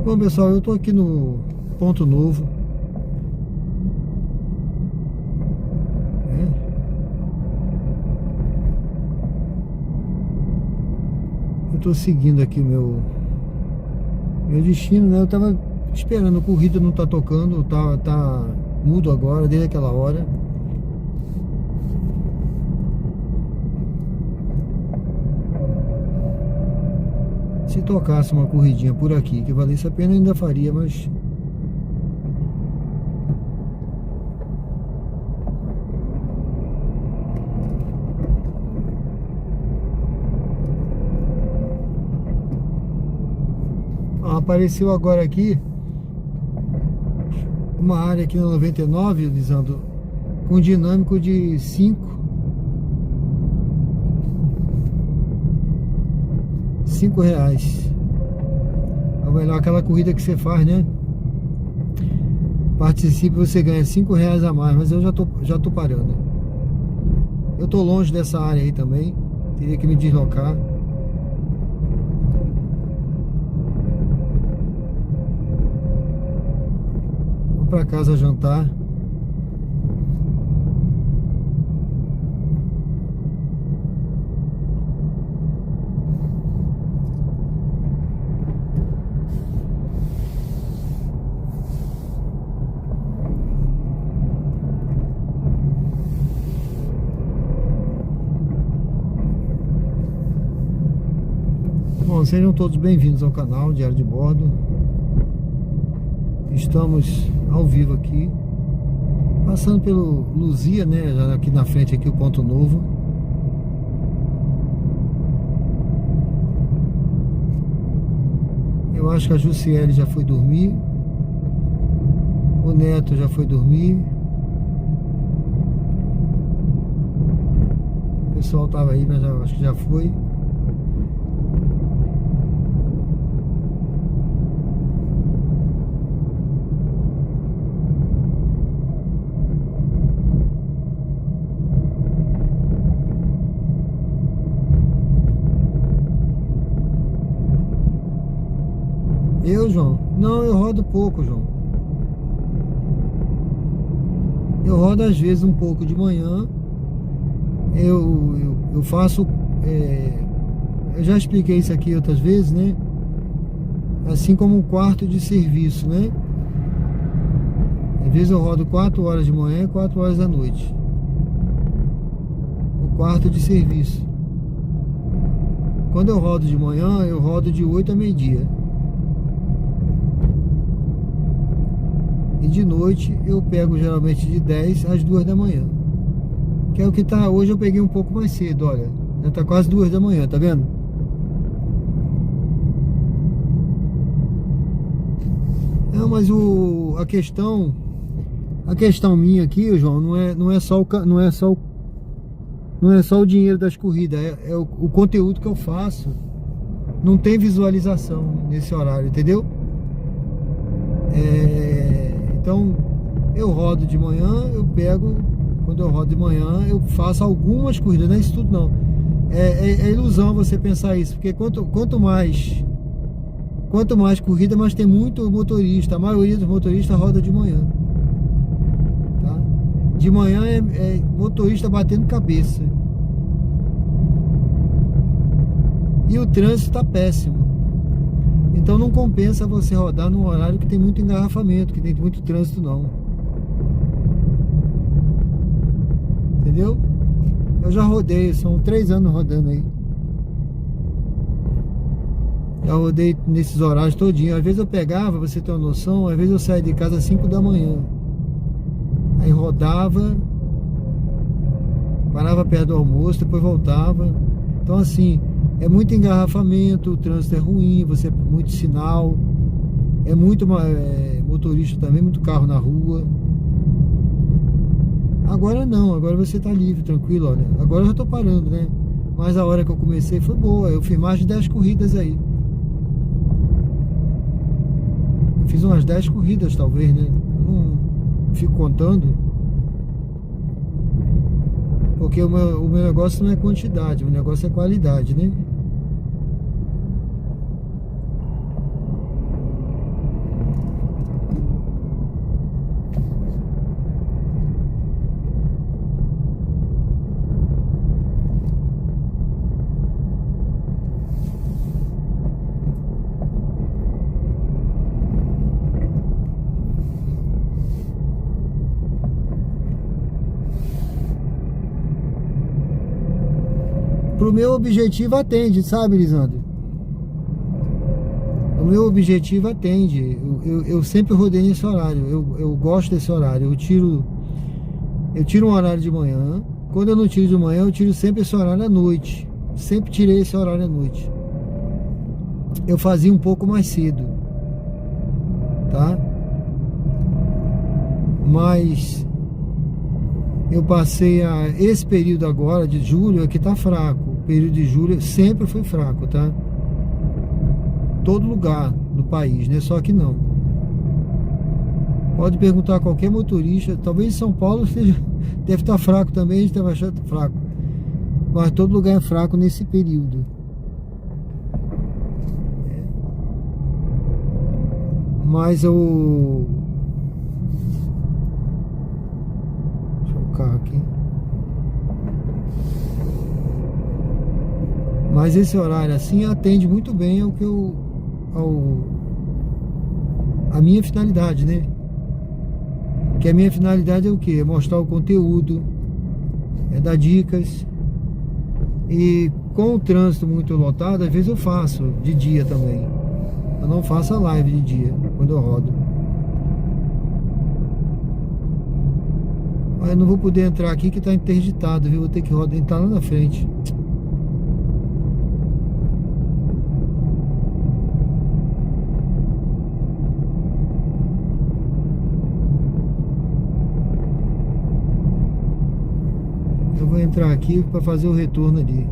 Speaker 1: Bom, pessoal, eu tô aqui no Ponto Novo. Eu tô seguindo aqui o meu destino, né? Eu tava esperando, a corrida não tá tocando, tá mudo agora, desde aquela hora. Se tocasse uma corridinha por aqui que valesse a pena, ainda faria, mas... Apareceu agora aqui uma área aqui na 99, Lisandro, com dinâmico de 5 reais. Ou melhor, aquela corrida que você faz, né? Participe, você ganha 5 reais a mais. Mas eu já tô parando. Eu tô longe dessa área aí também. Teria que me deslocar. Vou pra casa jantar. Bom, sejam todos bem-vindos ao canal Diário de Bordo. Estamos ao vivo aqui, passando pelo Luzia, né? Já aqui na frente aqui o Ponto Novo. Eu acho que a Jussiele já foi dormir. O Neto já foi dormir. O pessoal tava aí, mas acho que já foi. Eu, João? Não, eu rodo pouco, João. Eu rodo às vezes um pouco de manhã. Eu faço... eu já expliquei isso aqui outras vezes, né? Assim como um quarto de serviço, né? Às vezes eu rodo 4 horas de manhã e 4 horas da noite. O quarto de serviço. Quando eu rodo de manhã, eu rodo de 8 a meio-dia. E de noite eu pego geralmente de 10 às 2 da manhã. Que é o que tá. Hoje eu peguei um pouco mais cedo, olha. Já tá quase 2 da manhã, tá vendo? Não, mas a questão minha aqui, João, não é só o dinheiro das corridas, é o conteúdo que eu faço. Não tem visualização nesse horário, entendeu? Então eu rodo de manhã, quando eu rodo de manhã, eu faço algumas corridas, não é isso tudo não. É ilusão você pensar isso, porque quanto mais corrida, mais tem muito motorista. A maioria dos motoristas roda de manhã, tá? De manhã é motorista batendo cabeça. E o trânsito tá péssimo. Então não compensa você rodar num horário que tem muito engarrafamento, que tem muito trânsito não. Entendeu? Eu já rodei, são 3 anos rodando aí. Já rodei nesses horários todinho. Às vezes eu pegava, você tem uma noção, às vezes eu saía de casa às 5 da manhã. Aí rodava, parava perto do almoço, depois voltava. Então assim, é muito engarrafamento, o trânsito é ruim, muito sinal, é muito motorista também, muito carro na rua. Agora não, agora você tá livre, tranquilo, olha. Agora eu já tô parando, né? Mas a hora que eu comecei foi boa, eu fiz mais de 10 corridas aí. Eu fiz umas 10 corridas talvez, né? Eu não fico contando. Porque o meu negócio não é quantidade, o negócio é qualidade, né? Pro meu objetivo atende, sabe, Lisandro? O meu objetivo atende. Eu sempre rodei nesse horário. Eu gosto desse horário. Eu tiro um horário de manhã. Quando eu não tiro de manhã, eu tiro sempre esse horário à noite. Sempre tirei esse horário à noite. Eu fazia um pouco mais cedo, tá? Mas Eu passei esse período agora de julho aqui tá fraco. O período de julho sempre foi fraco, tá? Todo lugar no país, né? Só que não. Pode perguntar a qualquer motorista. Talvez em São Paulo deve estar fraco também, a gente deve achar fraco. Mas todo lugar é fraco nesse período. Mas eu... Deixa eu carro aqui. Mas esse horário assim atende muito bem ao que a minha finalidade, né? Que a minha finalidade é o quê? É mostrar o conteúdo, é dar dicas. E com o trânsito muito lotado, às vezes eu faço de dia também. Eu não faço a live de dia quando eu rodo. Mas eu não vou poder entrar aqui que está interditado, viu? Vou ter que rodar, entrar lá na frente. Eu vou entrar aqui para fazer o retorno ali.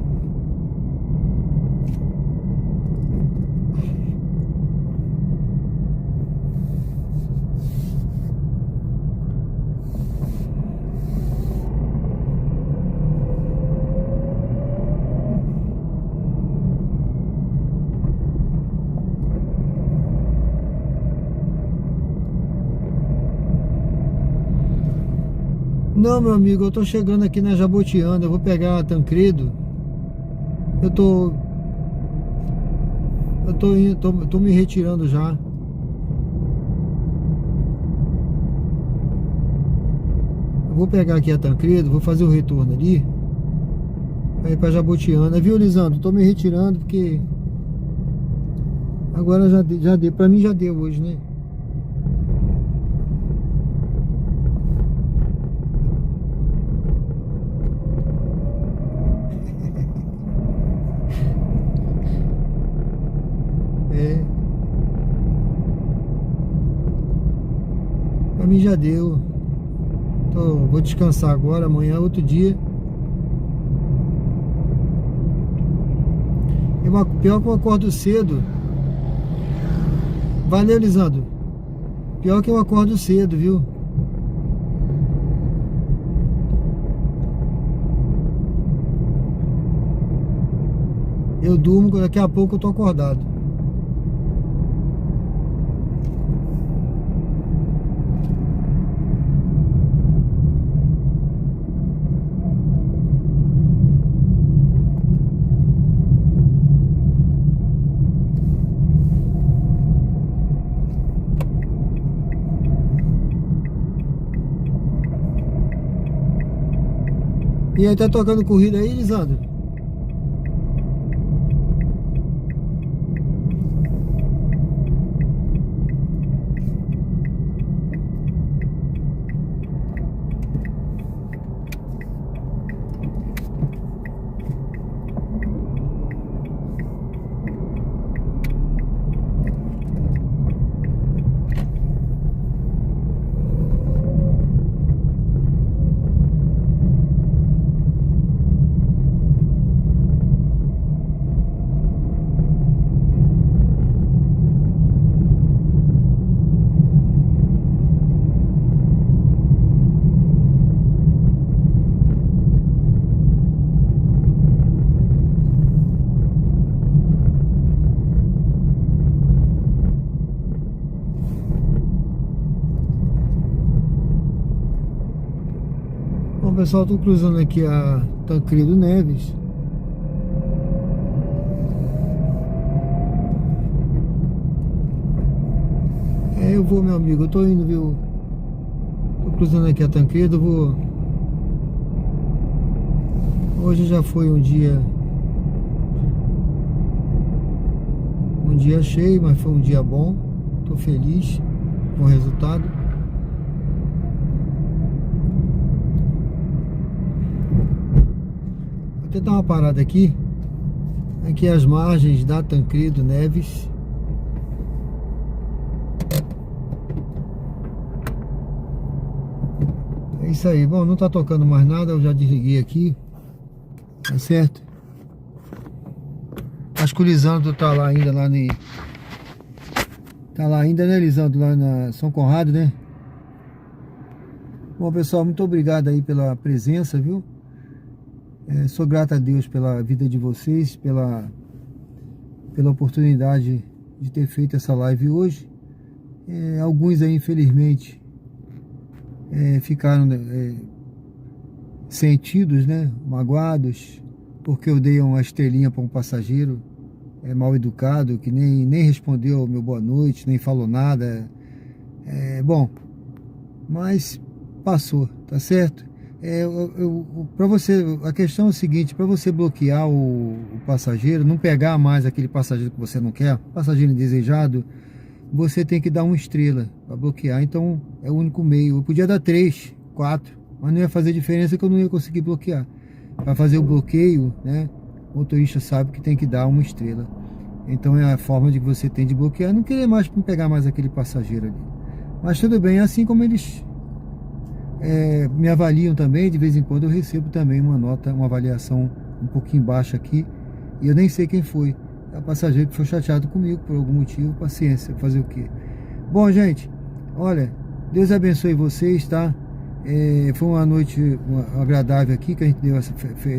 Speaker 1: Não, meu amigo, eu tô chegando aqui na Jabotiana. Eu vou pegar a Tancredo. Eu tô me retirando já. Eu vou pegar aqui a Tancredo, vou fazer o retorno ali pra ir pra Jabotiana, viu, Lisandro? Tô me retirando porque agora já deu, pra mim já deu hoje, né? Pra mim já deu. Vou descansar agora, amanhã é outro dia. Pior que eu acordo cedo. Valeu, Lisandro. Pior que eu acordo cedo, viu? Eu durmo, daqui a pouco eu tô acordado. E aí, tá tocando corrida aí, Lisandro? Bom, pessoal, estou cruzando aqui a Tancredo Neves. Eu vou, meu amigo, eu tô indo, viu? Tô cruzando aqui a Tancredo, Hoje já foi um dia cheio, mas foi um dia bom. Tô feliz com o resultado. Vou tentar uma parada aqui às margens da Tancredo Neves. É isso aí. Bom, não tá tocando mais nada, eu já desliguei aqui. Tá certo? Acho que o Lisandro tá lá ainda, tá lá ainda, né, Lisandro? Lá na São Conrado, né? Bom, pessoal, muito obrigado aí pela presença, viu? Sou grato a Deus pela vida de vocês, pela oportunidade de ter feito essa live hoje. Alguns aí, infelizmente, ficaram sentidos, né? Magoados, porque eu dei uma estrelinha para um passageiro mal educado, que nem respondeu meu boa noite, nem falou nada. Bom, mas passou, tá certo? Para você, a questão é o seguinte: para você bloquear o passageiro, não pegar mais aquele passageiro que você não quer, passageiro indesejado, você tem que dar uma estrela para bloquear. Então é o único meio. Eu podia dar 3, 4, mas não ia fazer diferença, que eu não ia conseguir bloquear. Para fazer o bloqueio, né, o motorista sabe que tem que dar uma estrela. Então é a forma de que você tem de bloquear, não querer mais pegar mais aquele passageiro ali. Mas tudo bem, assim como eles me avaliam também, de vez em quando eu recebo também uma nota, uma avaliação um pouquinho baixa aqui, e eu nem sei quem foi. É o passageiro que foi chateado comigo por algum motivo. Paciência, fazer o quê? Bom, gente, olha, Deus abençoe vocês, tá? Foi uma noite agradável aqui, que a gente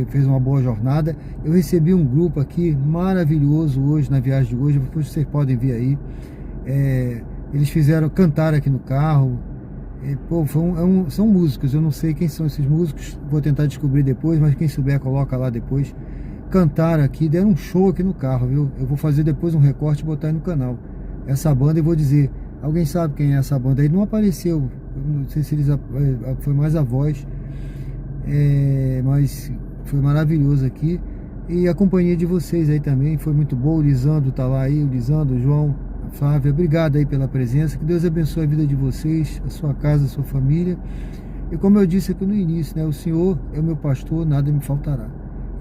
Speaker 1: fez uma boa jornada. Eu recebi um grupo aqui maravilhoso hoje, na viagem de hoje, depois vocês podem ver aí. Eles cantaram aqui no carro. São músicos, eu não sei quem são esses músicos, vou tentar descobrir depois, mas quem souber coloca lá depois. Cantaram aqui, deram um show aqui no carro, viu? Eu vou fazer depois um recorte e botar aí no canal essa banda, e vou dizer, alguém sabe quem é essa banda aí? Não apareceu, eu não sei se eles, foi mais a voz, mas foi maravilhoso aqui. E a companhia de vocês aí também foi muito boa. O Lisandro tá lá aí, o Lisandro, o João, a Flávia, obrigado aí pela presença. Que Deus abençoe a vida de vocês, a sua casa, a sua família. E como eu disse aqui no início, né, o Senhor é o meu pastor, nada me faltará.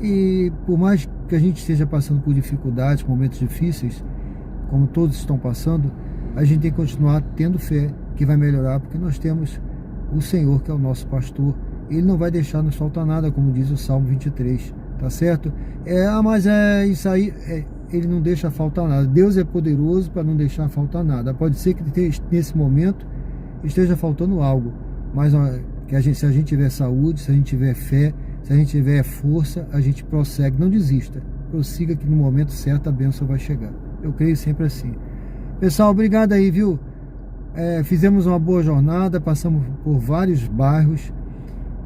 Speaker 1: E por mais que a gente esteja passando por dificuldades, momentos difíceis, como todos estão passando, a gente tem que continuar tendo fé que vai melhorar, porque nós temos o Senhor, que é o nosso pastor. Ele não vai deixar nos faltar nada, como diz o Salmo 23, tá certo? Mas isso aí, ele não deixa faltar nada. Deus é poderoso para não deixar faltar nada. Pode ser que nesse momento esteja faltando algo, mas se a gente tiver saúde, se a gente tiver fé, se a gente tiver força, a gente prossegue, não desista. Prossiga, que no momento certo a bênção vai chegar. Eu creio sempre assim. Pessoal, obrigado aí, viu? Fizemos uma boa jornada, passamos por vários bairros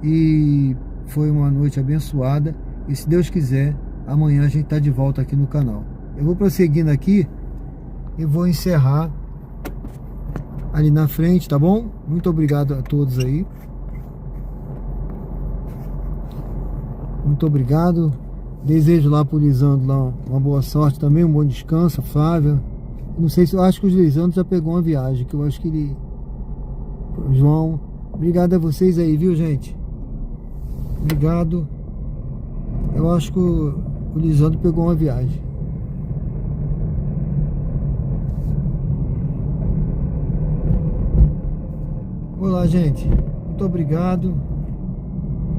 Speaker 1: e foi uma noite abençoada. E se Deus quiser, amanhã a gente está de volta aqui no canal. Eu vou prosseguindo aqui e vou encerrar ali na frente, tá bom? Muito obrigado a todos aí. Muito obrigado. Desejo lá pro Lisandro lá uma boa sorte também, um bom descanso, Flávia. Não sei se eu acho que o Lisandro já pegou uma viagem, que eu acho que ele... João, obrigado a vocês aí, viu, gente? Obrigado. Eu acho que o Lisandro pegou uma viagem. Olá, gente. Muito obrigado.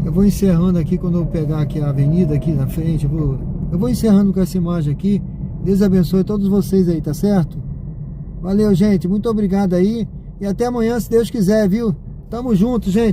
Speaker 1: Eu vou encerrando aqui, quando eu pegar aqui a avenida aqui na frente, eu vou encerrando com essa imagem aqui. Deus abençoe todos vocês aí, tá certo? Valeu, gente. Muito obrigado aí. E até amanhã, se Deus quiser, viu? Tamo junto, gente.